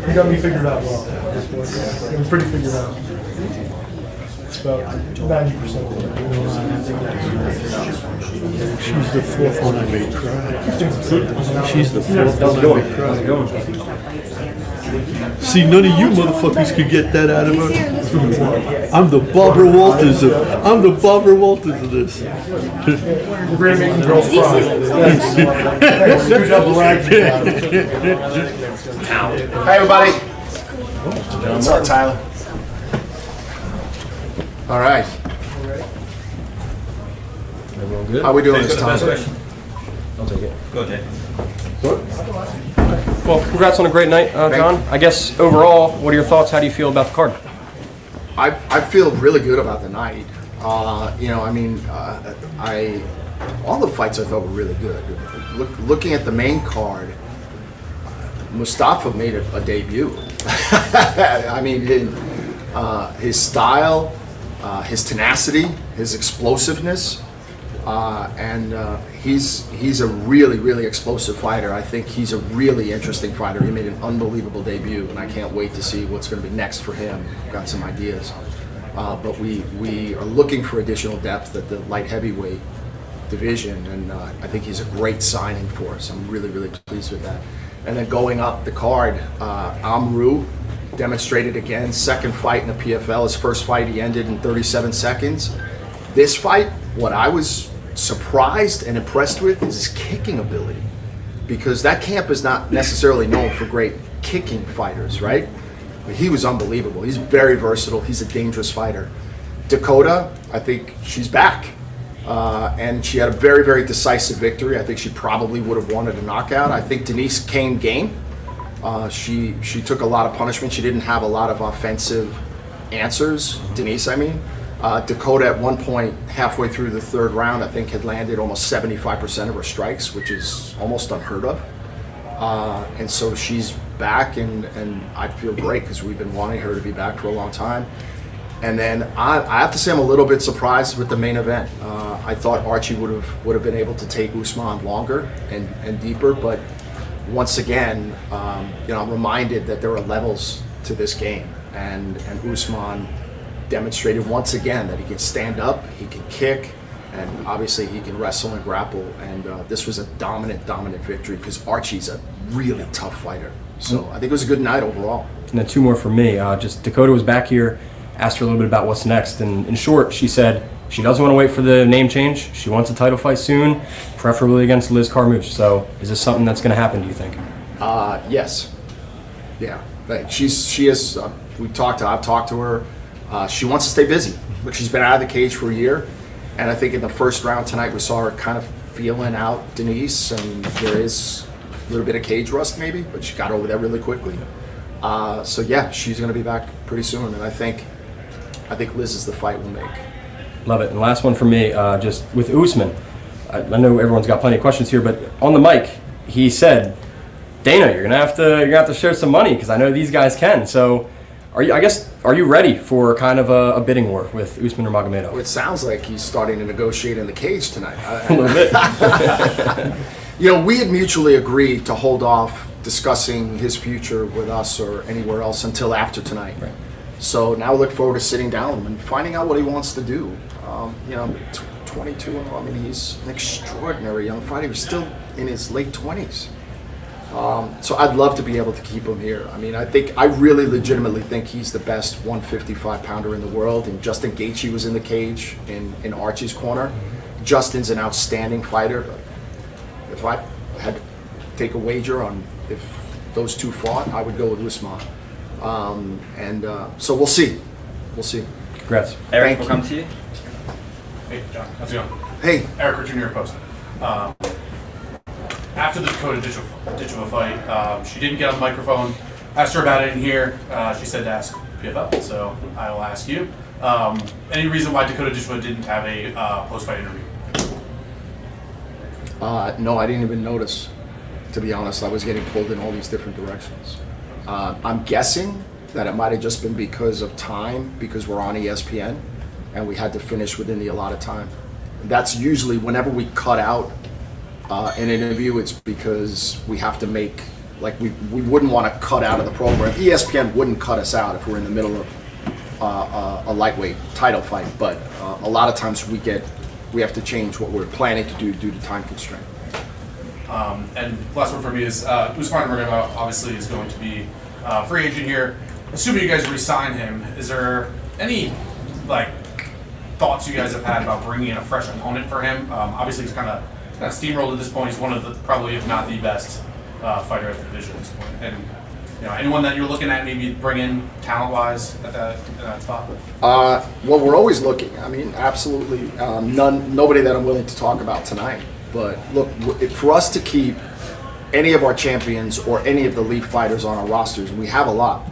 You got me figured out well. I'm pretty figured out. It's about 90%. She's the fourth one I made cry. She's the fourth one I made cry. See, none of you motherfuckers could get that out of her. I'm the Barbara Walters of this. We're going to make the girls cry. Good job of ragging about it. Hi, everybody. What's up, Tyler? All right. Everyone good? How we doing this time? I'll take it. Go, Jay. Well, congrats on a great night, John. I guess overall, what are your thoughts? How do you feel about the card? I feel really good about the night. All the fights I thought were really good. Looking at the main card, Mustafa made a debut. I mean, his style, his tenacity, his explosiveness, and he's a really, really explosive fighter. I think he's a really interesting fighter. He made an unbelievable debut, and I can't wait to see what's going to be next for him. I've got some ideas. But we are looking for additional depth at the light heavyweight division, and I think he's a great signing for us. I'm really, really pleased with that. And then going up the card, Amru demonstrated again, second fight in the PFL. His first fight, he ended in 37 seconds. This fight, what I was surprised and impressed with is his kicking ability, because that camp is not necessarily known for great kicking fighters, right? But he was unbelievable. He's very versatile. He's a dangerous fighter. Dakota, I think she's back. And she had a very, very decisive victory. I think she probably would have wanted a knockout. I think Denise came game. She took a lot of punishment. She didn't have a lot of offensive answers, Denise, I mean. Dakota at one point, halfway through the third round, I think had landed almost 75% of her strikes, which is almost unheard of. And so she's back, and I feel great because we've been wanting her to be back for a long time. And then I have to say I'm a little bit surprised with the main event. I thought Archie would have been able to take Usman longer and deeper, but once again, I'm reminded that there are levels to this game, and Usman demonstrated once again that he can stand up, he can kick, and obviously he can wrestle and grapple. And this was a dominant victory because Archie's a really tough fighter. So I think it was a good night overall. And then two more for me. Just Dakota was back here, asked her a little bit about what's next, and in short, she said she doesn't want to wait for the name change. She wants a title fight soon, preferably against Liz Carmouche. So is this something that's going to happen, do you think? Yes. Yeah. Like she is. I've talked to her. She wants to stay busy. Look, she's been out of the cage for a year, and I think in the first round tonight we saw her kind of feeling out Denise, and there is a little bit of cage rust maybe, but she got over that really quickly. So yeah, she's going to be back pretty soon, and I think Liz is the fight we'll make. Love it. And last one for me, just with Usman. I know everyone's got plenty of questions here, but on the mic, he said, "Dana, you're gonna have to share some money because I know these guys can." So, are you ready for kind of a bidding war with Usman Nurmagomedov? Well, it sounds like he's starting to negotiate in the cage tonight. A little bit. You know, we had mutually agreed to hold off discussing his future with us or anywhere else until after tonight. Right. So now I look forward to sitting down and finding out what he wants to do. 22 and I mean, he's an extraordinary young fighter. He's still in his late 20s. So I'd love to be able to keep him here. I mean, I really legitimately think he's the best 155 pounder in the world. And Justin Gaethje was in the cage in Archie's corner. Justin's an outstanding fighter. If I had to take a wager on if those two fought, I would go with Usman. So we'll see. We'll see. Congrats. Eric, we'll come to you. Hey, John. How's it going? Hey. Eric Jr. posted. After the Dakota Ditcheva fight, she didn't get on the microphone. Asked her about it in here. She said to ask PFL, so I will ask you. Any reason why Dakota Ditcheva didn't have a post-fight interview? No, I didn't even notice. To be honest, I was getting pulled in all these different directions. I'm guessing that it might have just been because of time, because we're on ESPN, and we had to finish within the allotted time. That's usually whenever we cut out an interview, it's because we have to make, like we wouldn't want to cut out of the program. ESPN wouldn't cut us out if we're in the middle of a lightweight title fight, but a lot of times we have to change what we're planning to do due to time constraint. And last one for me is Usman Nurmagomedov obviously is going to be a free agent here. Assuming you guys re-sign him, is there any thoughts you guys have had about bringing in a fresh opponent for him? Obviously, he's kind of steamrolled at this point. He's one of the probably, if not the best fighter at the division at this point. And anyone that you're looking at maybe bring in talent-wise at that spot? Well, we're always looking. I mean, absolutely nobody that I'm willing to talk about tonight. But look, for us to keep any of our champions or any of the elite fighters on our rosters, and we have a lot,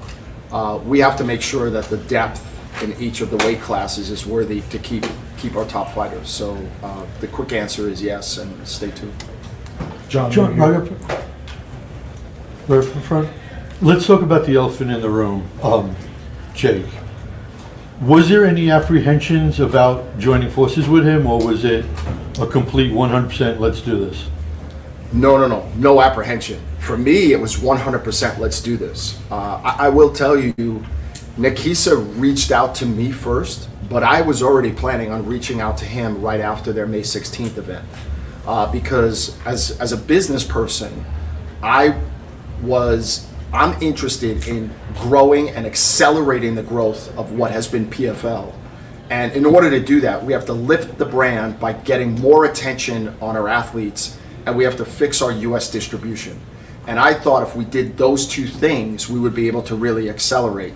we have to make sure that the depth in each of the weight classes is worthy to keep our top fighters. So the quick answer is yes, and stay tuned. John, right up front. Let's talk about the elephant in the room, Jake. Was there any apprehensions about joining forces with him, or was it a complete 100% let's do this? No apprehension. For me, it was 100% let's do this. I will tell you, Nikisa reached out to me first, but I was already planning on reaching out to him right after their May 16th event. Because as a business person, I'm interested in growing and accelerating the growth of what has been PFL. And in order to do that, we have to lift the brand by getting more attention on our athletes, and we have to fix our US distribution. And I thought if we did those two things, we would be able to really accelerate.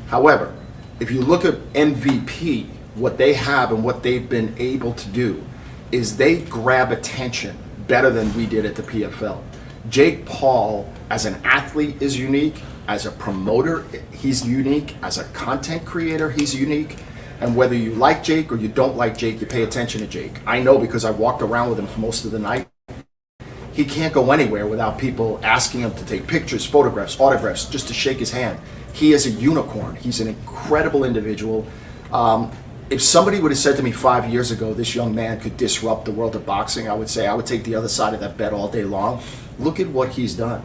However, if you look at MVP, what they have and what they've been able to do is they grab attention better than we did at the PFL. Jake Paul, as an athlete, is unique. As a promoter, he's unique. As a content creator, he's unique. And whether you like Jake or you don't like Jake, you pay attention to Jake. I know because I walked around with him for most of the night. He can't go anywhere without people asking him to take pictures, photographs, autographs, just to shake his hand. He is a unicorn. He's an incredible individual. If somebody would have said to me 5 years ago, this young man could disrupt the world of boxing, I would say I would take the other side of that bet all day long. Look at what he's done.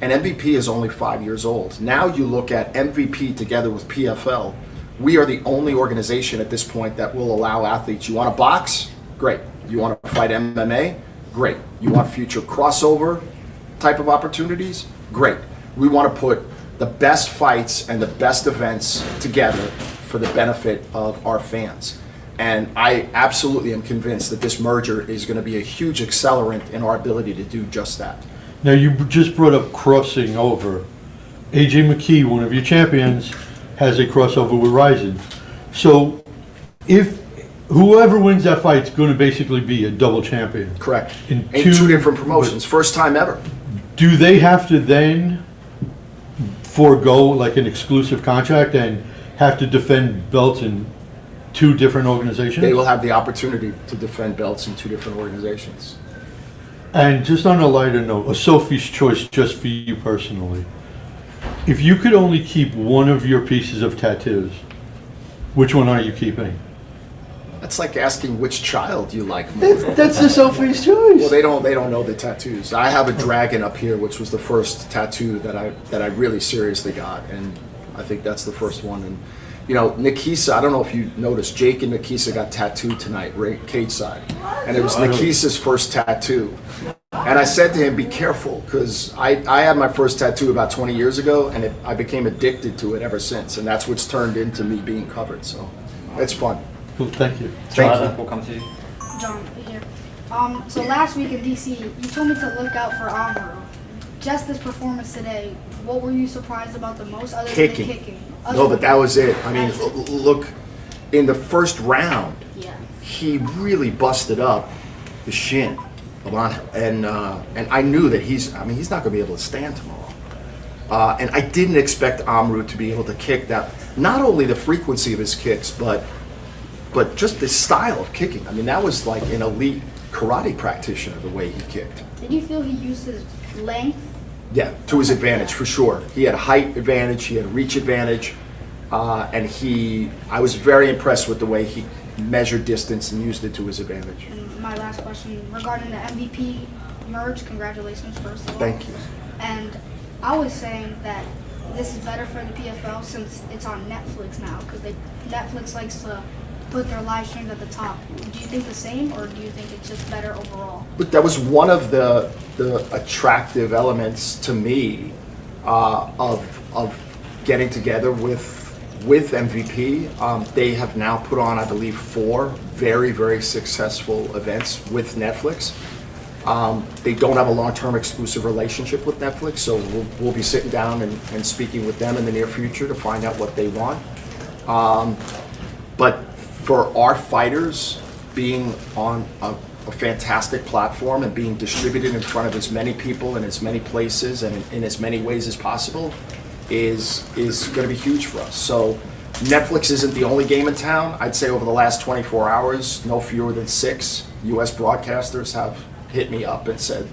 And MVP is only 5 years old. Now you look at MVP together with PFL. We are the only organization at this point that will allow athletes. You want to box? Great. You want to fight MMA? Great. You want future crossover type of opportunities? Great. We want to put the best fights and the best events together for the benefit of our fans. And I absolutely am convinced that this merger is going to be a huge accelerant in our ability to do just that. Now, you just brought up crossing over. AJ McKee, one of your champions, has a crossover with Ryzen. So if whoever wins that fight is going to basically be a double champion. Correct. In two different promotions, first time ever. Do they have to then forego like an exclusive contract and have to defend belts in 2 different organizations? They will have the opportunity to defend belts in 2 different organizations. And just on a lighter note, a Sophie's choice just for you personally. If you could only keep one of your pieces of tattoos, which one are you keeping? That's like asking which child you like more. That's a Sophie's choice. Well, they don't know the tattoos. I have a dragon up here, which was the first tattoo that I really seriously got, and I think that's the first one. And you know, Nikisa, I don't know if you noticed, Jake and Nikisa got tattooed tonight, right, cage side, and it was Nikisa's first tattoo. And I said to him, be careful, because I had my first tattoo about 20 years ago, and I became addicted to it ever since, and that's what's turned into me being covered. So it's fun. Cool, thank you. Thank you. We'll come to you. John, here. So last week in DC, you told me to look out for Amru. Just this performance today, what were you surprised about the most other than kicking? No, but that was it. I mean, look, in the first round, yeah, he really busted up the shin of Angel, and I knew that he's not going to be able to stand tomorrow. And I didn't expect Amru to be able to kick that. Not only the frequency of his kicks, but just the style of kicking. I mean, that was like an elite karate practitioner, the way he kicked. Did you feel he used his length? Yeah, to his advantage, for sure. He had height advantage, he had reach advantage, and I was very impressed with the way he measured distance and used it to his advantage. And my last question regarding the MVP merge, congratulations first of all. Thank you. And I was saying that this is better for the PFL since it's on Netflix now, because Netflix likes to put their live streams at the top. Do you think the same, or do you think it's just better overall? Look, that was one of the attractive elements to me of getting together with MVP. They have now put on, I believe, 4 very, very successful events with Netflix. They don't have a long-term exclusive relationship with Netflix, so we'll be sitting down and speaking with them in the near future to find out what they want. But for our fighters being on a fantastic platform and being distributed in front of as many people in as many places and in as many ways as possible is going to be huge for us. So Netflix isn't the only game in town. I'd say over the last 24 hours, no fewer than 6 U.S. broadcasters have hit me up and said,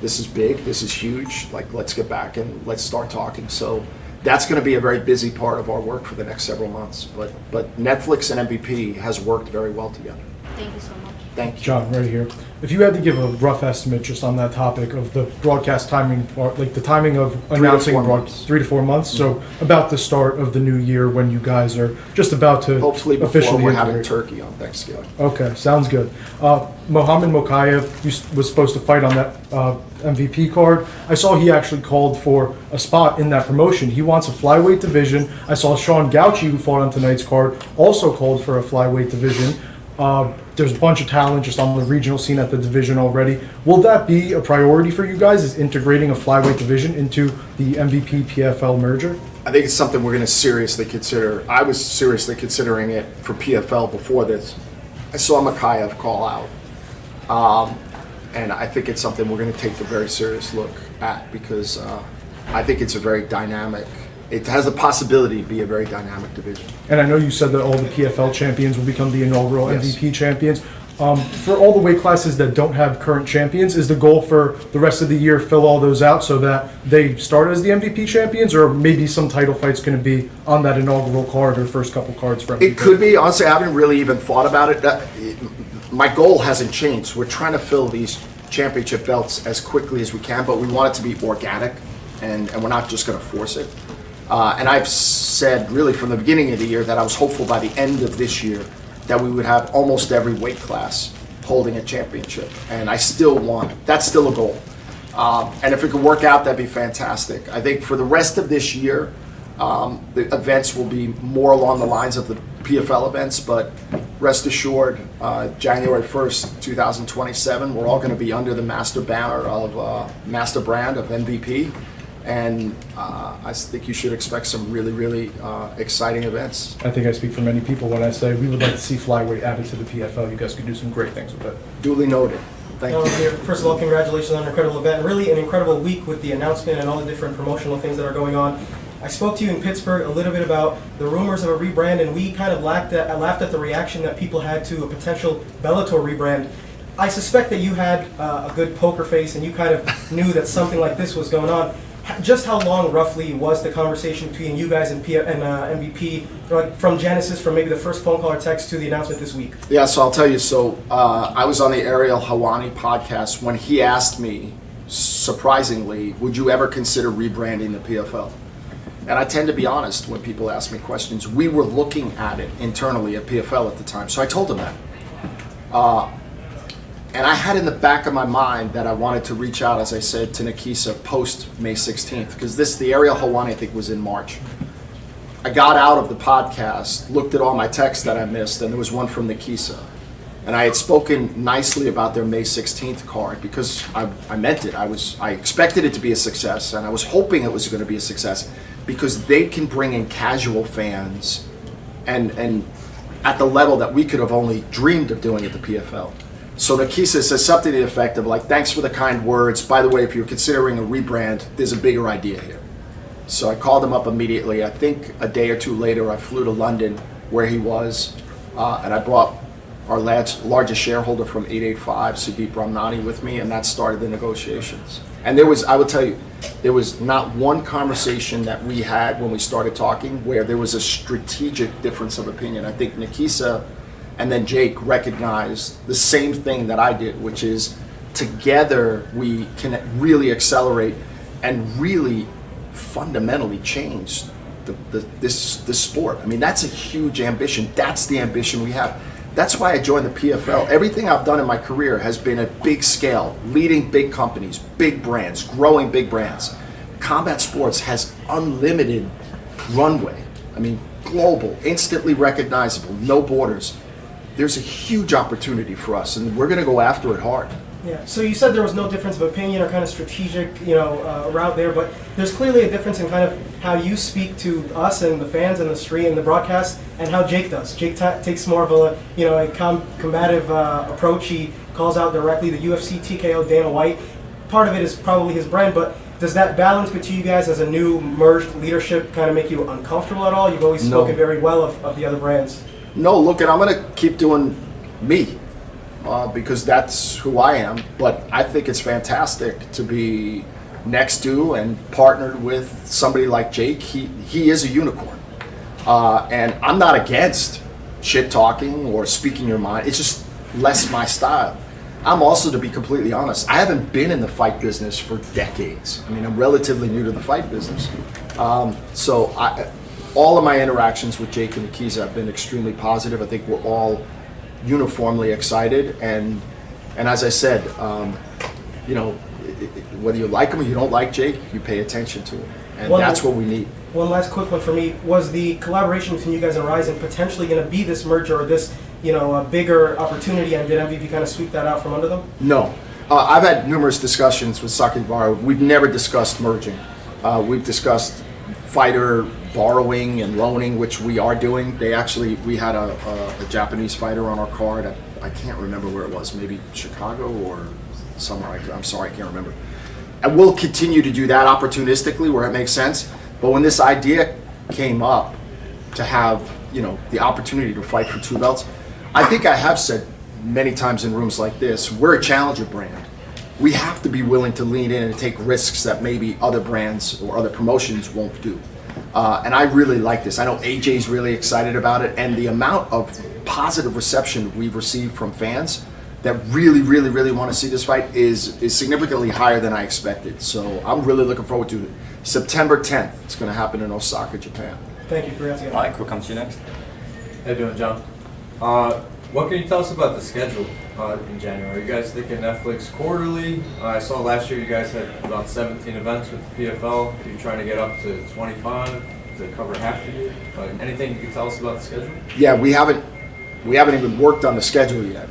this is big, this is huge, like let's get back and let's start talking. So that's going to be a very busy part of our work for the next several months. But Netflix and MVP has worked very well together. Thank you so much. Thank you. John, right here. If you had to give a rough estimate just on that topic of the broadcast timing, or like the timing of announcing 3 to 4 months, so about the start of the new year when you guys are just about to hopefully before officially we're having integrate. turkey on Thanksgiving. Okay, sounds good. Mohammed Mokayev was supposed to fight on that MVP card. I saw he actually called for a spot in that promotion. He wants a flyweight division. I saw Sean Gauchi, who fought on tonight's card, also called for a flyweight division. There's a bunch of talent just on the regional scene at the division already. Will that be a priority for you guys, is integrating a flyweight division into the MVP PFL merger? I think it's something we're going to seriously consider. I was seriously considering it for PFL before this. I saw Makayev call out. And I think it's something we're going to take a very serious look at because I think it's a very dynamic, it has the possibility to be a very dynamic division. And I know you said that all the PFL champions will become the inaugural Yes. MVP champions. For all the weight classes that don't have current champions, is the goal for the rest of the year fill all those out so that they start as the MVP champions, or maybe some title fight's going to be on that inaugural card or first couple cards for MVP? It could be. Honestly, I haven't really even thought about it. My goal hasn't changed. We're trying to fill these championship belts as quickly as we can, but we want it to be organic, and we're not just going to force it. And I've said really from the beginning of the year that I was hopeful by the end of this year that we would have almost every weight class holding a championship. And I still want it. That's still a goal. And if it could work out, that'd be fantastic. I think for the rest of this year, the events will be more along the lines of the PFL events, but rest assured, January 1st, 2027, we're all going to be under the master banner of master brand of MVP. and I think you should expect some really, really exciting events. I think I speak for many people when I say we would like to see flyweight added to the PFL. You guys could do some great things with it. Duly noted. Thank you. First of all, congratulations on an incredible event. Really an incredible week with the announcement and all the different promotional things that are going on. I spoke to you in Pittsburgh a little bit about the rumors of a rebrand, and we kind of laughed at the reaction that people had to a potential Bellator rebrand. I suspect that you had a good poker face and you kind of knew that something like this was going on. Just how long roughly was the conversation between you guys and MVP, like from Genesis, from maybe the first phone call or text to the announcement this week? Yeah, so I'll tell you. So I was on the Ariel Helwani podcast when he asked me, surprisingly, would you ever consider rebranding the PFL? And I tend to be honest when people ask me questions. We were looking at it internally at PFL at the time, so I told him that. And I had in the back of my mind that I wanted to reach out, as I said, to Nikisa post May 16th, because the Ariel Helwani, I think, was in March. I got out of the podcast, looked at all my texts that I missed, and there was one from Nikisa. And I had spoken nicely about their May 16th card because I meant it. I expected it to be a success, and I was hoping it was going to be a success because they can bring in casual fans and at the level that we could have only dreamed of doing at the PFL. So Nikisa says something to the effect of like, thanks for the kind words. By the way, if you're considering a rebrand, there's a bigger idea here. So I called him up immediately. I think a day or two later, I flew to London where he was, and I brought our largest shareholder from 885, Sudeep Ramnani, with me, and that started the negotiations. And I will tell you, there was not one conversation that we had when we started talking where there was a strategic difference of opinion. I think Nikisa and then Jake recognized the same thing that I did, which is together we can really accelerate and really fundamentally change this sport. I mean, that's a huge ambition. That's the ambition we have. That's why I joined the PFL. Everything I've done in my career has been at big scale, leading big companies, big brands, growing big brands. Combat sports has unlimited runway. I mean, global, instantly recognizable, no borders. There's a huge opportunity for us, and we're going to go after it hard. Yeah. So you said there was no difference of opinion or kind of strategic, route there, but there's clearly a difference in kind of how you speak to us and the fans and the stream and the broadcast, and how Jake does. Jake takes more of a combative approach. He calls out directly the UFC TKO Dana White. Part of it is probably his brand, but does that balance between you guys as a new merged leadership kind of make you uncomfortable at all? You've always spoken very well of the other brands. No, look, and I'm going to keep doing me because that's who I am. But I think it's fantastic to be next to and partnered with somebody like Jake. He is a unicorn. And I'm not against shit talking or speaking your mind. It's just less my style. I'm also, to be completely honest, I haven't been in the fight business for decades. I mean, I'm relatively new to the fight business. All of my interactions with Jake and Nikisa have been extremely positive. I think we're all uniformly excited, and as I said, whether you like him or you don't like Jake, you pay attention to him, and that's what we need. One last quick one for me: was the collaboration between you guys and Ryzen potentially going to be this merger or this, a bigger opportunity, and did MVP kind of sweep that out from under them? No, I've had numerous discussions with Sakibara. We've never discussed merging. We've discussed fighter borrowing and loaning, which we are doing. We had a Japanese fighter on our card. I can't remember where it was, maybe Chicago or somewhere. I'm sorry, I can't remember. And we'll continue to do that opportunistically where it makes sense. But when this idea came up to have, the opportunity to fight for two belts, I think I have said many times in rooms like this, we're a challenger brand. We have to be willing to lean in and take risks that maybe other brands or other promotions won't do. And I really like this. I know AJ's really excited about it, and the amount of positive reception we've received from fans that really, really, really want to see this fight is significantly higher than I expected. So I'm really looking forward to it. September 10th, it's going to happen in Osaka, Japan. Thank you. Mike, what comes to you next? How you doing, John? What can you tell us about the schedule in January? Are you guys thinking Netflix quarterly? I saw last year you guys had about 17 events with the PFL. You're trying to get up to 25 to cover half the year. Anything you can tell us about the schedule? Yeah, we haven't even worked on the schedule yet.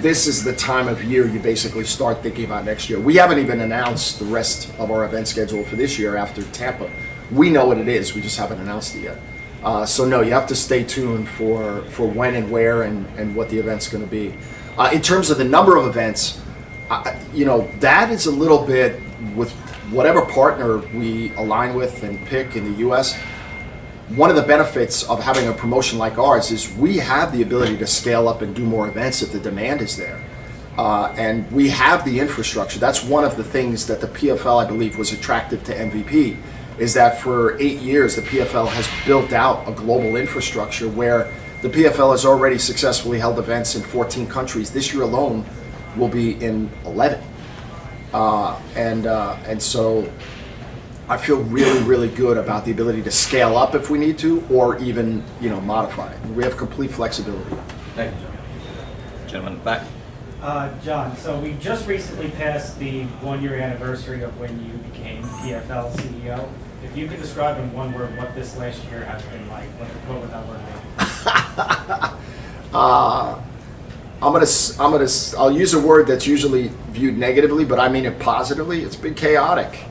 this is the time of year you basically start thinking about next year. We haven't even announced the rest of our event schedule for this year after Tampa. We know what it is, we just haven't announced it yet. So no, you have to stay tuned for when and where and what the event's going to be. In terms of the number of events, that is a little bit with whatever partner we align with and pick in the U.S. One of the benefits of having a promotion like ours is we have the ability to scale up and do more events if the demand is there. And we have the infrastructure. That's one of the things that the PFL, I believe, was attractive to MVP, is that for 8 years, the PFL has built out a global infrastructure where the PFL has already successfully held events in 14 countries. This year alone will be in 11. And so I feel really, really good about the ability to scale up if we need to, or even, modify it. We have complete flexibility. Thank you, John. Gentleman back. John, so we just recently passed the 1-year anniversary of when you became PFL CEO. If you could describe in one word what this last year has been like, what would that word be? I'll use a word that's usually viewed negatively, but I mean it positively. It's been chaotic.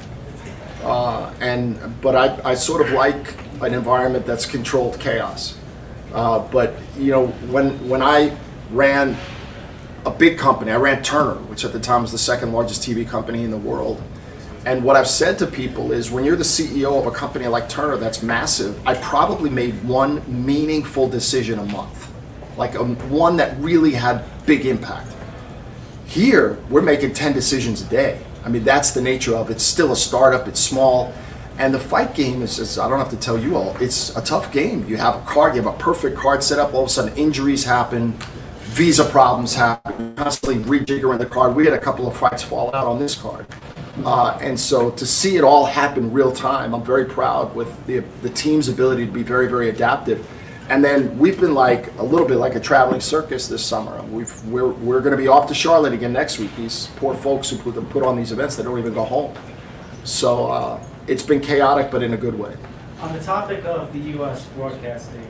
But I sort of like an environment that's controlled chaos. But when I ran a big company, I ran Turner, which at the time was the second largest TV company in the world. And what I've said to people is, when you're the CEO of a company like Turner that's massive, I probably made one meaningful decision a month, like one that really had big impact. Here, we're making 10 decisions a day. I mean, that's the nature of it. It's still a startup, it's small. And the fight game is, I don't have to tell you all, it's a tough game. You have a card, you have a perfect card set up, all of a sudden injuries happen, visa problems happen, constantly rejiggering the card. We had a couple of fights fall out on this card. And so to see it all happen real time, I'm very proud with the team's ability to be very, very adaptive. And then we've been like a little bit like a traveling circus this summer. We're going to be off to Charlotte again next week. These poor folks who put on these events, they don't even go home. So it's been chaotic, but in a good way. On the topic of the U.S. broadcasting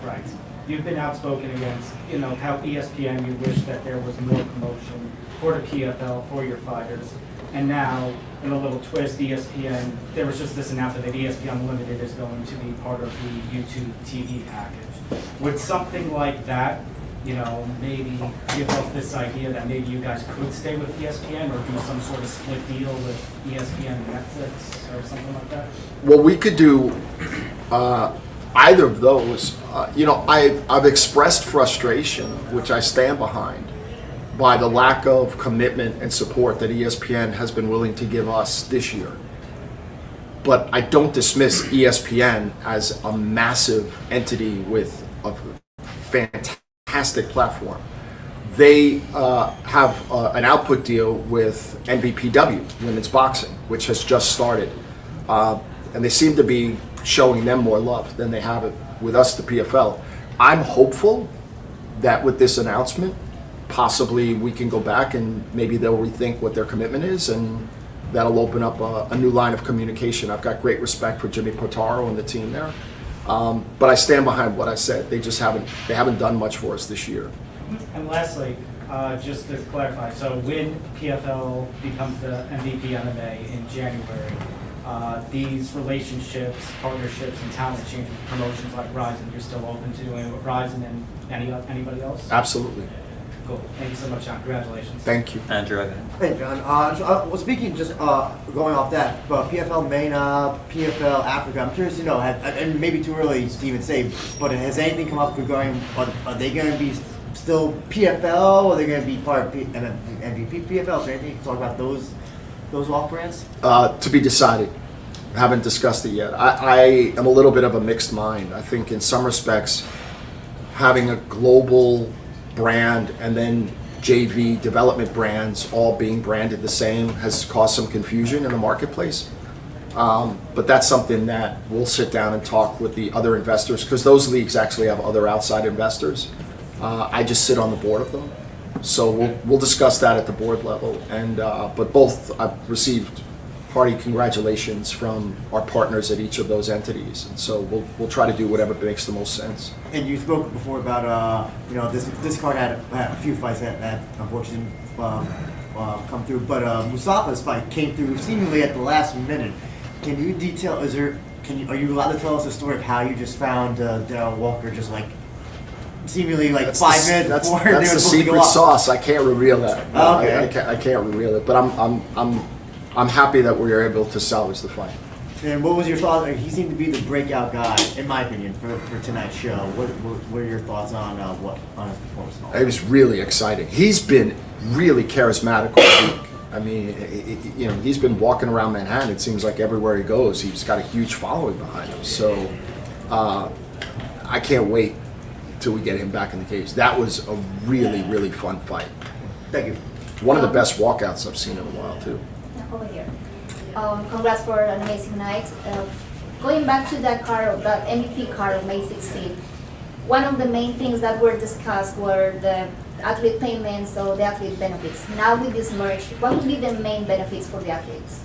rights, you've been outspoken against, how ESPN, you wish that there was more promotion for the PFL, for your fighters. And now, in a little twist, ESPN, there was just this announcement that ESPN Unlimited is going to be part of the YouTube TV package. Would something like that, maybe give us this idea that maybe you guys could stay with ESPN or do some sort of split deal with ESPN and Netflix or something like that? Well, we could do either of those. I've expressed frustration, which I stand behind, by the lack of commitment and support that ESPN has been willing to give us this year. But I don't dismiss ESPN as a massive entity with a fantastic platform. They have an output deal with NVPW, Women's Boxing, which has just started. And they seem to be showing them more love than they have it with us, the PFL. I'm hopeful that with this announcement, possibly we can go back and maybe they'll rethink what their commitment is, and that'll open up a new line of communication. I've got great respect for Jimmy Potaro and the team there, but I stand behind what I said. They haven't done much for us this year. And lastly, just to clarify, so when PFL becomes the MVP MMA in January, these relationships, partnerships, and talent exchange with promotions like Ryzen, you're still open to doing with Ryzen and anybody else? Absolutely. Cool. Thank you so much, John. Congratulations. Thank you. Andrew. Hey, John. Well, speaking just going off that, but PFL MENA, PFL Africa, I'm curious to know, and maybe too early to even say, but has anything come up regarding, are they going to be still PFL, or are they going to be part of MVP PFL? Is there anything to talk about those off brands? To be decided. Haven't discussed it yet. I am a little bit of a mixed mind. I think in some respects, having a global brand and then JV development brands all being branded the same has caused some confusion in the marketplace. But that's something that we'll sit down and talk with the other investors, because those leagues actually have other outside investors. I just sit on the board of them. So we'll discuss that at the board level. And but both, I've received hearty congratulations from our partners at each of those entities. And so we'll try to do whatever makes the most sense. And you spoke before about this card had a few fights that unfortunately come through, but Mustafa's fight came through seemingly at the last minute. Can you detail? Are you allowed to tell us the story of how you just found Darryl Walker just like seemingly like That's 5 minutes before they were that's the supposed to go secret off? sauce. I can't reveal that. Oh, okay. I can't reveal it. But I'm happy that we were able to salvage the fight. And what was your thought? He seemed to be the breakout guy, in my opinion, for tonight's show. What are your thoughts on his performance? It was really exciting. He's been really charismatic all week. I mean, he's been walking around Manhattan. It seems like everywhere he goes, he's got a huge following behind him. So I can't wait till we get him back in the cage. That was a really, really fun fight. Thank you. One of the best walkouts I've seen in a while, too. Over here. Congrats for an amazing night. Going back to that card, that MVP card of May 16, one of the main things that were discussed were the athlete payments or the athlete benefits. Now with this merge, what would be the main benefits for the athletes?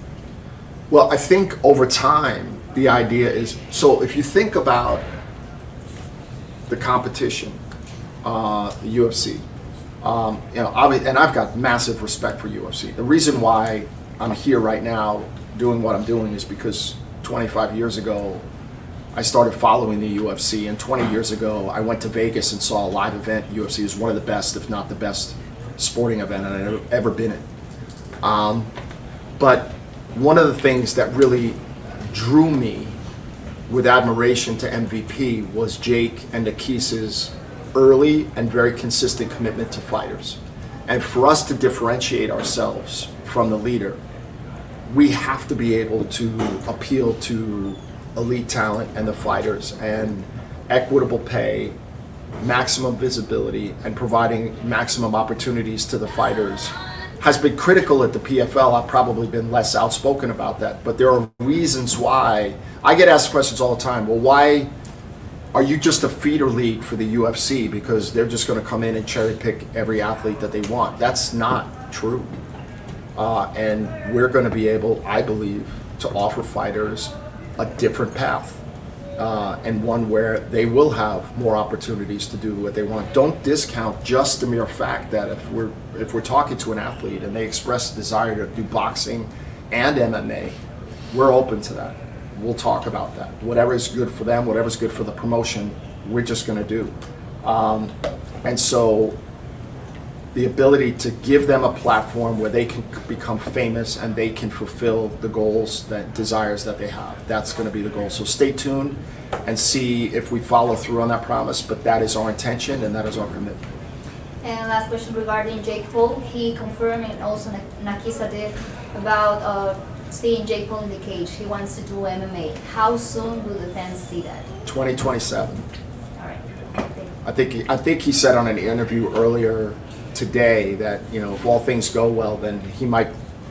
Well, I think over time, the idea is, so if you think about the competition, the UFC, and I've got massive respect for UFC. The reason why I'm here right now doing what I'm doing is because 25 years ago, I started following the UFC, and 20 years ago, I went to Vegas and saw a live event. UFC is one of the best, if not the best, sporting event I've ever been in. But one of the things that really drew me with admiration to MVP was Jake and Nakis's early and very consistent commitment to fighters. And for us to differentiate ourselves from the leader, we have to be able to appeal to elite talent and the fighters, and equitable pay, maximum visibility, and providing maximum opportunities to the fighters has been critical at the PFL. I've probably been less outspoken about that, but there are reasons why. I get asked questions all the time. Well, why are you just a feeder league for the UFC because they're just going to come in and cherry pick every athlete that they want? That's not true. And we're going to be able, I believe, to offer fighters a different path, and one where they will have more opportunities to do what they want. Don't discount just the mere fact that if we're talking to an athlete and they express a desire to do boxing and MMA, we're open to that. We'll talk about that. Whatever is good for them, whatever's good for the promotion, we're just going to do. And so the ability to give them a platform where they can become famous and they can fulfill the goals, that desires that they have. That's going to be the goal. So stay tuned and see if we follow through on that promise, but that is our intention and that is our commitment. And last question regarding Jake Paul. He confirmed, and also Nakisa did, about seeing Jake Paul in the cage. He wants to do MMA. How soon will the fans see that? 2027. All right. I think he said on an interview earlier today that, if all things go well, then he might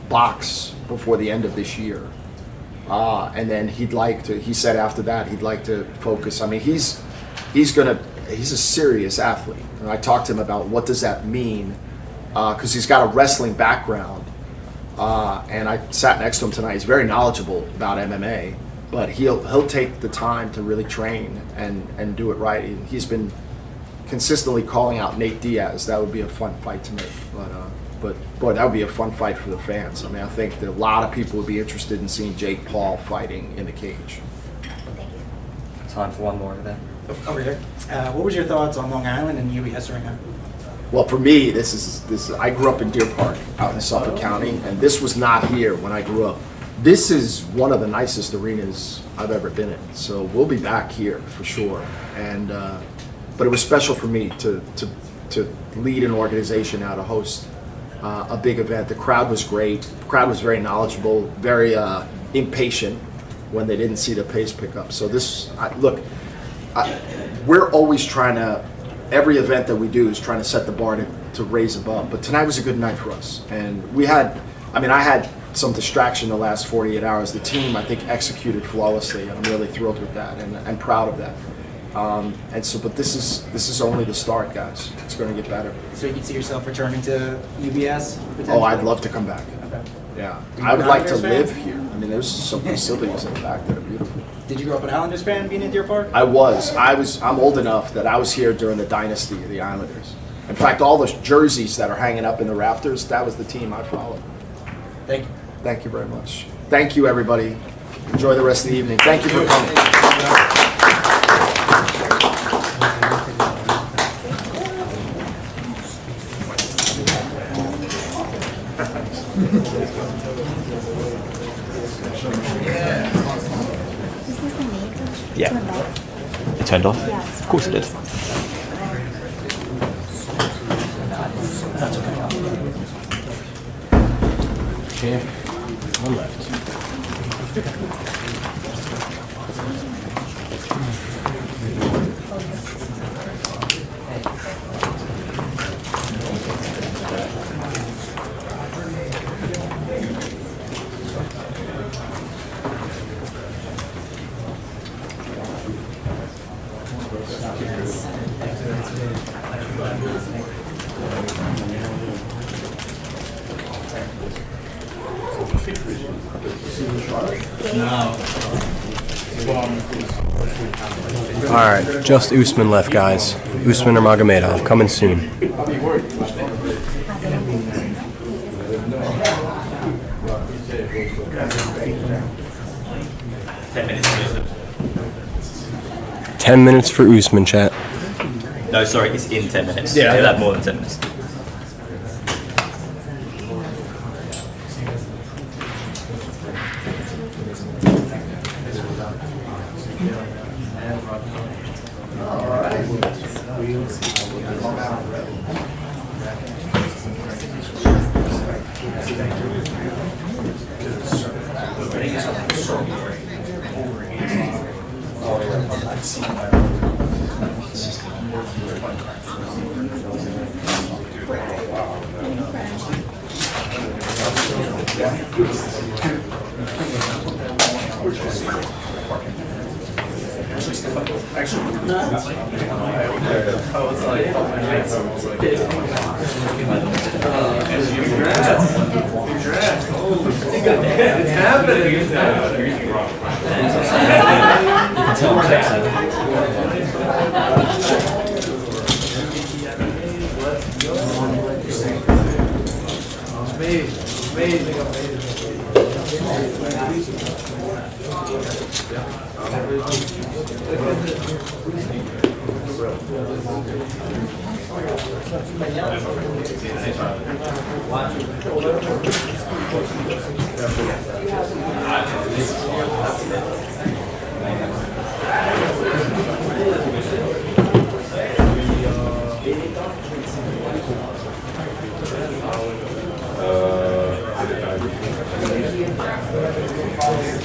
box before the end of this year, and then he said after that he'd like to focus. I mean, he's a serious athlete, and I talked to him about what does that mean, because he's got a wrestling background, and I sat next to him tonight. He's very knowledgeable about MMA, but he'll take the time to really train and do it right. He's been consistently calling out Nate Diaz. That would be a fun fight to make, but boy, that would be a fun fight for the fans. I mean, I think that a lot of people would be interested in seeing Jake Paul fighting in the cage. Time for one more then. Over here. What was your thoughts on Long Island and UES right now? Well, for me, this I grew up in Deer Park out in Suffolk County, and this was not here when I grew up. This is one of the nicest arenas I've ever been in, so we'll be back here for sure. And but it was special for me to lead an organization now, to host a big event. The crowd was great. The crowd was very knowledgeable, very impatient when they didn't see the pace pick up. So we're always trying to, every event that we do is trying to set the bar to raise above. But tonight was a good night for us. And I had some distraction the last 48 hours. The team, I think, executed flawlessly, and I'm really thrilled with that and proud of that. But this is only the start, guys. It's going to get better. So you can see yourself returning to UBS? Oh, I'd love to come back. Okay. Yeah, Are you I would a like to Niners fan? live here. there's some facilities in the back that are beautiful. Did you grow up an Islanders fan being in Deer Park? I'm old enough that I was here during the dynasty of the Islanders. In fact, all the jerseys that are hanging up in the rafters, that was the team I followed. Thank you. Thank you very much. Thank you, everybody. Enjoy the rest of the evening. Thank you for coming. Yeah. It turned off? Of course it did. Chair, one left. All right, just Usman left, guys. Usman Nurmagomedov, coming soon. Ten minutes for Usman, chat. No, sorry, it's in 10 minutes. Yeah. It'll have more than 10 minutes.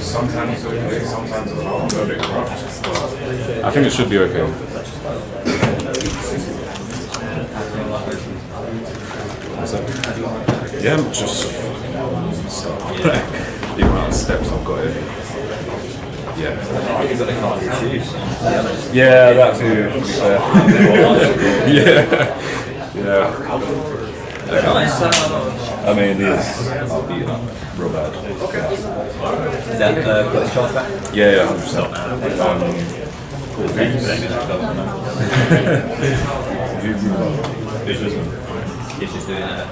Sometimes it's okay, sometimes it's not. I think it should be okay. Yeah, I'm just the amount of steps I've got in. Yeah. Yeah, that too, to be fair. Yeah. I mean, it is. I'll beat it up real bad. Is that got the charge back? Yeah, 100%. It's just doing that.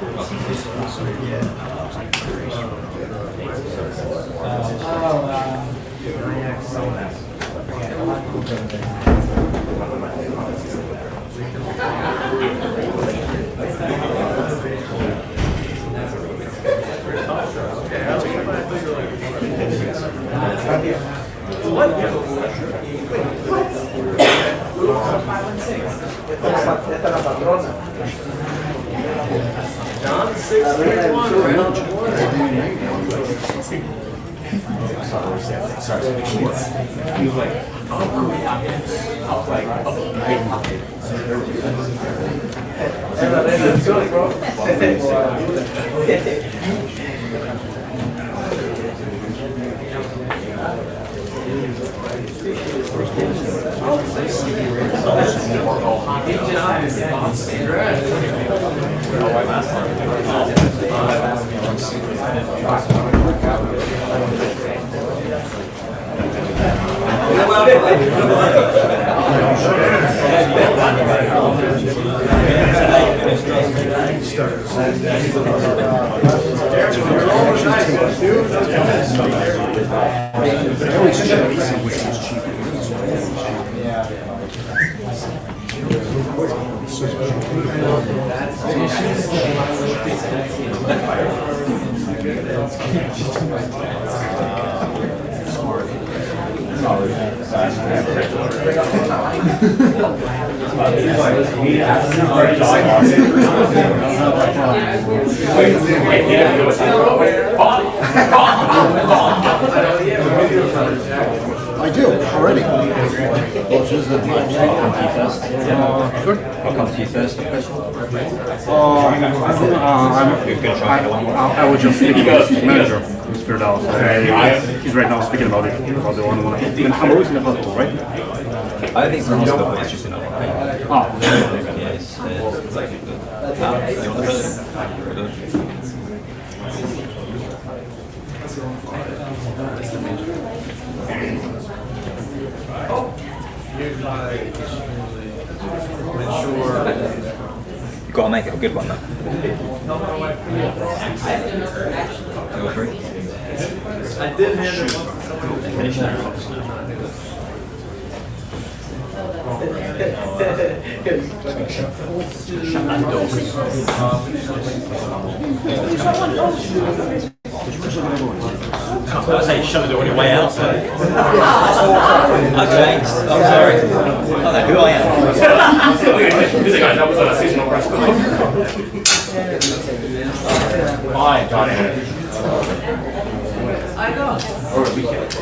I do, already. I'll come to you first. I was just speaking about his manager, Mr. Firdaus. He's right now speaking about it, about the 1-1. And I'm always in the hospital, right? I think the hospital is just enough. Oh. Yes. You've got to make it a good one, though. 2 or 3. I did hand it They finished that. I say shut the door on your way out. Okay, I'm sorry. I don't know who I am. That was a seasonal press Hi, Johnny. I know. Or a weekend.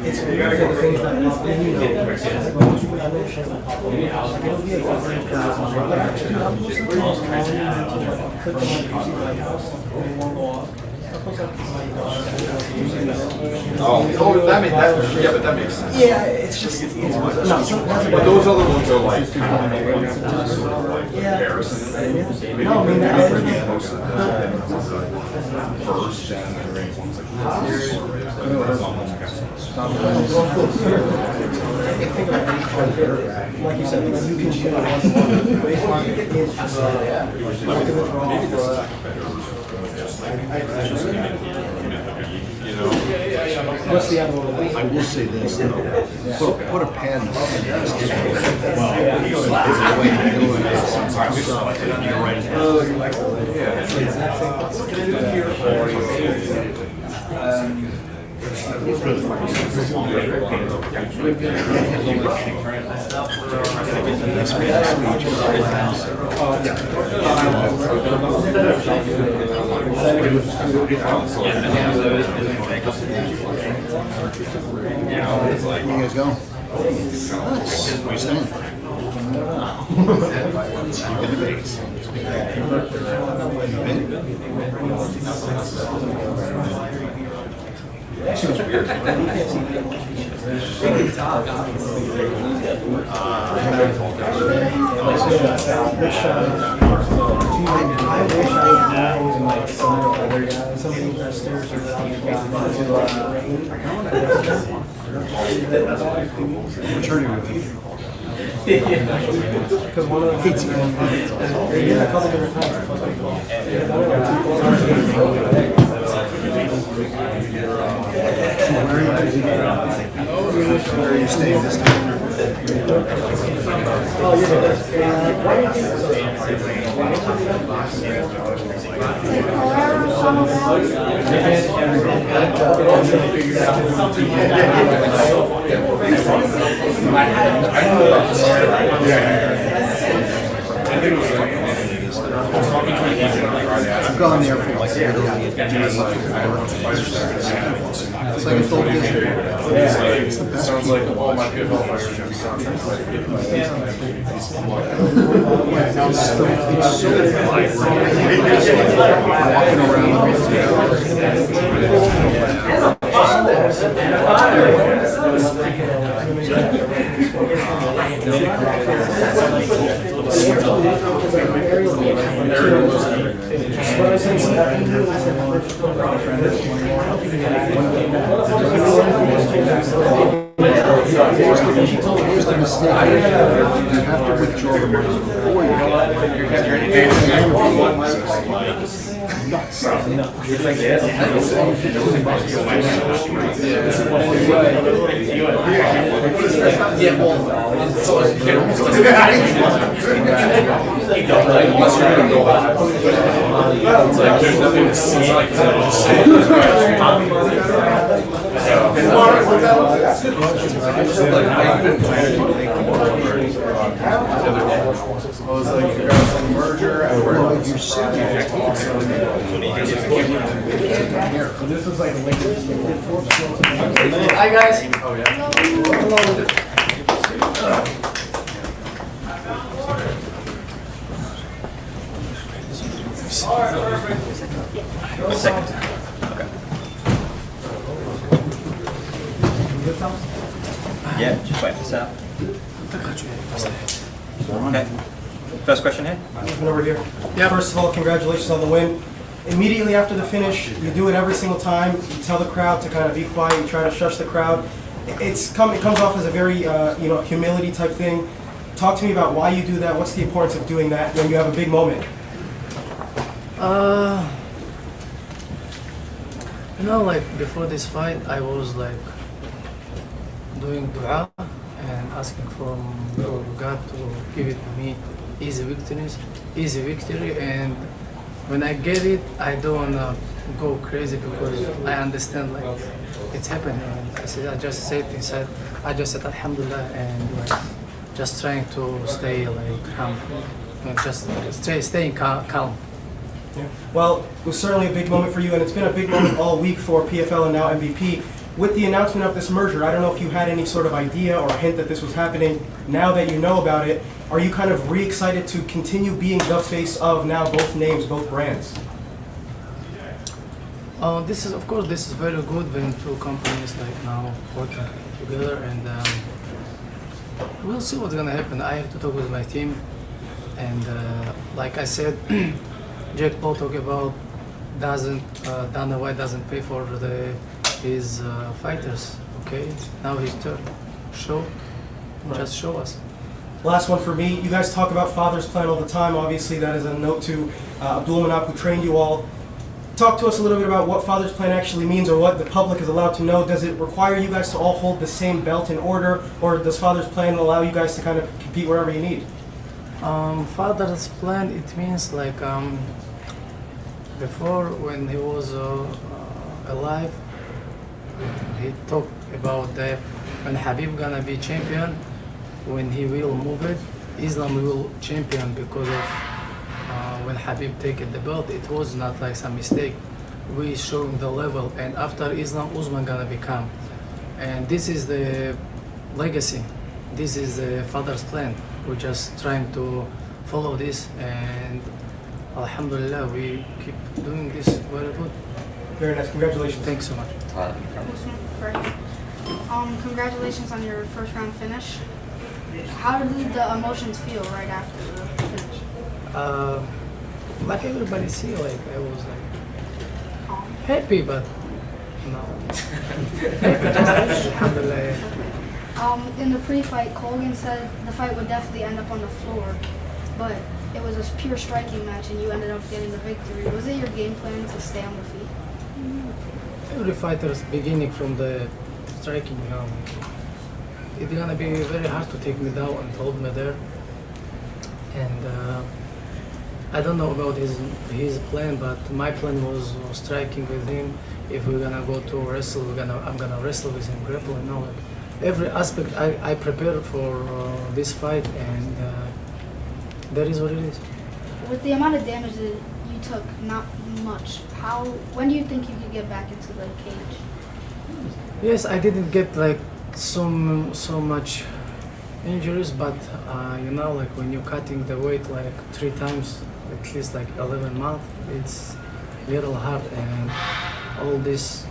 It's very good things that pop in, you know. It'll be a different but actually, I'm just looking at cook them like using my house, and one go off. Oh, that makes yeah, but that makes sense. Yeah, it's just it's no. But those other ones are like Yeah. comparison. No, I mean that. First and the range ones like Like you said, you can do it one-to-one. Base market is just what's the other one? I will say this though, put a pad in Where you guys go? Nice. Where you staying? Keep the base. Actually, it's weird. I wish I was like some other guys, some investors or Which are you with? Because one of them hates they did a couple different times. Where are you staying this time? Oh, you're good. I've gone there for like literally a day. It's like a full game. It's the best. Sounds like all my PFL fighters should be soundtracks. It's so walking around Here's the mistake. You have to withdraw the money before you There's nothing to see. This is like a Hi guys. Oh yeah. Second. Okay. Yeah, just wait this out. Okay. First question here. Over here. Yeah. First of all, congratulations on the win. Immediately after the finish, you do it every single time. You tell the crowd to kind of be quiet. You try to shush the crowd. It comes off as a very humility type thing. Talk to me about why you do that. What's the importance of doing that when you have a big moment? Like before this fight, I was like doing dua and asking for God to give it to me easy victory. And when I get it, I don't wanna go crazy because I understand like it's happening. And I just said inside, I just said Alhamdulillah and like just trying to stay like calm, just staying calm. Yeah. Well, it was certainly a big moment for you, and it's been a big moment all week for PFL and now MVP. With the announcement of this merger, I don't know if you had any sort of idea or hint that this was happening. Now that you know about it, are you kind of re-excited to continue being the face of now both names, both brands? This is very good when two companies like now working together, and we'll see what's gonna happen. I have to talk with my team, and like I said, Jake Paul talk about Dana White doesn't pay for his fighters. Okay, now his turn. Just show us. Last one for me. You guys talk about Father's Plan all the time. Obviously, that is a note to Abdulmanap, who trained you all. Talk to us a little bit about what Father's Plan actually means, or what the public is allowed to know. Does it require you guys to all hold the same belt in order, or does Father's Plan allow you guys to kind of compete wherever you need? Father's Plan, it means like before when he was alive, he talked about when Habib gonna be champion, when he will move it, Islam will champion because of when Habib take the belt. It was not like some mistake. We showing the level, and after Islam, Usman gonna become, and this is the legacy. This is the Father's Plan. We're just trying to follow this, and Alhamdulillah, we keep doing this very good. Very nice. Congratulations. Thanks so much. Congratulations on your first round finish. How did the emotions feel right after the finish? Like everybody see, like I was like happy, but no. Alhamdulillah. In the pre-fight, Colgan said the fight would definitely end up on the floor, but it was a pure striking match, and you ended up getting the victory. Was it your game plan to stay on the feet? Every fighter's beginning from the striking, it's gonna be very hard to take me down and hold me there. And I don't know about his plan, but my plan was striking with him. If we're gonna go to wrestle, I'm gonna wrestle with him, grapple, every aspect I prepared for this fight, and that is what it is. With the amount of damage that you took not much. When do you think you could get back into the cage? Yes, I didn't get like so much injuries, but you know, like when you're cutting the weight like 3 times, at least like 11 months, it's little hard. And all this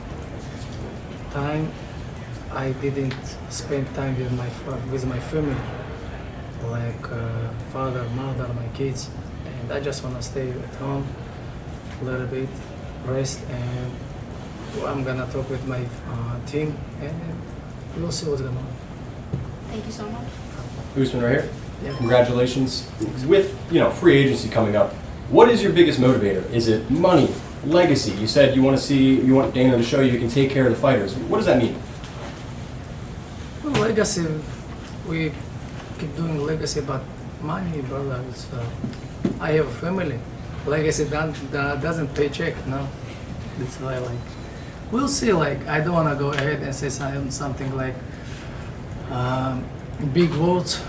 time, I didn't spend time with my family, like father, mother, my kids, and I just wanna stay at home a little bit, rest, and I'm gonna talk with my team, and we'll see what's going on. Thank you so much. Usman right here. Yeah. Congratulations. With free agency coming up, what is your biggest motivator? Is it money, legacy? You said you want Dana to show you can take care of the fighters. What does that mean? Well, legacy, we keep doing legacy, but money, brother, it's, I have a family. Legacy doesn't pay check, no. That's why, like, we'll see. Like, I don't want to go ahead and say something like big words.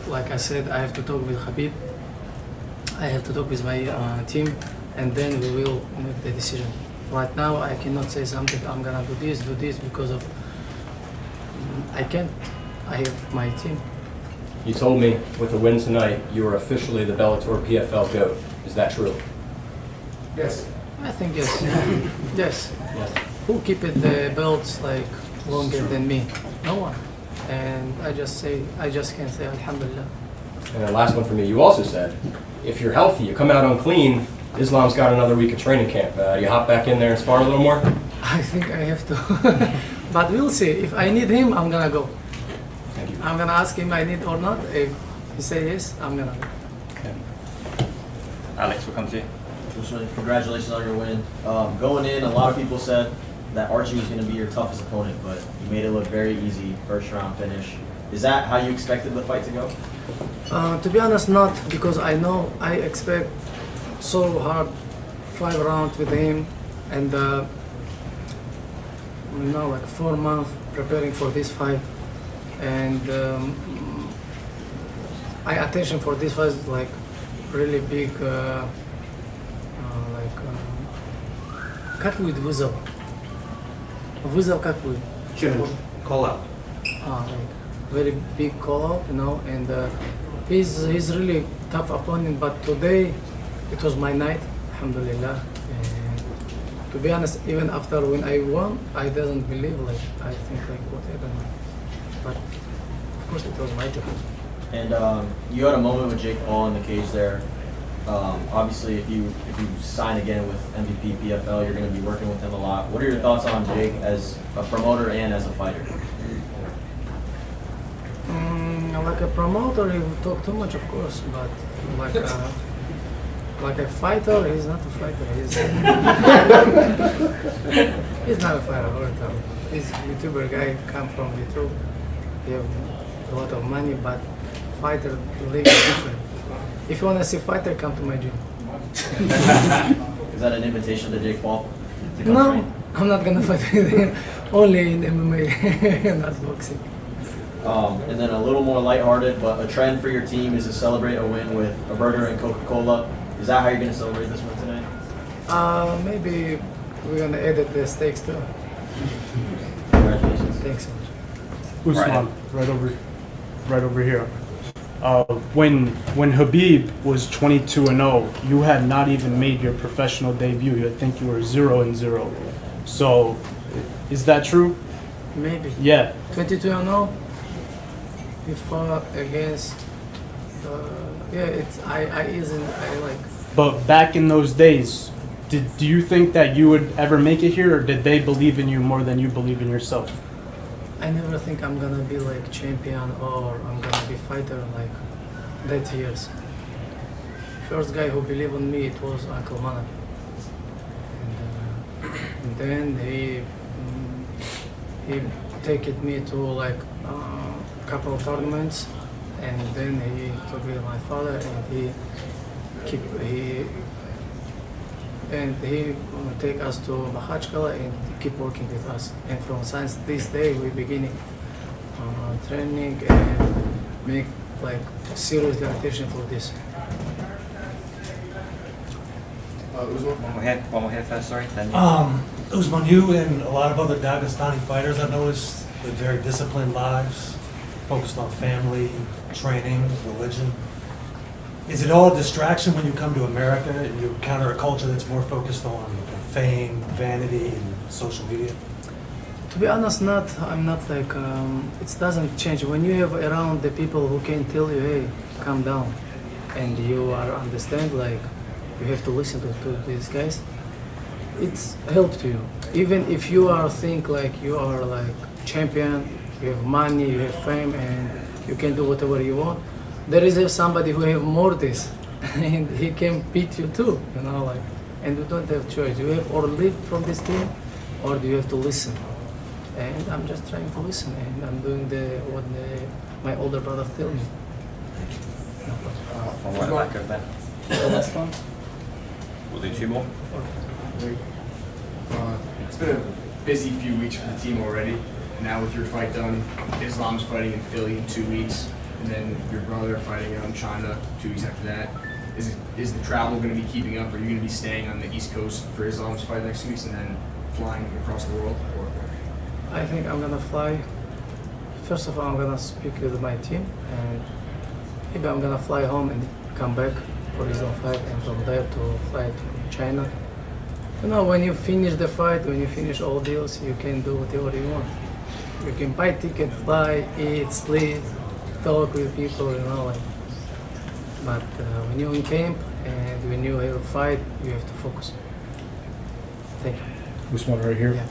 Like I said, I have to talk with Khabib. I have to talk with my team, and then we will make the decision. Right now, I cannot say something. I'm gonna do this because of I can't. I have my team. You told me with a win tonight, you are officially the Bellator PFL GOAT. Is that true? Yes. I think yes. Yes. Who keep it the belts like longer than me? No one. And I just can't say Alhamdulillah. And then last one for me, you also said, if you're healthy, you come out unclean, Islam's got another week of training camp. You hop back in there and spar a little more? I think I have to. But we'll see. If I need him, I'm gonna go. Thank you. I'm gonna ask him I need or not. If he say yes, I'm gonna go. Okay. Alex, we'll come to you. Congratulations on your win. Going in, a lot of people said that Archie was going to be your toughest opponent, but you made it look very easy, first round finish. Is that how you expected the fight to go? To be honest, not, because I know I expect so hard 5 rounds with him, and like 4 months preparing for this fight, and my attention for this fight is like really big, как будет вызов? Вызов как будет? Call out. Like very big call out, and he's really tough opponent, but today it was my night, alhamdulillah. And to be honest, even after when I won, I didn't believe, like, I think like whatever. But of course it was my job. And you had a moment with Jake Paul in the cage there. Obviously, if you sign again with MVP PFL, you're going to be working with him a lot. What are your thoughts on Jake as a promoter and as a fighter? Like a promoter, he will talk too much, of course, but like a fighter, he's not a fighter. He's not a fighter. He's a YouTuber guy, come from YouTube. He have a lot of money, but fighter really different. If you want to see fighter, come to my gym. Is that an invitation to Jake Paul? No, I'm not gonna fight with him. Only in MMA, not boxing. And then a little more lighthearted, but a trend for your team is to celebrate a win with a burger and Coca-Cola. Is that how you're going to celebrate this win tonight? Maybe we're gonna edit the steaks too. Congratulations. Thanks so much. Usman, right over here. When Khabib was 22-0, you had not even made your professional debut. I think you were 0-0. So, is that true? Maybe. Yeah. 22-0. We fought against. I like. But back in those days, do you think that you would ever make it here, or did they believe in you more than you believe in yourself? I never think I'm gonna be like champion or I'm gonna be fighter like that years. First guy who believed in me, it was Uncle Mana. And then he take me to like couple of tournaments, and then he took with my father, and he take us to Makhachkala and keep working with us. And from since this day, we beginning training and make like serious attention for this. Usman? One more here first, sorry. Then you. Usman, you and a lot of other Dagestani fighters, I've noticed, live very disciplined lives, focused on family, training, religion. Is it all a distraction when you come to America and you encounter a culture that's more focused on fame, vanity, and social media? To be honest, I'm not like, it doesn't change. When you have around the people who can tell you, hey, calm down, and you are understand, like, you have to listen to these guys, it's help to you. Even if you are think like you are like champion, you have money, you have fame, and you can do whatever you want, there is somebody who have more this, and he can beat you too, you know, like, and you don't have choice. You have or live from this team, or do you have to listen? And I'm just trying to listen, and I'm doing what my older brother tell me. One more back over there. The last one. We'll do two more. It's been a busy few weeks for the team already. Now with your fight done, Islam's fighting in Philly in 2 weeks, and then your brother fighting in China 2 weeks after that. Is the travel going to be keeping up? Are you going to be staying on the East Coast for Islam's fight next 2 weeks and then flying across the world? Or? I think I'm gonna fly. First of all, I'm gonna speak with my team, and maybe I'm gonna fly home and come back for Islam fight, and from there to fly to China. You know, when you finish the fight, when you finish all deals, you can do whatever you want. You can buy ticket, fly, eat, sleep, talk with people, you know, like. But when you're in camp and when you have a fight, you have to focus. Thank you. Usman right here. Yeah.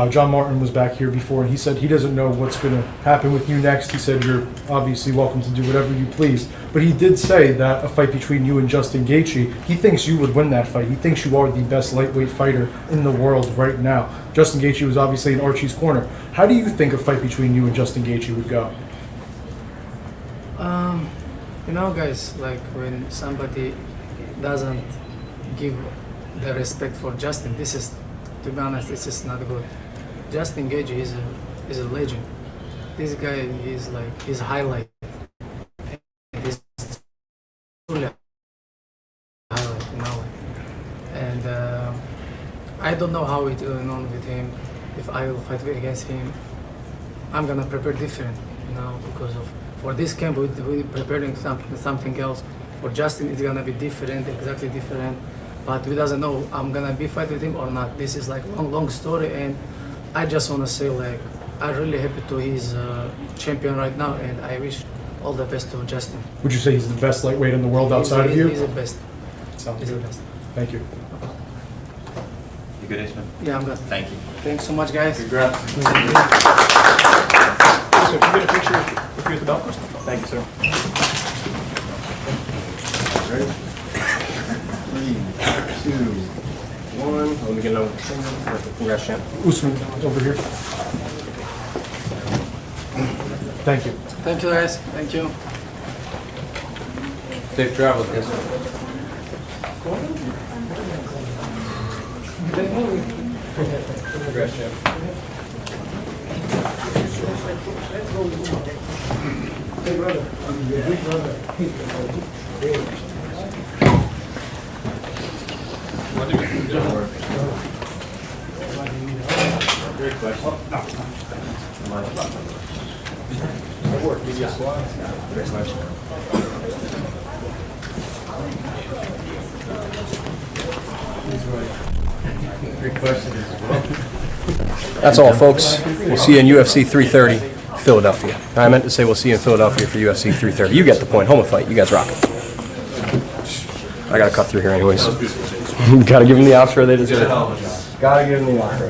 John Martin was back here before, and he said he doesn't know what's going to happen with you next. He said you're obviously welcome to do whatever you please. But he did say that a fight between you and Justin Gaethje, he thinks you would win that fight. He thinks you are the best lightweight fighter in the world right now. Justin Gaethje was obviously in Archie's corner. How do you think a fight between you and Justin Gaethje would go? You know, guys, like when somebody doesn't give the respect for Justin, this is, to be honest, this is not good. Justin Gaethje is a legend. This guy is like his highlight. He's truly a highlight, you know. And I don't know how it's going on with him. If I will fight against him, I'm gonna prepare different, you know, because of for this camp we're preparing something else. For Justin, it's gonna be different, exactly different. But we doesn't know I'm gonna be fight with him or not. This is like long story, and I just wanna say like I'm really happy to he's champion right now, and I wish all the best to Justin. Would you say he's the best lightweight in the world outside of you? He's the best. Sounds He's good. the best. Thank you. You good, Usman? Yeah, I'm good. Thank you. Thanks so much, guys. Congrats. So can we get a picture with you at the belt first? Thank you, sir. Ready? 3, 2, 1. Let me get another finger. Congrats, champ. Usman, over here. Thank you. Thank you, guys. Thank you. Safe travels, guys. Congrats, champ. Hey, brother. I'm your big brother. Great question. I work. Give you a squad. Great question. Great question as well. That's all, folks. We'll see you in UFC 330, Philadelphia. I meant to say we'll see you in Philadelphia for UFC 330. You get the point. Home of fight. You guys rock it. I gotta cut through here anyways. Gotta give them the outro they deserve. Gotta give them the outro.